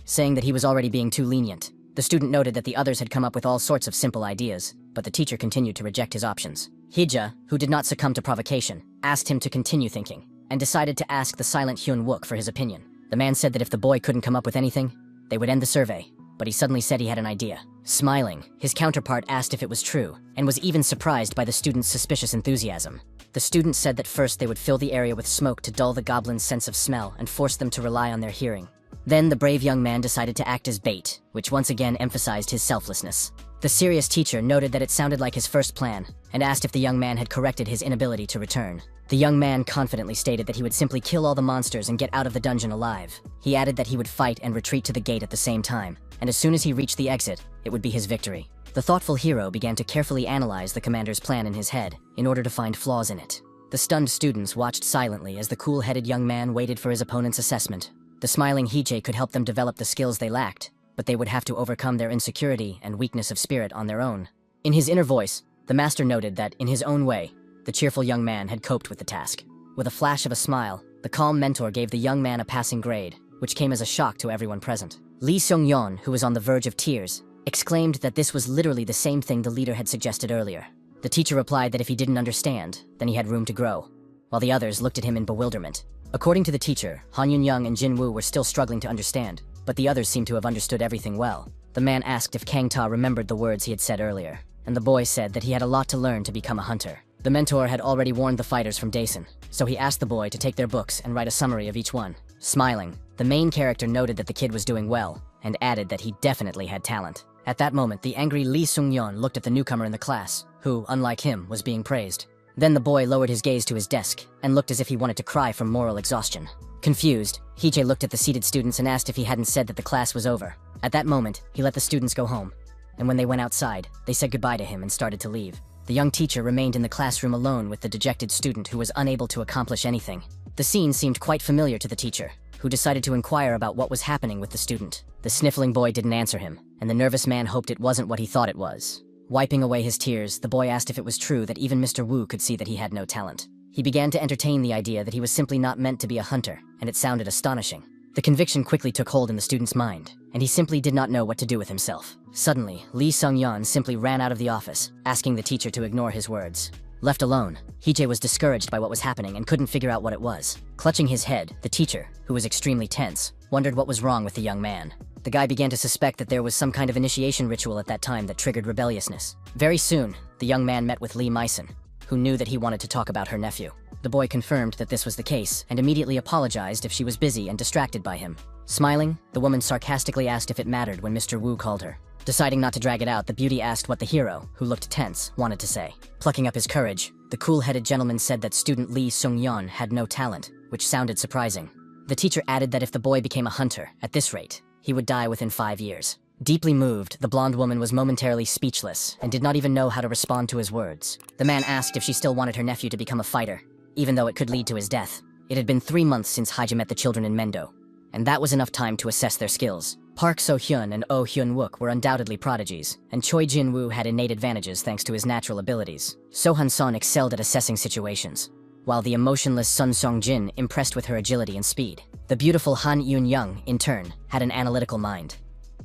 saying that he was already being too lenient. The student noted that the others had come up with all sorts of simple ideas, but the teacher continued to reject his options. Hyjae, who did not succumb to provocation, asked him to continue thinking, and decided to ask the silent Hyun-wook for his opinion. The man said that if the boy couldn't come up with anything, they would end the survey, but he suddenly said he had an idea. Smiling, his counterpart asked if it was true, and was even surprised by the student's suspicious enthusiasm. The student said that first they would fill the area with smoke to dull the goblin's sense of smell and force them to rely on their hearing. Then the brave young man decided to act as bait, which once again emphasized his selflessness. The serious teacher noted that it sounded like his first plan, and asked if the young man had corrected his inability to return. The young man confidently stated that he would simply kill all the monsters and get out of the dungeon alive. He added that he would fight and retreat to the gate at the same time, and as soon as he reached the exit, it would be his victory. The thoughtful hero began to carefully analyze the commander's plan in his head, in order to find flaws in it. The stunned students watched silently as the cool-headed young man waited for his opponent's assessment. The smiling Hyjae could help them develop the skills they lacked, but they would have to overcome their insecurity and weakness of spirit on their own. In his inner voice, the master noted that, in his own way, the cheerful young man had coped with the task. With a flash of a smile, the calm mentor gave the young man a passing grade, which came as a shock to everyone present. Lee Seung-yeon, who was on the verge of tears, exclaimed that this was literally the same thing the leader had suggested earlier. The teacher replied that if he didn't understand, then he had room to grow, while the others looked at him in bewilderment. According to the teacher, Han Yun-young and Jin Woo were still struggling to understand, but the others seemed to have understood everything well. The man asked if Kang-ta remembered the words he had said earlier, and the boy said that he had a lot to learn to become a hunter. The mentor had already warned the fighters from Daesun, so he asked the boy to take their books and write a summary of each one. Smiling, the main character noted that the kid was doing well, and added that he definitely had talent. At that moment, the angry Lee Seung-yeon looked at the newcomer in the class, who, unlike him, was being praised. Then the boy lowered his gaze to his desk, and looked as if he wanted to cry from moral exhaustion. Confused, Hyjae looked at the seated students and asked if he hadn't said that the class was over. At that moment, he let the students go home, and when they went outside, they said goodbye to him and started to leave. The young teacher remained in the classroom alone with the dejected student who was unable to accomplish anything. The scene seemed quite familiar to the teacher, who decided to inquire about what was happening with the student. The sniffling boy didn't answer him, and the nervous man hoped it wasn't what he thought it was. Wiping away his tears, the boy asked if it was true that even Mr. Wu could see that he had no talent. He began to entertain the idea that he was simply not meant to be a hunter, and it sounded astonishing. The conviction quickly took hold in the student's mind, and he simply did not know what to do with himself. Suddenly, Lee Sung-yeon simply ran out of the office, asking the teacher to ignore his words. Left alone, Hee-jae was discouraged by what was happening and couldn't figure out what it was. Clutching his head, the teacher, who was extremely tense, wondered what was wrong with the young man. The guy began to suspect that there was some kind of initiation ritual at that time that triggered rebelliousness. Very soon, the young man met with Lee Myson, who knew that he wanted to talk about her nephew. The boy confirmed that this was the case and immediately apologized if she was busy and distracted by him. Smiling, the woman sarcastically asked if it mattered when Mr. Wu called her. Deciding not to drag it out, the beauty asked what the hero, who looked tense, wanted to say. Plucking up his courage, the cool-headed gentleman said that student Lee Sung-yeon had no talent, which sounded surprising. The teacher added that if the boy became a hunter, at this rate, he would die within 5 years. Deeply moved, the blonde woman was momentarily speechless and did not even know how to respond to his words. The man asked if she still wanted her nephew to become a fighter, even though it could lead to his death. It had been 3 months since Hee-jae met the children in Mendo, and that was enough time to assess their skills. Park So-hyun and Oh Hyun-wook were undoubtedly prodigies, and Choi Jin-woo had innate advantages thanks to his natural abilities. So Han-son excelled at assessing situations, while the emotionless Sun Song-jin impressed with her agility and speed. The beautiful Han Yoon-young, in turn, had an analytical mind,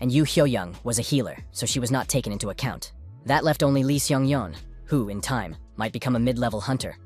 and Yu Hyo-young was a healer, so she was not taken into account. That left only Lee Seong-yeon, who, in time, might become a mid-level hunter.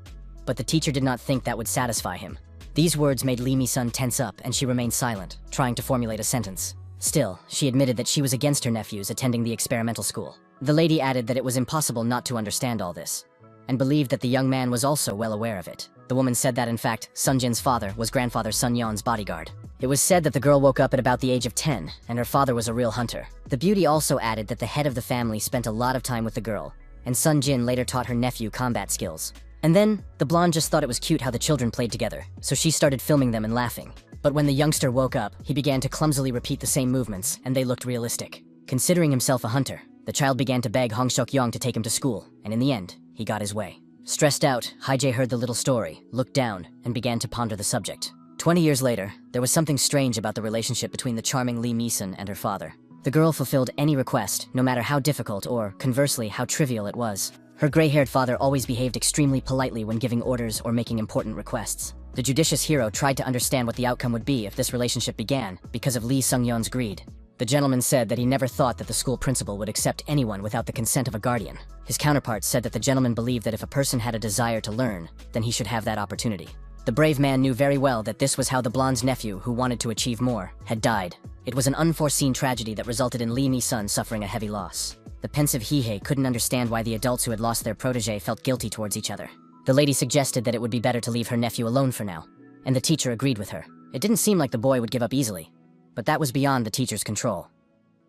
But the teacher did not think that would satisfy him. These words made Lee Mi-sun tense up, and she remained silent, trying to formulate a sentence. Still, she admitted that she was against her nephews attending the experimental school. The lady added that it was impossible not to understand all this, and believed that the young man was also well aware of it. The woman said that, in fact, Sun-jin's father was grandfather Sun-yeon's bodyguard. It was said that the girl woke up at about the age of 10, and her father was a real hunter. The beauty also added that the head of the family spent a lot of time with the girl, and Sun-jin later taught her nephew combat skills. And then, the blonde just thought it was cute how the children played together, so she started filming them and laughing. But when the youngster woke up, he began to clumsily repeat the same movements, and they looked realistic. Considering himself a hunter, the child began to beg Hong Seok-young to take him to school, and in the end, he got his way. Stressed out, Hee-jae heard the little story, looked down, and began to ponder the subject. 20 years later, there was something strange about the relationship between the charming Lee Mi-sun and her father. The girl fulfilled any request, no matter how difficult or, conversely, how trivial it was. Her gray-haired father always behaved extremely politely when giving orders or making important requests. The judicious hero tried to understand what the outcome would be if this relationship began, because of Lee Sung-yeon's greed. The gentleman said that he never thought that the school principal would accept anyone without the consent of a guardian. His counterpart said that the gentleman believed that if a person had a desire to learn, then he should have that opportunity. The brave man knew very well that this was how the blonde's nephew, who wanted to achieve more, had died. It was an unforeseen tragedy that resulted in Lee Mi-sun suffering a heavy loss. The pensive Hee-jae couldn't understand why the adults who had lost their protege felt guilty towards each other. The lady suggested that it would be better to leave her nephew alone for now, and the teacher agreed with her. It didn't seem like the boy would give up easily, but that was beyond the teacher's control.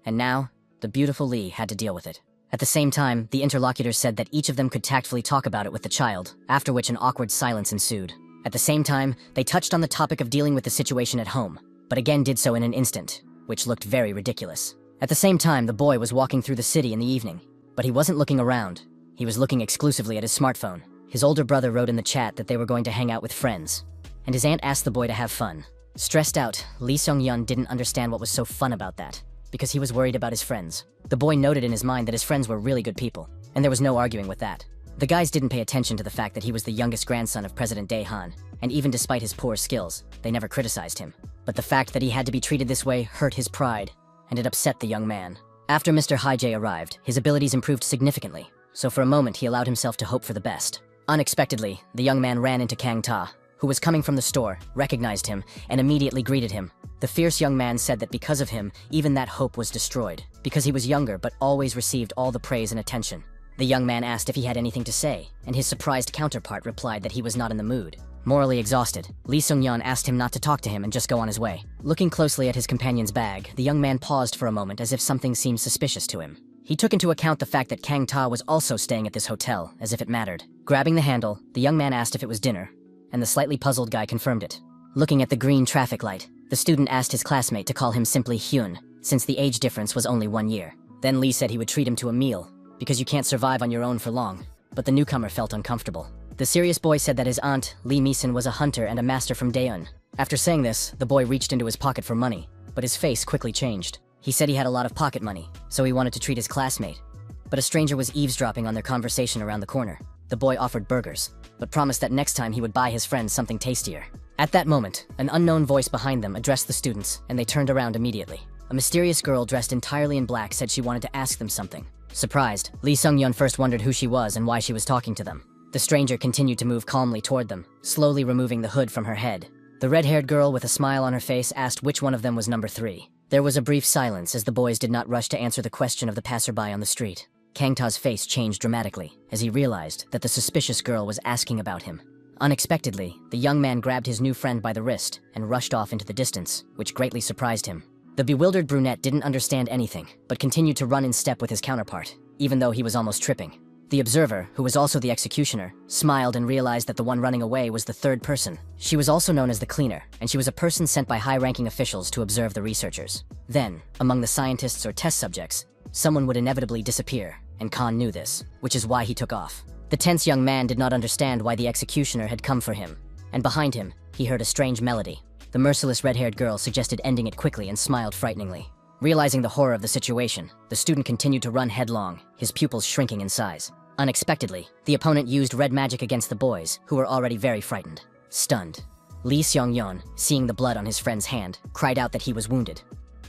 And now, the beautiful Lee had to deal with it. At the same time, the interlocutors said that each of them could tactfully talk about it with the child, after which an awkward silence ensued. At the same time, they touched on the topic of dealing with the situation at home, but again did so in an instant, which looked very ridiculous. At the same time, the boy was walking through the city in the evening, but he wasn't looking around. He was looking exclusively at his smartphone. His older brother wrote in the chat that they were going to hang out with friends, and his aunt asked the boy to have fun. Stressed out, Lee Sung-yeon didn't understand what was so fun about that, because he was worried about his friends. The boy noted in his mind that his friends were really good people, and there was no arguing with that. The guys didn't pay attention to the fact that he was the youngest grandson of President Dae-han, and even despite his poor skills, they never criticized him. But the fact that he had to be treated this way hurt his pride, and it upset the young man. After Mr. Hee-jae arrived, his abilities improved significantly, so for a moment he allowed himself to hope for the best. Unexpectedly, the young man ran into Kang Ta, who was coming from the store, recognized him, and immediately greeted him. The fierce young man said that because of him, even that hope was destroyed, because he was younger but always received all the praise and attention. The young man asked if he had anything to say, and his surprised counterpart replied that he was not in the mood. Morally exhausted, Lee Sung-yeon asked him not to talk to him and just go on his way. Looking closely at his companion's bag, the young man paused for a moment as if something seemed suspicious to him. He took into account the fact that Kang Ta was also staying at this hotel, as if it mattered. Grabbing the handle, the young man asked if it was dinner, and the slightly puzzled guy confirmed it. Looking at the green traffic light, the student asked his classmate to call him simply Hyun, since the age difference was only 1 year. Then Lee said he would treat him to a meal, because you can't survive on your own for long. but the newcomer felt uncomfortable. The serious boy said that his aunt, Lee Meeson, was a hunter and a master from Daeun. After saying this, the boy reached into his pocket for money, but his face quickly changed. He said he had a lot of pocket money, so he wanted to treat his classmate. But a stranger was eavesdropping on their conversation around the corner. The boy offered burgers, but promised that next time he would buy his friends something tastier. At that moment, an unknown voice behind them addressed the students, and they turned around immediately. A mysterious girl dressed entirely in black said she wanted to ask them something. Surprised, Lee Sung-yeon first wondered who she was and why she was talking to them. The stranger continued to move calmly toward them, slowly removing the hood from her head. The red-haired girl with a smile on her face asked which one of them was number 3. There was a brief silence as the boys did not rush to answer the question of the passerby on the street. Kangta's face changed dramatically as he realized that the suspicious girl was asking about him. Unexpectedly, the young man grabbed his new friend by the wrist and rushed off into the distance, which greatly surprised him. The bewildered brunette didn't understand anything, but continued to run in step with his counterpart, even though he was almost tripping. The observer, who was also the executioner, smiled and realized that the one running away was the third person. She was also known as the cleaner, and she was a person sent by high-ranking officials to observe the researchers. Then, among the scientists or test subjects, someone would inevitably disappear, and Khan knew this, which is why he took off. The tense young man did not understand why the executioner had come for him, and behind him, he heard a strange melody. The merciless red-haired girl suggested ending it quickly and smiled frighteningly. Realizing the horror of the situation, the student continued to run headlong, his pupils shrinking in size. Unexpectedly, the opponent used red magic against the boys, who were already very frightened. Stunned, Lee Seong-yeon, seeing the blood on his friend's hand, cried out that he was wounded,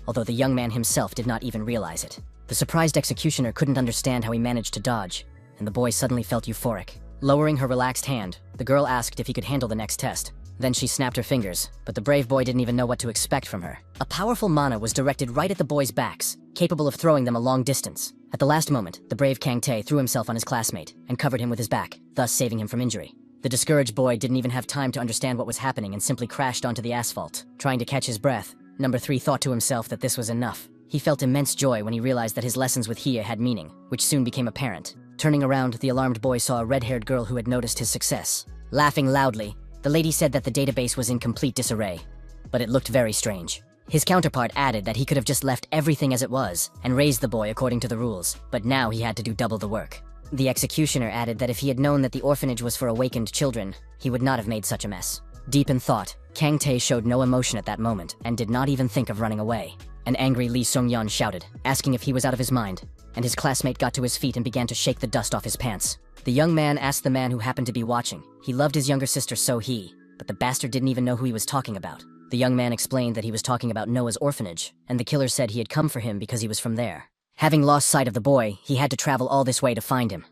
although the young man himself did not even realize it. The surprised executioner couldn't understand how he managed to dodge, and the boy suddenly felt euphoric. Lowering her relaxed hand, the girl asked if he could handle the next test. Then she snapped her fingers, but the brave boy didn't even know what to expect from her. A powerful mana was directed right at the boys' backs, capable of throwing them a long distance. At the last moment, the brave Kang Tae threw himself on his classmate and covered him with his back, thus saving him from injury. The discouraged boy didn't even have time to understand what was happening and simply crashed onto the asphalt. Trying to catch his breath, number 3 thought to himself that this was enough. He felt immense joy when he realized that his lessons with Hia had meaning, which soon became apparent. Turning around, the alarmed boy saw a red-haired girl who had noticed his success. Laughing loudly, the lady said that the database was in complete disarray, but it looked very strange. His counterpart added that he could have just left everything as it was and raised the boy according to the rules, but now he had to do double the work. The executioner added that if he had known that the orphanage was for awakened children, he would not have made such a mess. Deep in thought, Kang Tae showed no emotion at that moment and did not even think of running away. An angry Lee Sung-yeon shouted, asking if he was out of his mind, and his classmate got to his feet and began to shake the dust off his pants. The young man asked the man who happened to be watching. He loved his younger sister but the bastard didn't even know who he was talking about. The young man explained that he was talking about Noah's orphanage, and the killer said he had come for him because he was from there. Having lost sight of the boy, he had to travel all this way to find him.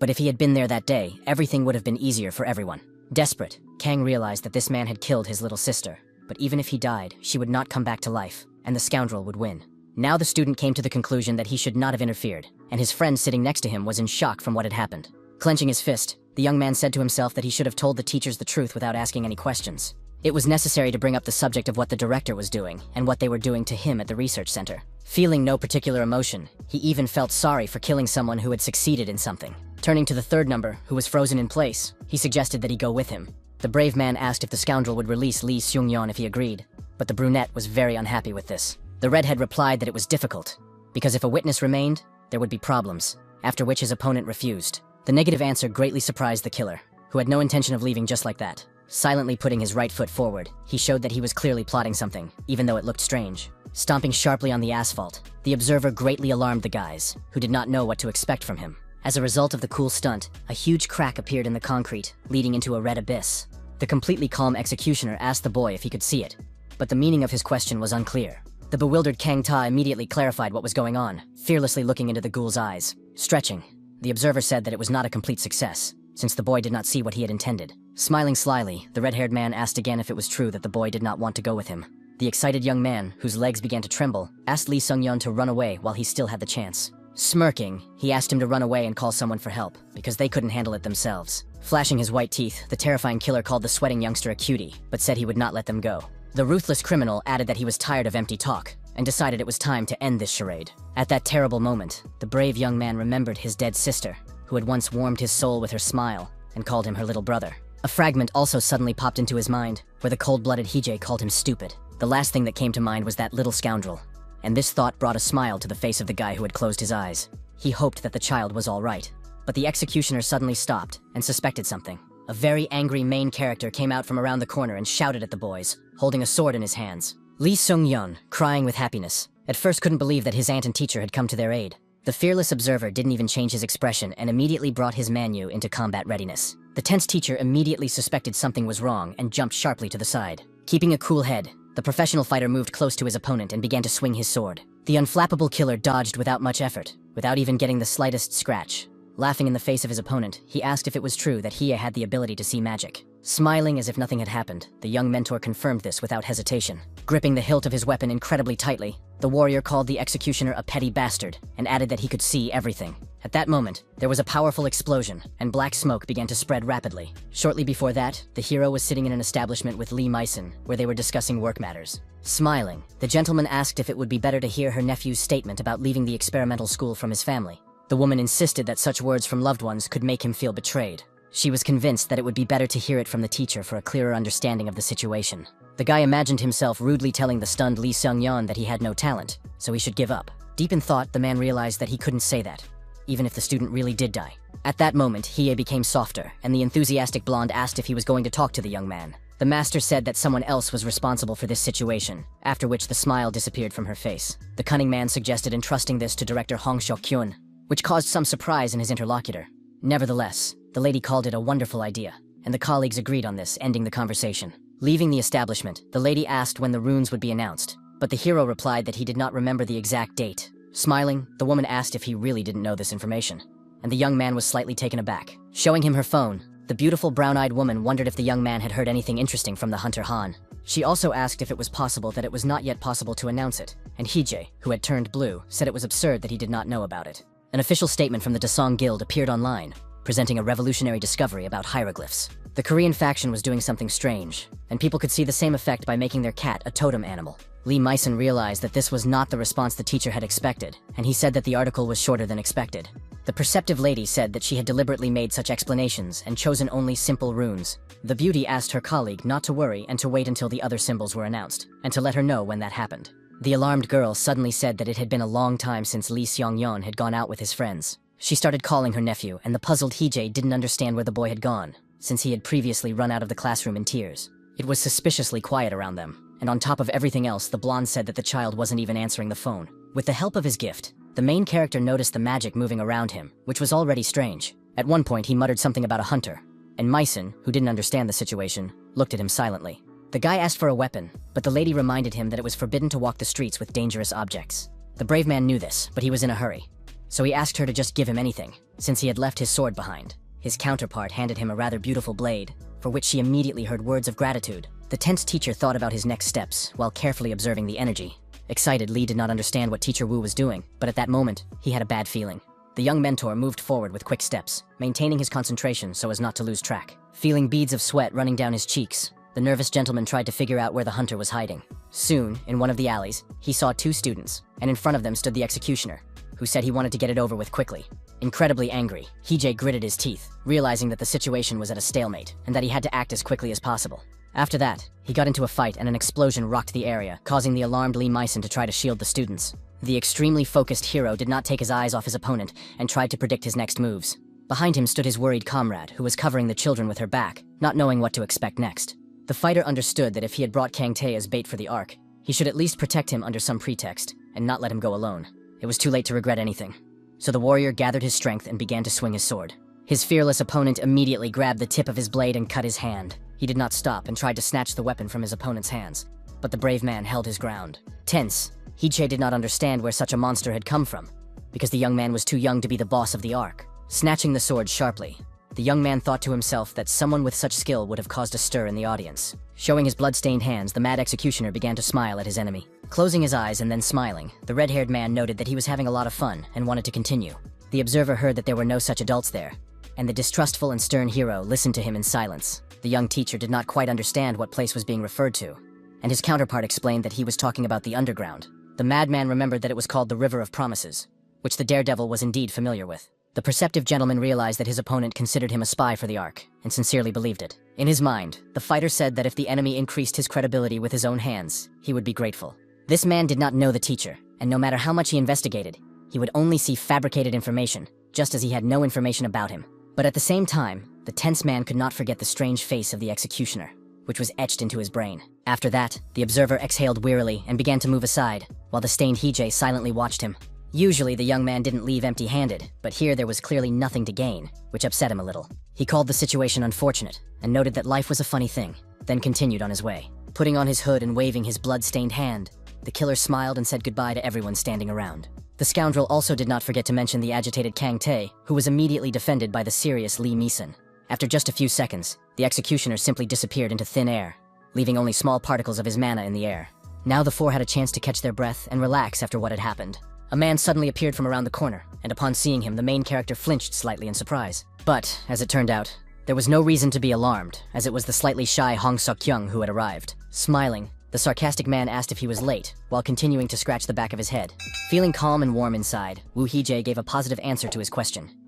But if he had been there that day, everything would have been easier for everyone. Desperate, Kang realized that this man had killed his little sister, but even if he died, she would not come back to life, and the scoundrel would win. Now the student came to the conclusion that he should not have interfered, and his friend sitting next to him was in shock from what had happened. Clenching his fist, the young man said to himself that he should have told the teachers the truth without asking any questions. It was necessary to bring up the subject of what the director was doing and what they were doing to him at the research center. Feeling no particular emotion, he even felt sorry for killing someone who had succeeded in something. Turning to the third number, who was frozen in place, he suggested that he go with him. The brave man asked if the scoundrel would release Lee Seung-yeon if he agreed, but the brunette was very unhappy with this. The redhead replied that it was difficult, because if a witness remained, there would be problems, after which his opponent refused. The negative answer greatly surprised the killer, who had no intention of leaving just like that. Silently putting his right foot forward, he showed that he was clearly plotting something, even though it looked strange. Stomping sharply on the asphalt, the observer greatly alarmed the guys, who did not know what to expect from him. As a result of the cool stunt, a huge crack appeared in the concrete, leading into a red abyss. The completely calm executioner asked the boy if he could see it, but the meaning of his question was unclear. The bewildered Kang Ta immediately clarified what was going on, fearlessly looking into the ghoul's eyes. Stretching, the observer said that it was not a complete success, since the boy did not see what he had intended. Smiling slyly, the red-haired man asked again if it was true that the boy did not want to go with him. The excited young man, whose legs began to tremble, asked Lee Sung-yeon to run away while he still had the chance. Smirking, he asked him to run away and call someone for help, because they couldn't handle it themselves. Flashing his white teeth, the terrifying killer called the sweating youngster a cutie, but said he would not let them go. The ruthless criminal added that he was tired of empty talk, and decided it was time to end this charade. At that terrible moment, the brave young man remembered his dead sister, who had once warmed his soul with her smile, and called him her little brother. A fragment also suddenly popped into his mind, where the cold-blooded Hee-jae called him stupid. The last thing that came to mind was that little scoundrel, and this thought brought a smile to the face of the guy who had closed his eyes. He hoped that the child was all right. but the executioner suddenly stopped and suspected something. A very angry main character came out from around the corner and shouted at the boys, holding a sword in his hands. Lee Sung-yeon, crying with happiness, at first couldn't believe that his aunt and teacher had come to their aid. The fearless observer didn't even change his expression and immediately brought his Manhwa into combat readiness. The tense teacher immediately suspected something was wrong and jumped sharply to the side. Keeping a cool head, the professional fighter moved close to his opponent and began to swing his sword. The unflappable killer dodged without much effort, without even getting the slightest scratch. Laughing in the face of his opponent, he asked if it was true that he had the ability to see magic. Smiling as if nothing had happened, the young mentor confirmed this without hesitation. Gripping the hilt of his weapon incredibly tightly, the warrior called the executioner a petty bastard and added that he could see everything. At that moment, there was a powerful explosion, and black smoke began to spread rapidly. Shortly before that, the hero was sitting in an establishment with Lee Myson, where they were discussing work matters. Smiling, the gentleman asked if it would be better to hear her nephew's statement about leaving the experimental school from his family. The woman insisted that such words from loved ones could make him feel betrayed. She was convinced that it would be better to hear it from the teacher for a clearer understanding of the situation. The guy imagined himself rudely telling the stunned Lee Sung-yeon that he had no talent, so he should give up. Deep in thought, the man realized that he couldn't say that, even if the student really did die. At that moment, Hiei became softer, and the enthusiastic blonde asked if he was going to talk to the young man. The master said that someone else was responsible for this situation, after which the smile disappeared from her face. The cunning man suggested entrusting this to director Hong Seok-kyun, which caused some surprise in his interlocutor. Nevertheless, the lady called it a wonderful idea, and the colleagues agreed on this, ending the conversation. Leaving the establishment, the lady asked when the runes would be announced, but the hero replied that he did not remember the exact date. Smiling, the woman asked if he really didn't know this information, and the young man was slightly taken aback. Showing him her phone, the beautiful brown-eyed woman wondered if the young man had heard anything interesting from the hunter Han. She also asked if it was possible that it was not yet possible to announce it, and Hije, who had turned blue, said it was absurd that he did not know about it. An official statement from the Dasong Guild appeared online, presenting a revolutionary discovery about hieroglyphs. The Korean faction was doing something strange, and people could see the same effect by making their cat a totem animal. Lee Myson realized that this was not the response the teacher had expected, and he said that the article was shorter than expected. The perceptive lady said that she had deliberately made such explanations and chosen only simple runes. The beauty asked her colleague not to worry and to wait until the other symbols were announced, and to let her know when that happened. The alarmed girl suddenly said that it had been a long time since Lee Seong-yeon had gone out with his friends. She started calling her nephew, and the puzzled Hije didn't understand where the boy had gone, since he had previously run out of the classroom in tears. It was suspiciously quiet around them, and on top of everything else, the blonde said that the child wasn't even answering the phone. With the help of his gift, the main character noticed the magic moving around him, which was already strange. At one point, he muttered something about a hunter, and Myson, who didn't understand the situation, looked at him silently. The guy asked for a weapon, but the lady reminded him that it was forbidden to walk the streets with dangerous objects. The brave man knew this, but he was in a hurry, so he asked her to just give him anything, since he had left his sword behind. His counterpart handed him a rather beautiful blade, for which she immediately heard words of gratitude. The tense teacher thought about his next steps, while carefully observing the energy. Excited, Lee did not understand what Teacher Wu was doing, but at that moment, he had a bad feeling. The young mentor moved forward with quick steps, maintaining his concentration so as not to lose track. Feeling beads of sweat running down his cheeks, the nervous gentleman tried to figure out where the hunter was hiding. Soon, in one of the alleys, he saw two students, and in front of them stood the executioner, who said he wanted to get it over with quickly. Incredibly angry, Hije gritted his teeth, realizing that the situation was at a stalemate, and that he had to act as quickly as possible. After that, he got into a fight and an explosion rocked the area, causing the alarmed Lee Myson to try to shield the students. The extremely focused hero did not take his eyes off his opponent and tried to predict his next moves. Behind him stood his worried comrade, who was covering the children with her back, not knowing what to expect next. The fighter understood that if he had brought Kang Tae as bait for the arc, he should at least protect him under some pretext, and not let him go alone. It was too late to regret anything. So the warrior gathered his strength and began to swing his sword. His fearless opponent immediately grabbed the tip of his blade and cut his hand. He did not stop and tried to snatch the weapon from his opponent's hands, but the brave man held his ground. Tense, Hije did not understand where such a monster had come from, because the young man was too young to be the boss of the arc. Snatching the sword sharply, the young man thought to himself that someone with such skill would have caused a stir in the audience. Showing his blood-stained hands, the mad executioner began to smile at his enemy. Closing his eyes and then smiling, the red-haired man noted that he was having a lot of fun and wanted to continue. The observer heard that there were no such adults there, and the distrustful and stern hero listened to him in silence. The young teacher did not quite understand what place was being referred to, and his counterpart explained that he was talking about the underground. The madman remembered that it was called the River of Promises, which the daredevil was indeed familiar with. The perceptive gentleman realized that his opponent considered him a spy for the arc, and sincerely believed it. In his mind, the fighter said that if the enemy increased his credibility with his own hands, he would be grateful. This man did not know the teacher, and no matter how much he investigated, he would only see fabricated information, just as he had no information about him. But at the same time, the tense man could not forget the strange face of the executioner, which was etched into his brain. After that, the observer exhaled wearily and began to move aside, while the stained Hijay silently watched him. Usually, the young man didn't leave empty-handed, but here there was clearly nothing to gain, which upset him a little. He called the situation unfortunate, and noted that life was a funny thing, then continued on his way. Putting on his hood and waving his blood-stained hand, the killer smiled and said goodbye to everyone standing around. The scoundrel also did not forget to mention the agitated Kang Tae, who was immediately defended by the serious Lee Meeson. After just a few seconds, the executioner simply disappeared into thin air, leaving only small particles of his mana in the air. Now the four had a chance to catch their breath and relax after what had happened. A man suddenly appeared from around the corner, and upon seeing him, the main character flinched slightly in surprise. But, as it turned out, there was no reason to be alarmed, as it was the slightly shy Hong Seok-kyung who had arrived. Smiling, the sarcastic man asked if he was late, while continuing to scratch the back of his head. Feeling calm and warm inside, Woo Hee-jae gave a positive answer to his question.